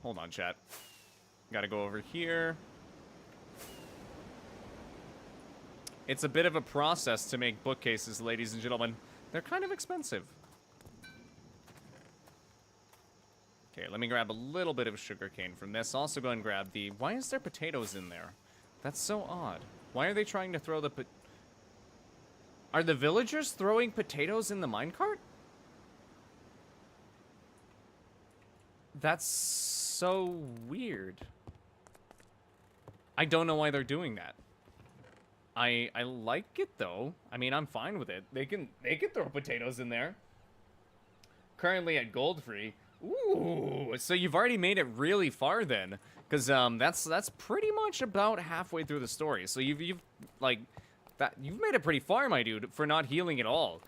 Hold on, chat. Gotta go over here. It's a bit of a process to make bookcases, ladies and gentlemen. They're kind of expensive. Okay, let me grab a little bit of sugarcane from this. Also go and grab the... Why is there potatoes in there? That's so odd. Why are they trying to throw the... Are the villagers throwing potatoes in the minecart? That's so weird. I don't know why they're doing that. I like it though. I mean, I'm fine with it. They can throw potatoes in there. Currently at gold free. Ooh, so you've already made it really far then, because that's pretty much about halfway through the story. So you've like that you've made it pretty far, my dude, for not healing at all.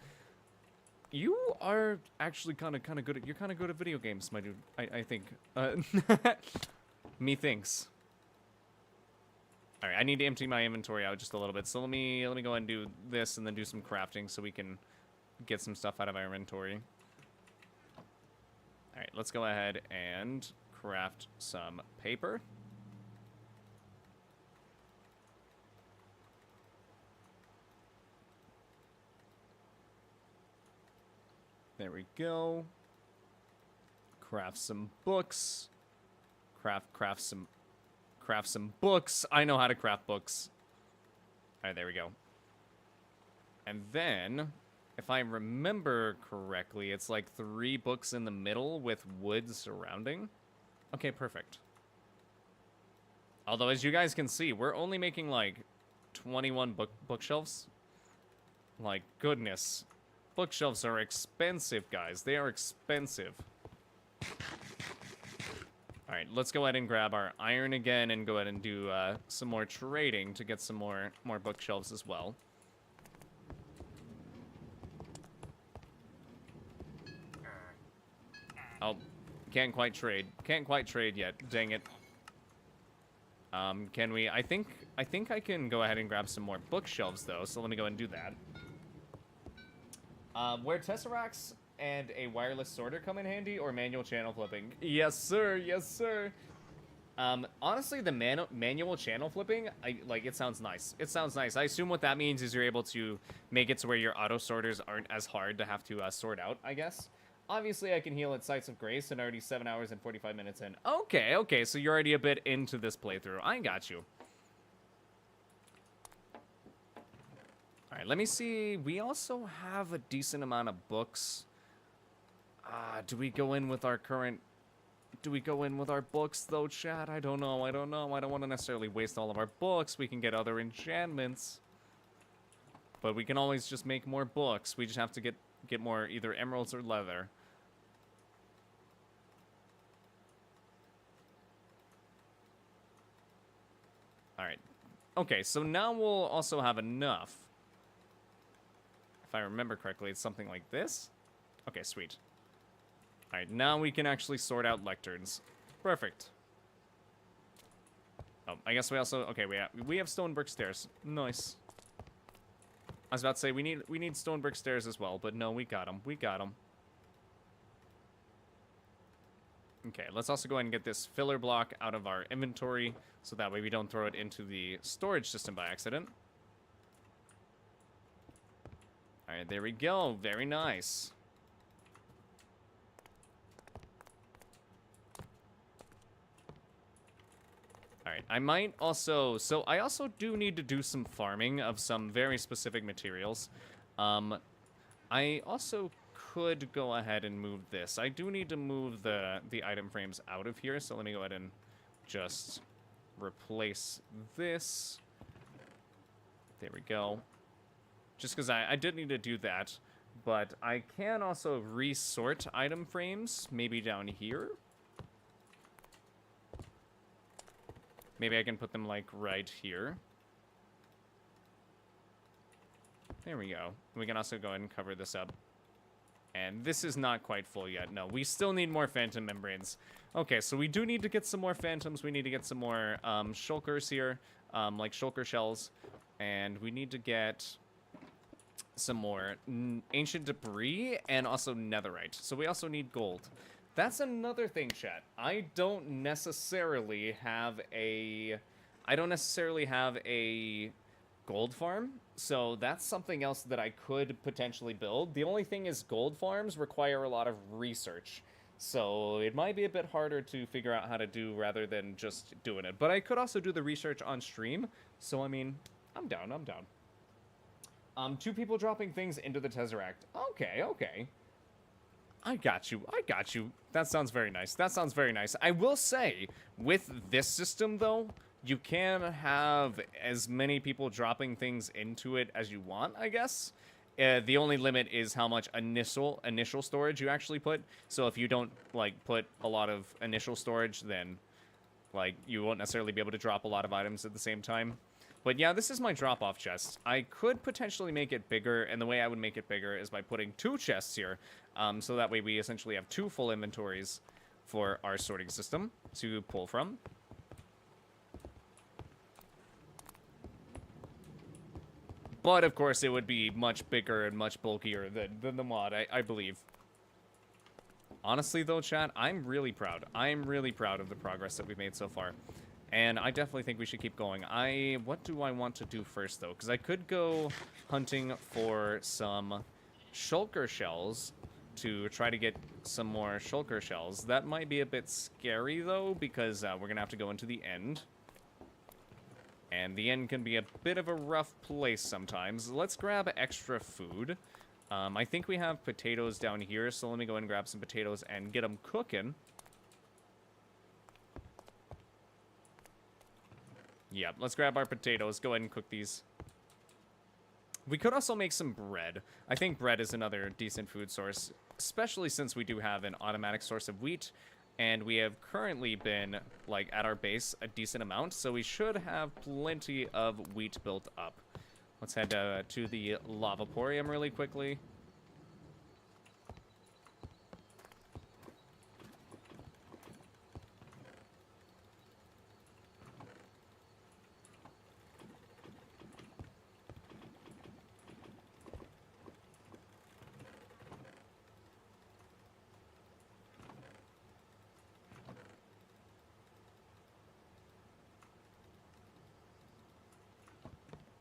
You are actually kind of good at you're good at video games, my dude. I think. Methinks. All right, I need to empty my inventory out just a little bit. So let me go ahead and do this and then do some crafting so we can get some stuff out of our inventory. All right, let's go ahead and craft some paper. There we go. craft some books. Craft some books. I know how to craft books. All right, there we go. And then, if I remember correctly, it's like 3 books in the middle with wood surrounding. Okay, perfect. Although, as you guys can see, we're only making like 21 bookshelves. Like, goodness. Bookshelves are expensive, guys. They are expensive. Alright, let's go ahead and grab our iron again and go ahead and do some more trading to get some more bookshelves as well. Oh, can't quite trade. Can't quite trade yet. Dang it. Can we? I think I can go ahead and grab some more bookshelves though. So let me go and do that. Where tesseracts and a wireless sorter come in handy, or manual channel flipping? Yes, sir. Yes, sir. Honestly, the manual channel flipping, it sounds nice. It sounds nice. I assume what that means is you're able to make it to where your auto sorters aren't as hard to have to sort out, I guess. Obviously, I can heal at Sites of Grace and already 7 hours and 45 minutes in. Okay, okay, so you're already a bit into this playthrough. I got you. Alright, let me see. We also have a decent amount of books. Do we go in with our current... Do we go in with our books, though, chat? I don't know, I don't know. I don't want to necessarily waste all of our books. We can get other enchantments. But we can always just make more books. We just have to get more either emeralds or leather. Alright. Okay, so now we'll also have enough. If I remember correctly, it's something like this. Okay, sweet. Alright, now we can actually sort out lecterns. Perfect. Oh, I guess we also... Okay, we have stone brick stairs. Nice. I was about to say, we need stone brick stairs as well, but no, we got them. We got them. Okay, let's also go ahead and get this filler block out of our inventory, so that way we don't throw it into the storage system by accident. Alright, there we go. Very nice. Alright, I might also... So, I also do need to do some farming of some very specific materials. I also could go ahead and move this. I do need to move the item frames out of here, so let me go ahead and just replace this. There we go. Just because I did need to do that, but I can also resort item frames, maybe down here. Maybe I can put them, like, right here. There we go. We can also go ahead and cover this up. And this is not quite full yet. No, we still need more phantom membranes. Okay, so we do need to get some more phantoms. We need to get some more shulkers here, like shulker shells. And we need to get some more ancient debris and also netherite. So we also need gold. That's another thing, chat. I don't necessarily have a gold farm, so that's something else that I could potentially build. The only thing is gold farms require a lot of research, so it might be a bit harder to figure out how to do rather than just doing it. But I could also do the research on stream, so I mean, I'm down, I'm down. 2 people dropping things into the Tesseract. Okay, okay. I got you. I got you. That sounds very nice. That sounds very nice. I will say, with this system, though, you can have as many people dropping things into it as you want, I guess. The only limit is how much initial storage you actually put. So if you don't, like, put a lot of initial storage, then, like, you won't necessarily be able to drop a lot of items at the same time. But yeah, this is my drop-off chest. I could potentially make it bigger, and the way I would make it bigger is by putting 2 chests here. So that way we essentially have 2 full inventories for our sorting system to pull from. But, of course, it would be much bigger and much bulkier than the mod, I believe. Honestly, though, chat, I'm really proud. I'm really proud of the progress that we've made so far. And I definitely think we should keep going. What do I want to do first, though? Because I could go hunting for some shulker shells. to try to get some more shulker shells. That might be a bit scary, though, because we're going to have to go into the end. And the end can be a bit of a rough place sometimes. Let's grab extra food. I think we have potatoes down here, so let me go and grab some potatoes and get them cooking. Yeah, let's grab our potatoes. Go ahead and cook these. We could also make some bread. I think bread is another decent food source, especially since we do have an automatic source of wheat, and we have currently been, like, at our base a decent amount, so we should have plenty of wheat built up. Let's head to the lavaporium really quickly.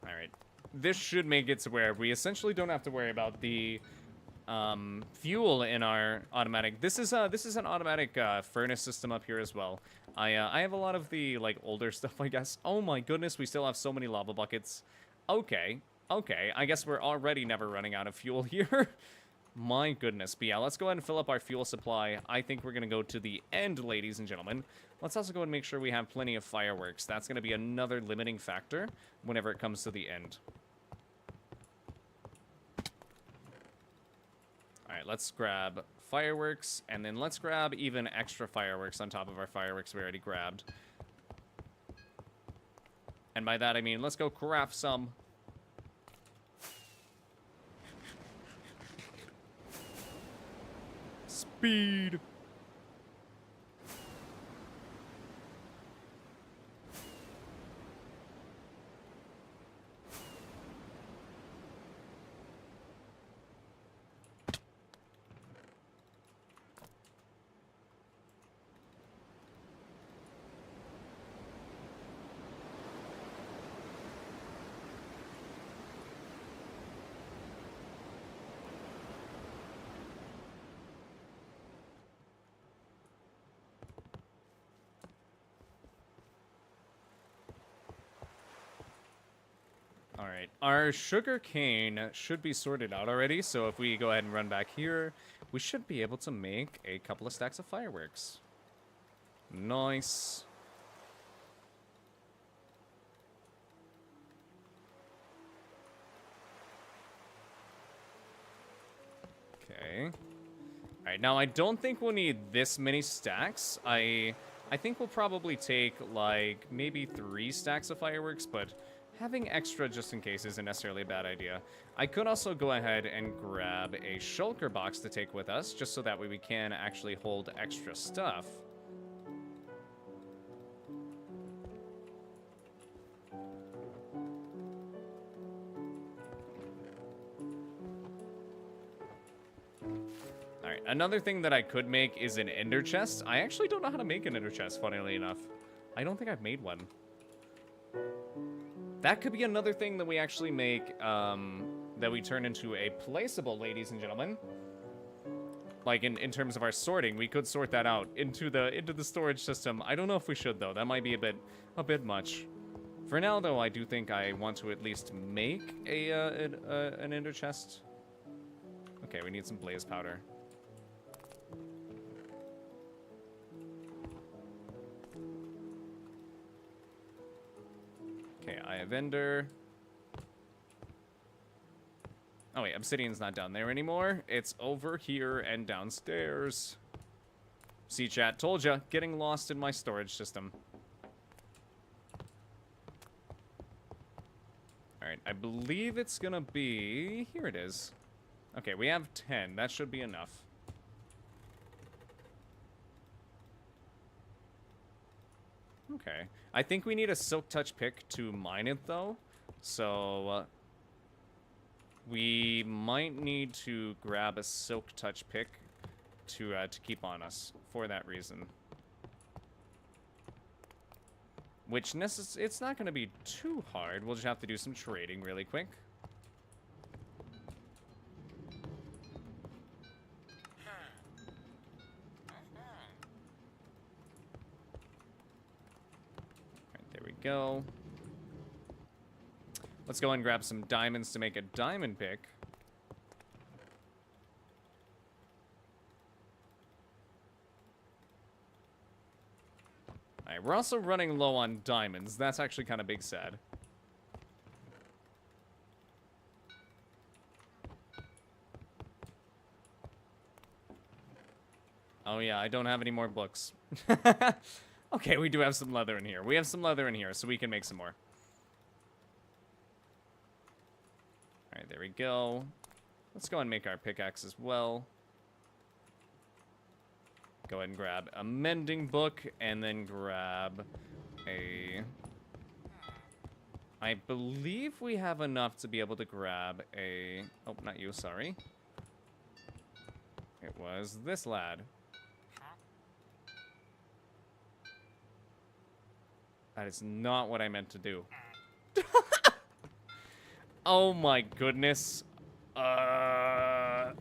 Alright, this should make it to where we essentially don't have to worry about the fuel in our automatic. This is an automatic furnace system up here as well. I have a lot of the, like, older stuff, I guess. Oh my goodness, we still have so many lava buckets. Okay, I guess we're already never running out of fuel here. My goodness. But yeah, let's go ahead and fill up our fuel supply. I think we're going to go to the end, ladies and gentlemen. Let's also go and make sure we have plenty of fireworks. That's going to be another limiting factor whenever it comes to the end. Alright, let's grab fireworks, and then let's grab even extra fireworks on top of our fireworks we already grabbed. And by that I mean, let's go craft some. Speed. Alright, our sugar cane should be sorted out already, so if we go ahead and run back here, we should be able to make a couple of stacks of fireworks. Nice. Okay. Alright, now I don't think we'll need this many stacks. I think we'll probably take, like, maybe 3 stacks of fireworks, but having extra just in case isn't necessarily a bad idea. I could also go ahead and grab a shulker box to take with us, just so that way we can actually hold extra stuff. Alright, another thing that I could make is an ender chest. I actually don't know how to make an ender chest, funnily enough. I don't think I've made one. That could be another thing that we actually make, that we turn into a placeable, ladies and gentlemen. Like, in terms of our sorting, we could sort that out into the storage system. I don't know if we should, though. That might be a bit much. For now, though, I do think I want to at least make an ender chest. Okay, we need some blaze powder. Okay, I have ender. Oh wait, obsidian's not down there anymore. It's over here and downstairs. See, chat, told ya, getting lost in my storage system. Alright, I believe it's gonna be... Here it is. Okay, we have 10. That should be enough. Okay. I think we need a silk touch pick to mine it, though. So, we might need to grab a silk touch pick to keep on us for that reason. Which, it's not going to be too hard. We'll just have to do some trading really quick. go. Let's go and grab some diamonds to make a diamond pick. Alright, we're also running low on diamonds. That's actually kind of big sad. Oh yeah, I don't have any more books. Okay, we do have some leather in here. We have some leather in here, so we can make some more. Alright, there we go. Let's go and make our pickaxe as well. Go ahead and grab a mending book, and then grab a... I believe we have enough to be able to grab a... Oh, not you, sorry. It was this lad. That is not what I meant to do. Oh my goodness. Well,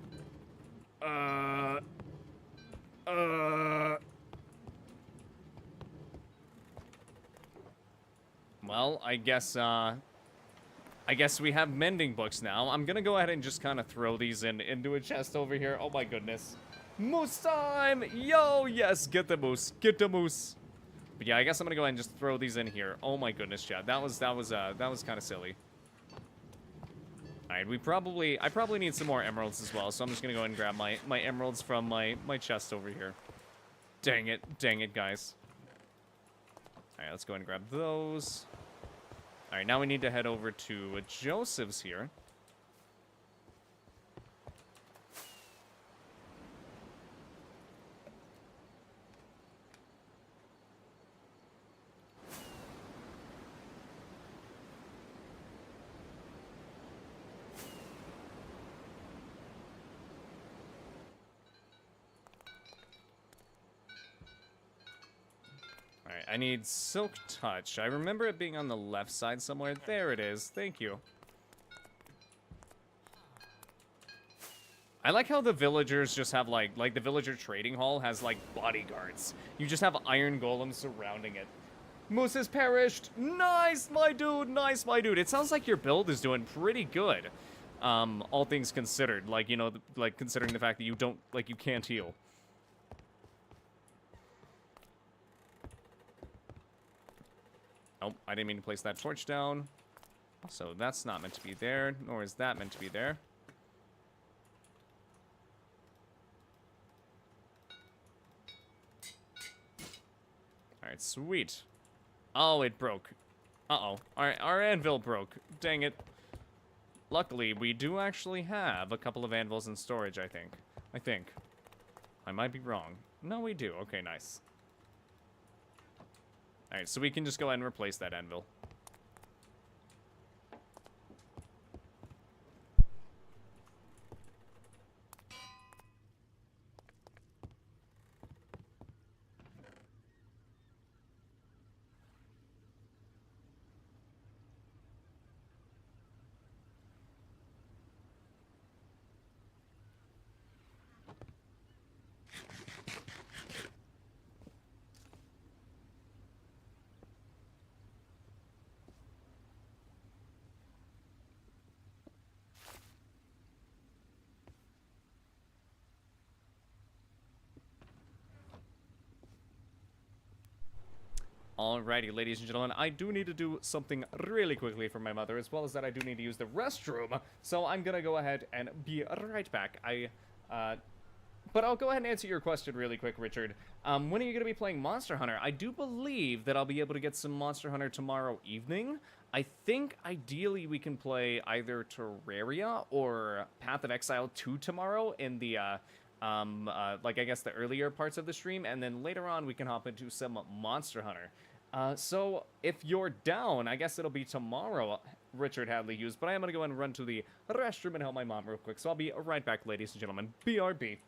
I guess we have mending books now. I'm gonna go ahead and just kind of throw these into a chest over here. Oh my goodness. Moose time! Yo, yes, get the moose. Get the moose. But yeah, I guess I'm gonna go ahead and just throw these in here. Oh my goodness, Chad. That was kind of silly. Alright, I probably need some more emeralds as well, so I'm just gonna go ahead and grab my emeralds from my chest over here. Dang it, guys. Alright, let's go ahead and grab those. Alright, now we need to head over to Joseph's here. I need Silk Touch. I remember it being on the left side somewhere. There it is. Thank you. I like how the villagers just have, like the villager trading hall has, like, bodyguards. You just have iron golems surrounding it. Moose has perished. Nice, my dude. Nice, my dude. It sounds like your build is doing pretty good. All things considered. Like, you know, like, considering the fact that you don't, like, you can't heal. Oh, I didn't mean to place that torch down. So that's not meant to be there, nor is that meant to be there. Alright, sweet. Oh, it broke. Uh-oh. Our anvil broke. Dang it. Luckily, we do actually have a couple of anvils in storage, I think. I might be wrong. No, we do. Okay, nice. Alright, so we can just go ahead and replace that anvil. Alrighty, ladies and gentlemen, I do need to do something really quickly for my mother, as well as that I do need to use the restroom, so I'm gonna go ahead and be right back. But I'll go ahead and answer your question really quick, Richard. When are you gonna be playing Monster Hunter? I do believe that I'll be able to get some Monster Hunter tomorrow evening. I think, ideally, we can play either Terraria or Path of Exile 2 tomorrow in the, like, I guess the earlier parts of the stream, and then later on we can hop into some Monster Hunter. So if you're down, I guess it'll be tomorrow, Richard Hadley Hughes, but I am going to go and run to the restroom and help my mom real quick, so I'll be right back, ladies and gentlemen. BRB.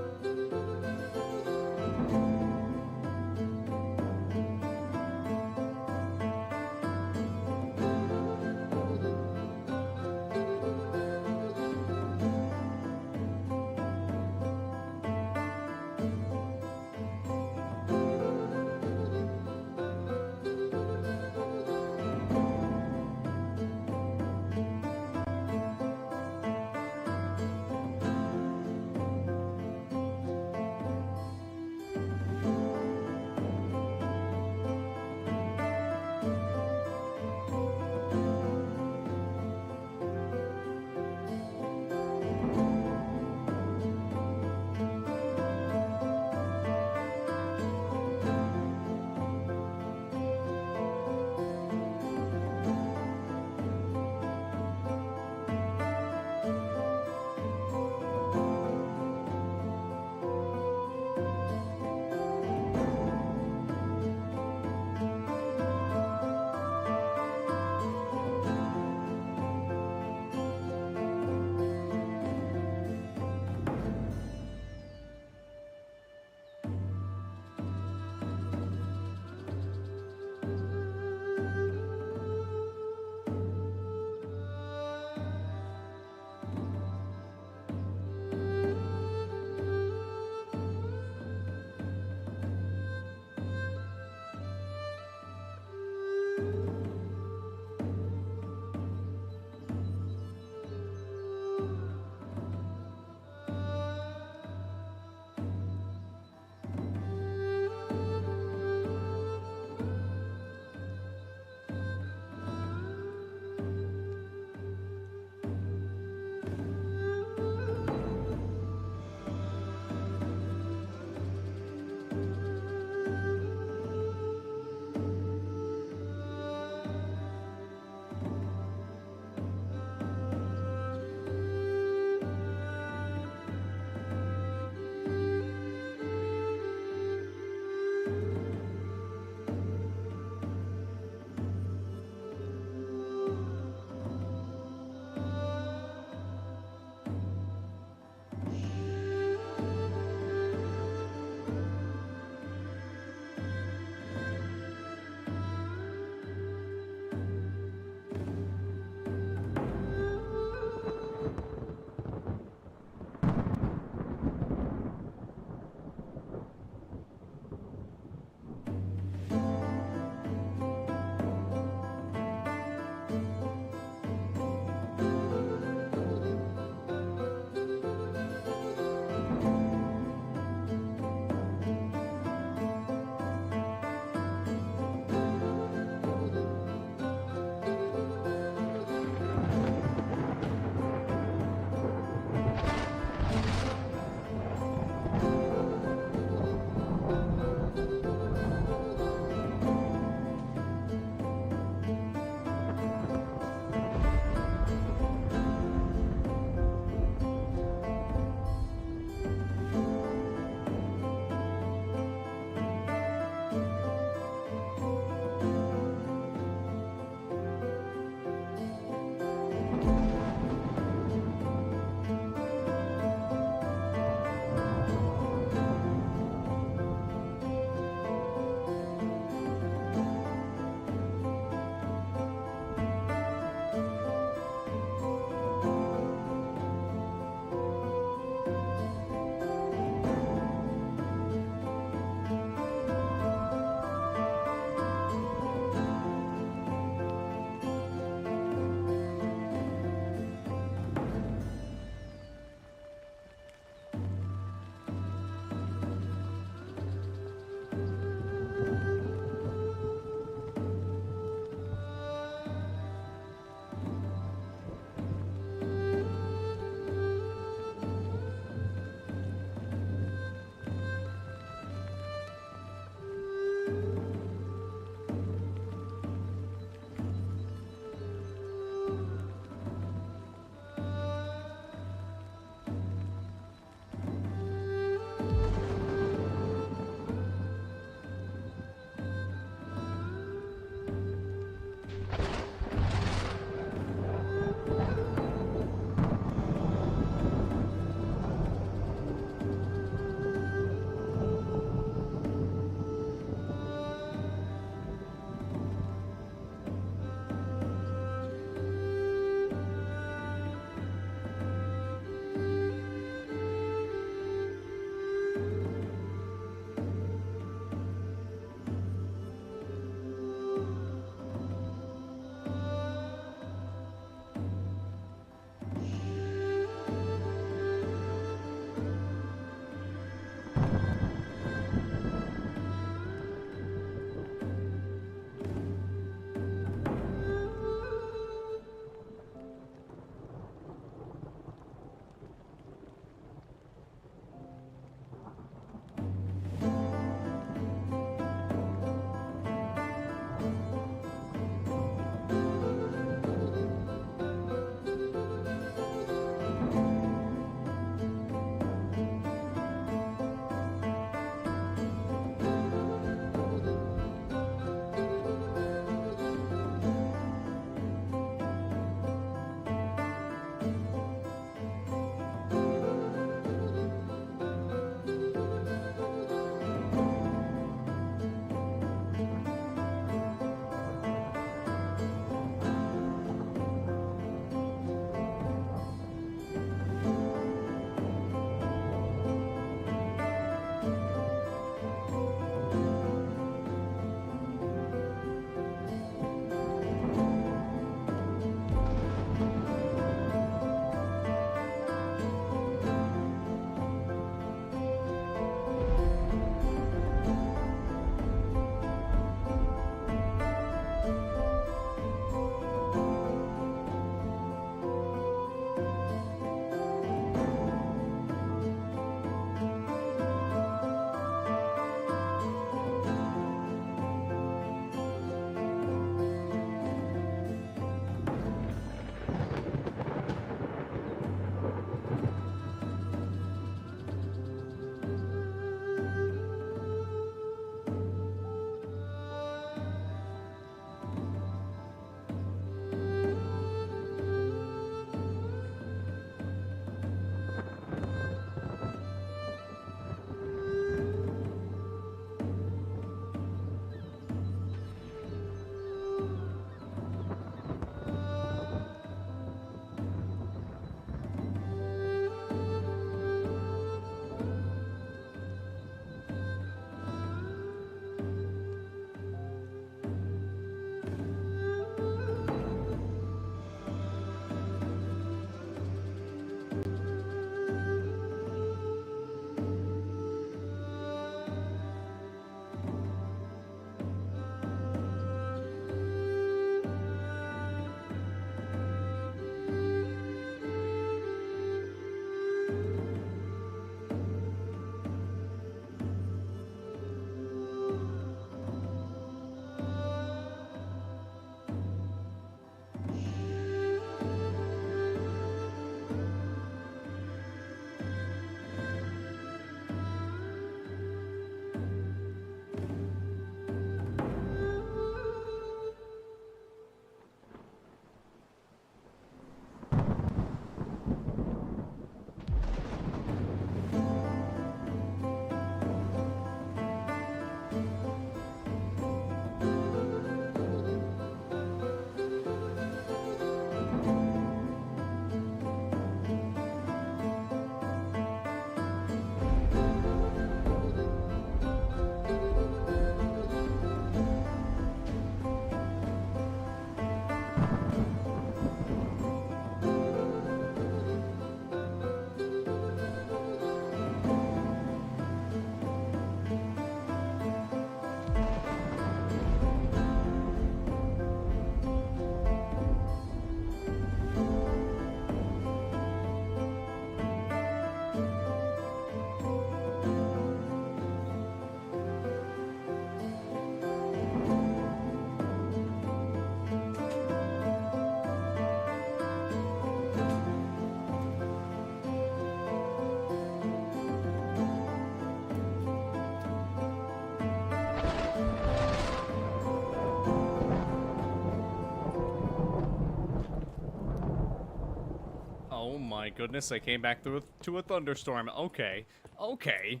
goodness, I came back to a thunderstorm. Okay. Okay.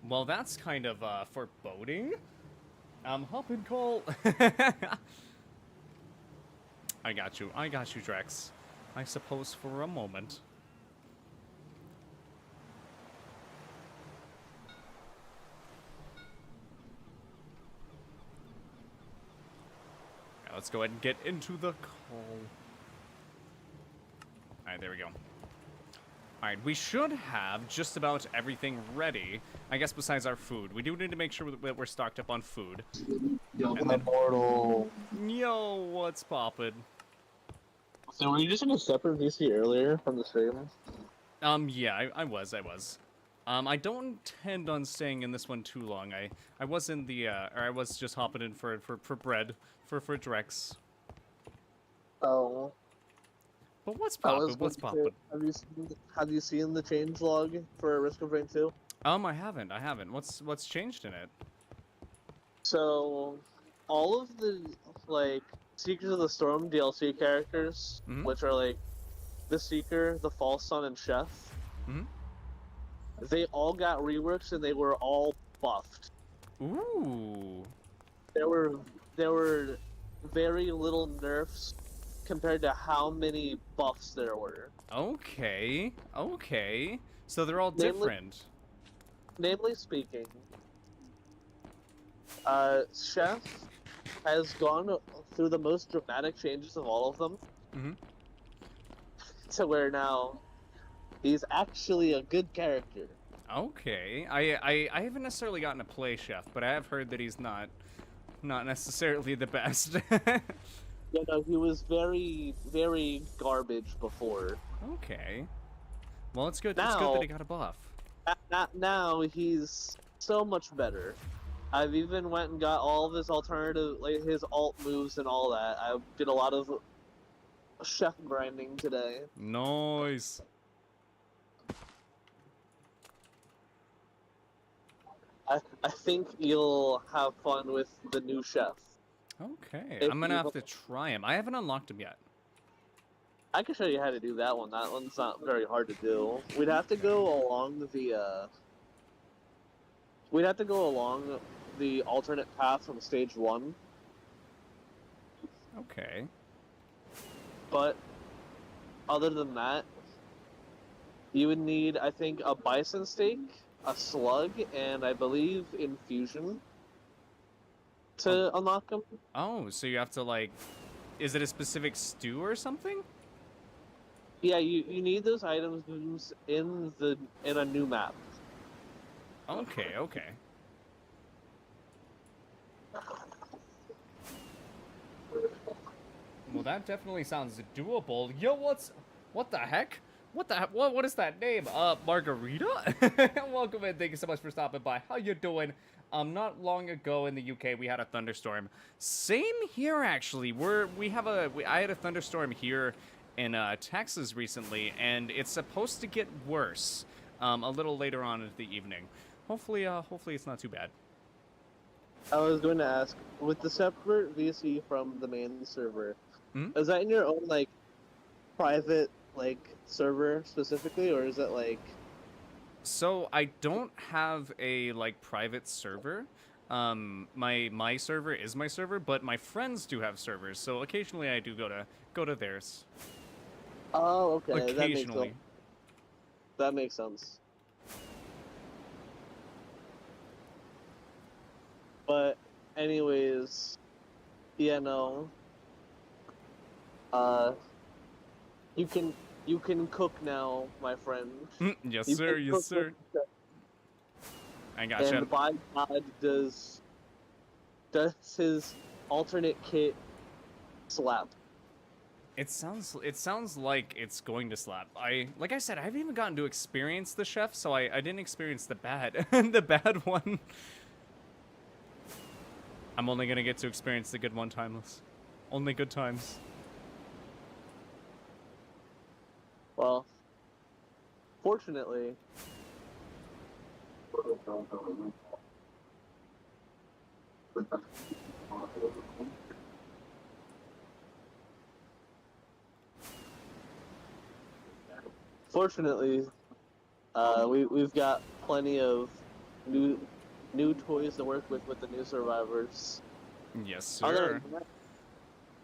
Well, that's kind of, foreboding. Hop and call. I got you, Drex. I suppose for a moment. Now let's go ahead and get into the call. Alright, there we go. Alright, we should have just about everything ready. I guess besides our food. We do need to make sure that we're stocked up on food. Yo, And then- immortal. Yo, what's poppin'? So were you just in a separate VC earlier from the stream? Yeah, I was. I don't intend on staying in this one too long. I was in the, or I was just hopping in for bread, for Drex. Oh. But what's I was poppin'? What's going to poppin'? say, have you seen the change log for Risk of Rain 2? I haven't. What's changed in it? So, all of the, like, Seekers of the Storm DLC characters, Mhm. which are, like, the Seeker, the False Sun, and Chef, Mhm. they all got reworks and they were all buffed. Ooh. There were very little nerfs compared to how many buffs there were. Okay. Okay. So they're all Namely- different. Namely speaking, Chef has gone through the most dramatic changes of all of them, Mhm. to where now he's actually a good character. Okay. I haven't necessarily gotten to play Chef, but I have heard that he's not necessarily the best. You know, he was very, very garbage before. Okay. Well, it's good. It's good that he got a buff. Now he's so much better. I've even went and got all of his alternative, like his alt moves and all that. I did a lot of chef grinding today. Nice. I think you'll have fun with the new chef. Okay. If I'm gonna you- have to try him. I haven't unlocked him yet. I can show you how to do that one. That one's not very hard to do. We'd have to go along the alternate path from stage 1. Okay. But other than that, you would need, I think, a bison steak, a slug, and I believe infusion to unlock them. Oh, so you have to like, is it a specific stew or something? Yeah, you need those items in a new map. Okay. Okay. Well, that definitely sounds doable. Yo, what the heck? What is that name? Margarita? Welcome in. Thank you so much for stopping by. How you doing? Not long ago in the UK, we had a thunderstorm. Same here, actually. I had a thunderstorm here in Texas recently, and it's supposed to get worse a little later on in the evening. Hopefully it's not too bad. I was going to ask, with the separate VC from the main server, Mhm. is that in your own, like, private, like, server specifically, or is it, like... So I don't have a like private server. My server is my server, but my friends do have servers. So occasionally I do go to theirs. Oh, okay. Occasionally. That makes sense. But, anyways, yeah, no. You can cook now, my friend. Yes, You sir. can Yes, cook sir. with- I gotcha. And by God, does his alternate kit slap? It sounds like it's going to slap. Like I said, I haven't even gotten to experience the chef, so I didn't experience the bad the bad one. I'm only gonna get to experience the good one, timeless. Only good times. Well, fortunately, Fortunately, we've got plenty of new toys to work with the new survivors. Yes, Other sir. than that,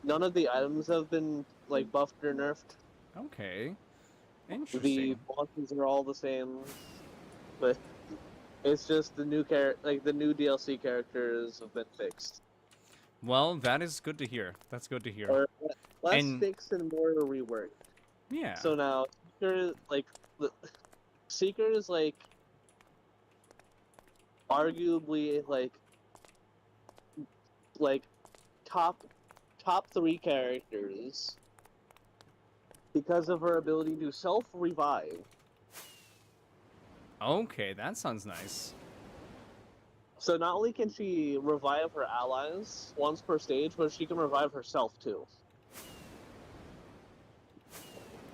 none of the items have been like buffed or nerfed. Okay. The Interesting. bosses are all the same, but it's just the new the new DLC characters have been fixed, Well, that is good to hear. That's good to hear. or less And fixed and more reworked. yeah. So now the Seeker is like arguably like top 3 characters because of her ability to self revive. Okay, that sounds nice. So not only can she revive her allies once per stage, but she can revive herself too.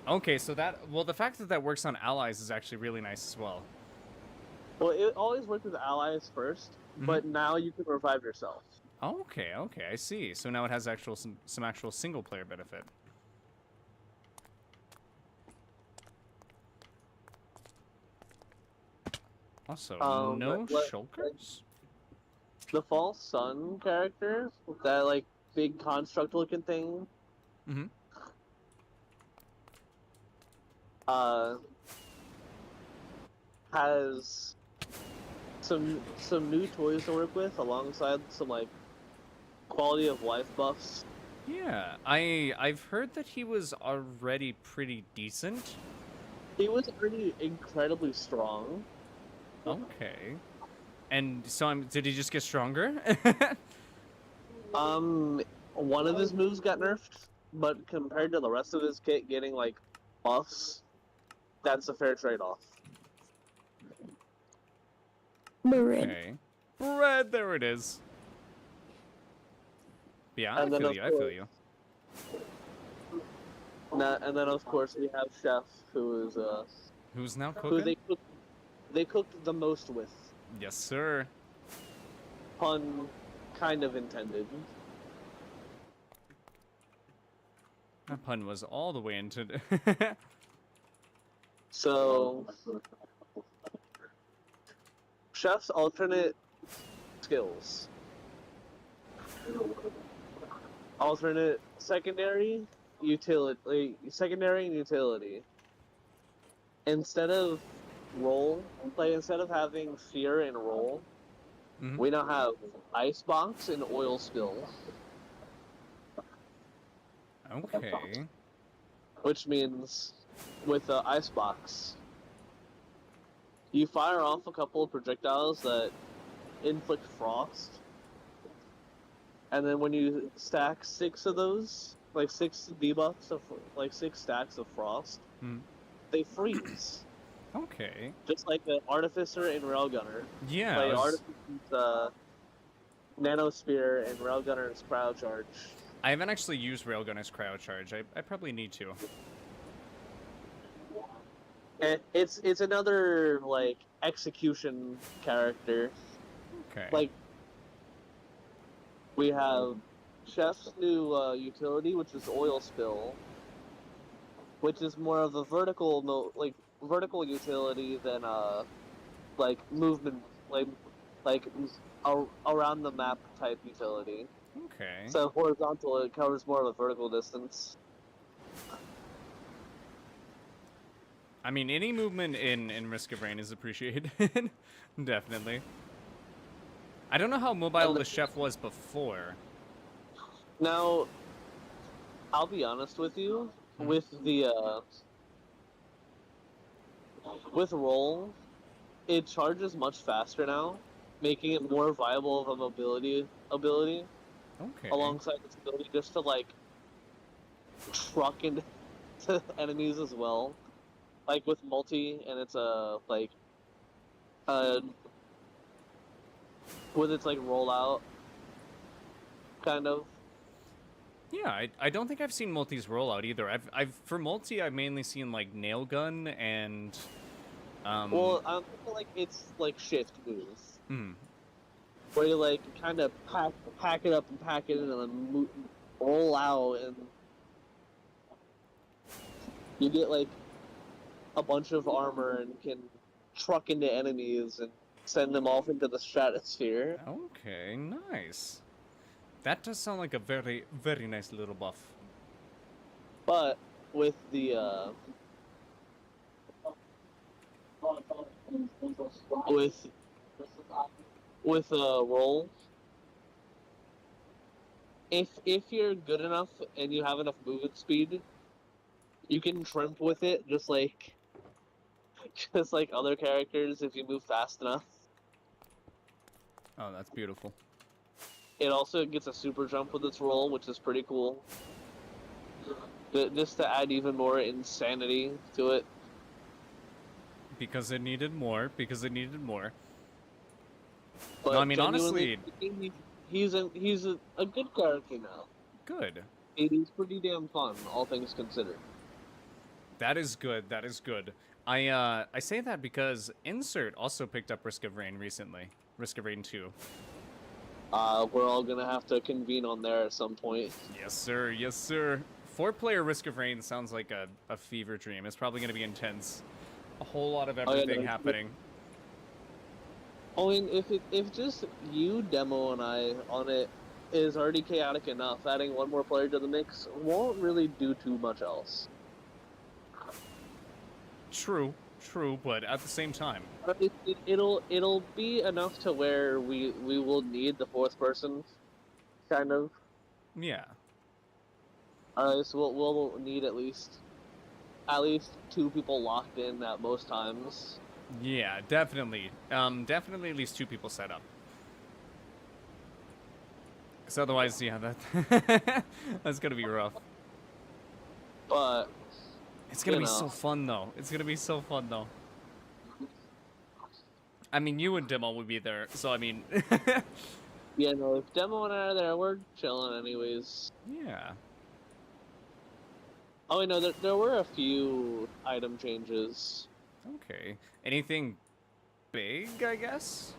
Okay, so the fact that that works on allies is actually really nice as well. Well, it always worked with allies first, but now you can revive yourself. Okay, okay, I see. So now it has some actual single player benefit. Also, no shulkers? The false sun character, that like big construct looking thing, Mm-hmm. has some new toys to work with alongside some like quality of life buffs. Yeah, I've heard that he was already pretty decent. He was already incredibly strong. Okay. And so did he just get stronger? One of his moves got nerfed, but compared to the rest of his kit getting like buffs, that's a fair trade-off. Okay. Bread, there it is. Yeah, And I then feel you, I feel you. And then of course we have Chef, who is Who's now who cooking? they cooked the most with. Yes, sir. Pun kind of intended. That pun was all the way into... So, Chef's alternate skills. Alternate secondary secondary and utility. Instead of instead of having fear and roll, we now have icebox and oil spill. Okay. Which means with the icebox, you fire off a couple of projectiles that inflict frost, and then when you stack 6 of those, like 6 debuffs of like 6 stacks of frost, they freeze. Okay. Just like the Artificer and Railgunner. Yeah. Like Artificer's Nanosphere and Railgunner's Cryo Charge. I haven't actually used Railgunner's Cryo Charge. I probably need to. And it's another like execution character. Okay. Like we have Chef's new utility, which is Oil Spill, which is more of a vertical utility than like movement around the map type utility. Okay. So horizontal, it covers more of a vertical distance. I mean, any movement in Risk of Rain is appreciated. Definitely. I don't know how mobile the Chef was before. Now, I'll be honest with you, with the with roll, it charges much faster now, making it more viable of a mobility ability. Okay. Alongside its ability just to like truck into enemies as well. Like with multi and it's with its like rollout kind of. Yeah, I don't think I've seen multi's rollout either. I've for multi I've mainly seen like nail gun and Well, I feel like it's like shift moves. Hmm. Where you like kind of pack it up and pack it in and then roll out, and you get like a bunch of armor and can truck into enemies and send them off into the stratosphere. Okay, nice. That does sound like a very, very nice little buff. But with the with roll, if you're good enough and you have enough movement speed, you can trimp with it just like other characters if you move fast enough. Oh, that's beautiful. It also gets a super jump with its roll, which is pretty cool. Just to add even more insanity to it. Because it needed more. Because it needed more. But No, I mean, genuinely honestly, speaking, he's a good character now. good. He's pretty damn fun, all things considered. That is good. That is good. I say that because Insert also picked up Risk of Rain recently. Risk of Rain 2. We're all gonna have to convene on there at some point. Yes, sir. Yes, sir. 4-player Risk of Rain sounds like a fever dream. It's probably going to be intense. A whole lot of everything happening. I mean, if just you, Demo, and I on it is already chaotic enough, adding one more player to the mix won't really do too much else. True, but at the same time. It'll be enough to where we will need the fourth person, kind of. Yeah. So we'll need at least 2 people locked in at most times. Yeah, definitely. Definitely at least 2 people set up. So otherwise, yeah, that that's gonna be rough. But it's gonna you be know. so fun though. It's gonna be so fun though. I mean, you and Demo would be there, so I mean. Yeah, no. If Demo and I are there, we're chilling anyways. Yeah. Oh, no, there were a few item changes. Okay. Anything big, I guess?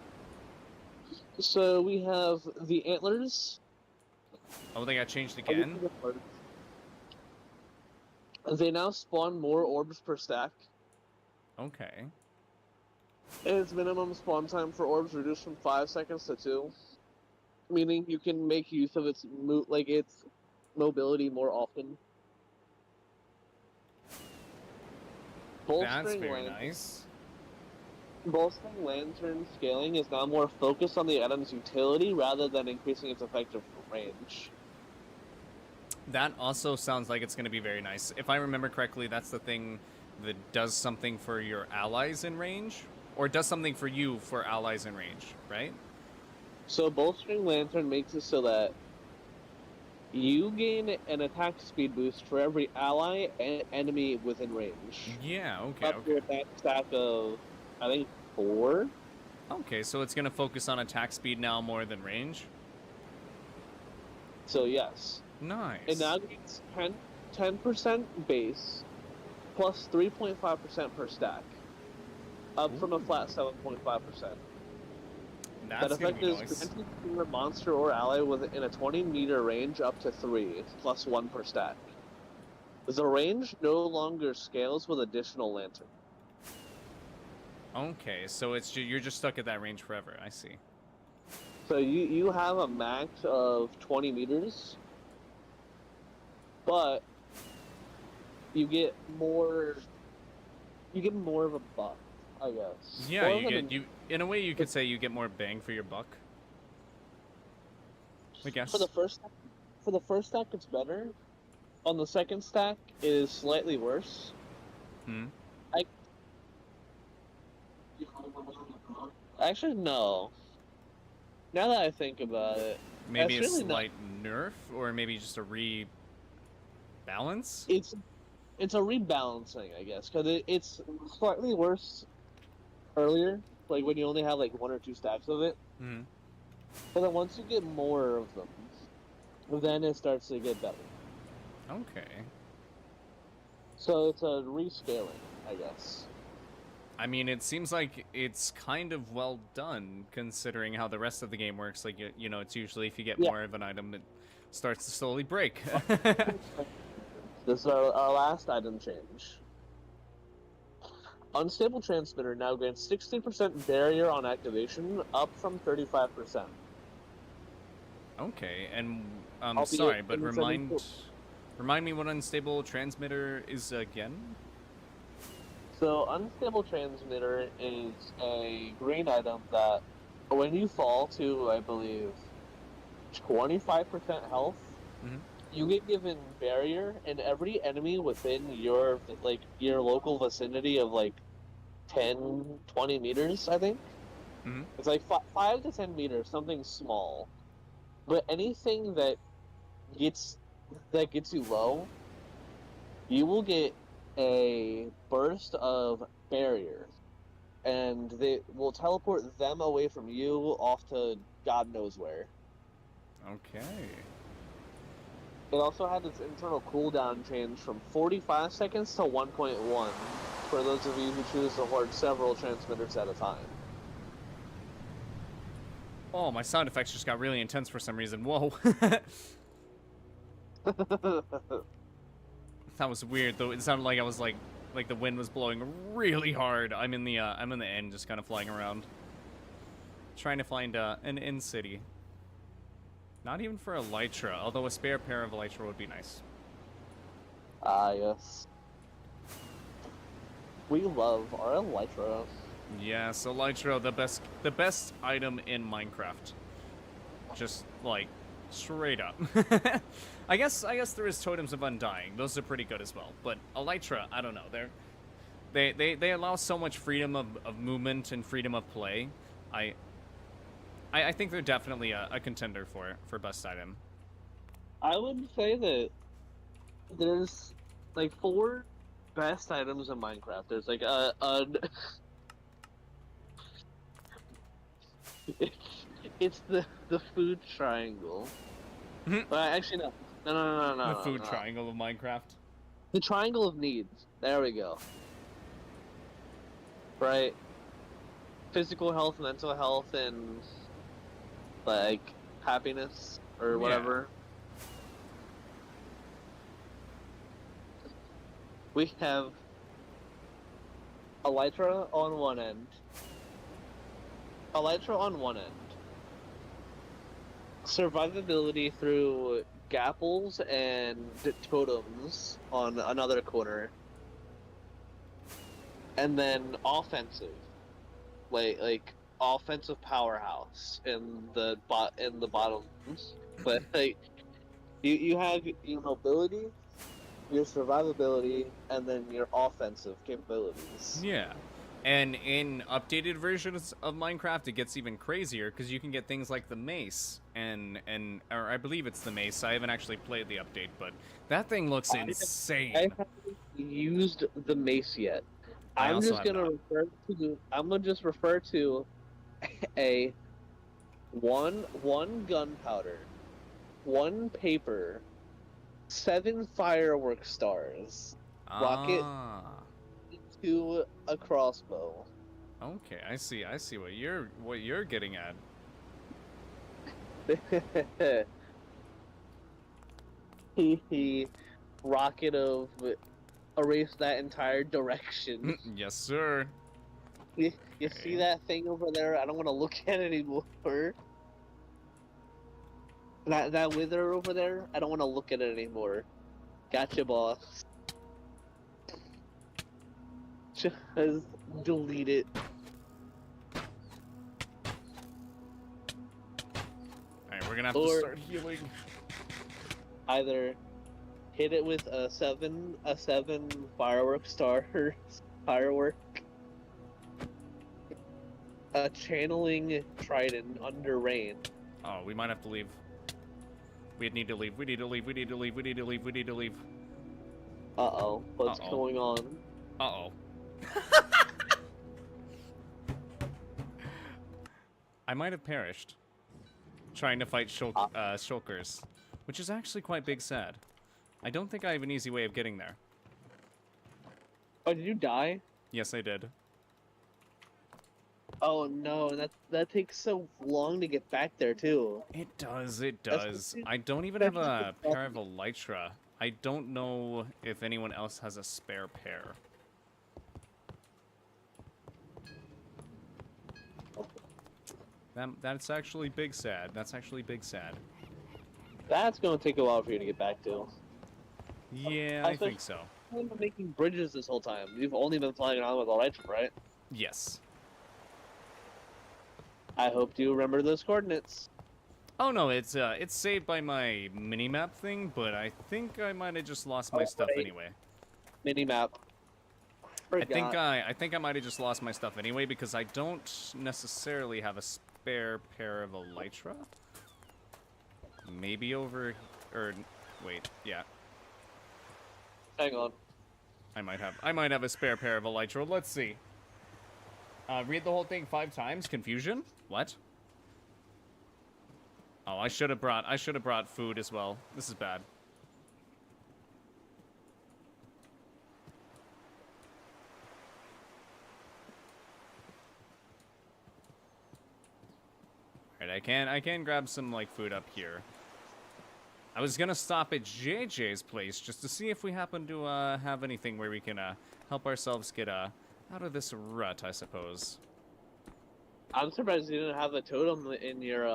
So we have the antlers. Oh, they got changed again? They now spawn more orbs per stack. Okay. And its minimum spawn time for orbs reduced from 5 seconds to 2. Meaning you can make use of its its mobility more often. That's very nice. Bolstering Lantern scaling is now more focused on the item's utility rather than increasing its effective range. That also sounds like it's going to be very nice. If I remember correctly, that's the thing that does something for your allies in range? Or does something for you for allies in range, right? So Bolstering Lantern makes it so that you gain an attack speed boost for every ally and enemy within range. Yeah, okay, Up to a stack of, I think, 4? Okay, so it's going to focus on attack speed now more than range? So yes. Nice. It now gets 10% base, plus 3.5% per stack, up from a flat 7.5%. That effect is granted to a monster or ally within a 20-meter range up to 3, plus 1 per stack. The range no longer scales with additional lantern. Okay, so you're just stuck at that range forever. I see. So you have a max of 20 meters, but you get more of a buff, I guess. Yeah, in a way you could say you get more bang for your buck. I guess. For the first stack it's better. On the second stack it is slightly worse. Actually, no. Now that I think about it, maybe a slight nerf, or maybe just a rebalance. It's a rebalancing, I guess, because it's slightly worse earlier, like when you only have like 1 or 2 stacks of it. But then once you get more of them, then it starts to get better. Okay. So it's a rescaling, I guess. I mean, it seems like it's kind of well done, considering how the rest of the game works. Like, you know, it's usually if you get more of an item, it starts to slowly break. This is our last item change. Unstable transmitter now grants 60% barrier on activation, up from 35%. Okay, and Albeit sorry, but in its remind me what unstable transmitter is again. So, unstable transmitter is a green item that, when you fall to, I believe, 25% health, Mhm. you get given barrier, and every enemy within your your local vicinity of 10, 20 meters, I think. Mhm. It's 5 to 10 meters, something small. But anything gets that gets you low, you will get a burst of barrier, and they will teleport them away from you off to God knows where. Okay. It also had its internal cooldown change from 45 seconds to 1.1 for those of you who choose to hoard several transmitters at a time. Oh, my sound effects just got really intense for some reason. Whoa. That was weird though. It sounded like I was like the wind was blowing really hard. I'm in the end, just kind of flying around, trying to find an in city. Not even for Elytra, although a spare pair of Elytra would be nice. Ah, yes. We love our Elytra. Yes, Elytra, the best item in Minecraft. Just like straight up. I guess there is Totems of Undying. Those are pretty good as well. But Elytra, I don't know. They allow so much freedom of movement and freedom of play. I think they're definitely a contender for best item. I would say that there's 4 best items in Minecraft. There's it's the food triangle. But actually no. The food No. triangle of Minecraft. The triangle of needs. There we go. Right. Physical health, mental health, and happiness or whatever. We have Elytra on one end. Survivability through gapples and totems on another corner. And then offensive. Offensive powerhouse in the bottoms. But you have your mobility, your survivability, and then your offensive capabilities. Yeah. And in updated versions of Minecraft, it gets even crazier because you can get things like the mace or I believe it's the mace. I haven't actually played the update, but that thing looks insane. I haven't used the mace yet. I'm also just gonna refer to a one gunpowder, 1 paper, 7 firework stars, rocket Ah. to a crossbow. Okay, I see what you're getting at. Rocket of erase that entire direction. Yes, sir. You see that thing over there? I don't want to look at it anymore. That wither over there? I don't want to look at it anymore. Gotcha, boss. Just delete it. Alright, we're gonna have to start healing. Either hit it with a seven firework star firework. A channeling trident under rain. Oh, we might have to leave. We need to leave. Uh-oh. What's going on? Uh-oh. I might have perished trying to fight shulkers, which is actually quite big sad. I don't think I have an easy way of getting there. Oh, did you die? Yes, I did. Oh no, that takes so long to get back there too. It does. I don't even have a pair of Elytra. I don't know if anyone else has a spare pair. That's actually big sad. That's actually big sad. That's gonna take a while for you to get back to. Yeah, I think so. You've been making bridges this whole time. You've only been flying around with Elytra, right? Yes. I hope you remember those coordinates. Oh no, it's saved by my minimap thing, but I think I might have just lost my stuff right. anyway. Minimap. I think I might have just lost my stuff anyway because I don't necessarily have a spare pair of Elytra. Maybe over, or wait, yeah. Hang on. I might have a spare pair of Elytra. Let's see. Read the whole thing 5 times. Confusion? What? Oh, I should have brought food as well. This is bad. Alright, I can grab some like food up here. I was gonna stop at JJ's place just to see if we happen to have anything where we can help ourselves get out of this rut, I suppose. I'm surprised you didn't have a totem in your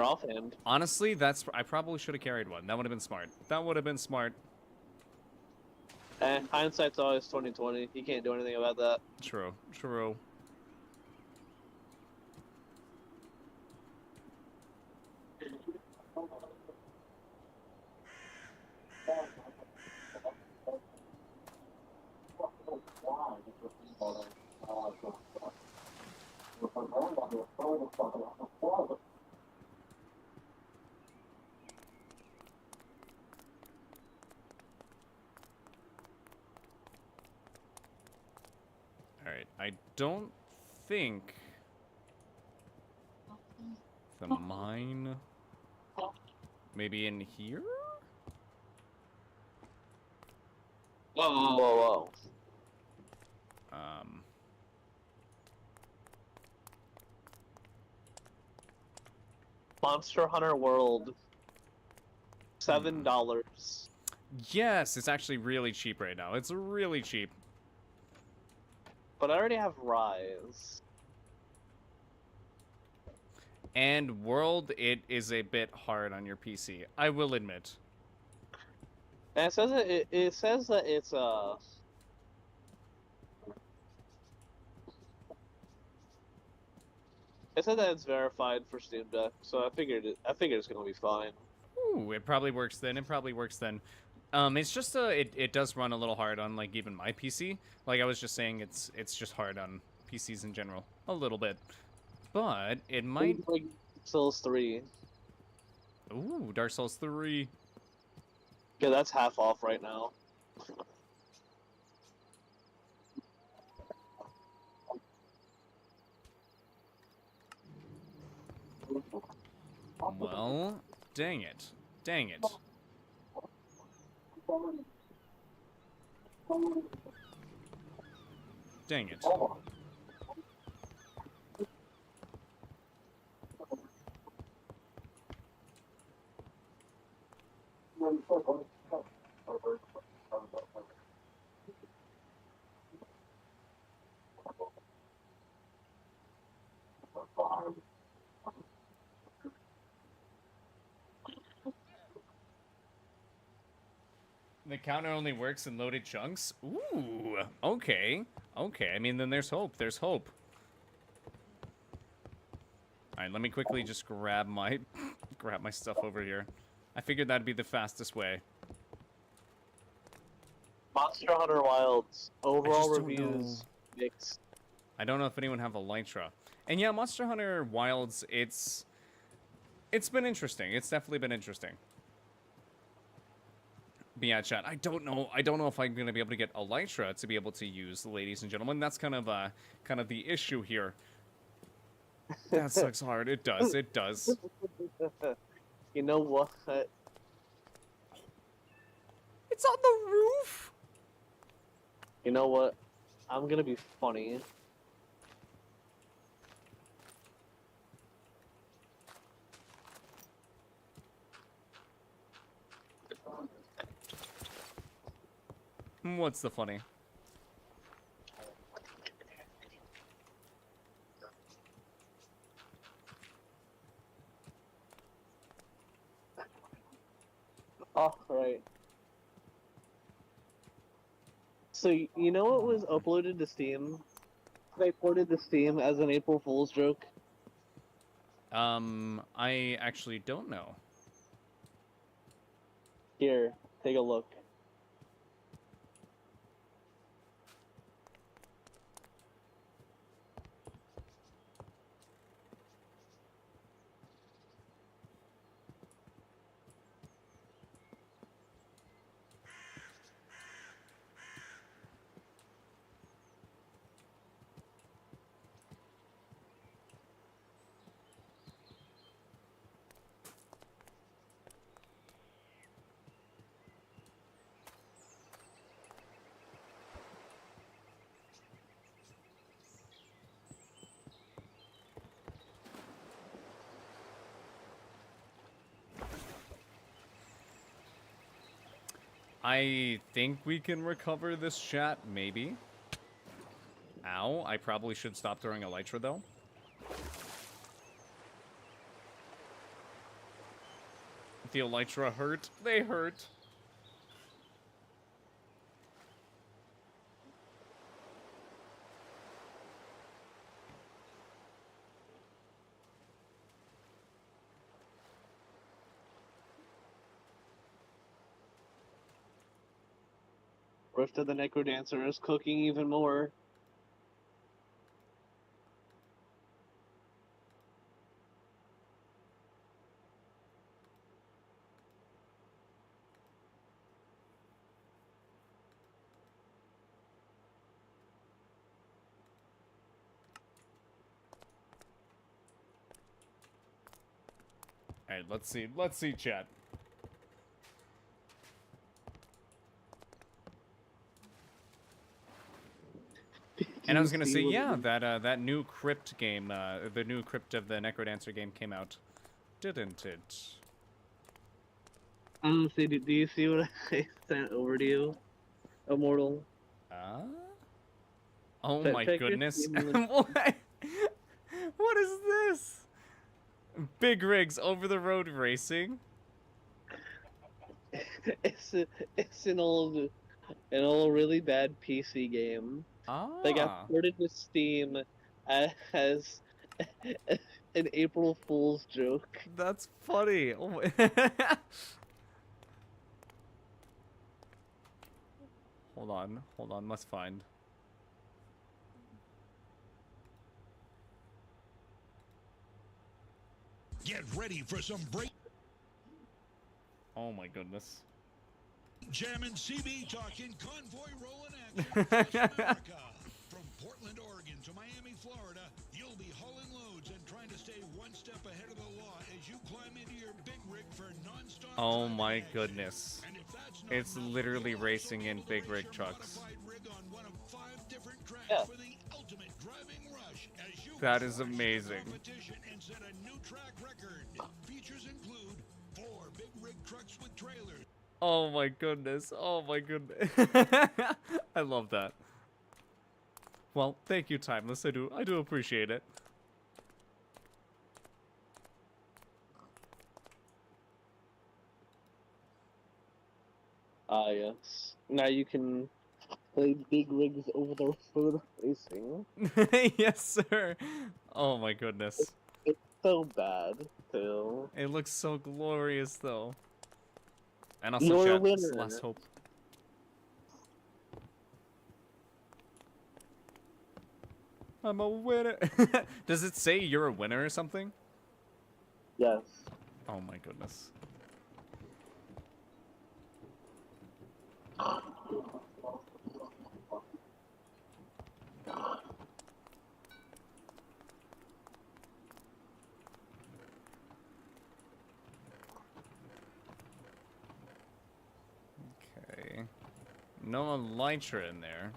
offhand. Honestly, I probably should have carried one. That would have been smart. That would have been smart. Hindsight's always 20/20. You can't do anything about that. True. True. Alright, I don't think the mine maybe in here? Whoa, whoa, whoa. Monster Hunter World. $7. Yes, it's actually really cheap right now. It's really cheap. But I already have Rise. And World, it is a bit hard on your PC. I will admit. And it says it says that it's it said that it's verified for Steam Deck, so I figured it's gonna be fine. Ooh, it probably works then. It probably works then. It's just it does run a little hard on like even my PC. Like I was just saying, it's just hard on PCs in general, a little bit. But it might. Like Souls 3. Ooh, Dark Souls 3. Yeah, that's half off right now. Well, dang it. Dang it. Dang it. The counter only works in loaded chunks? Ooh, okay. Okay, I mean, then there's hope. There's hope. Alright, let me quickly just grab my stuff over here. I figured that'd be the fastest way. Monster Hunter Wilds overall reviews mixed. I don't know if anyone have Elytra. And yeah, Monster Hunter Wilds, it's been interesting. It's definitely been interesting. But yeah, chat, I don't know if I'm gonna be able to get Elytra to be able to use, ladies and gentlemen. That's kind of the issue here. That sucks hard. It does. It does. You know what? It's on the roof. You know what? I'm gonna be funny. What's the funny? Oh, right. So you know what was uploaded to Steam? They ported to Steam as an April Fool's joke. I actually don't know. Here, take a look. I think we can recover this chat, maybe. Ow, I probably should stop throwing elytra, though. The elytra hurt. They hurt. Rift of the Necrodancer is cooking even more. Alright, let's see. Let's see, chat. And I was gonna say, yeah, that new Crypt game, the new Crypt of the Necrodancer game came out, didn't it? I don't see. Do you see what I sent over to you, Immortal? Oh my Check your goodness. Steam What? What is this? Big rigs over the road racing? It's an old really bad PC game. They got Ah. ported to Steam as an April Fool's joke. That's funny. Oh my hold on, must find. Get ready for some break Oh my goodness. jamming, CB talking, convoy rolling action across America. From Portland, Oregon to Miami, Florida, you'll be hauling loads and trying to stay one step ahead of the law as you climb into your big rig for non-stop Oh driving my action. goodness. And if that's not It's enough, literally you'll racing also in be able to big race rig your trucks. modified rig on one of 5 different tracks Yeah. for the ultimate driving rush as you That is crush the amazing. competition and set a new track record. Features include 4 big rig trucks with trailers. Oh my goodness. Oh my goodness. I love that. Well, thank you, Timeless. I do appreciate it. Ah, yes. Now you can play big rigs over the road racing. Yes, sir. Oh my goodness. It's so bad, too. It looks so glorious, though. And also, You're a chat, this is winner. last hope. I'm a winner. Does it say you're a winner or something? Yes. Oh my goodness. Okay. No elytra in there.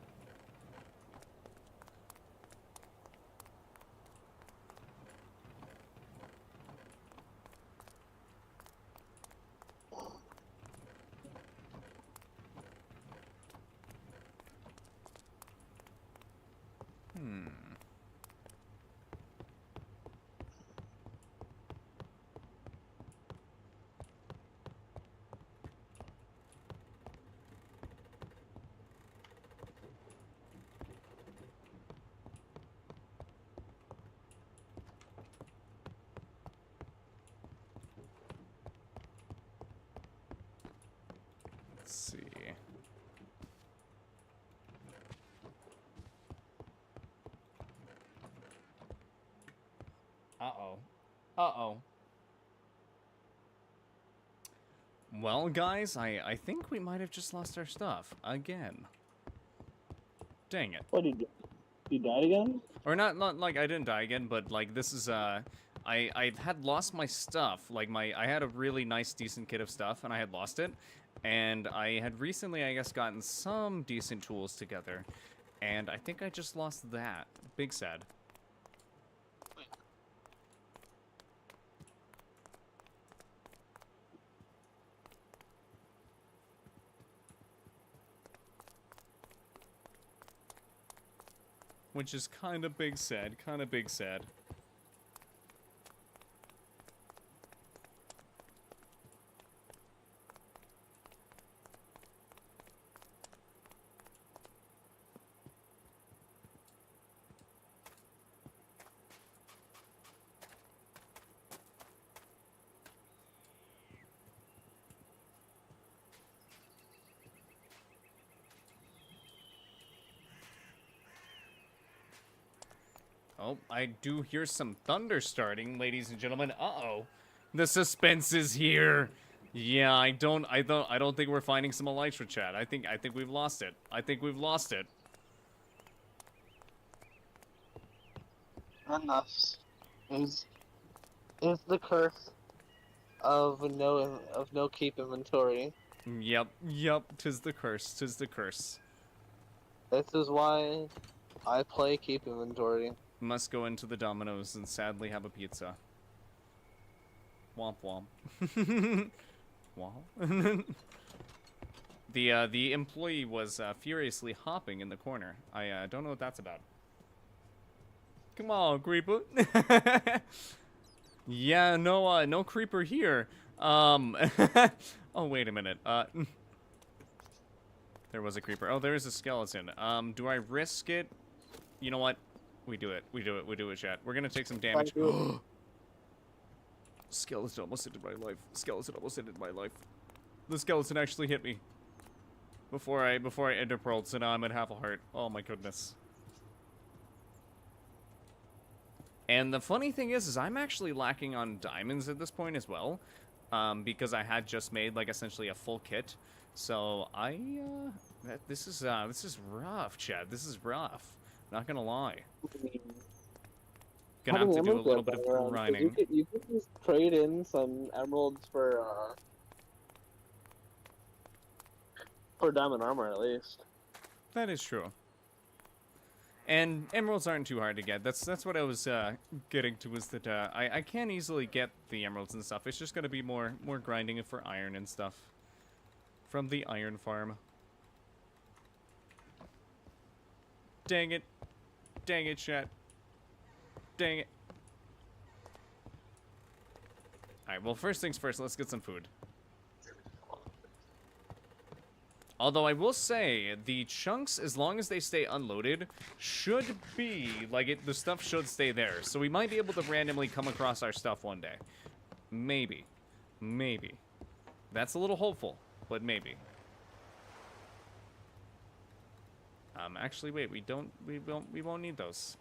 Hmm. Uh-oh. Uh-oh. Well, guys, I think we might have just lost our stuff. Again. Dang it. What did you died again? Or not like I didn't die again, but like this is I had lost my stuff. Like I had a really nice decent kit of stuff and I had lost it. And I had recently, I guess, gotten some decent tools together. And I think I just lost that. Big sad. Which is kind of big sad, kind of big sad. Oh, I do hear some thunder starting, ladies and gentlemen. Uh-oh. The suspense is here. Yeah, I don't think we're finding some elytra, chat. I think we've lost it. I think we've lost it. Enough. Is the curse of no keep inventory. Yep, tis the curse, tis the curse. This is why I play keep inventory. Must go into the Domino's and sadly have a pizza. Womp womp. Womp. The employee was furiously hopping in the corner. I don't know what that's about. Come on, creeper. Yeah, no creeper here. Oh, wait a minute. There was a creeper. Oh, there is a skeleton. Do I risk it? You know what? We do it, chat. We're gonna take some damage. Skeleton almost ended my life. Skeleton almost ended my life. The skeleton actually hit me. Before I ender pearled, so now I'm at half a heart. Oh my goodness. And the funny thing is I'm actually lacking on diamonds at this point as well. Because I had just made like essentially a full kit. So this is rough, Chad. This is rough. Not gonna lie. Gonna have to do a little bit of grinding. You could just trade in some emeralds for diamond armor at least. That is true. And emeralds aren't too hard to get. That's what I was getting to, was that I can easily get the emeralds and stuff. It's just gonna be more grinding for iron and stuff from the iron farm. Dang it. Dang it, chat. Dang it. Alright, well, first things first, let's get some food. Although I will say, the chunks, as long as they stay unloaded, should be, like, the stuff should stay there. So we might be able to randomly come across our stuff one day. Maybe. Maybe. That's a little hopeful, but maybe. Actually, wait, we won't need those.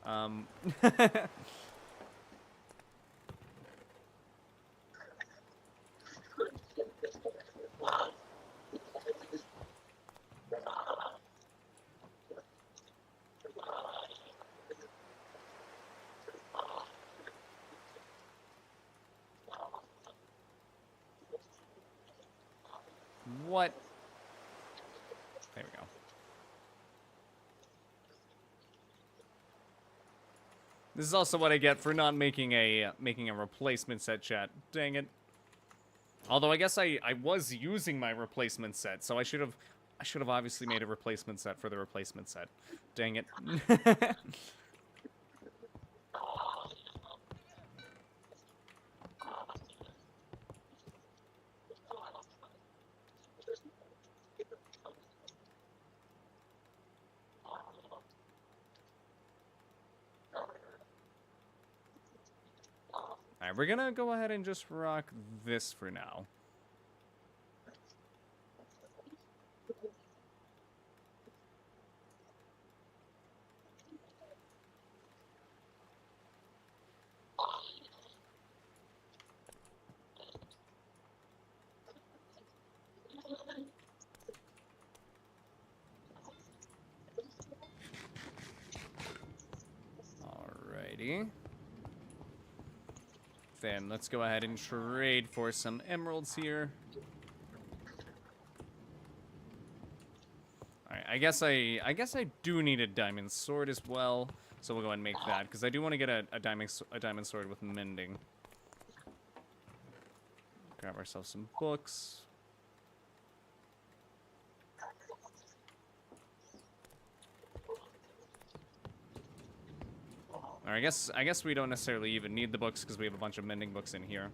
What? There we go. This is also what I get for not making a replacement set, chat. Dang it. Although I guess I was using my replacement set, so I should have obviously made a replacement set for the replacement set. Dang it. Alright, we're gonna go ahead and just rock this for now. Alrighty. Then let's go ahead and trade for some emeralds here. Alright, I guess I do need a diamond sword as well. So we'll go ahead and make that, because I do want to get a diamond sword with mending. Grab ourselves some books. Or I guess we don't necessarily even need the books because we have a bunch of mending books in here.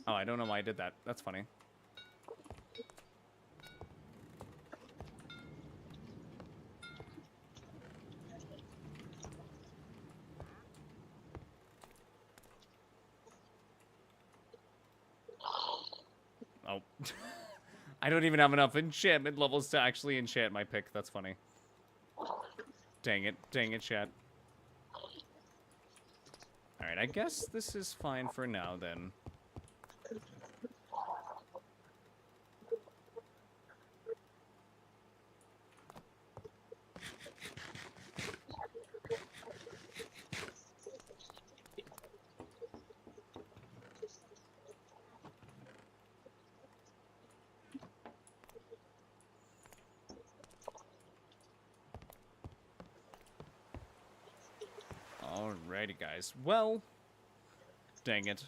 Oh, I don't know why I did that. That's funny. Oh. I don't even have enough enchantment levels to actually enchant my pick. That's funny. Dang it, chat. Alright, I guess this is fine for now, then. Alrighty, guys. Well, dang it.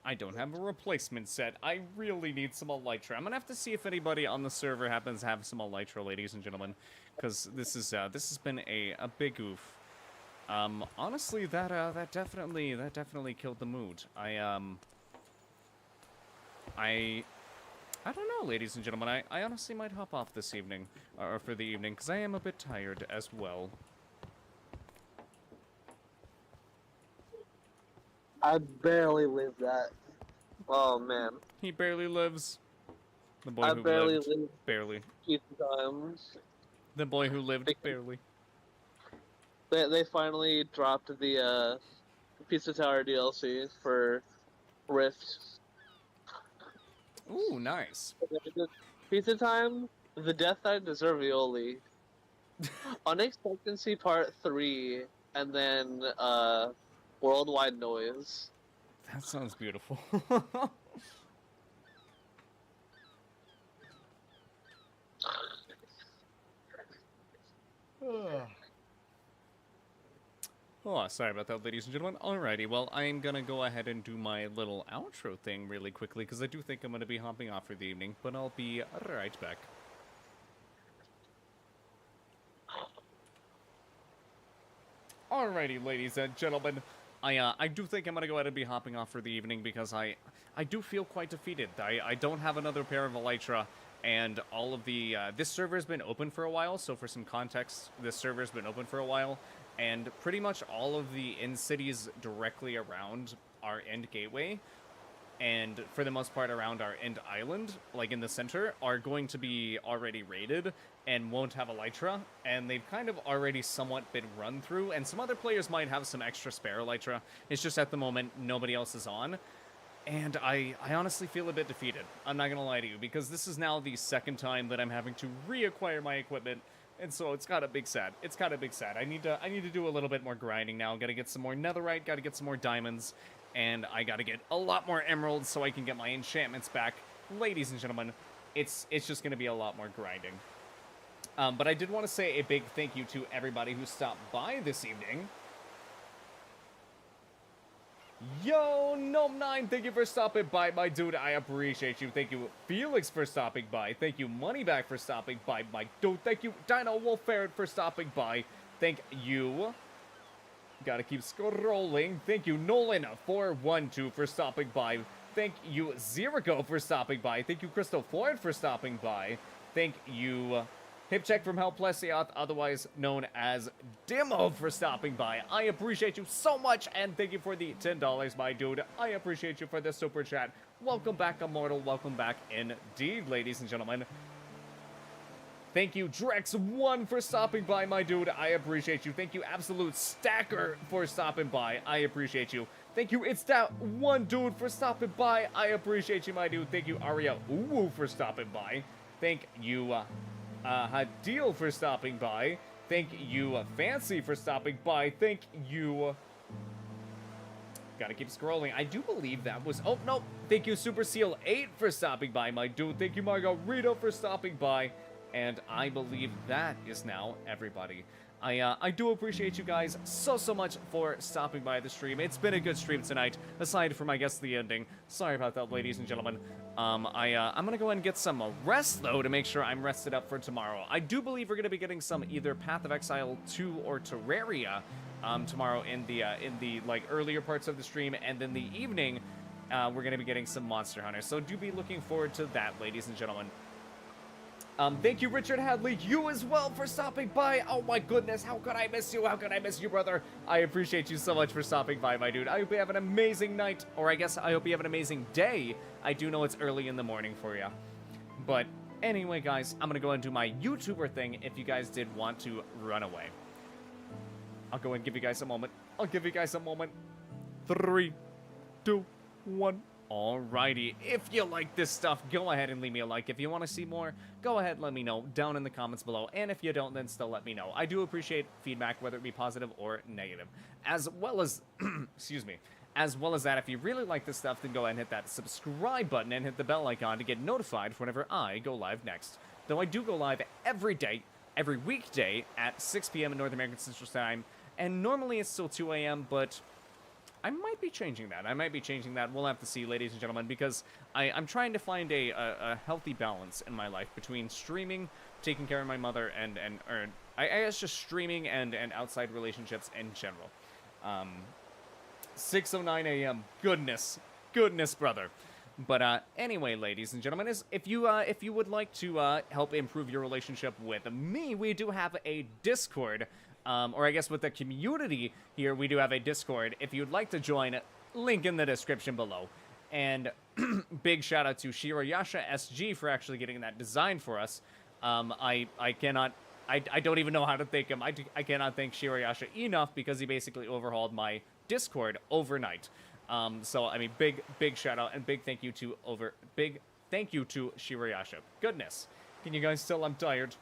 I don't have a replacement set. I really need some elytra. I'm gonna have to see if anybody on the server happens to have some elytra, ladies and gentlemen, because this has been a big oof. Honestly, that definitely killed the mood. I don't know, ladies and gentlemen. I honestly might hop off this evening, or for the evening, because I am a bit tired as well. I barely lived that. Oh man. He barely lives. The boy I who barely lived. Barely. Few times. The boy who lived. Barely. They finally dropped the Pizza Tower DLC for Rift. Ooh, nice. Pizza Time, The Death I Deserve Aioli, Unexpectancy Part 3, and then Worldwide Noise. That sounds beautiful. Oh, sorry about that, ladies and gentlemen. Alrighty, well, I'm gonna go ahead and do my little outro thing really quickly, because I do think I'm gonna be hopping off for the evening, but I'll be right back. Alrighty, ladies and gentlemen. I do think I'm gonna go ahead and be hopping off for the evening, because I do feel quite defeated. I don't have another pair of elytra, and all of the, this server's been open for a while, so for some context, this server's been open for a while, and pretty much all of the end cities directly around our end gateway, and for the most part around our end island, like in the center, are going to be already raided and won't have elytra, and they've kind of already somewhat been run through, and some other players might have some extra spare elytra. It's just at the moment nobody else is on, and I honestly feel a bit defeated. I'm not gonna lie to you, because this is now the second time that I'm having to reacquire my equipment. And so it's kind of big sad. It's kind of big sad. I need to do a little bit more grinding now. Gotta get some more netherite, gotta get some more diamonds, and I gotta get a lot more emeralds so I can get my enchantments back. Ladies and gentlemen, it's just gonna be a lot more grinding. But I did want to say a big thank you to everybody who stopped by this evening. Yo, Gnome9, thank you for stopping by, my dude. I appreciate you. Thank you, Felix, for stopping by. Thank you, Moneyback, for stopping by, my dude. Thank you, Dino Wolfferret, for stopping by. Thank you. Gotta keep scrolling. Thank you, Nolan412, for stopping by. Thank you, Zerico, for stopping by. Thank you, Crystal Floyd, for stopping by. Thank you, Hipcheck from Hell Plesioth, otherwise known as Dimo, for stopping by. I appreciate you so much, and thank you for the $10, my dude. I appreciate you for the super chat. Welcome back, Immortal. Welcome back indeed, ladies and gentlemen. Thank you, Drex1, for stopping by, my dude. I appreciate you. Thank you, Absolute Stacker, for stopping by. I appreciate you. Thank you, It's That One Dude, for stopping by. I appreciate you, my dude. Thank you, Aria Uwu, for stopping by. Thank you, Hadil, for stopping by. Thank you, Fancy, for stopping by. Thank you... Gotta keep scrolling. I do believe that was... Oh, no. Thank you, Super Seal 8, for stopping by, my dude. Thank you, Margarita, for stopping by. And I believe that is now everybody. I do appreciate you guys so much for stopping by the stream. It's been a good stream tonight, aside from, I guess, the ending. Sorry about that, ladies and gentlemen. I'm gonna go ahead and get some rest, though, to make sure I'm rested up for tomorrow. I do believe we're gonna be getting some either Path of Exile 2 or Terraria tomorrow in the like earlier parts of the stream, and then the evening we're gonna be getting some Monster Hunters. So do be looking forward to that, ladies and gentlemen. Thank you, Richard Hadley, you as well, for stopping by. Oh my goodness, how could I miss you? How could I miss you, brother? I appreciate you so much for stopping by, my dude. I hope you have an amazing night, or I guess I hope you have an amazing day. I do know it's early in the morning for you. But anyway, guys, I'm gonna go and do my YouTuber thing if you guys did want to run away. I'll go and give you guys a moment. I'll give you guys a moment. 3, 2, 1. Alrighty, if you like this stuff, go ahead and leave me a like. If you want to see more, go ahead and let me know down in the comments below. And if you don't, then still let me know. I do appreciate feedback, whether it be positive or negative. As well as, excuse me, as well as that, if you really like this stuff, then go ahead and hit that subscribe button and hit the bell icon to get notified whenever I go live next. Though I do go live every day, every weekday at 6 p.m. in North American Central Time. And normally it's still 2 a.m., but... I might be changing that. We'll have to see, ladies and gentlemen, because I'm trying to find a healthy balance in my life between streaming, taking care of my mother, and I guess just streaming and outside relationships in general. 6:09 a.m. Goodness, brother. But anyway, ladies and gentlemen, if you would like to help improve your relationship with me, we do have a Discord. Or I guess with the community here, we do have a Discord. If you'd like to join, link in the description below. And big shout out to Shirayasha SG for actually getting that design for us. I don't even know how to thank him. I cannot thank Shirayasha enough because he basically overhauled my Discord overnight. So I mean, big shout out and big thank you to Shirayasha. Goodness, can you guys tell I'm tired?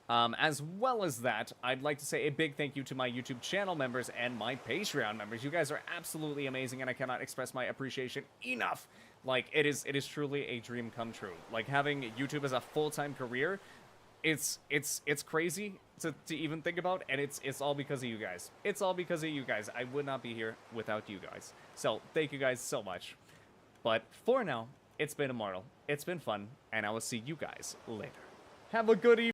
As well as that, I'd like to say a big thank you to my YouTube channel members and my Patreon members. You guys are absolutely amazing, and I cannot express my appreciation enough. Like, it is truly a dream come true. Like, having YouTube as a full-time career, it's crazy to even think about, and it's all because of you guys. It's all because of you guys. I would not be here without you guys. So, thank you guys so much. But for now, it's been immortal. It's been fun, and I will see you guys later. Have a good evening.